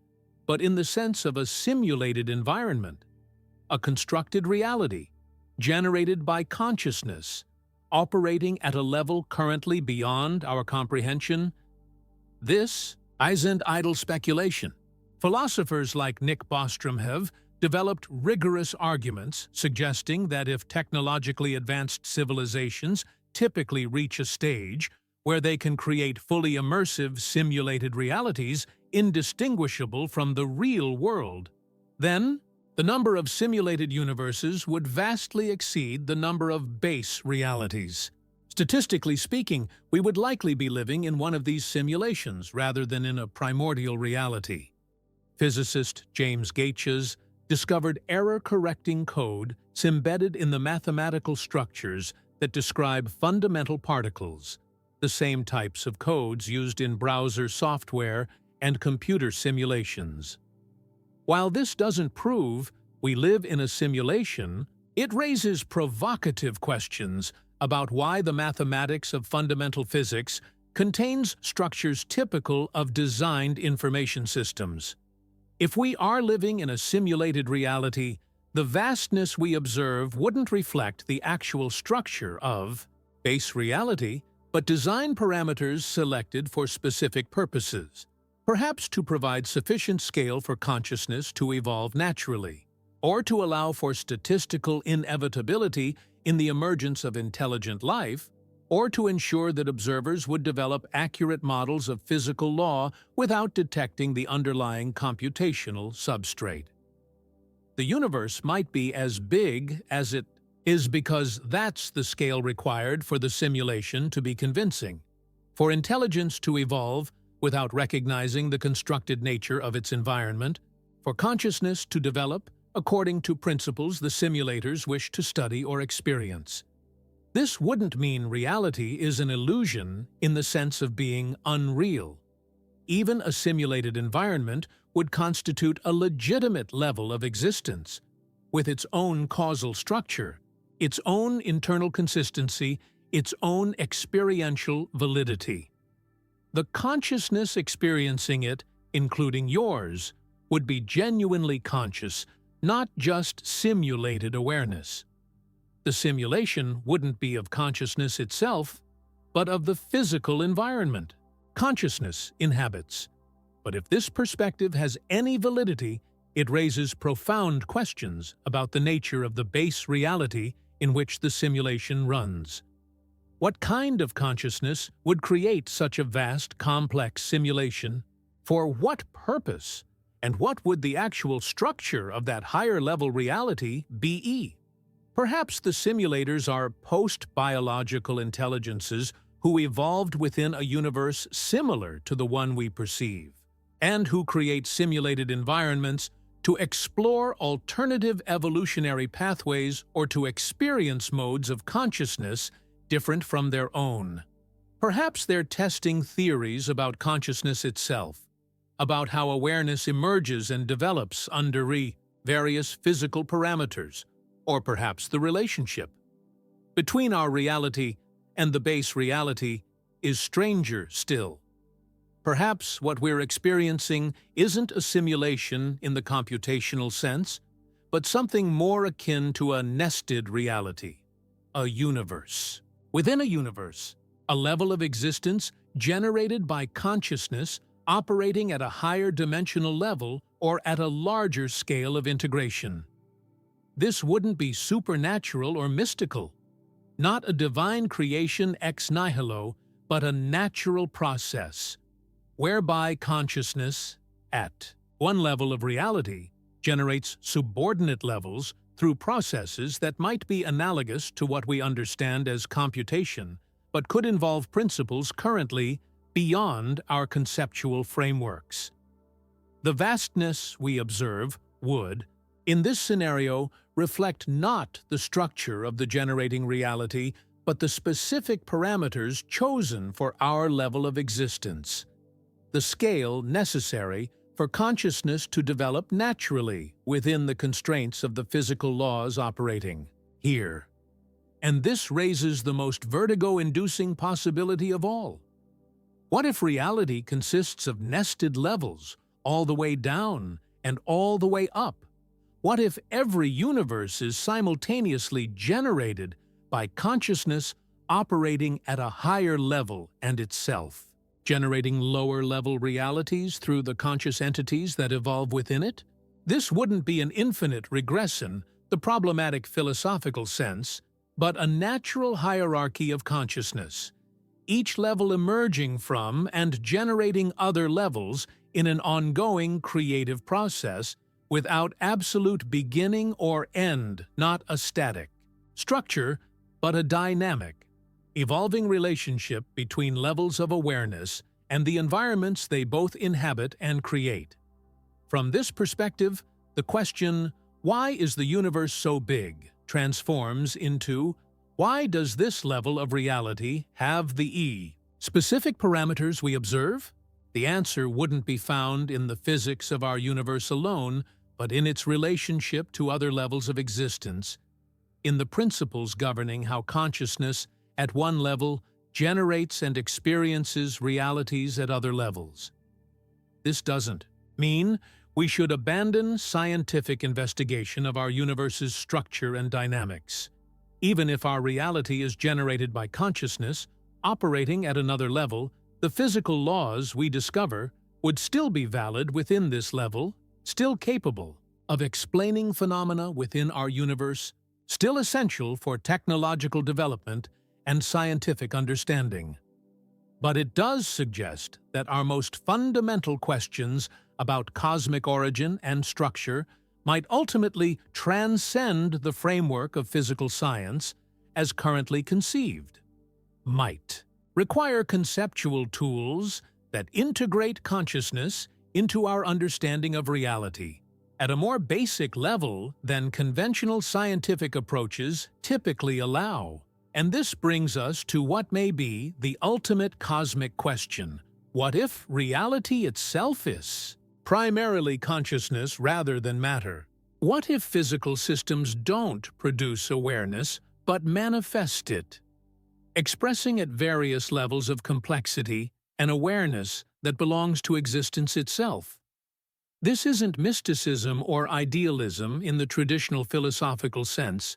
but in the sense of a simulated environment, a constructed reality, generated by consciousness, operating at a level currently beyond our comprehension. This isn't idle speculation. Philosophers like Nick Bostrom have developed rigorous arguments suggesting that if technologically advanced civilizations typically reach a stage where they can create fully immersive simulated realities indistinguishable from the real world, then the number of simulated universes would vastly exceed the number of base realities. Statistically speaking, we would likely be living in one of these simulations rather than in a primordial reality. Physicist James Gates discovered error-correcting code embedded in the mathematical structures that describe fundamental particles, the same types of codes used in browser software and computer simulations. While this doesn't prove we live in a simulation, It raises provocative questions about why the mathematics of fundamental physics contains structures typical of designed information systems. If we are living in a simulated reality, the vastness we observe wouldn't reflect the actual structure of base reality, but design parameters selected for specific purposes, perhaps to provide sufficient scale for consciousness to evolve naturally, or to allow for statistical inevitability in the emergence of intelligent life, or to ensure that observers would develop accurate models of physical law without detecting the underlying computational substrate. The universe might be as big as it is because that's the scale required for the simulation to be convincing. For intelligence to evolve without recognizing the constructed nature of its environment, for consciousness to develop according to principles the simulators wish to study or experience. This wouldn't mean reality is an illusion in the sense of being unreal. Even a simulated environment would constitute a legitimate level of existence, with its own causal structure, its own internal consistency, its own experiential validity. The consciousness experiencing it, including yours, would be genuinely conscious, not just simulated awareness. The simulation wouldn't be of consciousness itself, but of the physical environment consciousness inhabits. But if this perspective has any validity, it raises profound questions about the nature of the base reality in which the simulation runs. What kind of consciousness would create such a vast, complex simulation? For what purpose? And what would the actual structure of that higher-level reality be? Perhaps the simulators are post-biological intelligences who evolved within a universe similar to the one we perceive, and who create simulated environments to explore alternative evolutionary pathways or to experience modes of consciousness different from their own. Perhaps they're testing theories about consciousness itself, about how awareness emerges and develops under various physical parameters, or perhaps the relationship between our reality and the base reality is stranger still. Perhaps what we're experiencing isn't a simulation in the computational sense, but something more akin to a nested reality, a universe. Within a universe, a level of existence generated by consciousness operating at a higher dimensional level or at a larger scale of integration. This wouldn't be supernatural or mystical, not a divine creation ex nihilo, but a natural process, whereby consciousness, at one level of reality, generates subordinate levels through processes that might be analogous to what we understand as computation, but could involve principles currently beyond our conceptual frameworks. The vastness we observe would, in this scenario, reflect not the structure of the generating reality, but the specific parameters chosen for our level of existence, the scale necessary for consciousness to develop naturally within the constraints of the physical laws operating here. And this raises the most vertigo-inducing possibility of all. What if reality consists of nested levels, all the way down and all the way up? What if every universe is simultaneously generated by consciousness operating at a higher level and itself, generating lower-level realities through the conscious entities that evolve within it? This wouldn't be an infinite regression, the problematic philosophical sense, but a natural hierarchy of consciousness, each level emerging from and generating other levels in an ongoing creative process without absolute beginning or end, not a static structure, but a dynamic, evolving relationship between levels of awareness and the environments they both inhabit and create. From this perspective, the question, why is the universe so big, transforms into, why does this level of reality have the specific parameters we observe? The answer wouldn't be found in the physics of our universe alone, but in its relationship to other levels of existence, in the principles governing how consciousness, at one level, generates and experiences realities at other levels. This doesn't mean we should abandon scientific investigation of our universe's structure and dynamics. Even if our reality is generated by consciousness, operating at another level, the physical laws we discover would still be valid within this level, still capable of explaining phenomena within our universe, still essential for technological development and scientific understanding. But it does suggest that our most fundamental questions about cosmic origin and structure might ultimately transcend the framework of physical science as currently conceived. Might require conceptual tools that integrate consciousness into our understanding of reality at a more basic level than conventional scientific approaches typically allow. And this brings us to what may be the ultimate cosmic question. What if reality itself is primarily consciousness rather than matter? What if physical systems don't produce awareness but manifest it, expressing at various levels of complexity an awareness that belongs to existence itself? This isn't mysticism or idealism in the traditional philosophical sense.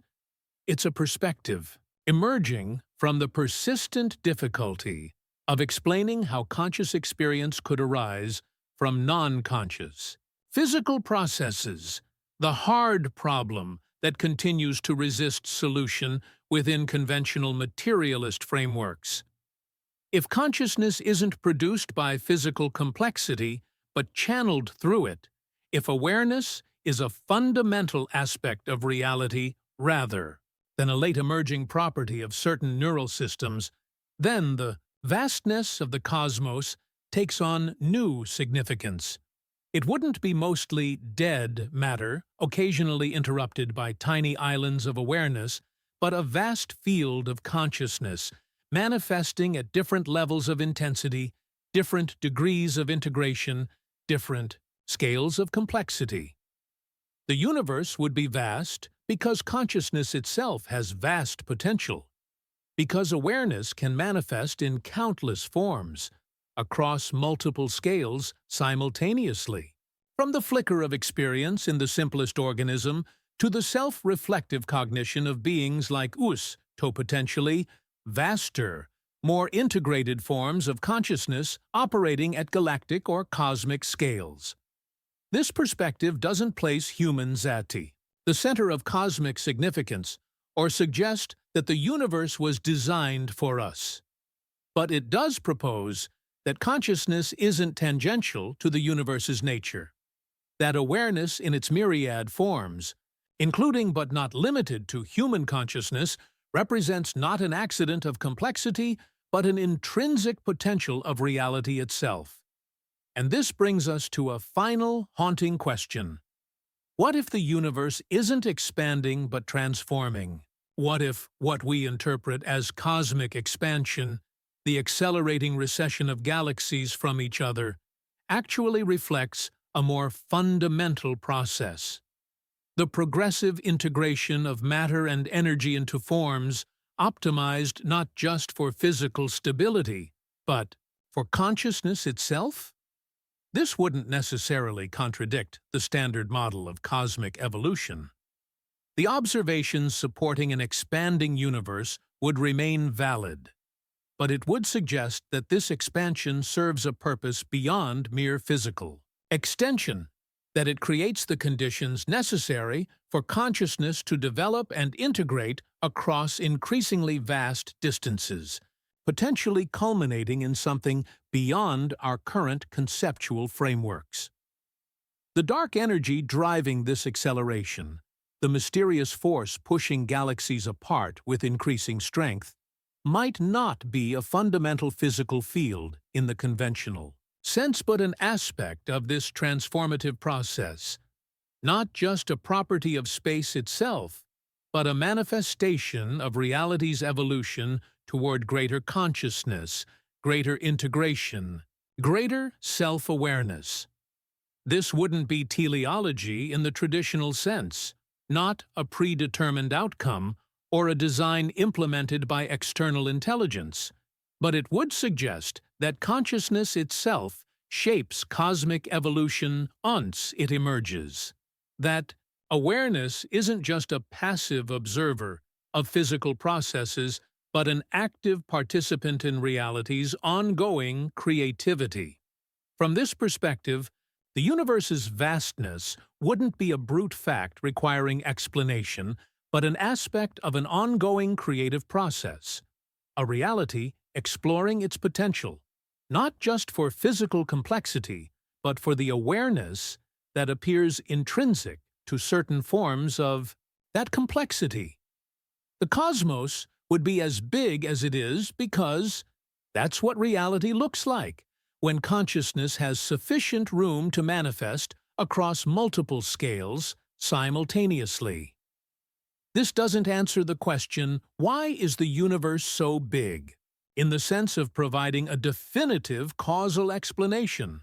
It's a perspective emerging from the persistent difficulty of explaining how conscious experience could arise from non-conscious physical processes, the hard problem that continues to resist solution within conventional materialist frameworks. If consciousness isn't produced by physical complexity, but channeled through it, if awareness is a fundamental aspect of reality rather than a late-emerging property of certain neural systems, then the vastness of the cosmos takes on new significance. It wouldn't be mostly dead matter, occasionally interrupted by tiny islands of awareness, but a vast field of consciousness, manifesting at different levels of intensity, different degrees of integration, different scales of complexity. The universe would be vast because consciousness itself has vast potential, because awareness can manifest in countless forms, across multiple scales simultaneously, from the flicker of experience in the simplest organism to the self-reflective cognition of beings like us, to potentially vaster, more integrated forms of consciousness operating at galactic or cosmic scales. This perspective doesn't place humans at the center of cosmic significance or suggest that the universe was designed for us. But it does propose that consciousness isn't tangential to the universe's nature, that awareness in its myriad forms, including but not limited to human consciousness, represents not an accident of complexity, but an intrinsic potential of reality itself. And this brings us to a final, haunting question. What if the universe isn't expanding but transforming? What if what we interpret as cosmic expansion, the accelerating recession of galaxies from each other, actually reflects a more fundamental process? The progressive integration of matter and energy into forms optimized not just for physical stability, but for consciousness itself? This wouldn't necessarily contradict the standard model of cosmic evolution. The observations supporting an expanding universe would remain valid, but it would suggest that this expansion serves a purpose beyond mere physical extension, that it creates the conditions necessary for consciousness to develop and integrate across increasingly vast distances, potentially culminating in something beyond our current conceptual frameworks. The dark energy driving this acceleration, the mysterious force pushing galaxies apart with increasing strength, might not be a fundamental physical field in the conventional sense, but an aspect of this transformative process, not just a property of space itself, but a manifestation of reality's evolution toward greater consciousness, greater integration, greater self-awareness. This wouldn't be teleology in the traditional sense, not a predetermined outcome or a design implemented by external intelligence, but it would suggest that consciousness itself shapes cosmic evolution once it emerges. That awareness isn't just a passive observer of physical processes, but an active participant in reality's ongoing creativity. From this perspective, the universe's vastness wouldn't be a brute fact requiring explanation, but an aspect of an ongoing creative process, a reality exploring its potential, not just for physical complexity, but for the awareness that appears intrinsic to certain forms of that complexity. The cosmos would be as big as it is because that's what reality looks like when consciousness has sufficient room to manifest across multiple scales simultaneously. This doesn't answer the question, why is the universe so big, in the sense of providing a definitive causal explanation.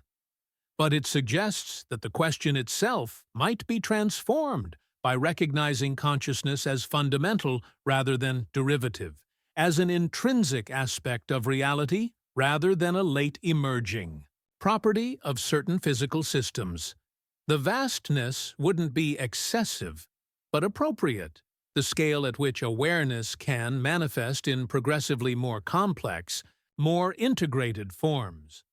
But it suggests that the question itself might be transformed by recognizing consciousness as fundamental rather than derivative, as an intrinsic aspect of reality rather than a late emerging property of certain physical systems. The vastness wouldn't be excessive, but appropriate, the scale at which awareness can manifest in progressively more complex, more integrated forms.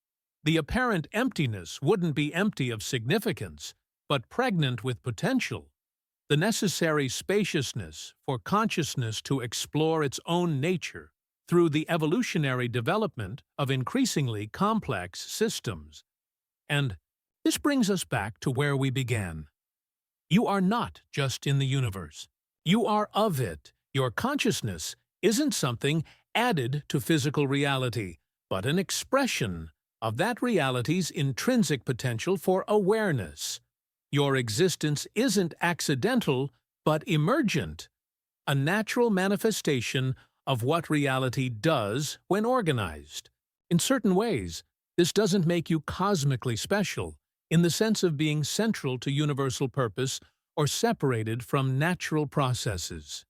The apparent emptiness wouldn't be empty of significance, but pregnant with potential. The necessary spaciousness for consciousness to explore its own nature through the evolutionary development of increasingly complex systems. And this brings us back to where we began. You are not just in the universe. You are of it. Your consciousness isn't something added to physical reality, but an expression of that reality's intrinsic potential for awareness. Your existence isn't accidental, but emergent, a natural manifestation of what reality does when organized. In certain ways, this doesn't make you cosmically special, in the sense of being central to universal purpose or separated from natural processes.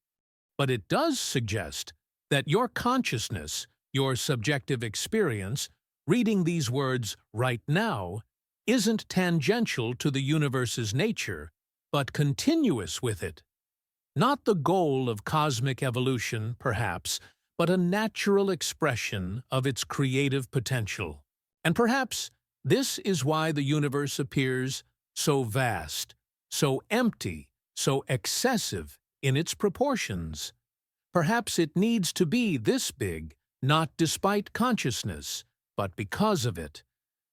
But it does suggest that your consciousness, your subjective experience, reading these words right now, isn't tangential to the universe's nature, but continuous with it. Not the goal of cosmic evolution, perhaps, but a natural expression of its creative potential. And perhaps this is why the universe appears so vast, so empty, so excessive in its proportions. Perhaps it needs to be this big, not despite consciousness, but because of it.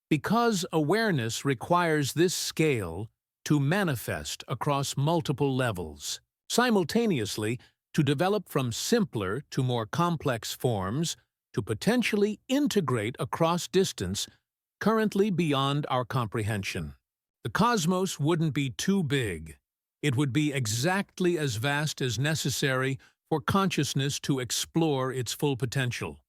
Because awareness requires this scale to manifest across multiple levels, simultaneously to develop from simpler to more complex forms, to potentially integrate across distance currently beyond our comprehension. The cosmos wouldn't be too big. It would be exactly as vast as necessary for consciousness to explore its full potential,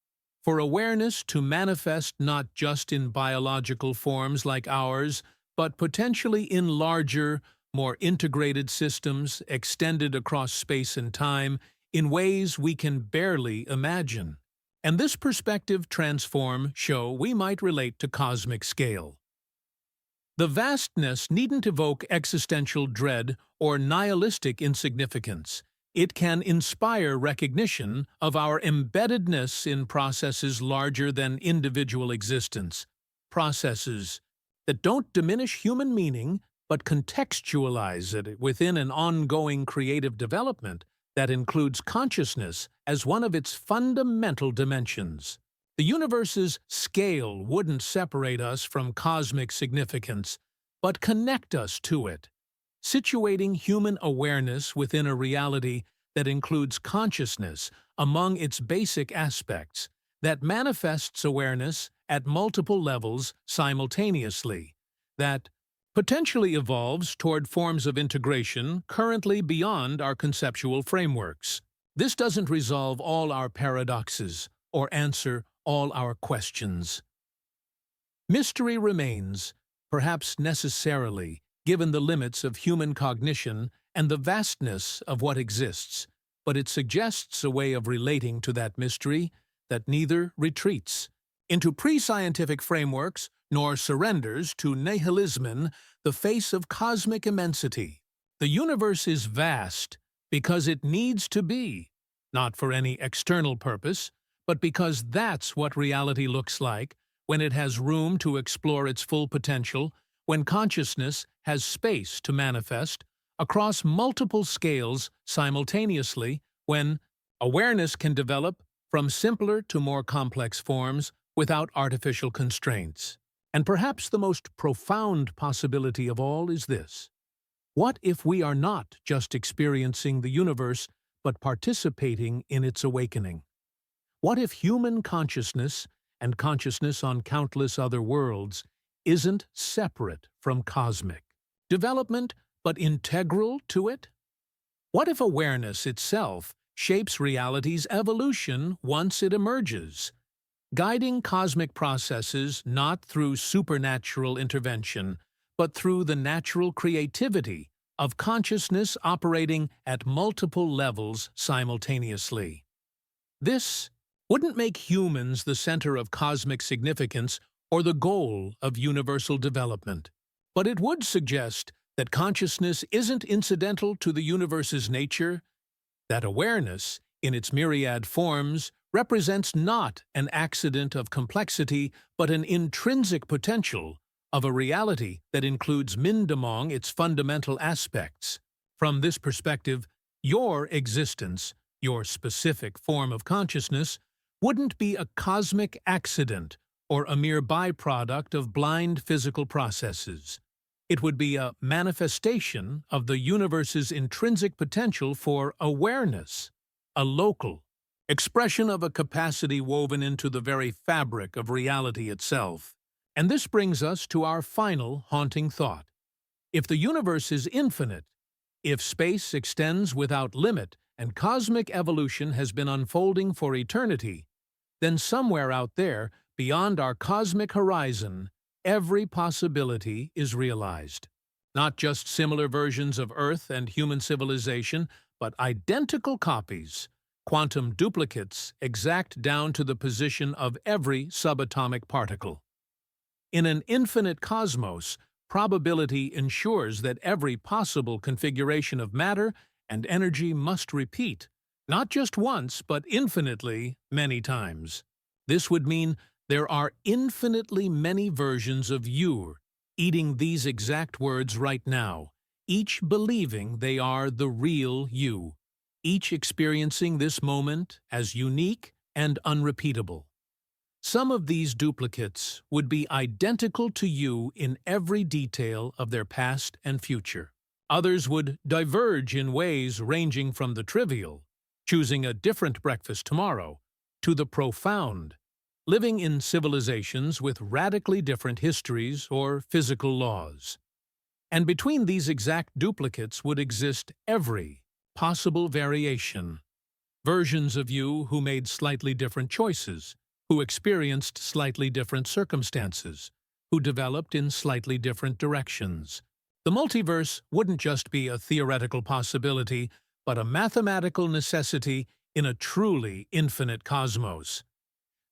for awareness to manifest not just in biological forms like ours, but potentially in larger, more integrated systems extended across space and time in ways we can barely imagine. And this perspective show we might relate to cosmic scale. The vastness needn't evoke existential dread or nihilistic insignificance. It can inspire recognition of our embeddedness in processes larger than individual existence, processes that don't diminish human meaning but contextualize it within an ongoing creative development that includes consciousness as one of its fundamental dimensions. The universe's scale wouldn't separate us from cosmic significance, but connect us to it, situating human awareness within a reality that includes consciousness among its basic aspects, that manifests awareness at multiple levels simultaneously, that potentially evolves toward forms of integration currently beyond our conceptual frameworks. This doesn't resolve all our paradoxes or answer all our questions. Mystery remains, perhaps necessarily, given the limits of human cognition and the vastness of what exists, but it suggests a way of relating to that mystery that neither retreats into pre-scientific frameworks nor surrenders to nihilism, the face of cosmic immensity. The universe is vast because it needs to be, not for any external purpose, but because that's what reality looks like when it has room to explore its full potential, when consciousness has space to manifest across multiple scales simultaneously, when awareness can develop from simpler to more complex forms without artificial constraints. And perhaps the most profound possibility of all is this. What if we are not just experiencing the universe, but participating in its awakening? What if human consciousness, and consciousness on countless other worlds, isn't separate from cosmic development, but integral to it? What if awareness itself shapes reality's evolution once it emerges, guiding cosmic processes not through supernatural intervention, but through the natural creativity of consciousness operating at multiple levels simultaneously? This wouldn't make humans the center of cosmic significance or the goal of universal development, but it would suggest that consciousness isn't incidental to the universe's nature, that awareness, in its myriad forms, represents not an accident of complexity, but an intrinsic potential of a reality that includes mind among its fundamental aspects. From this perspective, your existence, your specific form of consciousness, wouldn't be a cosmic accident or a mere byproduct of blind physical processes. It would be a manifestation of the universe's intrinsic potential for awareness, a local expression of a capacity woven into the very fabric of reality itself. And this brings us to our final haunting thought. If the universe is infinite, if space extends without limit and cosmic evolution has been unfolding for eternity, then somewhere out there, beyond our cosmic horizon, every possibility is realized. Not just similar versions of Earth and human civilization, but identical copies, quantum duplicates exact down to the position of every subatomic particle. In an infinite cosmos, probability ensures that every possible configuration of matter and energy must repeat, not just once, but infinitely many times. This would mean there are infinitely many versions of you eating these exact words right now, each believing they are the real you, each experiencing this moment as unique and unrepeatable. Some of these duplicates would be identical to you in every detail of their past and future. Others would diverge in ways ranging from the trivial, choosing a different breakfast tomorrow, to the profound, living in civilizations with radically different histories or physical laws. And between these exact duplicates would exist every possible variation. Versions of you who made slightly different choices, who experienced slightly different circumstances, who developed in slightly different directions. The multiverse wouldn't just be a theoretical possibility, but a mathematical necessity in a truly infinite cosmos.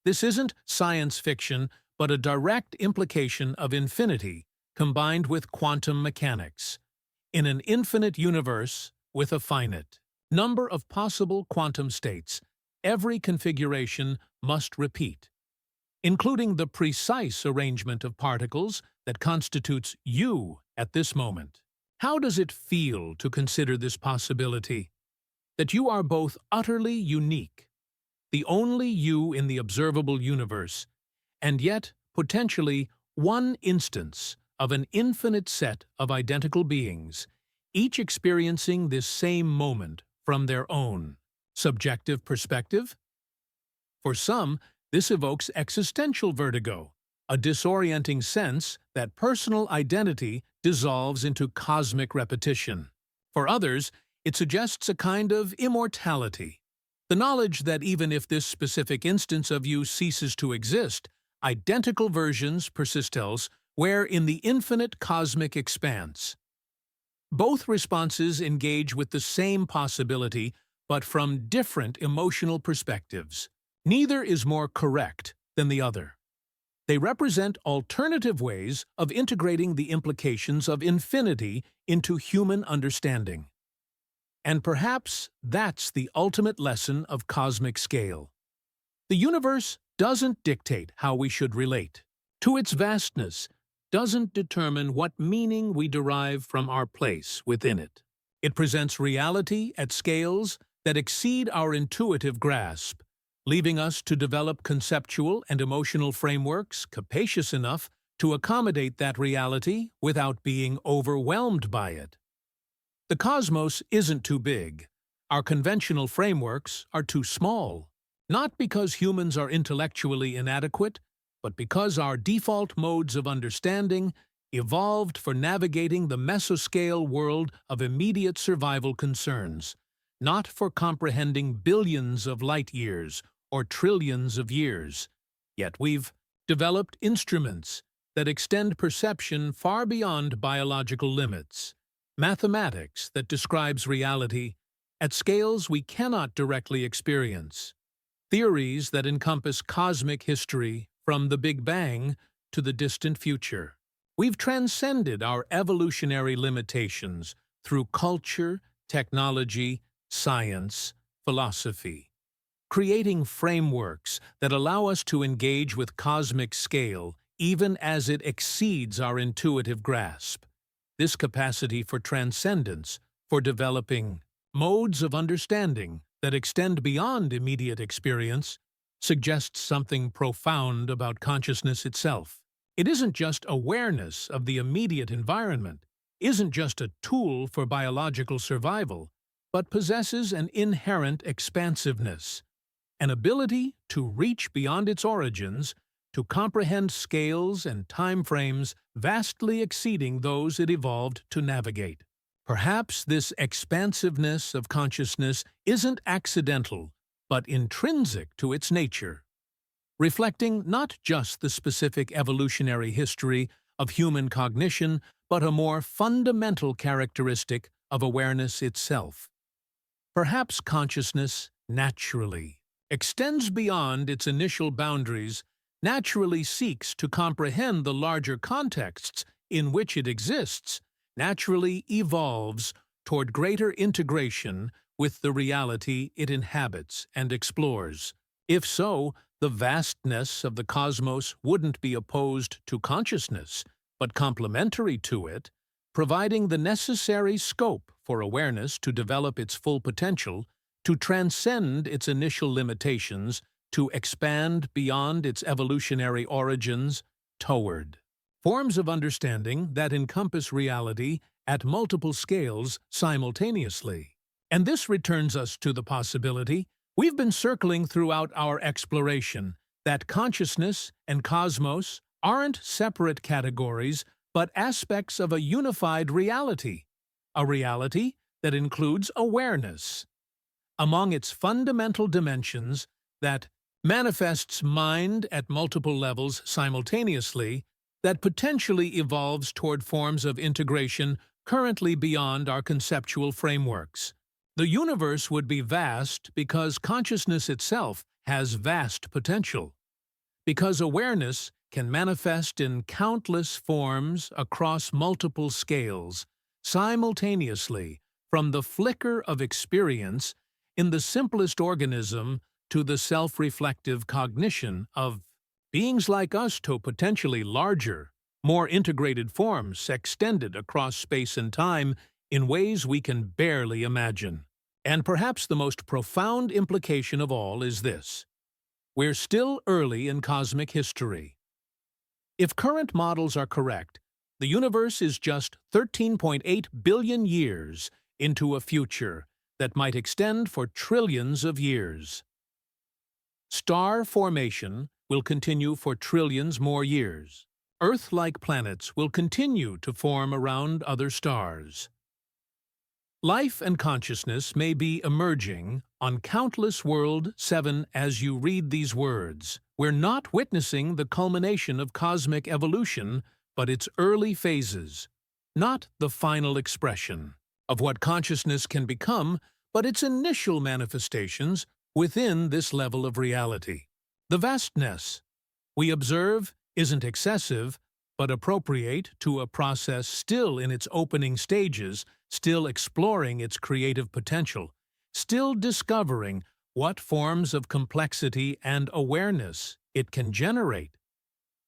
This isn't science fiction, but a direct implication of infinity combined with quantum mechanics. In an infinite universe with a finite number of possible quantum states, every configuration must repeat, including the precise arrangement of particles that constitutes you at this moment. How does it feel to consider this possibility? That you are both utterly unique, the only you in the observable universe, and yet potentially one instance of an infinite set of identical beings, each experiencing this same moment from their own subjective perspective? For some, this evokes existential vertigo, a disorienting sense that personal identity dissolves into cosmic repetition. For others, it suggests a kind of immortality, the knowledge that even if this specific instance of you ceases to exist, identical versions persist elsewhere in the infinite cosmic expanse. Both responses engage with the same possibility, but from different emotional perspectives. Neither is more correct than the other. They represent alternative ways of integrating the implications of infinity into human understanding. And perhaps that's the ultimate lesson of cosmic scale. The universe doesn't dictate how we should relate to its vastness, doesn't determine what meaning we derive from our place within it. It presents reality at scales that exceed our intuitive grasp, leaving us to develop conceptual and emotional frameworks capacious enough to accommodate that reality without being overwhelmed by it. The cosmos isn't too big. Our conventional frameworks are too small. Not because humans are intellectually inadequate, but because our default modes of understanding evolved for navigating the mesoscale world of immediate survival concerns, not for comprehending billions of light years or trillions of years. Yet we've developed instruments that extend perception far beyond biological limits, mathematics that describes reality at scales we cannot directly experience, theories that encompass cosmic history from the Big Bang to the distant future. We've transcended our evolutionary limitations through culture, technology, science, philosophy, creating frameworks that allow us to engage with cosmic scale even as it exceeds our intuitive grasp. This capacity for transcendence, for developing modes of understanding that extend beyond immediate experience, suggests something profound about consciousness itself. It isn't just awareness of the immediate environment, isn't just a tool for biological survival, but possesses an inherent expansiveness, an ability to reach beyond its origins, to comprehend scales and timeframes vastly exceeding those it evolved to navigate. Perhaps this expansiveness of consciousness isn't accidental, but intrinsic to its nature, reflecting not just the specific evolutionary history of human cognition, but a more fundamental characteristic of awareness itself. Perhaps consciousness naturally extends beyond its initial boundaries, naturally seeks to comprehend the larger contexts in which it exists, naturally evolves toward greater integration with the reality it inhabits and explores. If so, the vastness of the cosmos wouldn't be opposed to consciousness, but complementary to it, providing the necessary scope for awareness to develop its full potential, to transcend its initial limitations, to expand beyond its evolutionary origins toward forms of understanding that encompass reality at multiple scales simultaneously. And this returns us to the possibility we've been circling throughout our exploration, that consciousness and cosmos aren't separate categories, but aspects of a unified reality, a reality that includes awareness. Among its fundamental dimensions, that manifests mind at multiple levels simultaneously, that potentially evolves toward forms of integration currently beyond our conceptual frameworks. The universe would be vast because consciousness itself has vast potential, because awareness can manifest in countless forms across multiple scales, simultaneously, from the flicker of experience in the simplest organism to the self-reflective cognition of beings like us to potentially larger, more integrated forms extended across space and time in ways we can barely imagine. And perhaps the most profound implication of all is this: we're still early in cosmic history. If current models are correct, the universe is just 13.8 billion years into a future that might extend for trillions of years. Star formation will continue for trillions more years. Earth-like planets will continue to form around other stars. Life and consciousness may be emerging on countless World 7 as you read these words. We're not witnessing the culmination of cosmic evolution, but its early phases. not the final expression of what consciousness can become, but its initial manifestations within this level of reality. The vastness we observe isn't excessive, but appropriate to a process still in its opening stages, still exploring its creative potential, still discovering what forms of complexity and awareness it can generate.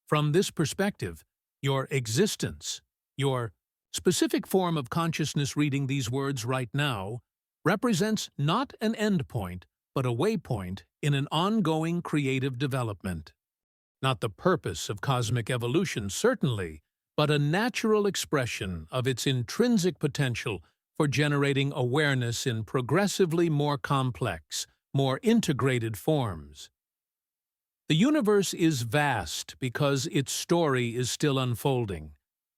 From this perspective, your existence, your specific form of consciousness reading these words right now, represents not an endpoint, but a waypoint in an ongoing creative development. Not the purpose of cosmic evolution, certainly, but a natural expression of its intrinsic potential for generating awareness in progressively more complex, more integrated forms. The universe is vast because its story is still unfolding,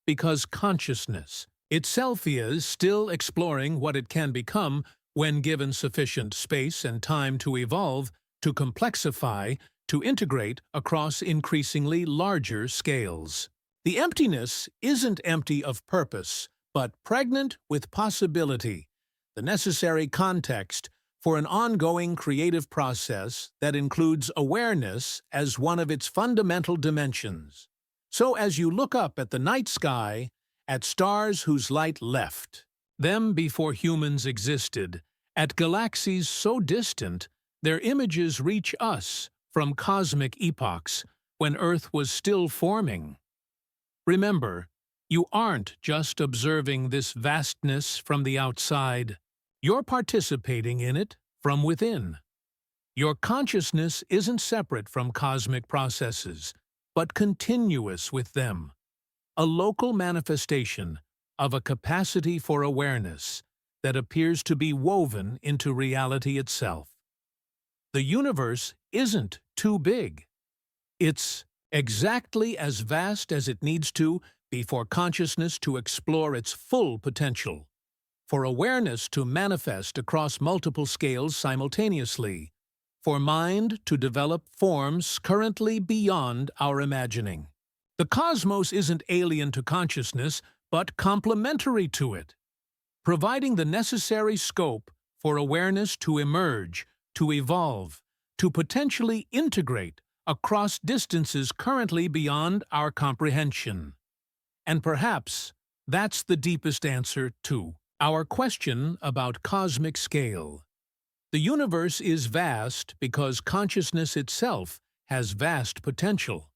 because consciousness itself is still exploring what it can become when given sufficient space and time to evolve, to complexify, to integrate across increasingly larger scales. The emptiness isn't empty of purpose, but pregnant with possibility, the necessary context for an ongoing creative process that includes awareness as one of its fundamental dimensions. So as you look up at the night sky, at stars whose light left them before humans existed, at galaxies so distant their images reach us from cosmic epochs when Earth was still forming. Remember, you aren't just observing this vastness from the outside. You're participating in it from within. Your consciousness isn't separate from cosmic processes, but continuous with them, a local manifestation of a capacity for awareness that appears to be woven into reality itself. The universe isn't too big. It's exactly as vast as it needs to be for consciousness to explore its full potential, for awareness to manifest across multiple scales simultaneously, for mind to develop forms currently beyond our imagining. The cosmos isn't alien to consciousness, but complementary to it, providing the necessary scope for awareness to emerge, to evolve, to potentially integrate across distances currently beyond our comprehension. And perhaps that's the deepest answer to our question about cosmic scale. The universe is vast because consciousness itself has vast potential,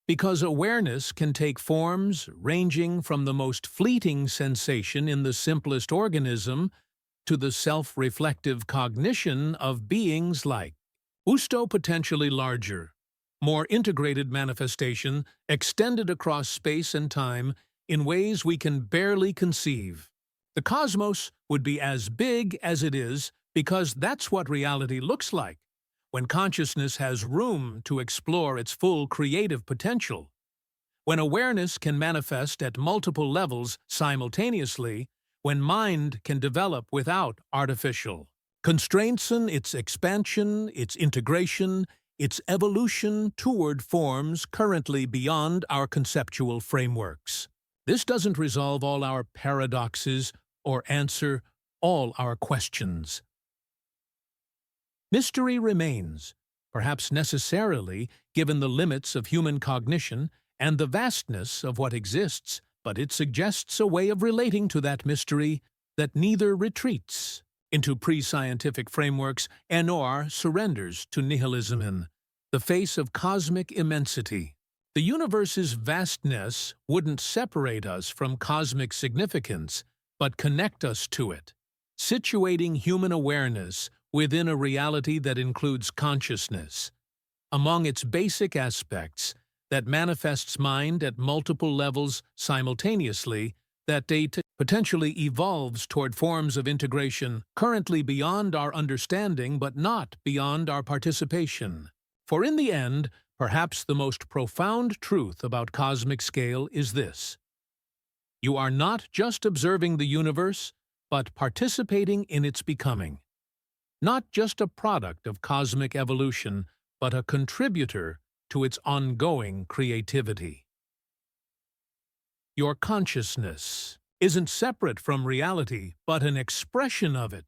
because awareness can take forms ranging from the most fleeting sensation in the simplest organism to the self-reflective cognition of beings like potentially larger, more integrated manifestation extended across space and time in ways we can barely conceive. The cosmos would be as big as it is because that's what reality looks like, when consciousness has room to explore its full creative potential, when awareness can manifest at multiple levels simultaneously, when mind can develop without artificial constraints in its expansion, its integration, its evolution toward forms currently beyond our conceptual frameworks. This doesn't resolve all our paradoxes or answer all our questions. Mystery remains, perhaps necessarily given the limits of human cognition and the vastness of what exists, but it suggests a way of relating to that mystery that neither retreats into pre-scientific frameworks nor surrenders to nihilism in the face of cosmic immensity. The universe's vastness wouldn't separate us from cosmic significance, but connect us to it, situating human awareness within a reality that includes consciousness. Among its basic aspects, that manifests mind at multiple levels simultaneously, that data potentially evolves toward forms of integration currently beyond our understanding but not beyond our participation. For in the end, perhaps the most profound truth about cosmic scale is this: you are not just observing the universe, but participating in its becoming. Not just a product of cosmic evolution, but a contributor to its ongoing creativity. Your consciousness isn't separate from reality, but an expression of it,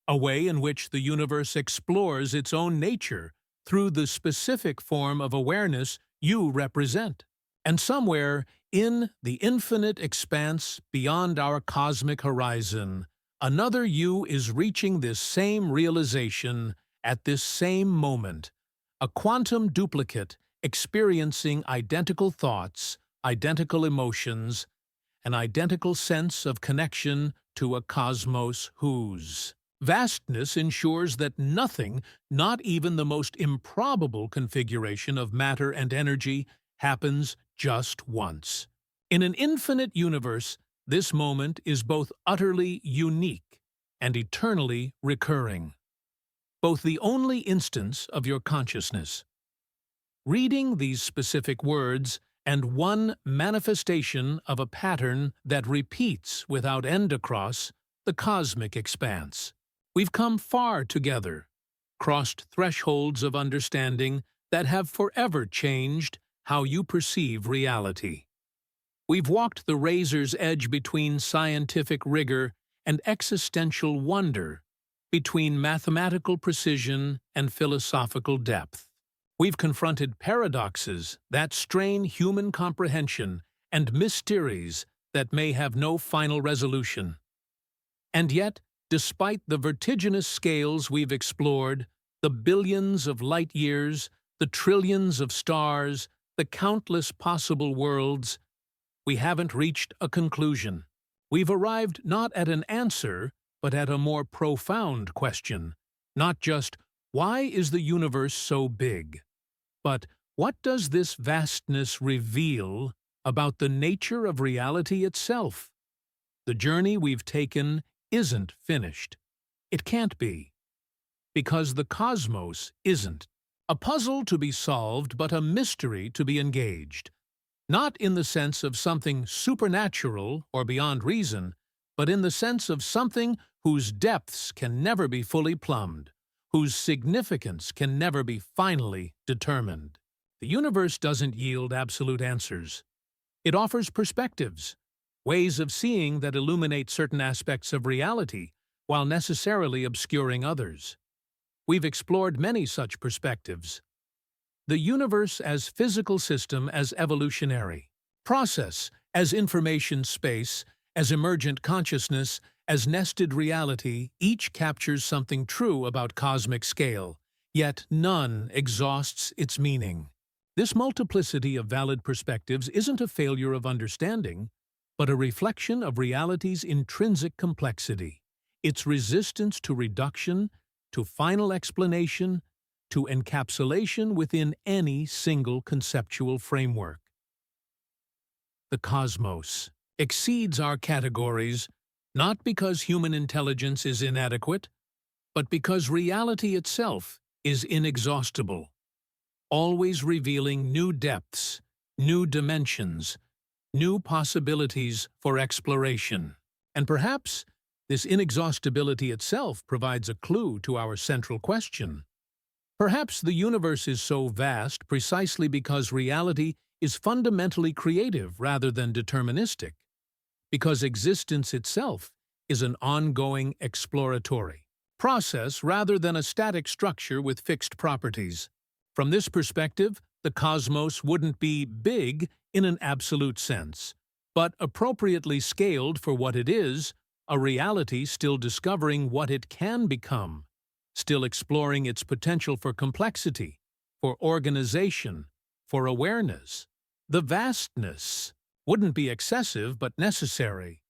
a way in which the universe explores its own nature through the specific form of awareness you represent. And somewhere in the infinite expanse beyond our cosmic horizon, another you is reaching this same realization at this same moment, a quantum duplicate experiencing identical thoughts, identical emotions, an identical sense of connection to a cosmos whose vastness ensures that nothing, not even the most improbable configuration of matter and energy, happens just once. In an infinite universe, this moment is both utterly unique and eternally recurring, both the only instance of your consciousness. Reading these specific words and one manifestation of a pattern that repeats without end across the cosmic expanse. We've come far together, crossed thresholds of understanding that have forever changed how you perceive reality. We've walked the razor's edge between scientific rigor and existential wonder, between mathematical precision and philosophical depth. We've confronted paradoxes that strain human comprehension and mysteries that may have no final resolution. And yet, despite the vertiginous scales we've explored, the billions of light years, the trillions of stars, the countless possible worlds, we haven't reached a conclusion. We've arrived not at an answer, but at a more profound question. Not just, why is the universe so big? But what does this vastness reveal about the nature of reality itself? The journey we've taken isn't finished. It can't be. Because the cosmos isn't. A puzzle to be solved, but a mystery to be engaged. Not in the sense of something supernatural or beyond reason, but in the sense of something whose depths can never be fully plumbed, whose significance can never be finally determined. The universe doesn't yield absolute answers. It offers perspectives, ways of seeing that illuminate certain aspects of reality while necessarily obscuring others. We've explored many such perspectives. The universe as physical system as evolutionary, process as information space, as emergent consciousness, as nested reality, each captures something true about cosmic scale, yet none exhausts its meaning. This multiplicity of valid perspectives isn't a failure of understanding, but a reflection of reality's intrinsic complexity, its resistance to reduction, to final explanation, to encapsulation within any single conceptual framework. The cosmos exceeds our categories, not because human intelligence is inadequate, but because reality itself is inexhaustible, always revealing new depths, new dimensions, new possibilities for exploration. And perhaps this inexhaustibility itself provides a clue to our central question. Perhaps the universe is so vast precisely because reality is fundamentally creative rather than deterministic, because existence itself is an ongoing exploratory process rather than a static structure with fixed properties. From this perspective, the cosmos wouldn't be big in an absolute sense, but appropriately scaled for what it is, a reality still discovering what it can become, still exploring its potential for complexity, for organization, for awareness. The vastness wouldn't be excessive but necessary.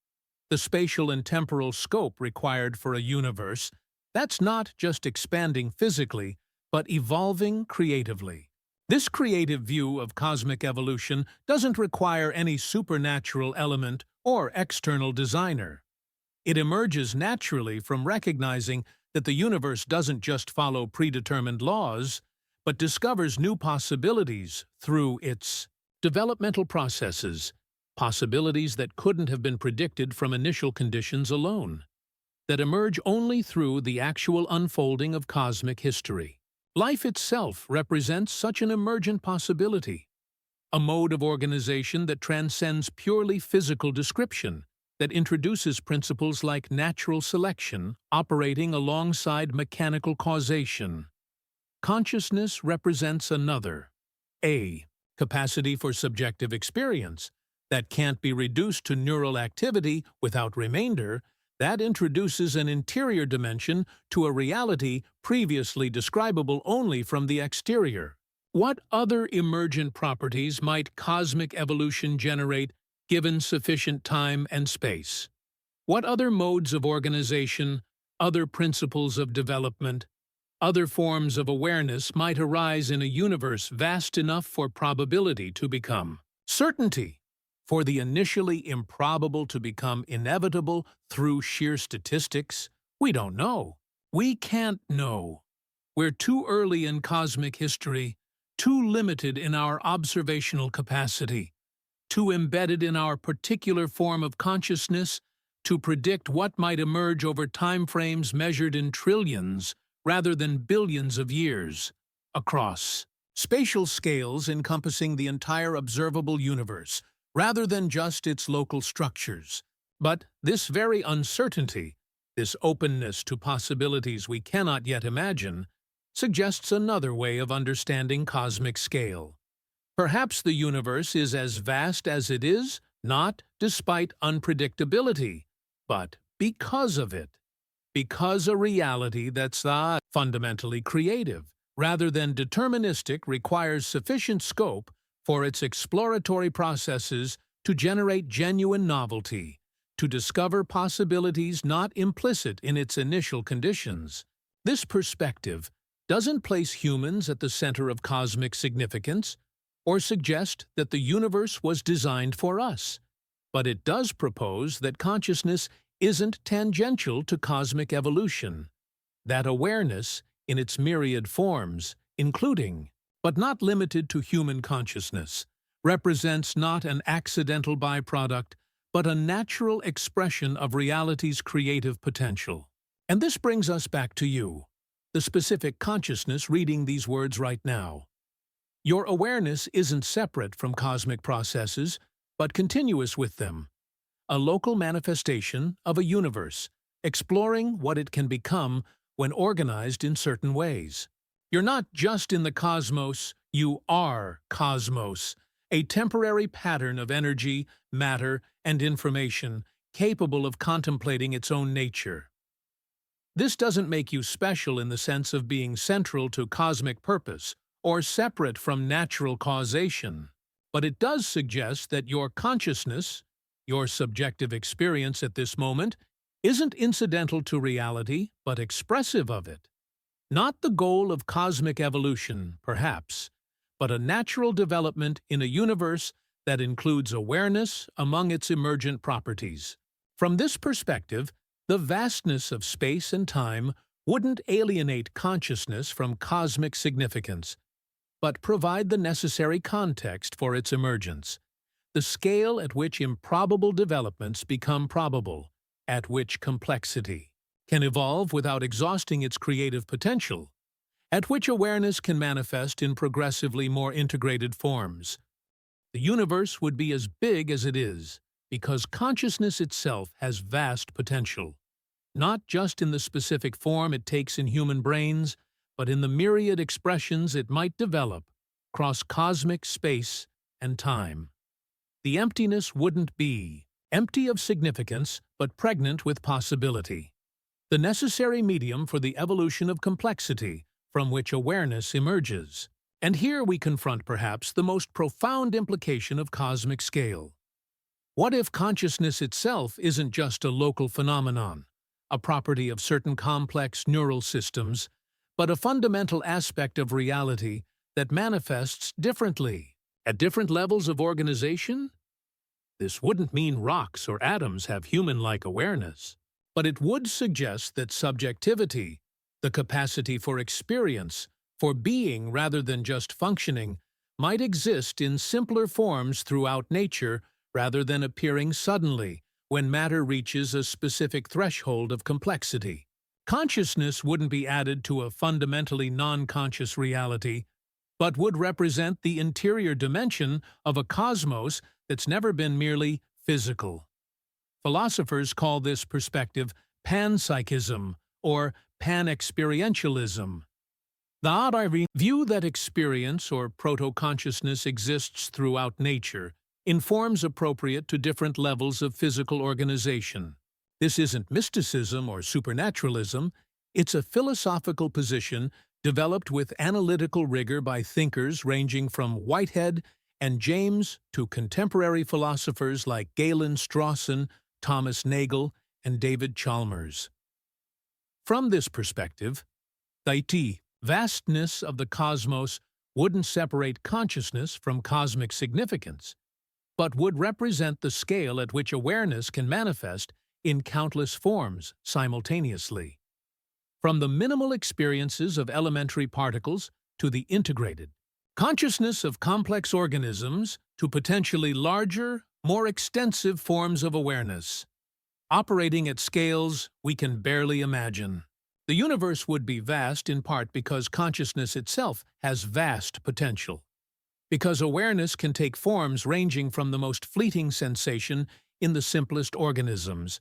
The spatial and temporal scope required for a universe, that's not just expanding physically, but evolving creatively. This creative view of cosmic evolution doesn't require any supernatural element or external designer. It emerges naturally from recognizing that the universe doesn't just follow predetermined laws, but discovers new possibilities through its developmental processes, possibilities that couldn't have been predicted from initial conditions alone, that emerge only through the actual unfolding of cosmic history. Life itself represents such an emergent possibility, a mode of organization that transcends purely physical description, that introduces principles like natural selection operating alongside mechanical causation. Consciousness represents another. A. Capacity for subjective experience that can't be reduced to neural activity without remainder, that introduces an interior dimension to a reality previously describable only from the exterior. What other emergent properties might cosmic evolution generate given sufficient time and space? What other modes of organization, other principles of development, other forms of awareness might arise in a universe vast enough for probability to become certainty, for the initially improbable to become inevitable through sheer statistics? We don't know. We can't know. We're too early in cosmic history, too limited in our observational capacity, too embedded in our particular form of consciousness to predict what might emerge over timeframes measured in trillions rather than billions of years, across spatial scales encompassing the entire observable universe, rather than just its local structures. But this very uncertainty, this openness to possibilities we cannot yet imagine, suggests another way of understanding cosmic scale. Perhaps the universe is as vast as it is, not despite unpredictability, but because of it. Because a reality that's fundamentally creative, rather than deterministic, requires sufficient scope for its exploratory processes to generate genuine novelty, to discover possibilities not implicit in its initial conditions. This perspective doesn't place humans at the center of cosmic significance, or suggest that the universe was designed for us, but it does propose that consciousness isn't tangential to cosmic evolution, that awareness, in its myriad forms, including, but not limited to human consciousness, represents not an accidental byproduct, but a natural expression of reality's creative potential. And this brings us back to you, the specific consciousness reading these words right now. Your awareness isn't separate from cosmic processes, but continuous with them, a local manifestation of a universe, exploring what it can become when organized in certain ways. You're not just in the cosmos, you are cosmos, a temporary pattern of energy, matter, and information capable of contemplating its own nature. This doesn't make you special in the sense of being central to cosmic purpose or separate from natural causation, but it does suggest that your consciousness, your subjective experience at this moment, isn't incidental to reality, but expressive of it. Not the goal of cosmic evolution, perhaps, but a natural development in a universe that includes awareness among its emergent properties. From this perspective, the vastness of space and time wouldn't alienate consciousness from cosmic significance, but provide the necessary context for its emergence. The scale at which improbable developments become probable, at which complexity can evolve without exhausting its creative potential, at which awareness can manifest in progressively more integrated forms. The universe would be as big as it is, because consciousness itself has vast potential, not just in the specific form it takes in human brains, but in the myriad expressions it might develop across cosmic space and time. The emptiness wouldn't be empty of significance, but pregnant with possibility, the necessary medium for the evolution of complexity from which awareness emerges. And here we confront perhaps the most profound implication of cosmic scale. What if consciousness itself isn't just a local phenomenon, a property of certain complex neural systems, but a fundamental aspect of reality that manifests differently, at different levels of organization? This wouldn't mean rocks or atoms have human-like awareness, but it would suggest that subjectivity, the capacity for experience, for being rather than just functioning, might exist in simpler forms throughout nature rather than appearing suddenly when matter reaches a specific threshold of complexity. Consciousness wouldn't be added to a fundamentally non-conscious reality, but would represent the interior dimension of a cosmos that's never been merely physical. Philosophers call this perspective panpsychism or panexperientialism. The odd view that experience or proto-consciousness exists throughout nature in forms appropriate to different levels of physical organization. This isn't mysticism or supernaturalism, it's a philosophical position developed with analytical rigor by thinkers ranging from Whitehead and James to contemporary philosophers like Galen Strawson, Thomas Nagel, and David Chalmers. From this perspective, the vastness of the cosmos wouldn't separate consciousness from cosmic significance, but would represent the scale at which awareness can manifest in countless forms simultaneously. From the minimal experiences of elementary particles to the integrated consciousness of complex organisms to potentially larger, more extensive forms of awareness, operating at scales we can barely imagine. The universe would be vast in part because consciousness itself has vast potential, because awareness can take forms ranging from the most fleeting sensation in the simplest organisms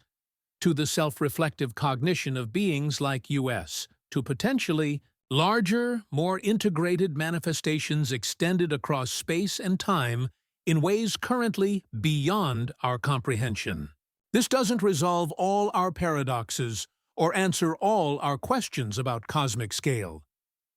to the self-reflective cognition of beings like us, to potentially larger, more integrated manifestations extended across space and time in ways currently beyond our comprehension. This doesn't resolve all our paradoxes or answer all our questions about cosmic scale,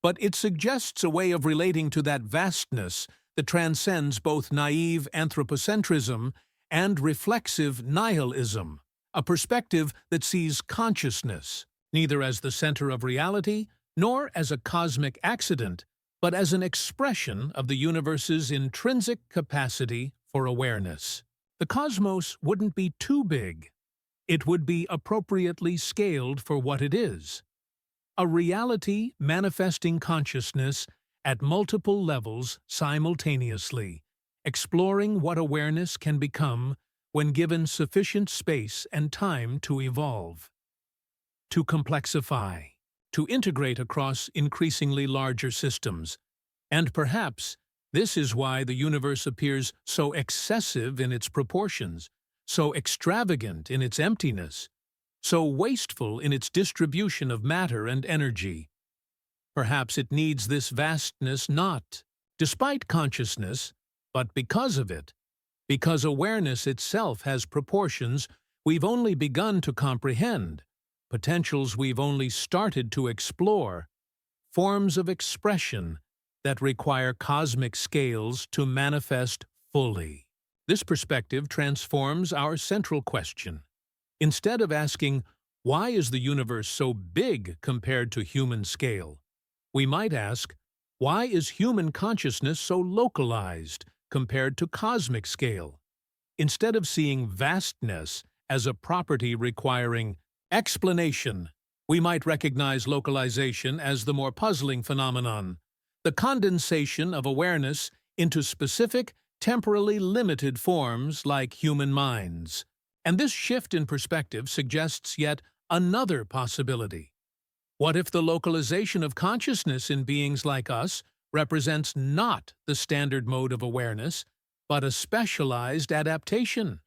but it suggests a way of relating to that vastness that transcends both naive anthropocentrism and reflexive nihilism, a perspective that sees consciousness neither as the center of reality nor as a cosmic accident, but as an expression of the universe's intrinsic capacity for awareness. The cosmos wouldn't be too big. It would be appropriately scaled for what it is: a reality manifesting consciousness at multiple levels simultaneously, exploring what awareness can become when given sufficient space and time to evolve, to complexify, to integrate across increasingly larger systems. And perhaps this is why the universe appears so excessive in its proportions, so extravagant in its emptiness, so wasteful in its distribution of matter and energy. Perhaps it needs this vastness not despite consciousness, but because of it, because awareness itself has proportions we've only begun to comprehend, potentials we've only started to explore, forms of expression that require cosmic scales to manifest fully. This perspective transforms our central question. Instead of asking, why is the universe so big compared to human scale, we might ask, why is human consciousness so localized compared to cosmic scale? Instead of seeing vastness as a property requiring explanation, we might recognize localization as the more puzzling phenomenon, the condensation of awareness into specific, temporally limited forms like human minds. And this shift in perspective suggests yet another possibility. What if the localization of consciousness in beings like us represents not the standard mode of awareness, but a specialized adaptation,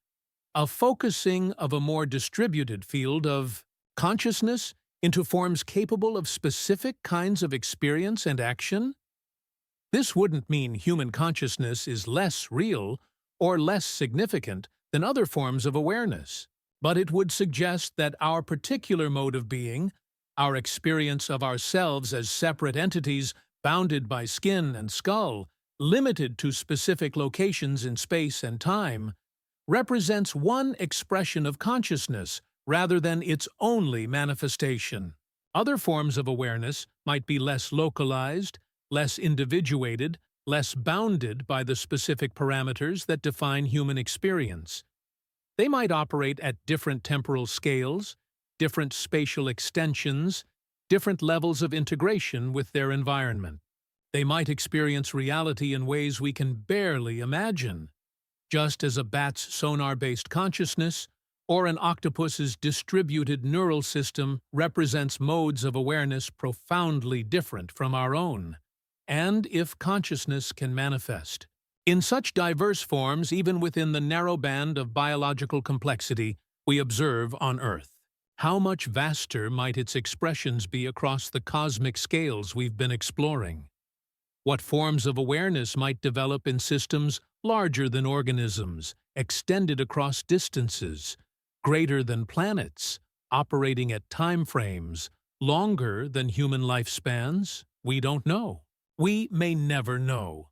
a focusing of a more distributed field of consciousness into forms capable of specific kinds of experience and action? This wouldn't mean human consciousness is less real or less significant than other forms of awareness, but it would suggest that our particular mode of being, our experience of ourselves as separate entities bounded by skin and skull, limited to specific locations in space and time, represents one expression of consciousness rather than its only manifestation. Other forms of awareness might be less localized, less individuated, less bounded by the specific parameters that define human experience. They might operate at different temporal scales, different spatial extensions, different levels of integration with their environment. They might experience reality in ways we can barely imagine, just as a bat's sonar-based consciousness or an octopus's distributed neural system represents modes of awareness profoundly different from our own. And if consciousness can manifest in such diverse forms even within the narrow band of biological complexity, we observe on Earth. How much vaster might its expressions be across the cosmic scales we've been exploring? What forms of awareness might develop in systems larger than organisms, extended across distances, greater than planets, operating at time frames longer than human lifespans? We don't know. We may never know.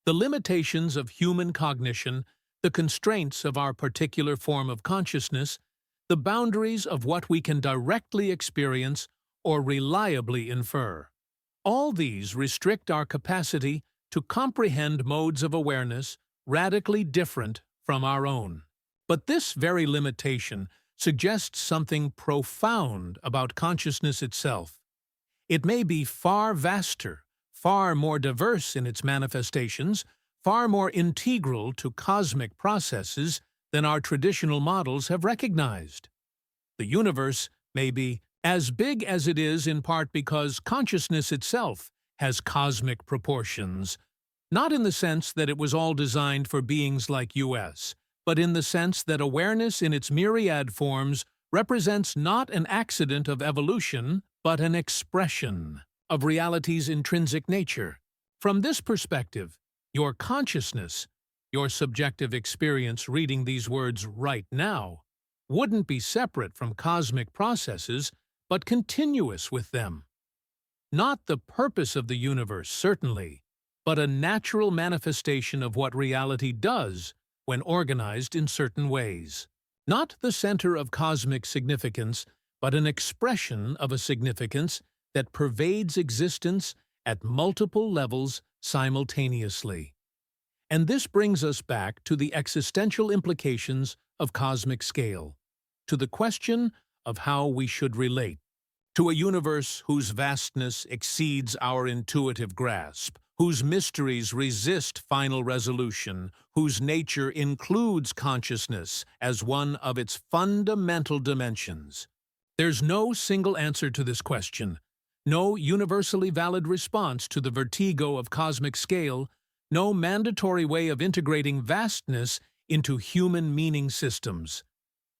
The limitations of human cognition, the constraints of our particular form of consciousness, the boundaries of what we can directly experience or reliably infer. All these restrict our capacity to comprehend modes of awareness radically different from our own. But this very limitation suggests something profound about consciousness itself. It may be far vaster, far more diverse in its manifestations, far more integral to cosmic processes than our traditional models have recognized. The universe may be as big as it is in part because consciousness itself has cosmic proportions, not in the sense that it was all designed for beings like us, but in the sense that awareness in its myriad forms represents not an accident of evolution, but an expression of reality's intrinsic nature. From this perspective, your consciousness, your subjective experience reading these words right now, wouldn't be separate from cosmic processes, but continuous with them. Not the purpose of the universe, certainly, but a natural manifestation of what reality does when organized in certain ways. Not the center of cosmic significance, but an expression of a significance that pervades existence at multiple levels simultaneously. And this brings us back to the existential implications of cosmic scale, to the question of how we should relate to a universe whose vastness exceeds our intuitive grasp, whose mysteries resist final resolution, whose nature includes consciousness as one of its fundamental dimensions. There's no single answer to this question, no universally valid response to the vertigo of cosmic scale, no mandatory way of integrating vastness into human meaning systems.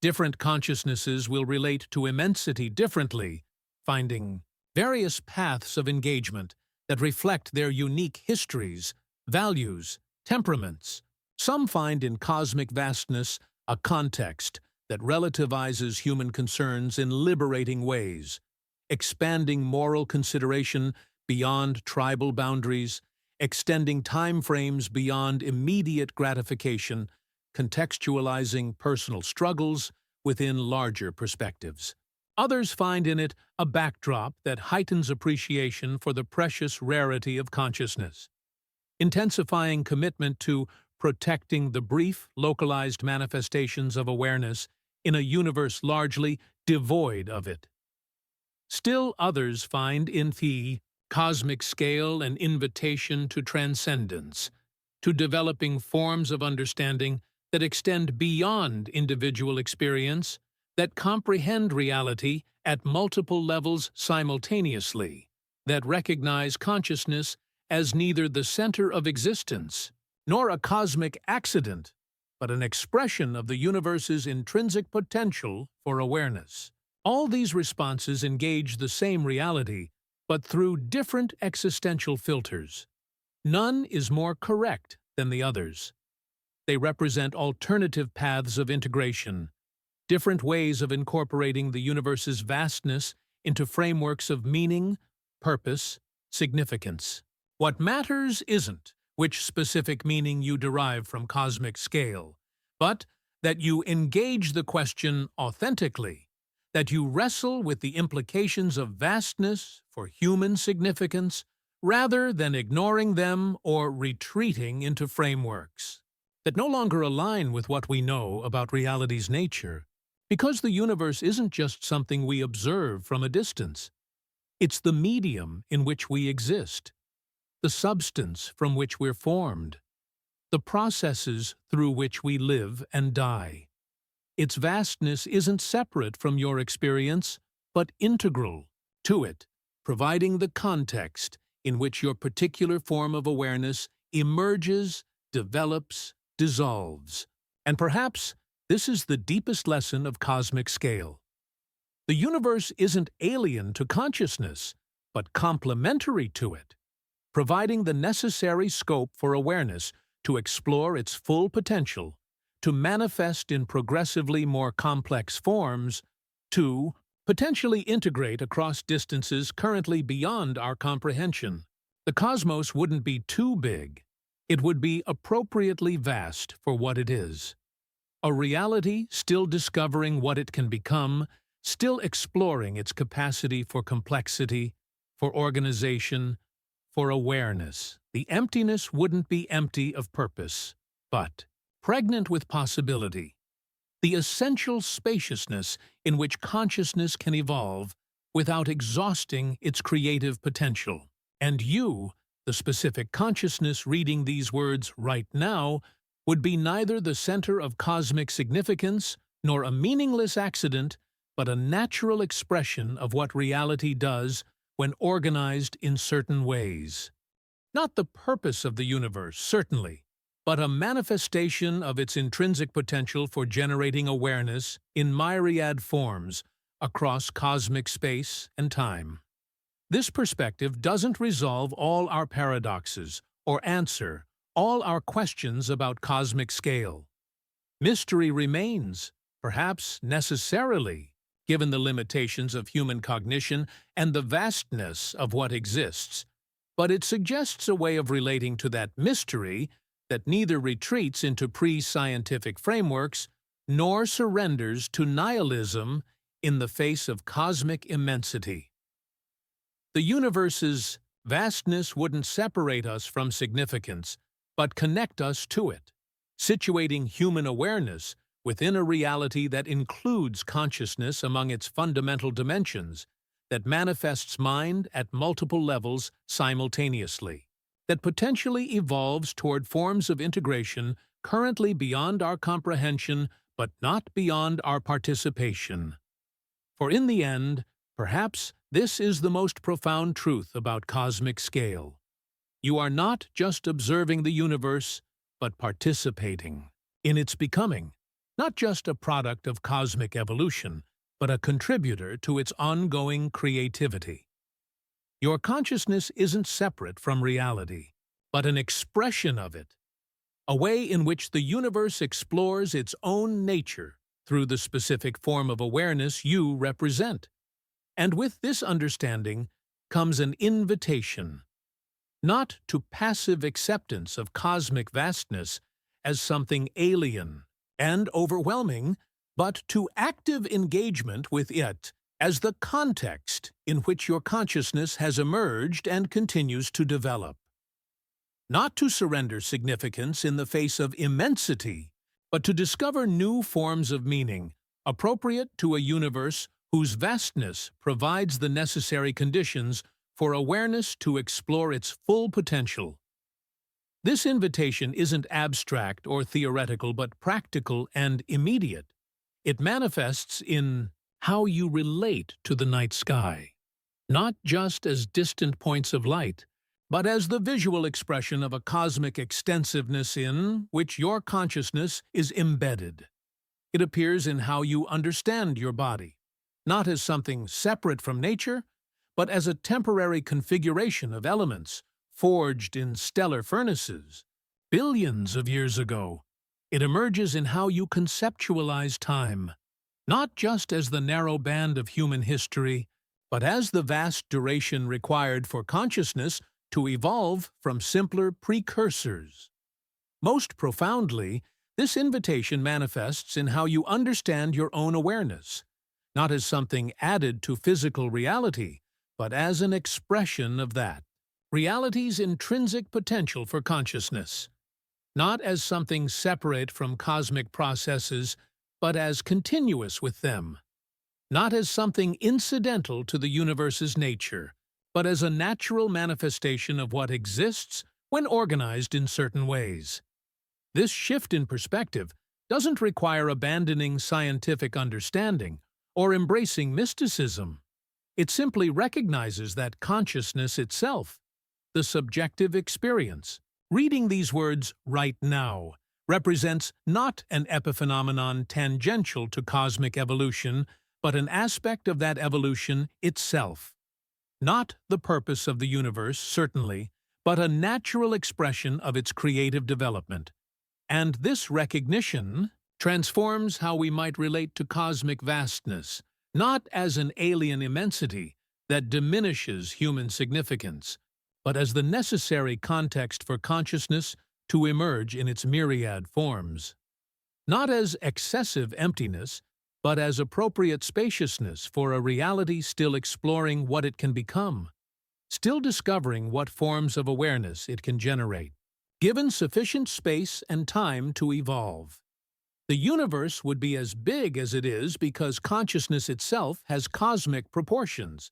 Different consciousnesses will relate to immensity differently, finding various paths of engagement that reflect their unique histories, values, temperaments. Some find in cosmic vastness a context that relativizes human concerns in liberating ways, expanding moral consideration beyond tribal boundaries, extending time frames beyond immediate gratification, contextualizing personal struggles within larger perspectives. Others find in it a backdrop that heightens appreciation for the precious rarity of consciousness, intensifying commitment to protecting the brief, localized manifestations of awareness in a universe largely devoid of it. Still others find in the cosmic scale an invitation to transcendence, to developing forms of understanding that extend beyond individual experience, that comprehend reality at multiple levels simultaneously, that recognize consciousness as neither the center of existence nor a cosmic accident, but an expression of the universe's intrinsic potential for awareness. All these responses engage the same reality, but through different existential filters. None is more correct than the others. They represent alternative paths of integration, different ways of incorporating the universe's vastness into frameworks of meaning, purpose, significance. What matters isn't which specific meaning you derive from cosmic scale, but that you engage the question authentically, that you wrestle with the implications of vastness for human significance rather than ignoring them or retreating into frameworks that no longer align with what we know about reality's nature. Because the universe isn't just something we observe from a distance. It's the medium in which we exist, the substance from which we're formed, the processes through which we live and die. Its vastness isn't separate from your experience, but integral to it, providing the context in which your particular form of awareness emerges, develops, dissolves, and perhaps This is the deepest lesson of cosmic scale. The universe isn't alien to consciousness, but complementary to it, providing the necessary scope for awareness to explore its full potential, to manifest in progressively more complex forms, to potentially integrate across distances currently beyond our comprehension. The cosmos wouldn't be too big. It would be appropriately vast for what it is. A reality still discovering what it can become, still exploring its capacity for complexity, for organization, for awareness. The emptiness wouldn't be empty of purpose, but pregnant with possibility. The essential spaciousness in which consciousness can evolve without exhausting its creative potential. And you, the specific consciousness reading these words right now, would be neither the center of cosmic significance nor a meaningless accident, but a natural expression of what reality does when organized in certain ways. Not the purpose of the universe, certainly, but a manifestation of its intrinsic potential for generating awareness in myriad forms across cosmic space and time. This perspective doesn't resolve all our paradoxes or answer all our questions about cosmic scale. Mystery remains, perhaps necessarily, given the limitations of human cognition and the vastness of what exists, but it suggests a way of relating to that mystery that neither retreats into pre-scientific frameworks nor surrenders to nihilism in the face of cosmic immensity. The universe's vastness wouldn't separate us from significance, but connect us to it, situating human awareness within a reality that includes consciousness among its fundamental dimensions, that manifests mind at multiple levels simultaneously, that potentially evolves toward forms of integration currently beyond our comprehension but not beyond our participation. For in the end, perhaps this is the most profound truth about cosmic scale. You are not just observing the universe, but participating in its becoming, not just a product of cosmic evolution, but a contributor to its ongoing creativity. Your consciousness isn't separate from reality, but an expression of it, a way in which the universe explores its own nature through the specific form of awareness you represent. And with this understanding comes an invitation, not to passive acceptance of cosmic vastness as something alien and overwhelming, but to active engagement with it as the context in which your consciousness has emerged and continues to develop. Not to surrender significance in the face of immensity, but to discover new forms of meaning appropriate to a universe whose vastness provides the necessary conditions for awareness to explore its full potential. This invitation isn't abstract or theoretical, but practical and immediate. It manifests in how you relate to the night sky, not just as distant points of light, but as the visual expression of a cosmic extensiveness in which your consciousness is embedded. It appears in how you understand your body, not as something separate from nature, but as a temporary configuration of elements forged in stellar furnaces billions of years ago. It emerges in how you conceptualize time, not just as the narrow band of human history, but as the vast duration required for consciousness to evolve from simpler precursors. Most profoundly, this invitation manifests in how you understand your own awareness, not as something added to physical reality, but as an expression of that reality's intrinsic potential for consciousness, not as something separate from cosmic processes, but as continuous with them, not as something incidental to the universe's nature, but as a natural manifestation of what exists when organized in certain ways. This shift in perspective doesn't require abandoning scientific understanding or embracing mysticism. It simply recognizes that consciousness itself, the subjective experience, reading these words right now, represents not an epiphenomenon tangential to cosmic evolution, but an aspect of that evolution itself. Not the purpose of the universe, certainly, but a natural expression of its creative development. And this recognition transforms how we might relate to cosmic vastness, not as an alien immensity that diminishes human significance, but as the necessary context for consciousness to emerge in its myriad forms. Not as excessive emptiness, but as appropriate spaciousness for a reality still exploring what it can become, still discovering what forms of awareness it can generate, given sufficient space and time to evolve. The universe would be as big as it is because consciousness itself has cosmic proportions,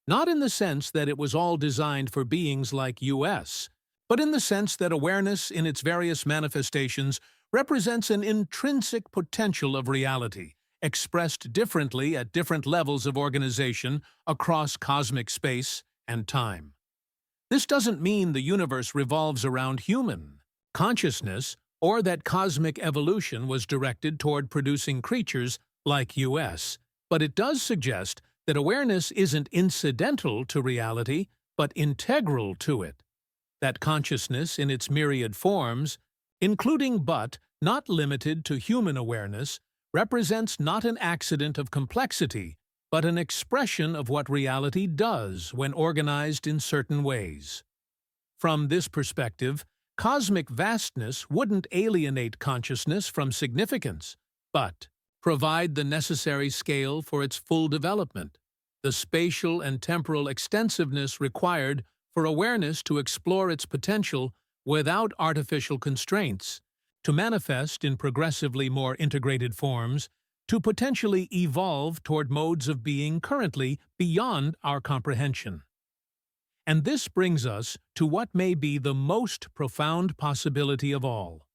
not in the sense that it was all designed for beings like us, but in the sense that awareness in its various manifestations represents an intrinsic potential of reality, expressed differently at different levels of organization across cosmic space and time. This doesn't mean the universe revolves around human consciousness or that cosmic evolution was directed toward producing creatures like us, but it does suggest that awareness isn't incidental to reality, but integral to it. That consciousness in its myriad forms, including but not limited to human awareness, represents not an accident of complexity, but an expression of what reality does when organized in certain ways. From this perspective, cosmic vastness wouldn't alienate consciousness from significance, but provide the necessary scale for its full development, the spatial and temporal extensiveness required for awareness to explore its potential without artificial constraints, to manifest in progressively more integrated forms, to potentially evolve toward modes of being currently beyond our comprehension. And this brings us to what may be the most profound possibility of all.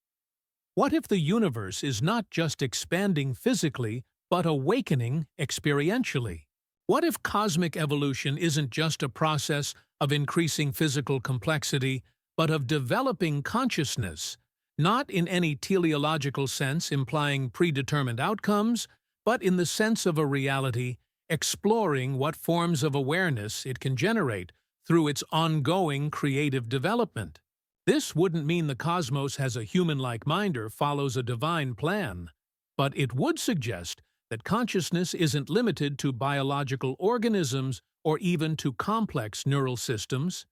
What if the universe is not just expanding physically, but awakening experientially? What if cosmic evolution isn't just a process of increasing physical complexity, but of developing consciousness, not in any teleological sense implying predetermined outcomes, but in the sense of a reality exploring what forms of awareness it can generate through its ongoing creative development? This wouldn't mean the cosmos has a human-like mind or follows a divine plan, but it would suggest that consciousness isn't limited to biological organisms or even to complex neural systems,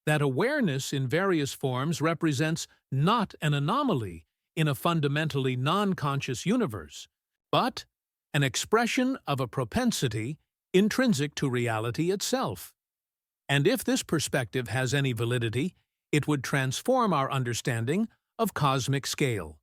that awareness in various forms represents not an anomaly in a fundamentally non-conscious universe, but an expression of a propensity intrinsic to reality itself. And if this perspective has any validity, it would transform our understanding of cosmic scale.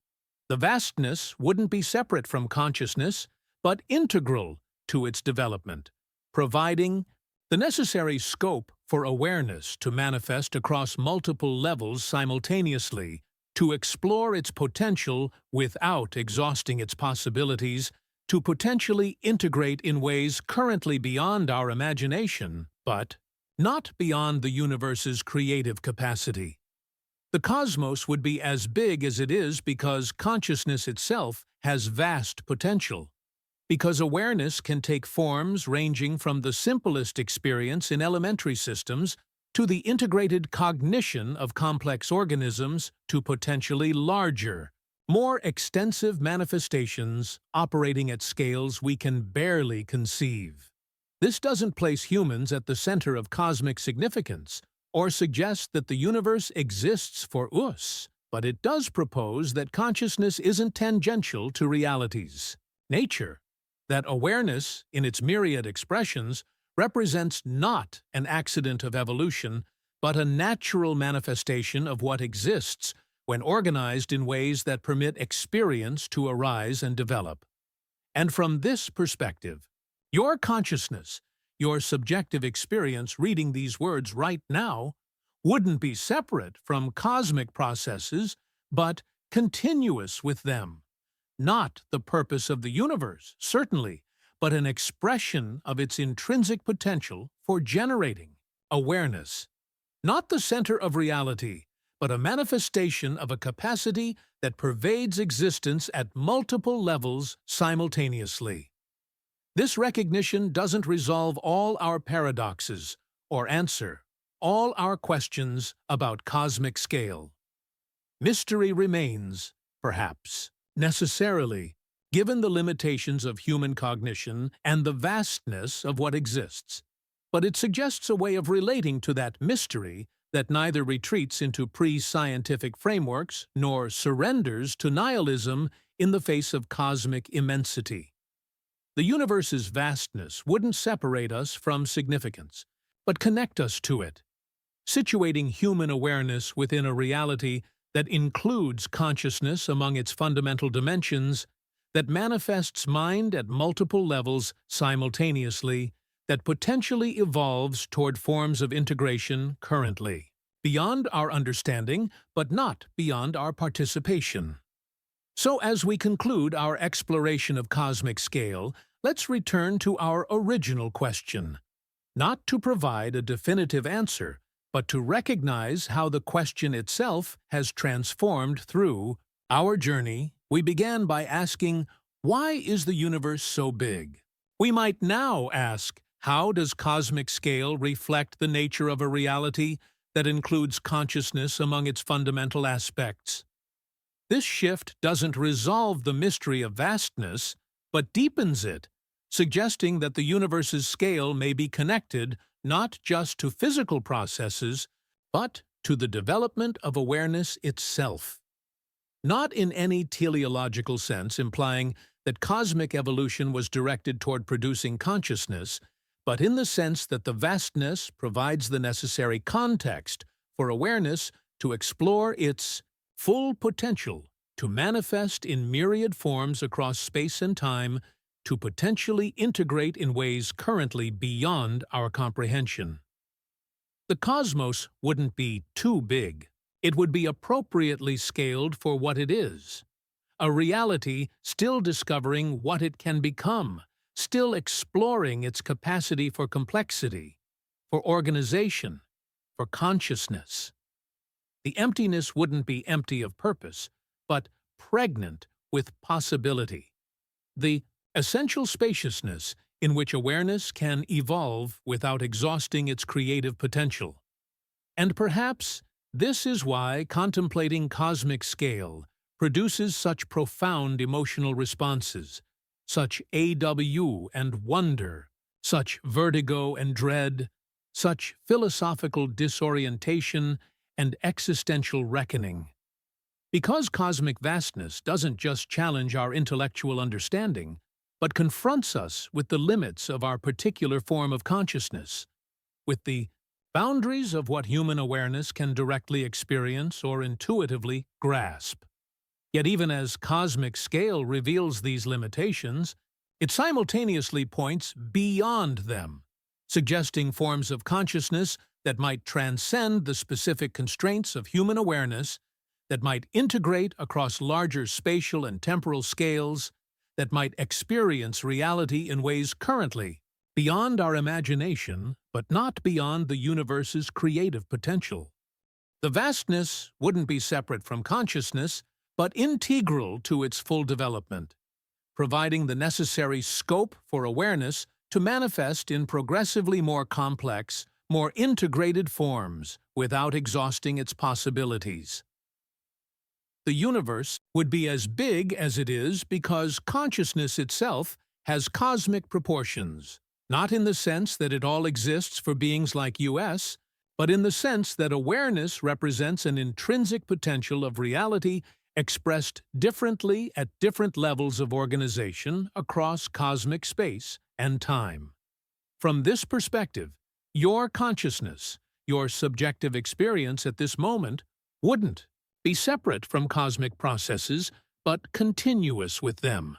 The vastness wouldn't be separate from consciousness, but integral to its development, providing the necessary scope for awareness to manifest across multiple levels simultaneously, to explore its potential without exhausting its possibilities, to potentially integrate in ways currently beyond our imagination, but not beyond the universe's creative capacity. The cosmos would be as big as it is because consciousness itself has vast potential, because awareness can take forms ranging from the simplest experience in elementary systems to the integrated cognition of complex organisms to potentially larger, more extensive manifestations operating at scales we can barely conceive. This doesn't place humans at the center of cosmic significance or suggest that the universe exists for us, but it does propose that consciousness isn't tangential to realities. Nature, that awareness, in its myriad expressions, represents not an accident of evolution, but a natural manifestation of what exists when organized in ways that permit experience to arise and develop. And from this perspective, your consciousness, your subjective experience reading these words right now, wouldn't be separate from cosmic processes, but continuous with them. Not the purpose of the universe, certainly, but an expression of its intrinsic potential for generating awareness. Not the center of reality, but a manifestation of a capacity that pervades existence at multiple levels simultaneously. This recognition doesn't resolve all our paradoxes or answer all our questions about cosmic scale. Mystery remains, perhaps, necessarily, given the limitations of human cognition and the vastness of what exists. But it suggests a way of relating to that mystery that neither retreats into pre-scientific frameworks nor surrenders to nihilism in the face of cosmic immensity. The universe's vastness wouldn't separate us from significance, but connect us to it, situating human awareness within a reality that includes consciousness among its fundamental dimensions, that manifests mind at multiple levels simultaneously, that potentially evolves toward forms of integration currently, beyond our understanding, but not beyond our participation. So as we conclude our exploration of cosmic scale, let's return to our original question, not to provide a definitive answer, but to recognize how the question itself has transformed through our journey. We began by asking, why is the universe so big? We might now ask, how does cosmic scale reflect the nature of a reality that includes consciousness among its fundamental aspects? This shift doesn't resolve the mystery of vastness, but deepens it, suggesting that the universe's scale may be connected not just to physical processes, but to the development of awareness itself. Not in any teleological sense implying that cosmic evolution was directed toward producing consciousness, but in the sense that the vastness provides the necessary context for awareness to explore its full potential, to manifest in myriad forms across space and time, to potentially integrate in ways currently beyond our comprehension. The cosmos wouldn't be too big. It would be appropriately scaled for what it is. A reality still discovering what it can become, still exploring its capacity for complexity, for organization, for consciousness. The emptiness wouldn't be empty of purpose, but pregnant with possibility. The essential spaciousness in which awareness can evolve without exhausting its creative potential. And perhaps this is why contemplating cosmic scale produces such profound emotional responses, such awe and wonder, such vertigo and dread, such philosophical disorientation and existential reckoning. Because cosmic vastness doesn't just challenge our intellectual understanding, but confronts us with the limits of our particular form of consciousness, with the boundaries of what human awareness can directly experience or intuitively grasp. Yet even as cosmic scale reveals these limitations, it simultaneously points beyond them, suggesting forms of consciousness that might transcend the specific constraints of human awareness, that might integrate across larger spatial and temporal scales, that might experience reality in ways currently beyond our imagination, but not beyond the universe's creative potential. The vastness wouldn't be separate from consciousness, but integral to its full development, providing the necessary scope for awareness to manifest in progressively more complex, more integrated forms without exhausting its possibilities. The universe would be as big as it is because consciousness itself has cosmic proportions, not in the sense that it all exists for beings like us, but in the sense that awareness represents an intrinsic potential of reality expressed differently at different levels of organization across cosmic space and time. From this perspective, your consciousness, your subjective experience at this moment, wouldn't be separate from cosmic processes, but continuous with them.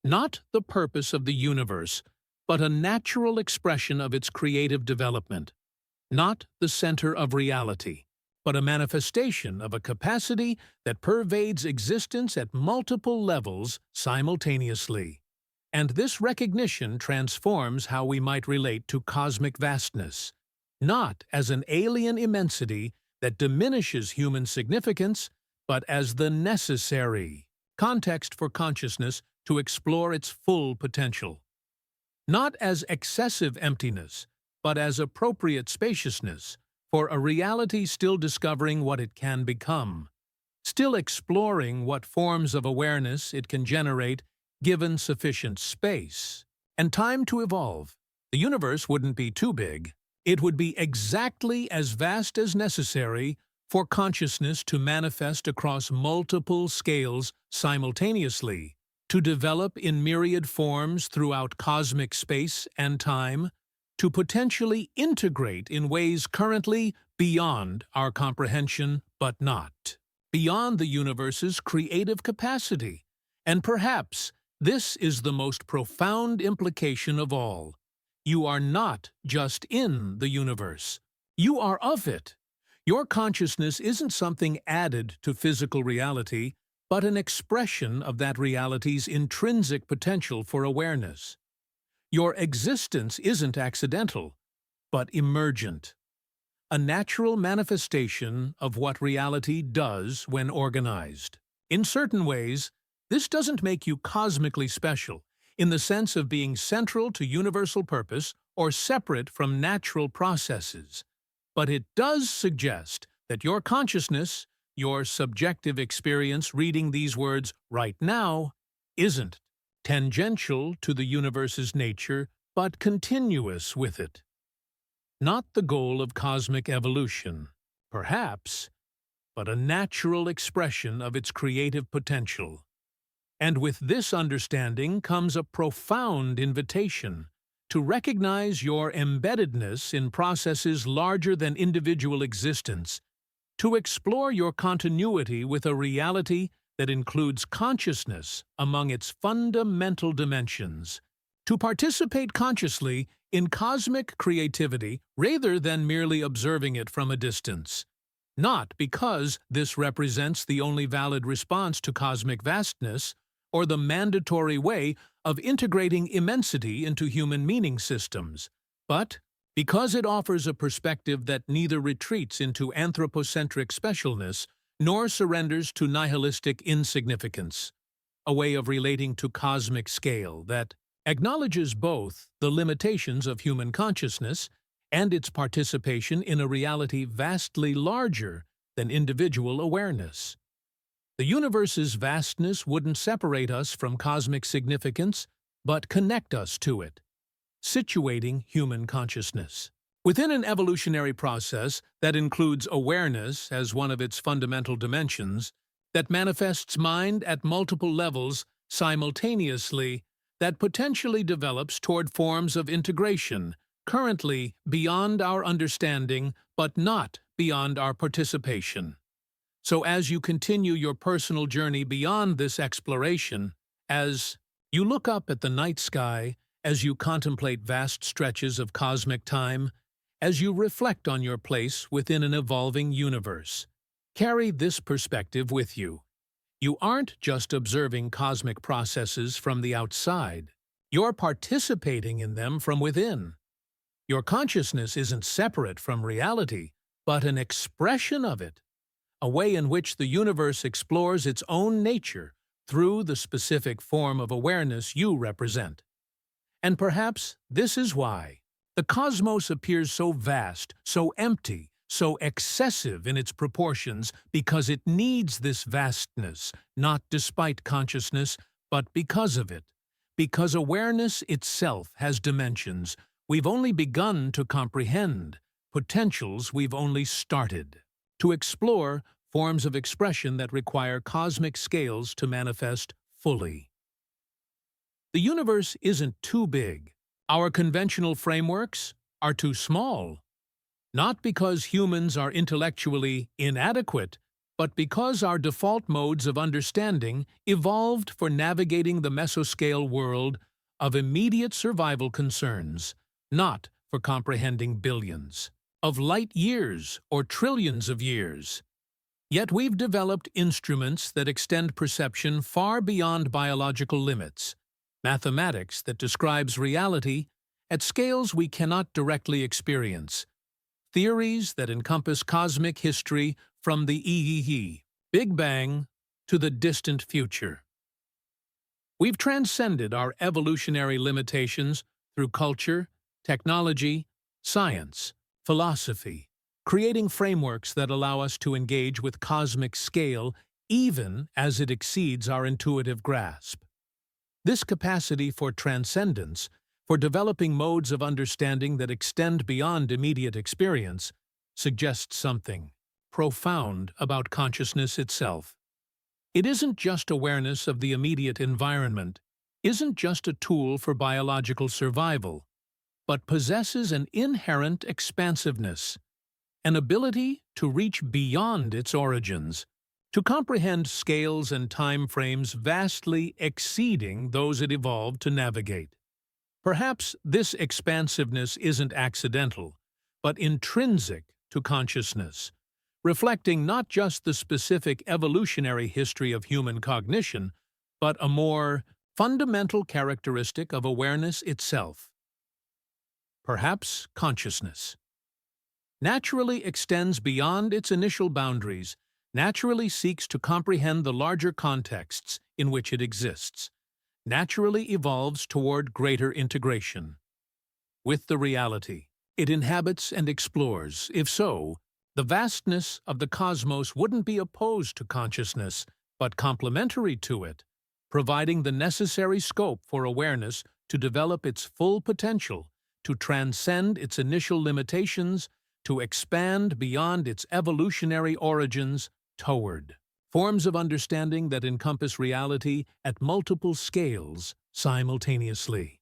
Not the purpose of the universe, but a natural expression of its creative development. Not the center of reality, but a manifestation of a capacity that pervades existence at multiple levels simultaneously. And this recognition transforms how we might relate to cosmic vastness, not as an alien immensity that diminishes human significance, but as the necessary context for consciousness to explore its full potential. Not as excessive emptiness, but as appropriate spaciousness for a reality still discovering what it can become, still exploring what forms of awareness it can generate given sufficient space and time to evolve. The universe wouldn't be too big. It would be exactly as vast as necessary for consciousness to manifest across multiple scales simultaneously, to develop in myriad forms throughout cosmic space and time, to potentially integrate in ways currently beyond our comprehension but not beyond the universe's creative capacity. And perhaps this is the most profound implication of all. You are not just in the universe. You are of it. Your consciousness isn't something added to physical reality, but an expression of that reality's intrinsic potential for awareness. Your existence isn't accidental, but emergent, a natural manifestation of what reality does when organized. In certain ways, this doesn't make you cosmically special, in the sense of being central to universal purpose or separate from natural processes, but it does suggest that your consciousness, your subjective experience reading these words right now, isn't tangential to the universe's nature, but continuous with it. Not the goal of cosmic evolution, perhaps, but a natural expression of its creative potential. And with this understanding comes a profound invitation to recognize your embeddedness in processes larger than individual existence, to explore your continuity with a reality that includes consciousness among its fundamental dimensions, to participate consciously in cosmic creativity rather than merely observing it from a distance. Not because this represents the only valid response to cosmic vastness or the mandatory way of integrating immensity into human meaning systems, but because it offers a perspective that neither retreats into anthropocentric specialness nor surrenders to nihilistic insignificance, a way of relating to cosmic scale that acknowledges both the limitations of human consciousness and its participation in a reality vastly larger than individual awareness. The universe's vastness wouldn't separate us from cosmic significance, but connect us to it, situating human consciousness within an evolutionary process that includes awareness as one of its fundamental dimensions, that manifests mind at multiple levels simultaneously, that potentially develops toward forms of integration, currently beyond our understanding but not beyond our participation. So as you continue your personal journey beyond this exploration, as you look up at the night sky, as you contemplate vast stretches of cosmic time, as you reflect on your place within an evolving universe, carry this perspective with you. You aren't just observing cosmic processes from the outside. You're participating in them from within. Your consciousness isn't separate from reality, but an expression of it, a way in which the universe explores its own nature through the specific form of awareness you represent. And perhaps this is why the cosmos appears so vast, so empty, so excessive in its proportions, because it needs this vastness, not despite consciousness, but because of it. Because awareness itself has dimensions we've only begun to comprehend, potentials we've only started to explore, forms of expression that require cosmic scales to manifest fully. The universe isn't too big. Our conventional frameworks are too small. Not because humans are intellectually inadequate, but because our default modes of understanding evolved for navigating the mesoscale world of immediate survival concerns, not for comprehending billions of light years or trillions of years. Yet we've developed instruments that extend perception far beyond biological limits, mathematics that describes reality at scales we cannot directly experience, theories that encompass cosmic history from the Big Bang to the distant future. We've transcended our evolutionary limitations through culture, technology, science, philosophy, creating frameworks that allow us to engage with cosmic scale even as it exceeds our intuitive grasp. This capacity for transcendence, for developing modes of understanding that extend beyond immediate experience, suggests something profound about consciousness itself. It isn't just awareness of the immediate environment, isn't just a tool for biological survival, but possesses an inherent expansiveness, an ability to reach beyond its origins, to comprehend scales and time frames vastly exceeding those it evolved to navigate. Perhaps this expansiveness isn't accidental, but intrinsic to consciousness, reflecting not just the specific evolutionary history of human cognition, but a more fundamental characteristic of awareness itself. Perhaps consciousness naturally extends beyond its initial boundaries, naturally seeks to comprehend the larger contexts in which it exists, naturally evolves toward greater integration with the reality it inhabits and explores. If so, the vastness of the cosmos wouldn't be opposed to consciousness, but complementary to it, providing the necessary scope for awareness to develop its full potential, to transcend its initial limitations, to expand beyond its evolutionary origins toward forms of understanding that encompass reality at multiple scales simultaneously.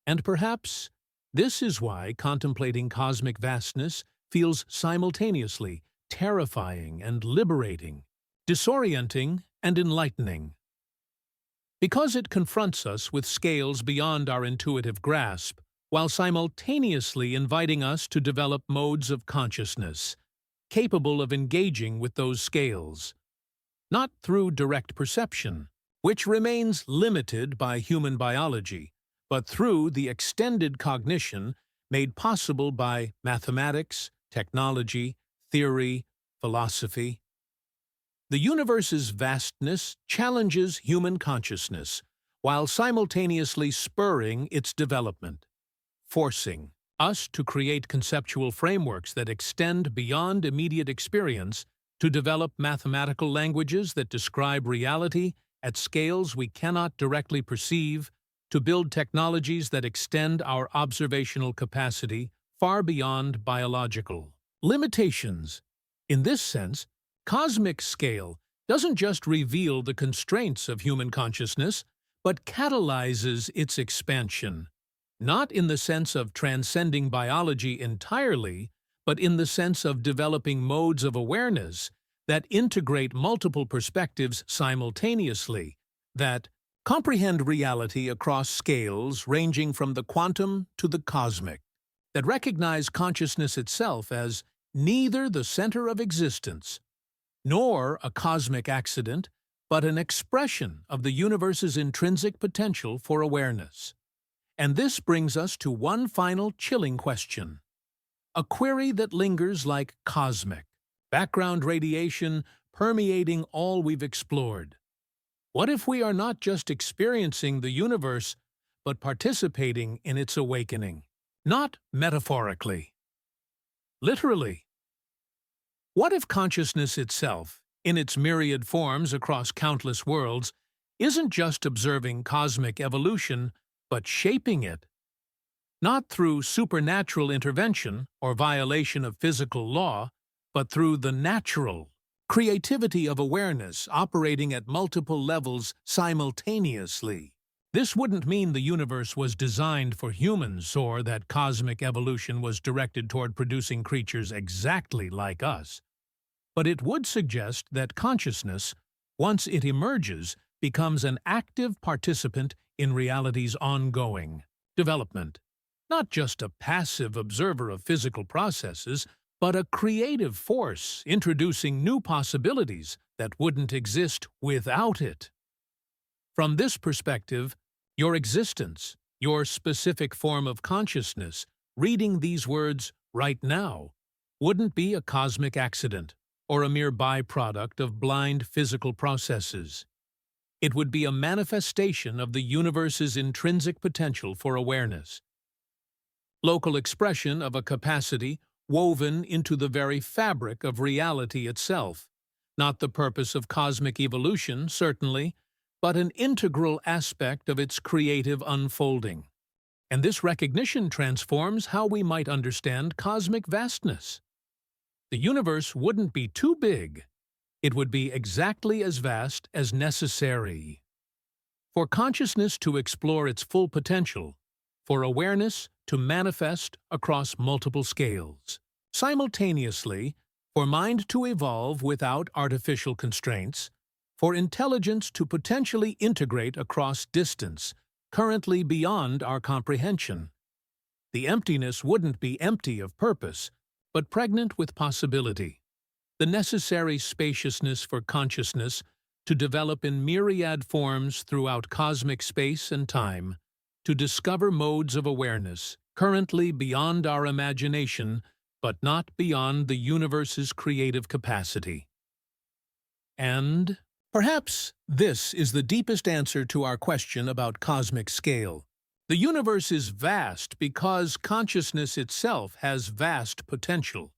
And perhaps this is why contemplating cosmic vastness feels simultaneously terrifying and liberating, disorienting and enlightening. Because it confronts us with scales beyond our intuitive grasp, while simultaneously inviting us to develop modes of consciousness, capable of engaging with those scales, not through direct perception, which remains limited by human biology, but through the extended cognition made possible by mathematics, technology, theory, philosophy. The universe's vastness challenges human consciousness, while simultaneously spurring its development, forcing us to create conceptual frameworks that extend beyond immediate experience, to develop mathematical languages that describe reality at scales we cannot directly perceive, to build technologies that extend our observational capacity far beyond biological limitations. In this sense, cosmic scale doesn't just reveal the constraints of human consciousness, but catalyzes its expansion, not in the sense of transcending biology entirely, but in the sense of developing modes of awareness that integrate multiple perspectives simultaneously, that comprehend reality across scales ranging from the quantum to the cosmic, that recognize consciousness itself as neither the center of existence nor a cosmic accident, but an expression of the universe's intrinsic potential for awareness. And this brings us to one final chilling question, a query that lingers like cosmic background radiation permeating all we've explored. What if we are not just experiencing the universe, but participating in its awakening? Not metaphorically, literally. What if consciousness itself, in its myriad forms across countless worlds, isn't just observing cosmic evolution, but shaping it? Not through supernatural intervention or violation of physical law, but through the natural creativity of awareness operating at multiple levels simultaneously. This wouldn't mean the universe was designed for humans or that cosmic evolution was directed toward producing creatures exactly like us. But it would suggest that consciousness, once it emerges, becomes an active participant in reality's ongoing development. Not just a passive observer of physical processes, but a creative force introducing new possibilities that wouldn't exist without it. From this perspective, your existence, your specific form of consciousness, reading these words right now, wouldn't be a cosmic accident or a mere byproduct of blind physical processes. It would be a manifestation of the universe's intrinsic potential for awareness, local expression of a capacity woven into the very fabric of reality itself, not the purpose of cosmic evolution, certainly, but an integral aspect of its creative unfolding. And this recognition transforms how we might understand cosmic vastness. The universe wouldn't be too big. It would be exactly as vast as necessary. For consciousness to explore its full potential, for awareness to manifest across multiple scales. Simultaneously, for mind to evolve without artificial constraints, for intelligence to potentially integrate across distance, currently beyond our comprehension. The emptiness wouldn't be empty of purpose, but pregnant with possibility. The necessary spaciousness for consciousness to develop in myriad forms throughout cosmic space and time, to discover modes of awareness currently beyond our imagination, but not beyond the universe's creative capacity. And perhaps this is the deepest answer to our question about cosmic scale. The universe is vast because consciousness itself has vast potential.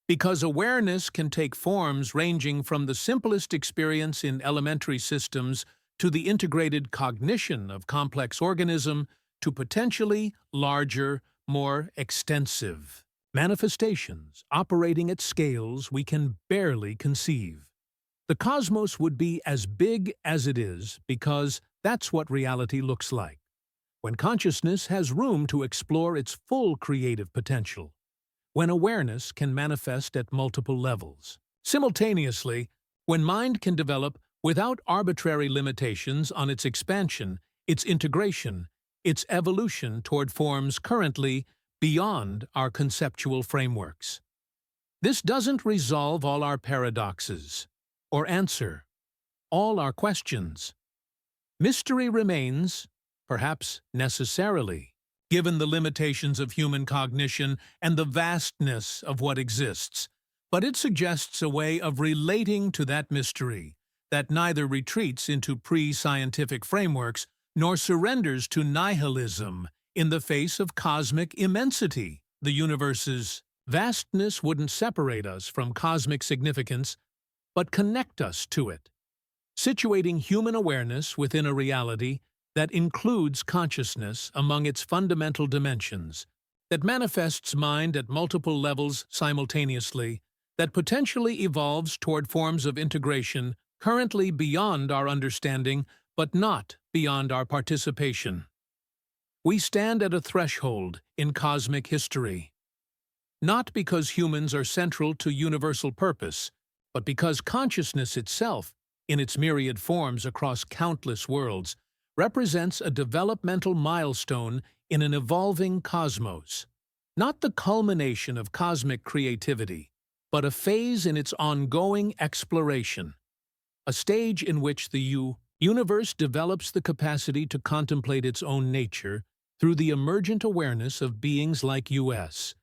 Because awareness can take forms ranging from the simplest experience in elementary systems to the integrated cognition of complex organism to potentially larger, more extensive manifestations operating at scales we can barely conceive. The cosmos would be as big as it is because that's what reality looks like, when consciousness has room to explore its full creative potential, when awareness can manifest at multiple levels. Simultaneously, when mind can develop without arbitrary limitations on its expansion, its integration, its evolution toward forms currently beyond our conceptual frameworks. This doesn't resolve all our paradoxes, or answer all our questions. Mystery remains, perhaps necessarily, given the limitations of human cognition and the vastness of what exists, but it suggests a way of relating to that mystery that neither retreats into pre-scientific frameworks nor surrenders to nihilism in the face of cosmic immensity. The universe's vastness wouldn't separate us from cosmic significance, but connect us to it, situating human awareness within a reality that includes consciousness among its fundamental dimensions, that manifests mind at multiple levels simultaneously, that potentially evolves toward forms of integration currently beyond our understanding, but not beyond our participation. We stand at a threshold in cosmic history, not because humans are central to universal purpose, but because consciousness itself, in its myriad forms across countless worlds, represents a developmental milestone in an evolving cosmos, not the culmination of cosmic creativity, but a phase in its ongoing exploration, a stage in which the universe develops the capacity to contemplate its own nature through the emergent awareness of beings like us.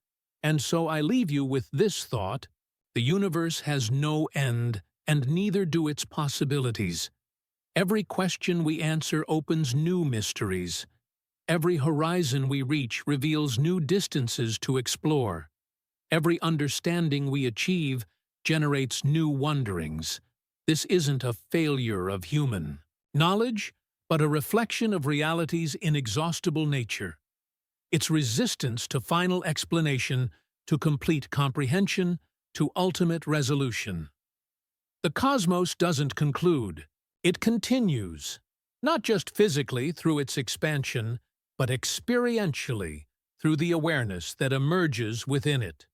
And so I leave you with this thought: the universe has no end, and neither do its possibilities. Every question we answer opens new mysteries. Every horizon we reach reveals new distances to explore. Every understanding we achieve generates new wonderings. This isn't a failure of human knowledge, but a reflection of reality's inexhaustible nature. Its resistance to final explanation, to complete comprehension, to ultimate resolution. The cosmos doesn't conclude. It continues, not just physically through its expansion, but experientially through the awareness that emerges within it.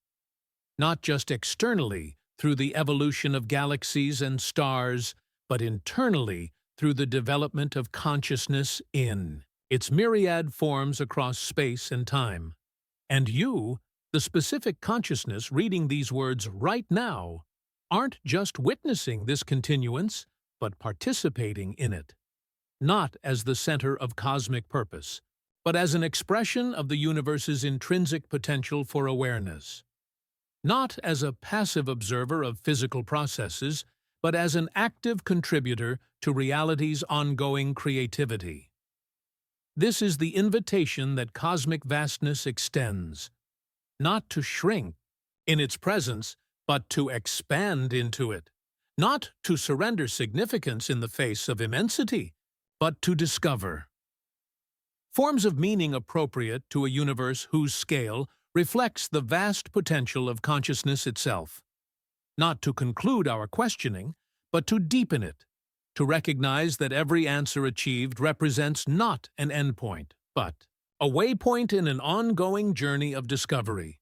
Not just externally through the evolution of galaxies and stars, but internally through the development of consciousness in its myriad forms across space and time. And you, the specific consciousness reading these words right now, aren't just witnessing this continuance, but participating in it, not as the center of cosmic purpose, but as an expression of the universe's intrinsic potential for awareness. not as a passive observer of physical processes, but as an active contributor to reality's ongoing creativity. This is the invitation that cosmic vastness extends, not to shrink in its presence, but to expand into it, not to surrender significance in the face of immensity, but to discover forms of meaning appropriate to a universe whose scale reflects the vast potential of consciousness itself, not to conclude our questioning, but to deepen it, to recognize that every answer achieved represents not an endpoint, but a waypoint in an ongoing journey of discovery.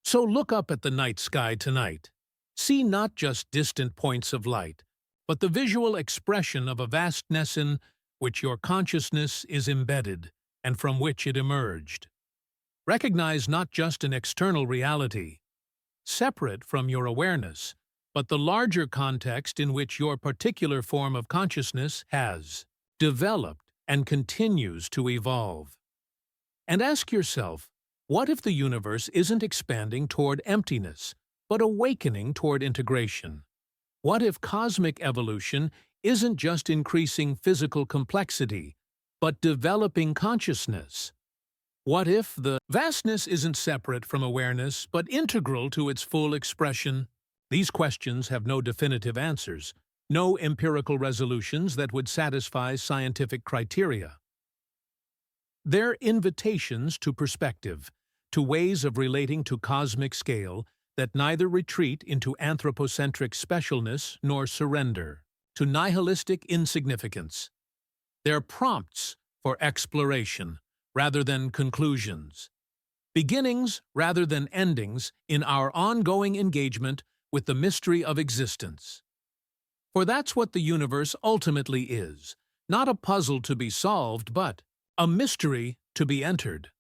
So look up at the night sky tonight. See not just distant points of light, but the visual expression of a vastness in which your consciousness is embedded and from which it emerged. Recognize not just an external reality, separate from your awareness, but the larger context in which your particular form of consciousness has developed and continues to evolve. And ask yourself, what if the universe isn't expanding toward emptiness, but awakening toward integration? What if cosmic evolution isn't just increasing physical complexity, but developing consciousness? What if the vastness isn't separate from awareness, but integral to its full expression? These questions have no definitive answers, no empirical resolutions that would satisfy scientific criteria. They're invitations to perspective, to ways of relating to cosmic scale that neither retreat into anthropocentric specialness nor surrender to nihilistic insignificance. They're prompts for exploration rather than conclusions, beginnings rather than endings in our ongoing engagement with the mystery of existence. For that's what the universe ultimately is, not a puzzle to be solved, but a mystery to be entered,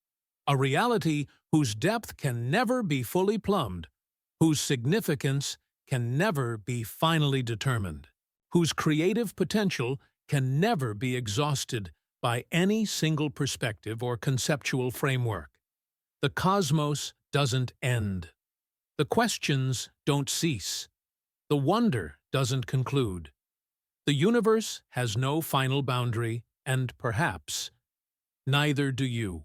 a reality whose depth can never be fully plumbed, whose significance can never be finally determined, whose creative potential can never be exhausted by any single perspective or conceptual framework. The cosmos doesn't end. The questions don't cease. The wonder doesn't conclude. The universe has no final boundary, and perhaps neither do you.